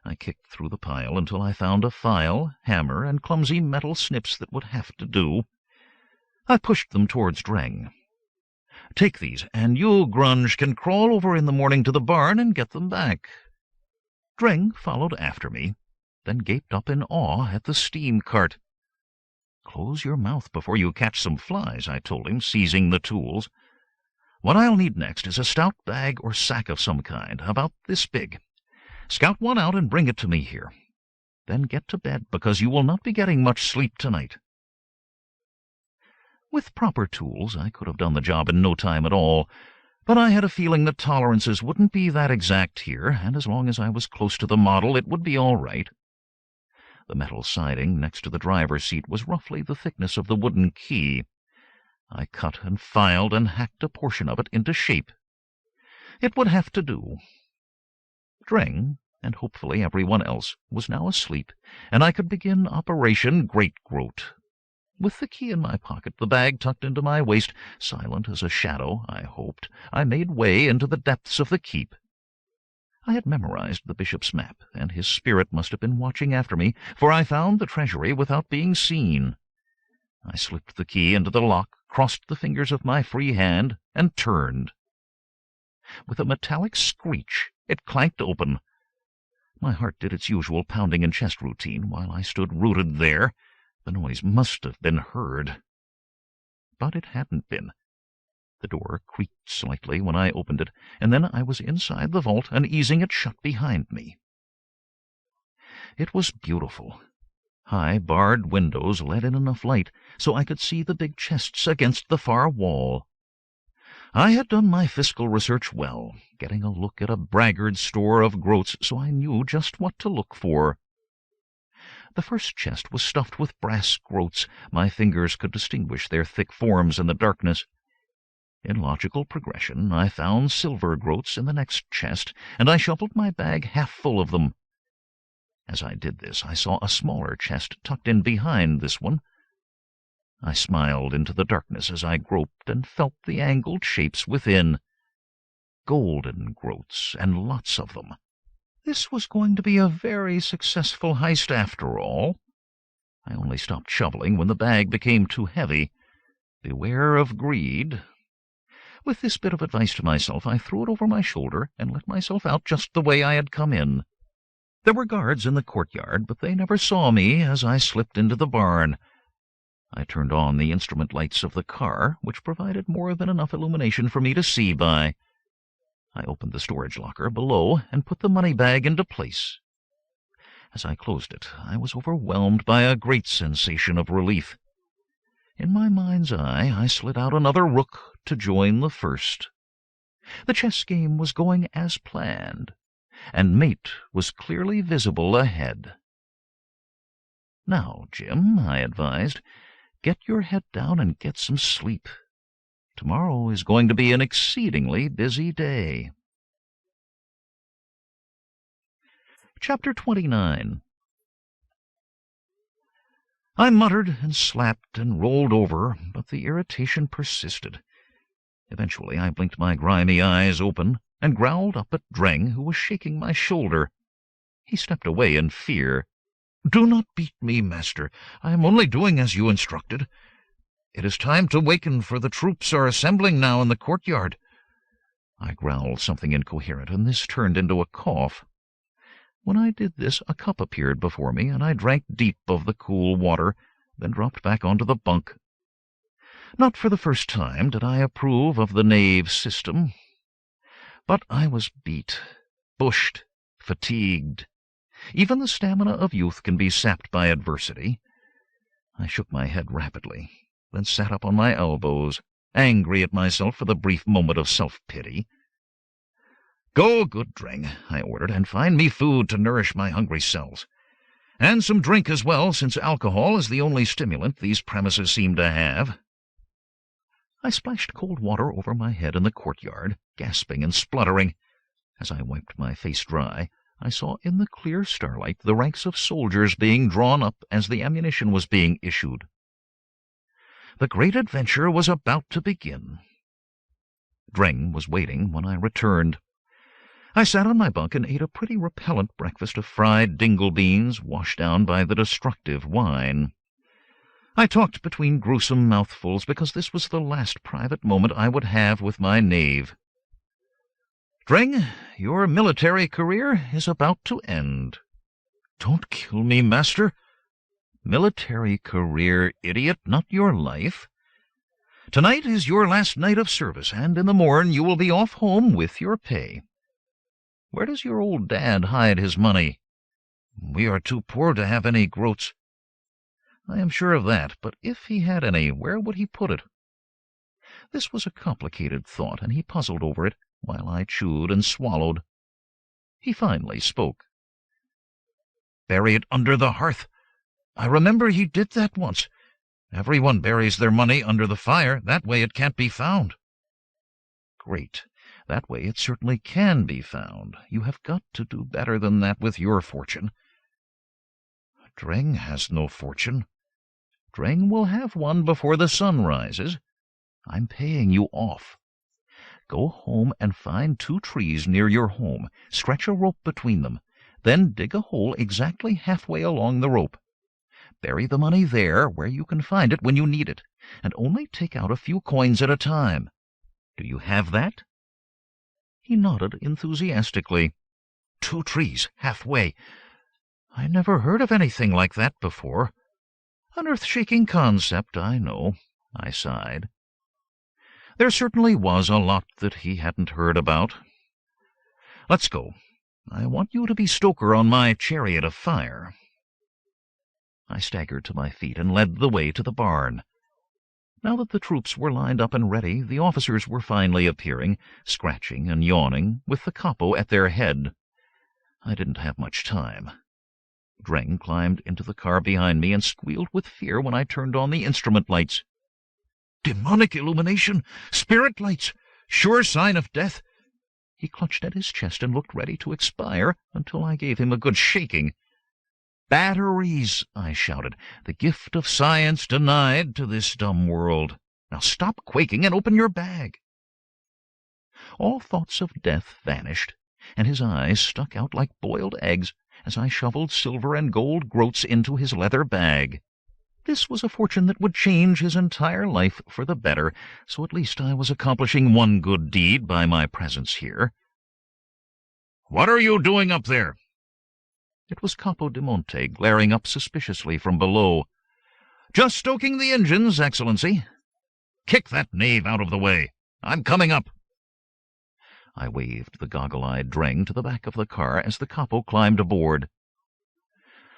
C: I kicked through the pile until I found a file, hammer, and clumsy metal snips that would have to do. I pushed them towards Dreng. Take these, and you, Grunge, can crawl over in the morning to the barn and get them back. Dreng followed after me, then gaped up in awe at the steam cart. Close your mouth before you catch some flies, I told him, seizing the tools. What I'll need next is a stout bag or sack of some kind, about this big. Scout one out and bring it to me here. Then get to bed, because you will not be getting much sleep tonight. With proper tools, I could have done the job in no time at all, but I had a feeling that tolerances wouldn't be that exact here, and as long as I was close to the model, it would be all right. The metal siding next to the driver's seat was roughly the thickness of the wooden key. I cut and filed and hacked a portion of it into shape. It would have to do. Dreng, and hopefully everyone else, was now asleep, and I could begin Operation Great Groat. With the key in my pocket, the bag tucked into my waist, silent as a shadow, I hoped, I made way into the depths of the keep.
A: I had memorized the bishop's map, and his spirit must have been watching after me, for I found the treasury without being seen. I slipped the key into the lock, crossed the fingers of my free hand, and turned. With a metallic screech, it clanked open. My heart did its usual pounding and chest routine while I stood rooted there. The noise must have been heard. But it hadn't been. The door creaked slightly when I opened it, and then I was inside the vault and easing it shut behind me. It was beautiful. High, barred windows let in enough light so I could see the big chests against the far wall. I had done my fiscal research well, getting a look at a braggart store of groats, so I knew just what to look for. The first chest was stuffed with brass groats. My fingers could distinguish their thick forms in the darkness. In logical progression, I found silver groats in the next chest, and I shuffled my bag half full of them. As I did this, I saw a smaller chest tucked in behind this one. I smiled into the darkness as I groped and felt the angled shapes within. Golden groats, and lots of them. This was going to be a very successful heist after all. I only stopped shoveling when the bag became too heavy. Beware of greed. With this bit of advice to myself, I threw it over my shoulder and let myself out just the way I had come in. There were guards in the courtyard, but they never saw me as I slipped into the barn. I turned on the instrument lights of the car, which provided more than enough illumination for me to see by. I opened the storage locker below and put the money bag into place. As I closed it, I was overwhelmed by a great sensation of relief. In my mind's eye, I slid out another rook to join the first. The chess game was going as planned, and mate was clearly visible ahead. "Now, Jim," I advised, "get your head down and get some sleep. Tomorrow is going to be an exceedingly busy day." Chapter 29. I muttered and slapped and rolled over, but the irritation persisted. Eventually I blinked my grimy eyes open and growled up at Dreng, who was shaking my shoulder. He stepped away in fear. "Do not beat me, master. I am only doing as you instructed. It is time to waken, for the troops are assembling now in the courtyard." I growled something incoherent, and this turned into a cough. When I did this, a cup appeared before me, and I drank deep of the cool water, then dropped back onto the bunk. Not for the first time did I approve of the knave system. But I was beat, bushed, fatigued. Even the stamina of youth can be sapped by adversity. I shook my head rapidly, then sat up on my elbows, angry at myself for the brief moment of self-pity. "Go, good Dreng," I ordered, "and find me food to nourish my hungry cells. And some drink as well, since alcohol is the only stimulant these premises seem to have." I splashed cold water over my head in the courtyard, gasping and spluttering. As I wiped my face dry, I saw in the clear starlight the ranks of soldiers being drawn up as the ammunition was being issued. The great adventure was about to begin. Dreng was waiting when I returned. I sat on my bunk and ate a pretty repellent breakfast of fried dingle beans washed down by the destructive wine. I talked between gruesome mouthfuls because this was the last private moment I would have with my knave. "Dreng, your military career is about to end." "Don't kill me, master." "Military career, idiot, not your life. Tonight is your last night of service, and in the morn you will be off home with your pay. Where does your old dad hide his money?" "We are too poor to have any groats." "I am sure of that, but if he had any, where would he put it?" This was a complicated thought, and he puzzled over it, while I chewed and swallowed. He finally spoke. "Bury it under the hearth. I remember he did that once. Everyone buries their money under the fire. That way it can't be found." "Great. That way it certainly can be found. You have got to do better than that with your fortune." "Dreng has no fortune." "Dreng will have one before the sun rises. I'm paying you off." Go home and find 2 trees near your home. Stretch a rope between them. Then dig a hole exactly halfway along the rope. Bury the money there where you can find it when you need it, and only take out a few coins at a time. Do you have that?" He nodded enthusiastically. 2 trees, halfway. I never heard of anything like that before. An earth-shaking concept, I know, I sighed. There certainly was a lot that he hadn't heard about. "Let's go. I want you to be stoker on my chariot of fire." I staggered to my feet and led the way to the barn. Now that the troops were lined up and ready, the officers were finally appearing, scratching and yawning, with the capo at their head. I didn't have much time. Dreng climbed into the car behind me and squealed with fear when I turned on the instrument lights. "Demonic illumination! Spirit lights! Sure sign of death!" He clutched at his chest and looked ready to expire until I gave him a good shaking. "Batteries!" I shouted. "The gift of science denied to this dumb world. Now stop quaking and open your bag." All thoughts of death vanished, and his eyes stuck out like boiled eggs as I shoveled silver and gold groats into his leather bag. This was a fortune that would change his entire life for the better, so at least I was accomplishing one good deed by my presence here.
C: "What are you doing up there?"
A: It was Capo di Monte, glaring up suspiciously from below.
C: "Just stoking the engines, Excellency." "Kick that knave out of the way. I'm coming up."
A: I waved the goggle-eyed Dreng to the back of the car as the capo climbed aboard.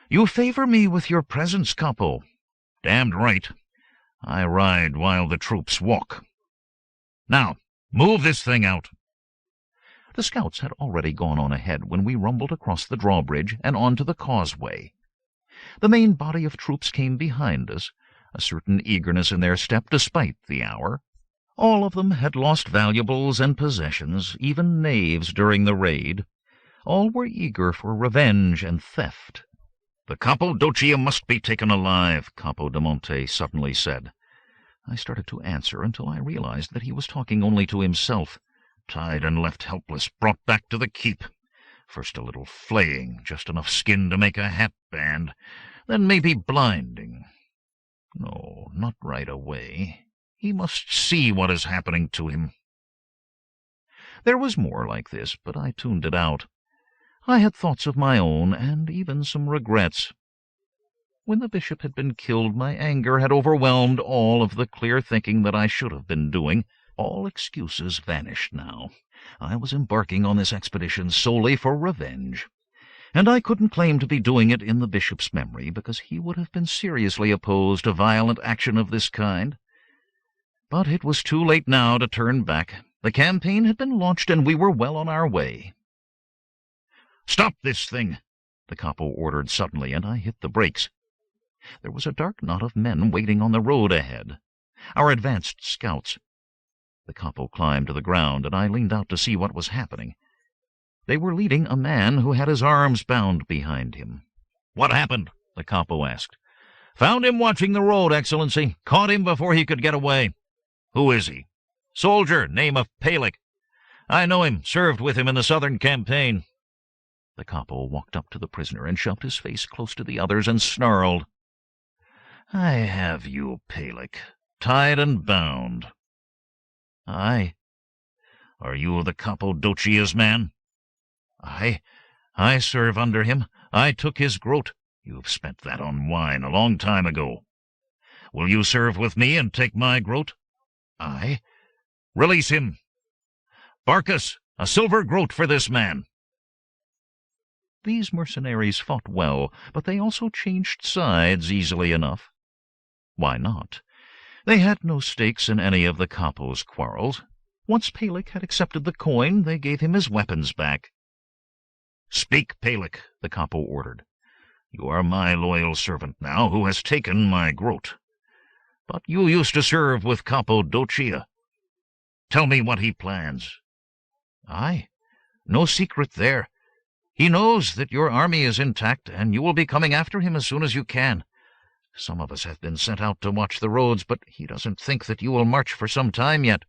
A: "You favor me with your presence, Capo."
C: "Damned right. I ride while the troops walk. Now, move this thing out."
A: The scouts had already gone on ahead when we rumbled across the drawbridge and onto the causeway. The main body of troops came behind us, a certain eagerness in their step despite the hour. All of them had lost valuables and possessions, even knaves, during the raid. All were eager for revenge and theft.
C: "The Cappadocia must be taken alive," Capo di Monte suddenly said.
A: I started to answer until I realized that he was talking only to himself.
C: "Tied and left helpless, brought back to the keep. First a little flaying, just enough skin to make a hatband, then maybe blinding. No, not right away. He must see what is happening to him."
A: There was more like this, but I tuned it out. I had thoughts of my own, and even some regrets. When the bishop had been killed, my anger had overwhelmed all of the clear thinking that I should have been doing. All excuses vanished now. I was embarking on this expedition solely for revenge, and I couldn't claim to be doing it in the bishop's memory, because he would have been seriously opposed to violent action of this kind. But it was too late now to turn back. The campaign had been launched, and we were well on our way.
C: "Stop this thing!"
A: the capo ordered suddenly, and I hit the brakes. There was a dark knot of men waiting on the road ahead. Our advanced scouts. The capo climbed to the ground, and I leaned out to see what was happening. They were leading a man who had his arms bound behind him.
C: "What happened?"
A: the capo asked.
C: "Found him watching the road, Excellency. Caught him before he could get away." "Who is he?" "Soldier, name of Polk. I know him, served with him in the southern campaign."
A: The capo walked up to the prisoner and shoved his face close to the others and snarled.
C: "I have you, Polk, tied and bound."
A: "Aye."
C: "Are you the Cappadocia's man?"
A: "Aye. I serve under him. I took his groat."
C: "You've spent that on wine a long time ago. Will you serve with me and take my groat?"
A: "Aye."
C: "Release him. Barcus, a silver groat for this man."
A: These mercenaries fought well, but they also changed sides easily enough. Why not? They had no stakes in any of the capo's quarrels. Once Polk had accepted the coin, they gave him his weapons back.
C: "Speak, Polk," the capo ordered. "You are my loyal servant now, who has taken my groat. But you used to serve with Cappadocia. Tell me what he plans."
A: "Aye. No secret there. He knows that your army is intact, and you will be coming after him as soon as you can. Some of us have been sent out to watch the roads, but he doesn't think that you will march for some time yet."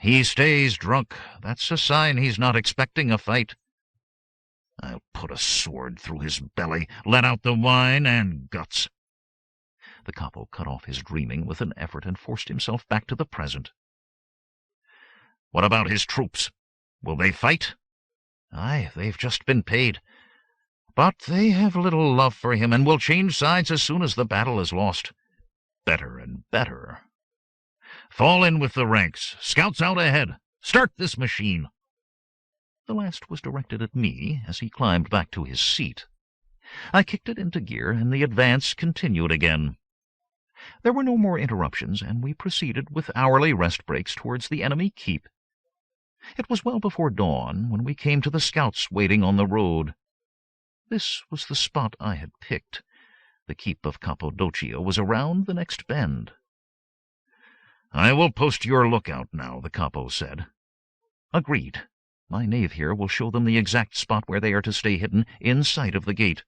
C: He stays drunk. That's a sign he's not expecting a fight. I'll put a sword through his belly, let out the wine and guts." The capo cut off his dreaming with an effort and forced himself back to the present. "What about his troops? Will they fight?" "Aye, they've just been paid. But they have little love for him and will change sides as soon as the battle is lost." "Better and better. Fall in with the ranks. Scouts out ahead. Start this machine." The last was directed at me as he climbed back to his seat. I kicked it into gear, and the advance continued again. There were no more interruptions, and we proceeded with hourly rest breaks towards the enemy keep. It was well before dawn when we came to the scouts waiting on the road. This was the spot I had picked. The keep of Cappadocia was around the next bend. "I will post your lookout now," the capo said. "Agreed. My knave here will show them the exact spot where they are to stay hidden, in sight of the gate."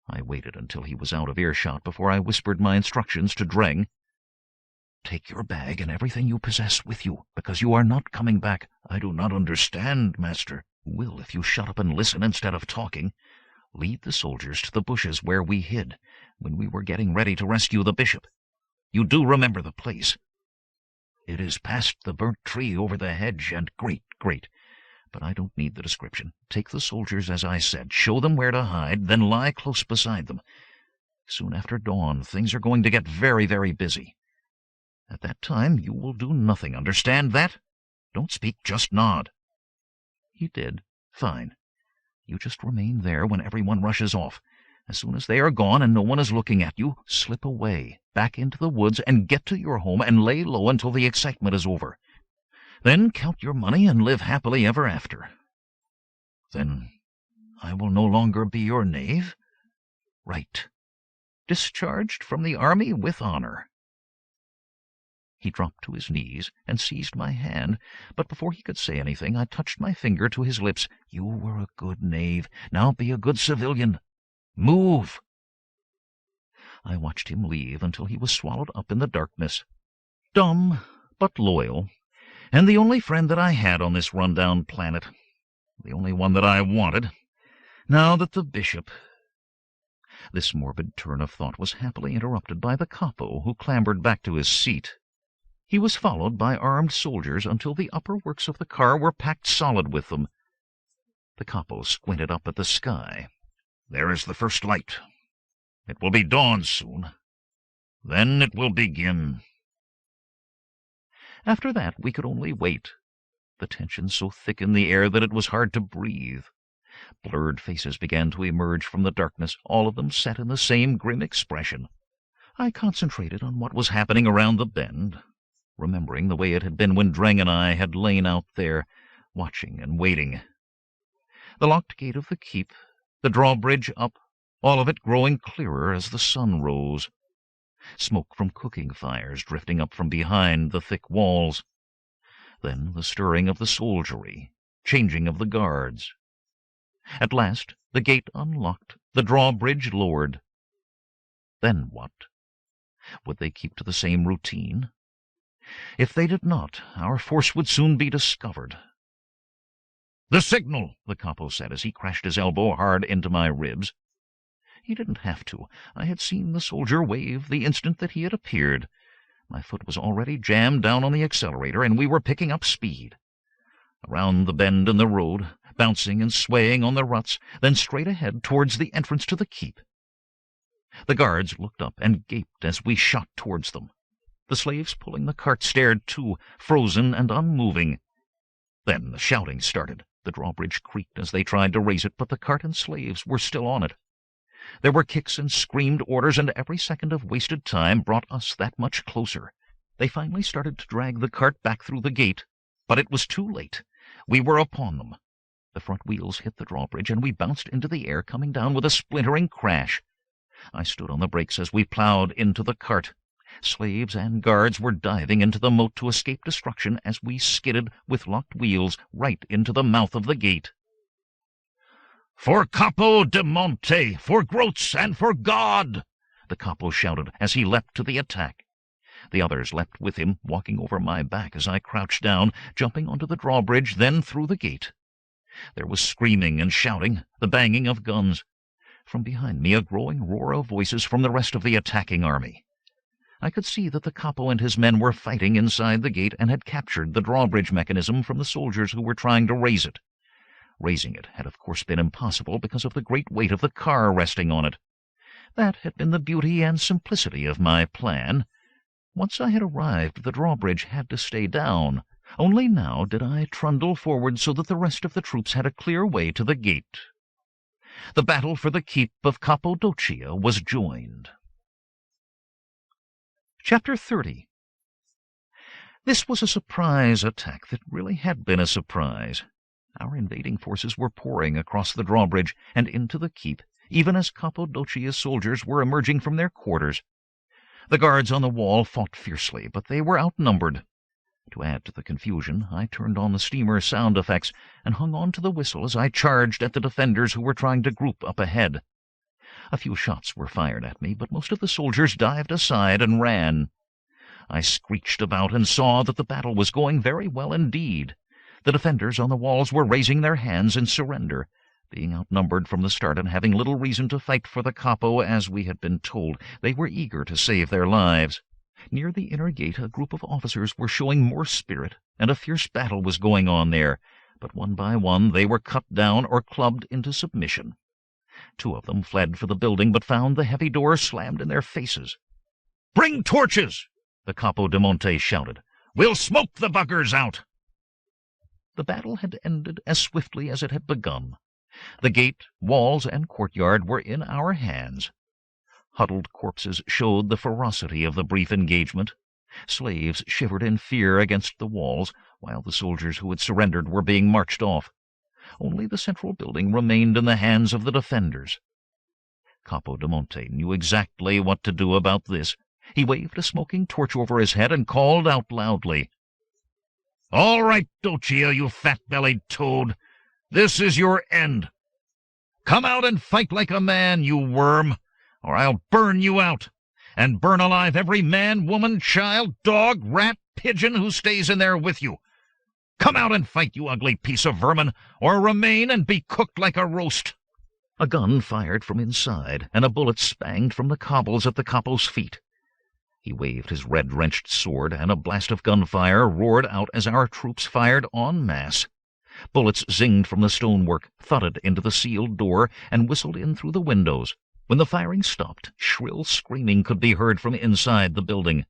C: I waited until he was out of earshot before I whispered my instructions to Dreng. "Take your bag and everything you possess with you, because you are not coming back." "I do not understand, master." "Will, if you shut up and listen instead of talking. Lead the soldiers to the bushes where we hid, when we were getting ready to rescue the bishop. You do remember the place?" "It is past the burnt tree over the hedge, and great. But I don't need the description. Take the soldiers as I said, show them where to hide, then lie close beside them. Soon after dawn, things are going to get very, very busy. At that time, you will do nothing. Understand that? Don't speak, just nod." He did. "Fine. You just remain there when everyone rushes off. As soon as they are gone and no one is looking at you, slip away, back into the woods, and get to your home and lay low until the excitement is over. Then count your money and live happily ever after." "Then I will no longer be your knave?" "Right. Discharged from the army with honor." He dropped to his knees and seized my hand, but before he could say anything, I touched my finger to his lips. "You were a good knave. Now be a good civilian. Move!" I watched him leave until he was swallowed up in the darkness. Dumb, but loyal, and the only friend that I had on this run-down planet. The only one that I wanted, now that the bishop— This morbid turn of thought was happily interrupted by the capo, who clambered back to his seat. He was followed by armed soldiers until the upper works of the car were packed solid with them. The capo squinted up at the sky. "There is the first light. It will be dawn soon. Then it will begin." After that we could only wait, the tension so thick in the air that it was hard to breathe. Blurred faces began to emerge from the darkness, all of them set in the same grim expression. I concentrated on what was happening around the bend, remembering the way it had been when Dreng and I had lain out there, watching and waiting. The locked gate of the keep, the drawbridge up, all of it growing clearer as the sun rose. Smoke from cooking fires drifting up from behind the thick walls. Then the stirring of the soldiery, changing of the guards. At last the gate unlocked, the drawbridge lowered. Then what? Would they keep to the same routine? If they did not, our force would soon be discovered. "The signal," the capo said as he crashed his elbow hard into my ribs. He didn't have to. I had seen the soldier wave the instant that he had appeared. My foot was already jammed down on the accelerator, and we were picking up speed. Around the bend in the road, bouncing and swaying on the ruts, then straight ahead towards the entrance to the keep. The guards looked up and gaped as we shot towards them. The slaves pulling the cart stared too, frozen and unmoving. Then the shouting started. The drawbridge creaked as they tried to raise it, but the cart and slaves were still on it. There were kicks and screamed orders, and every second of wasted time brought us that much closer. They finally started to drag the cart back through the gate, but it was too late. We were upon them. The front wheels hit the drawbridge, and we bounced into the air, coming down with a splintering crash. I stood on the brakes as we plowed into the cart. Slaves and guards were diving into the moat to escape destruction as we skidded with locked wheels right into the mouth of the gate. "For Capo de Monte, for Groats, and for God!" the capo shouted as he leapt to the attack.
A: The others leapt with him, walking over my back as I crouched down, jumping onto the drawbridge, then through the gate. There was screaming and shouting, the banging of guns. From behind me a growing roar of voices from the rest of the attacking army. I could see that the capo and his men were fighting inside the gate and had captured the drawbridge mechanism from the soldiers who were trying to raise it. Raising it had of course been impossible because of the great weight of the car resting on it. That had been the beauty and simplicity of my plan. Once I had arrived, the drawbridge had to stay down. Only now did I trundle forward so that the rest of the troops had a clear way to the gate. The battle for the keep of Cappadocia was joined. Chapter 30. This was a surprise attack that really had been a surprise. Our invading forces were pouring across the drawbridge and into the keep, even as Cappadocia's soldiers were emerging from their quarters. The guards on the wall fought fiercely, but they were outnumbered. To add to the confusion, I turned on the steamer sound effects and hung on to the whistle as I charged at the defenders who were trying to group up ahead. A few shots were fired at me, but most of the soldiers dived aside and ran. I screeched about and saw that the battle was going very well indeed. The defenders on the walls were raising their hands in surrender. Being outnumbered from the start and having little reason to fight for the capo as we had been told, they were eager to save their lives. Near the inner gate a group of officers were showing more spirit, and a fierce battle was going on there, but one by one they were cut down or clubbed into submission. 2 of them fled for the building, but found the heavy door slammed in their faces.
C: "Bring torches!" the Capo de Monte shouted. "We'll smoke the buggers out!"
A: The battle had ended as swiftly as it had begun. The gate, walls, and courtyard were in our hands. Huddled corpses showed the ferocity of the brief engagement. Slaves shivered in fear against the walls, while the soldiers who had surrendered were being marched off. Only the central building remained in the hands of the defenders. Capo de Monte knew exactly what to do about this. He waved a smoking torch over his head and called out loudly, "All right, Docia, you fat-bellied toad. This is your end. Come out and fight like a man, you worm, or I'll burn you out, and burn alive every man, woman, child, dog, rat, pigeon who stays in there with you. Come out and fight, you ugly piece of vermin, or remain and be cooked like a roast." A gun fired from inside, and a bullet spanged from the cobbles at the capo's feet. He waved his red-wrenched sword, and a blast of gunfire roared out as our troops fired en masse. Bullets zinged from the stonework, thudded into the sealed door, and whistled in through the windows. When the firing stopped, shrill screaming could be heard from inside the building.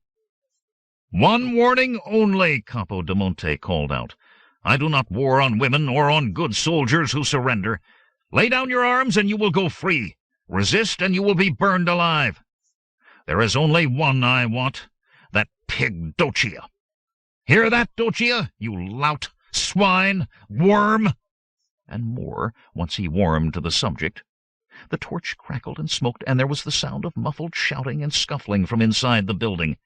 A: "One warning only," Capo de Monte called out. "I do not war on women or on good soldiers who surrender. Lay down your arms and you will go free. Resist and you will be burned alive. There is only one I want, that pig Docia. Hear that, Docia, you lout, swine, worm?" And more, once he warmed to the subject. The torch crackled and smoked, and there was the sound of muffled shouting and scuffling from inside the building.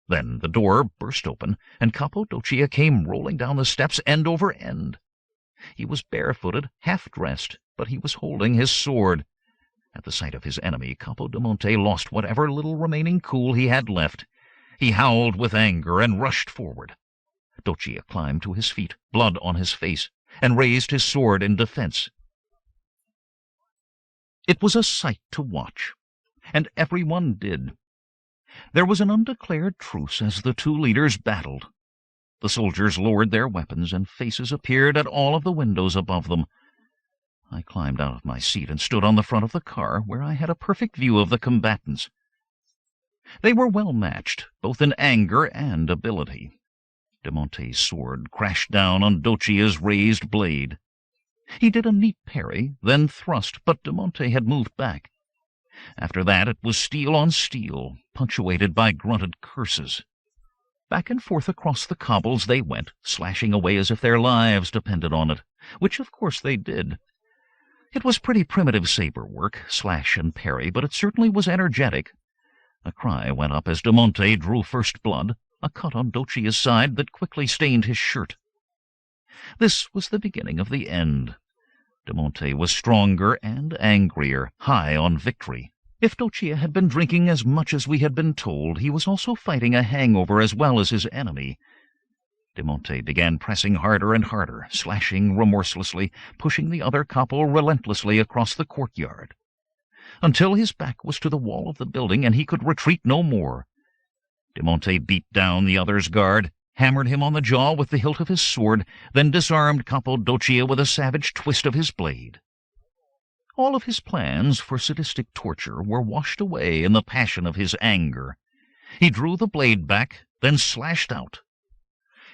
A: Then the door burst open, and Cappadocia came rolling down the steps end over end. He was barefooted, half-dressed, but he was holding his sword. At the sight of his enemy, Capo de Monte lost whatever little remaining cool he had left. He howled with anger and rushed forward. Docia climbed to his feet, blood on his face, and raised his sword in defense. It was a sight to watch, and everyone did. There was an undeclared truce as the 2 leaders battled. The soldiers lowered their weapons, and faces appeared at all of the windows above them. I climbed out of my seat and stood on the front of the car, where I had a perfect view of the combatants. They were well matched, both in anger and ability. De Monte's sword crashed down on Docia's raised blade. He did a neat parry, then thrust, but De Monte had moved back. After that it was steel on steel, punctuated by grunted curses. Back and forth across the cobbles they went, slashing away as if their lives depended on it, which of course they did. It was pretty primitive saber work, slash and parry, but it certainly was energetic. A cry went up as De Monte drew first blood, a cut on Docia's side that quickly stained his shirt. This was the beginning of the end. De Monte was stronger and angrier, high on victory. If Dochia had been drinking as much as we had been told, he was also fighting a hangover as well as his enemy. De Monte began pressing harder and harder, slashing remorselessly, pushing the other couple relentlessly across the courtyard, until his back was to the wall of the building and he could retreat no more. De Monte beat down the other's guard, hammered him on the jaw with the hilt of his sword, then disarmed Capo Dochia with a savage twist of his blade. All of his plans for sadistic torture were washed away in the passion of his anger. He drew the blade back, then slashed out.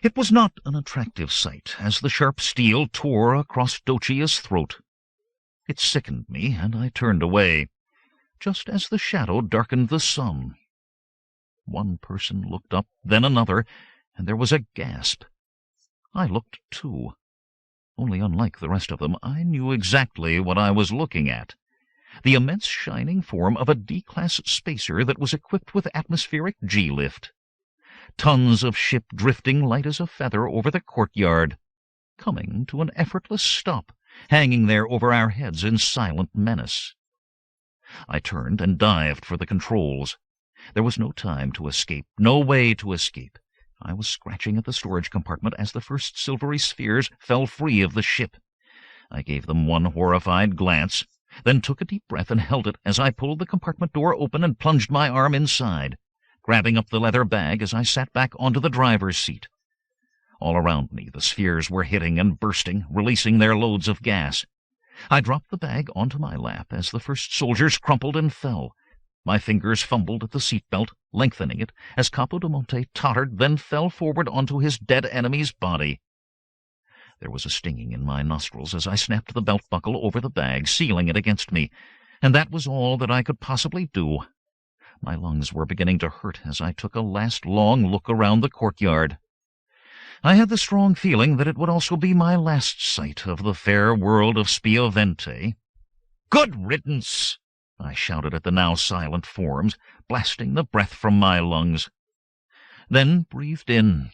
A: It was not an attractive sight as the sharp steel tore across Dochia's throat. It sickened me, and I turned away, just as the shadow darkened the sun. One person looked up, then another, and there was a gasp. I looked too. Only unlike the rest of them, I knew exactly what I was looking at. The immense shining form of a D-class spacer that was equipped with atmospheric G-lift. Tons of ship drifting light as a feather over the courtyard, coming to an effortless stop, hanging there over our heads in silent menace. I turned and dived for the controls. There was no time to escape, no way to escape. I was scratching at the storage compartment as the first silvery spheres fell free of the ship. I gave them one horrified glance, then took a deep breath and held it as I pulled the compartment door open and plunged my arm inside, grabbing up the leather bag as I sat back onto the driver's seat. All around me the spheres were hitting and bursting, releasing their loads of gas. I dropped the bag onto my lap as the first soldiers crumpled and fell. My fingers fumbled at the seatbelt, lengthening it, as Capo de Monte tottered, then fell forward onto his dead enemy's body. There was a stinging in my nostrils as I snapped the belt buckle over the bag, sealing it against me, and that was all that I could possibly do. My lungs were beginning to hurt as I took a last long look around the courtyard. I had the strong feeling that it would also be my last sight of the fair world of Spiovente. "Good riddance!" I shouted at the now silent forms, blasting the breath from my lungs. Then breathed in.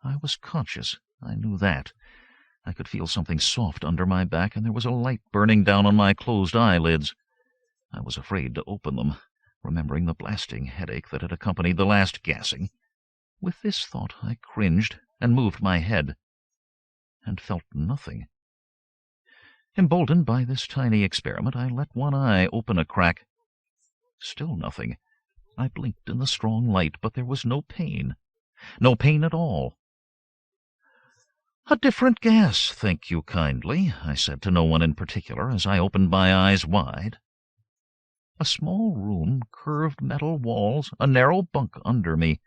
A: I was conscious, I knew that. I could feel something soft under my back, and there was a light burning down on my closed eyelids. I was afraid to open them, remembering the blasting headache that had accompanied the last gassing. With this thought I cringed and moved my head, and felt nothing. Emboldened by this tiny experiment, I let one eye open a crack. Still nothing. I blinked in the strong light, but there was no pain. No pain at all. "A different gas, thank you kindly," I said to no one in particular as I opened my eyes wide. A small room, curved metal walls, a narrow bunk under me.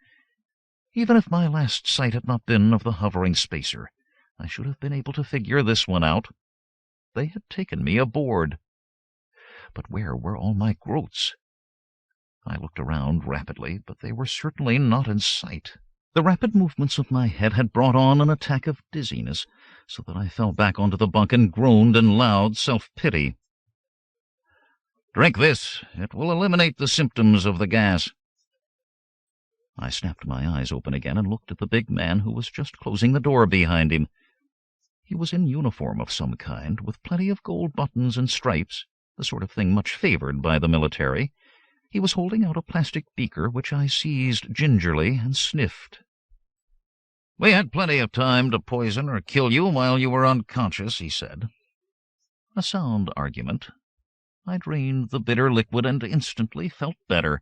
A: Even if my last sight had not been of the hovering spacer, I should have been able to figure this one out. They had taken me aboard. But where were all my groats? I looked around rapidly, but they were certainly not in sight. The rapid movements of my head had brought on an attack of dizziness, so that I fell back onto the bunk and groaned in loud self-pity. "Drink this. It will eliminate the symptoms of the gas." I snapped my eyes open again and looked at the big man who was just closing the door behind him. He was in uniform of some kind, with plenty of gold buttons and stripes, the sort of thing much favored by the military. He was holding out a plastic beaker, which I seized gingerly and sniffed. "We had plenty of time to poison or kill you while you were unconscious," he said. A sound argument. I drained the bitter liquid and instantly felt better.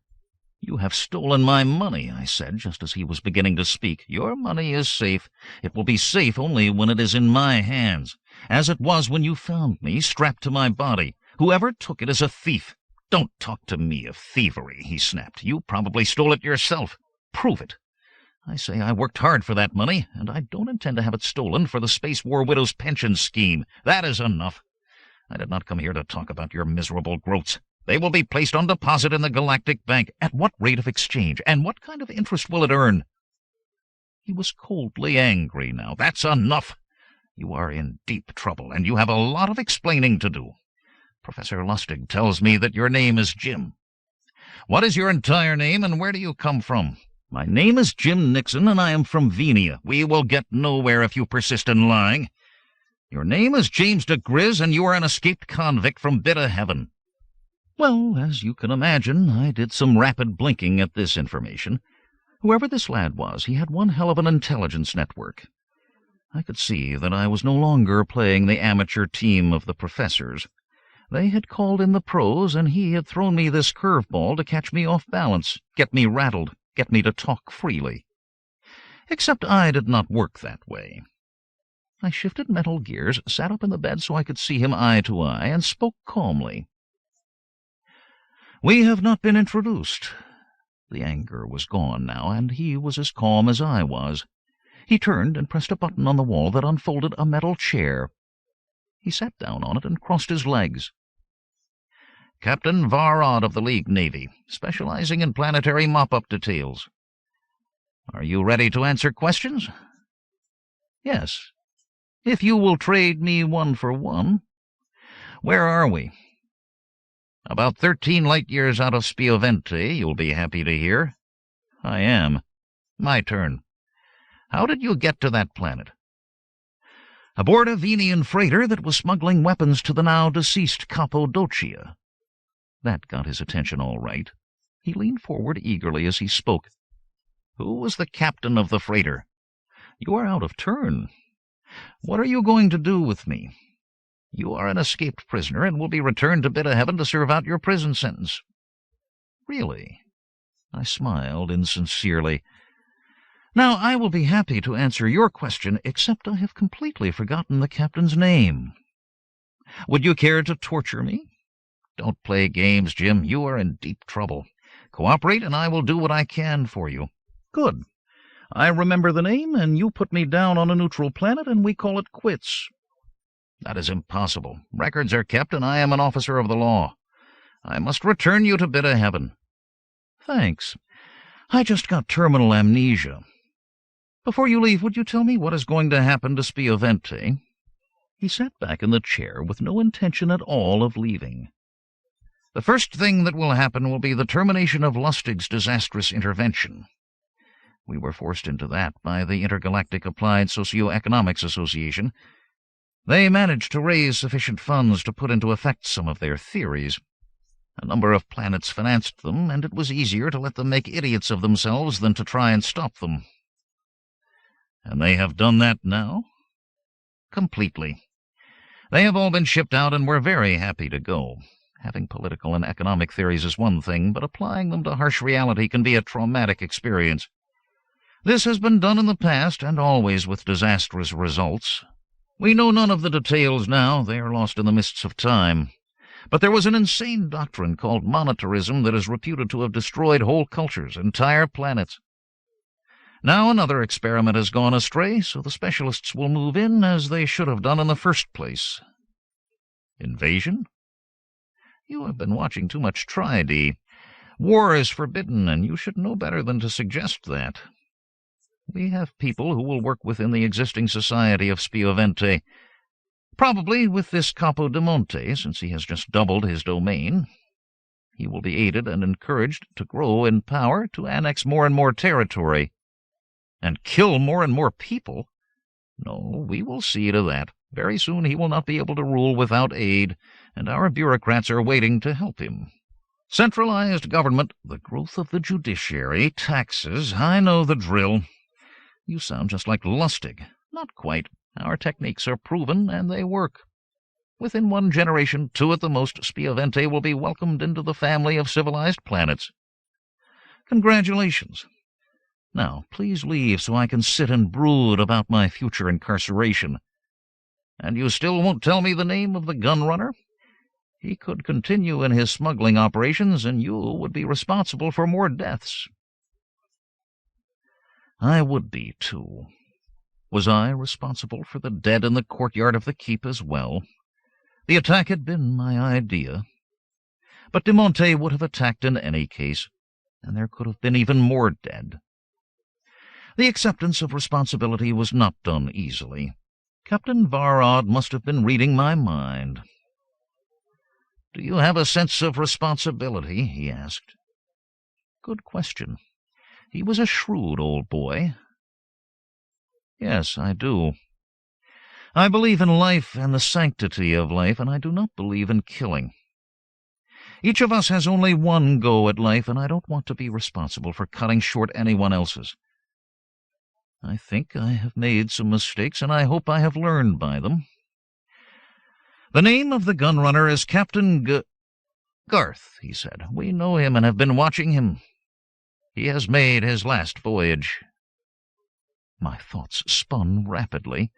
A: "You have stolen my money," I said, just as he was beginning to speak. "Your money is safe. It will be safe only when it is in my hands, as it was when you found me strapped to my body. Whoever took it is a thief." "Don't talk to me of thievery," he snapped. "You probably stole it yourself. Prove it." "I say I worked hard for that money, and I don't intend to have it stolen for the Space War Widows' pension scheme. That is enough. I did not come here to talk about your miserable groats. They will be placed on deposit in the Galactic Bank. At what rate of exchange, and what kind of interest will it earn?" He was coldly angry now. "That's enough. You are in deep trouble, and you have a lot of explaining to do. Professor Lustig tells me that your name is Jim. What is your entire name, and where do you come from?" "My name is Jim Nixon, and I am from Venia. We will get nowhere if you persist in lying."
C: Your name is James diGriz, and you are an escaped convict from bit of heaven." Well, as you can imagine, I did some rapid blinking at this information. Whoever this lad was, he had one hell of an intelligence network. I could see that I was no longer playing the amateur team of the professors. They had called in the pros, and he had thrown me this curveball to catch me off balance, get me rattled, get me to talk freely. Except I did not work that way. I shifted mental gears, sat up in the bed so I could see him eye to eye, and spoke calmly. "We have not been introduced." The anger was gone now, and he was as calm as I was. He turned and pressed a button on the wall that unfolded a metal chair. He sat down on it and crossed his legs. "Captain Varrod of the League Navy, specializing in planetary mop-up details. Are you ready to answer questions?" "Yes, if you will trade me 1 for 1. Where are we?" "About 13 light-years out of Spiovente, you'll be happy to hear." "I am." "My turn. How did you get to that planet?" "Aboard a Venian freighter that was smuggling weapons to the now-deceased Cappadocia." That got his attention all right. He leaned forward eagerly as he spoke. "Who was the captain of the freighter?" "You are out of turn. What are you going to do with me?" "You are an escaped prisoner and will be returned to bit of heaven to serve out your prison sentence." "Really?" I smiled insincerely. "Now, I will be happy to answer your question, except I have completely forgotten the captain's name. Would you care to torture me?" "Don't play games, Jim. You are in deep trouble. Cooperate, and I will do what I can for you." "Good. I remember the name, and you put me down on a neutral planet, and we call it quits." "That is impossible. Records are kept, and I am an officer of the law. I must return you to bit of heaven." "Thanks. I just got terminal amnesia. Before you leave, would you tell me what is going to happen to Spiovente?" He sat back in the chair with no intention at all of leaving. "The first thing that will happen will be the termination of Lustig's disastrous intervention. We were forced into that by the Intergalactic Applied Socioeconomics Association. They managed to raise sufficient funds to put into effect some of their theories. A number of planets financed them, and it was easier to let them make idiots of themselves than to try and stop them." "And they have done that now?" "Completely. They have all been shipped out, and we're very happy to go. Having political and economic theories is one thing, but applying them to harsh reality can be a traumatic experience. This has been done in the past, and always with disastrous results. We know none of the details now. They are lost in the mists of time. But there was an insane doctrine called monetarism that is reputed to have destroyed whole cultures, entire planets. Now another experiment has gone astray, so the specialists will move in as they should have done in the first place." "Invasion?" "You have been watching too much Tri-D. War is forbidden, and you should know better than to suggest that. We have people who will work within the existing society of Spiovente, probably with this Capodimonte, since he has just doubled his domain. He will be aided and encouraged to grow in power, to annex more and more territory." "And kill more and more people?" "No, we will see to that. Very soon he will not be able to rule without aid, and our bureaucrats are waiting to help him. Centralized government, the growth of the judiciary, taxes, I know the drill. You sound just like Lustig." "Not quite. Our techniques are proven, and they work. Within 1 generation, 2 at the most, Spiovente will be welcomed into the family of civilized planets." "Congratulations. Now, please leave so I can sit and brood about my future incarceration." "And you still won't tell me the name of the gunrunner? He could continue in his smuggling operations, and you would be responsible for more deaths." I would be, too. Was I responsible for the dead in the courtyard of the keep as well? The attack had been my idea. But de Monte would have attacked in any case, and there could have been even more dead. The acceptance of responsibility was not done easily. Captain Varrod must have been reading my mind. "Do you have a sense of responsibility?" he asked. Good question. He was a shrewd old boy. "Yes, I do. I believe in life and the sanctity of life, and I do not believe in killing. Each of us has only one go at life, and I don't want to be responsible for cutting short anyone else's. I think I have made some mistakes, and I hope I have learned by them. The name of the gunrunner is Captain Garth, he said. We know him and have been watching him. He has made his last voyage. My thoughts spun rapidly.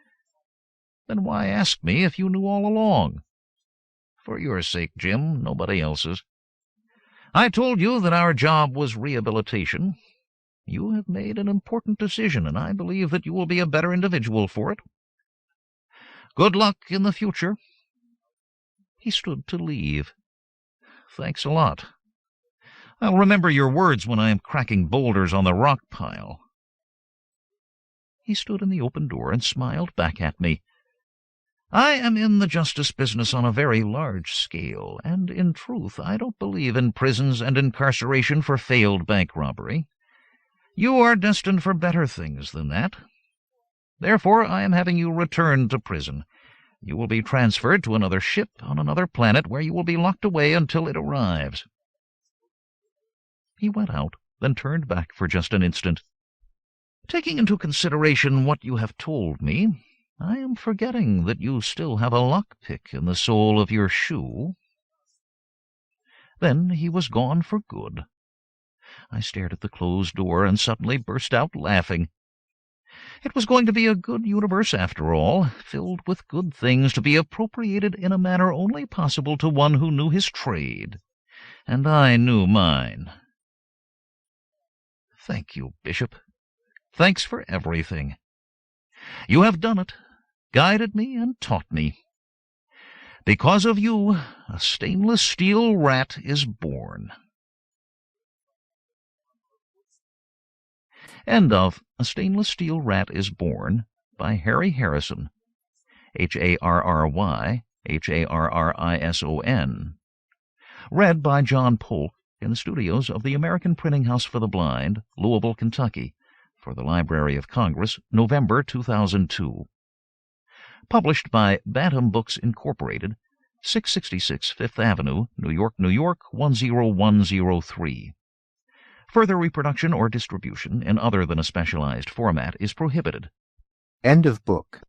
C: Then why ask me if you knew all along? For your sake, Jim, nobody else's. I told you that our job was rehabilitation. You have made an important decision, and I believe that you will be a better individual for it. Good luck in the future. He stood to leave. Thanks a lot. I'll remember your words when I am cracking boulders on the rock pile. He stood in the open door and smiled back at me. I am in the justice business on a very large scale, and in truth I don't believe in prisons and incarceration for failed bank robbery. You are destined for better things than that. Therefore I am having you returned to prison. You will be transferred to another ship on another planet where you will be locked away until it arrives. He went out, then turned back for just an instant. Taking into consideration what you have told me, I am forgetting that you still have a lockpick in the sole of your shoe. Then he was gone for good. I stared at the closed door and suddenly burst out laughing. It was going to be a good universe after all, filled with good things to be appropriated in a manner only possible to one who knew his trade. And I knew mine. Thank you, Bishop. Thanks for everything. You have done it, guided me and taught me. Because of you, a stainless steel rat is born. End of A Stainless Steel Rat is Born by Harry Harrison, Harrison. Read by John Polk in the studios of the American Printing House for the Blind, Louisville, Kentucky, for the Library of Congress, November 2002. Published by Bantam Books Incorporated, 666 Fifth Avenue, New York, New York, 10103. Further reproduction or distribution in other than a specialized format is prohibited.
D: End of book.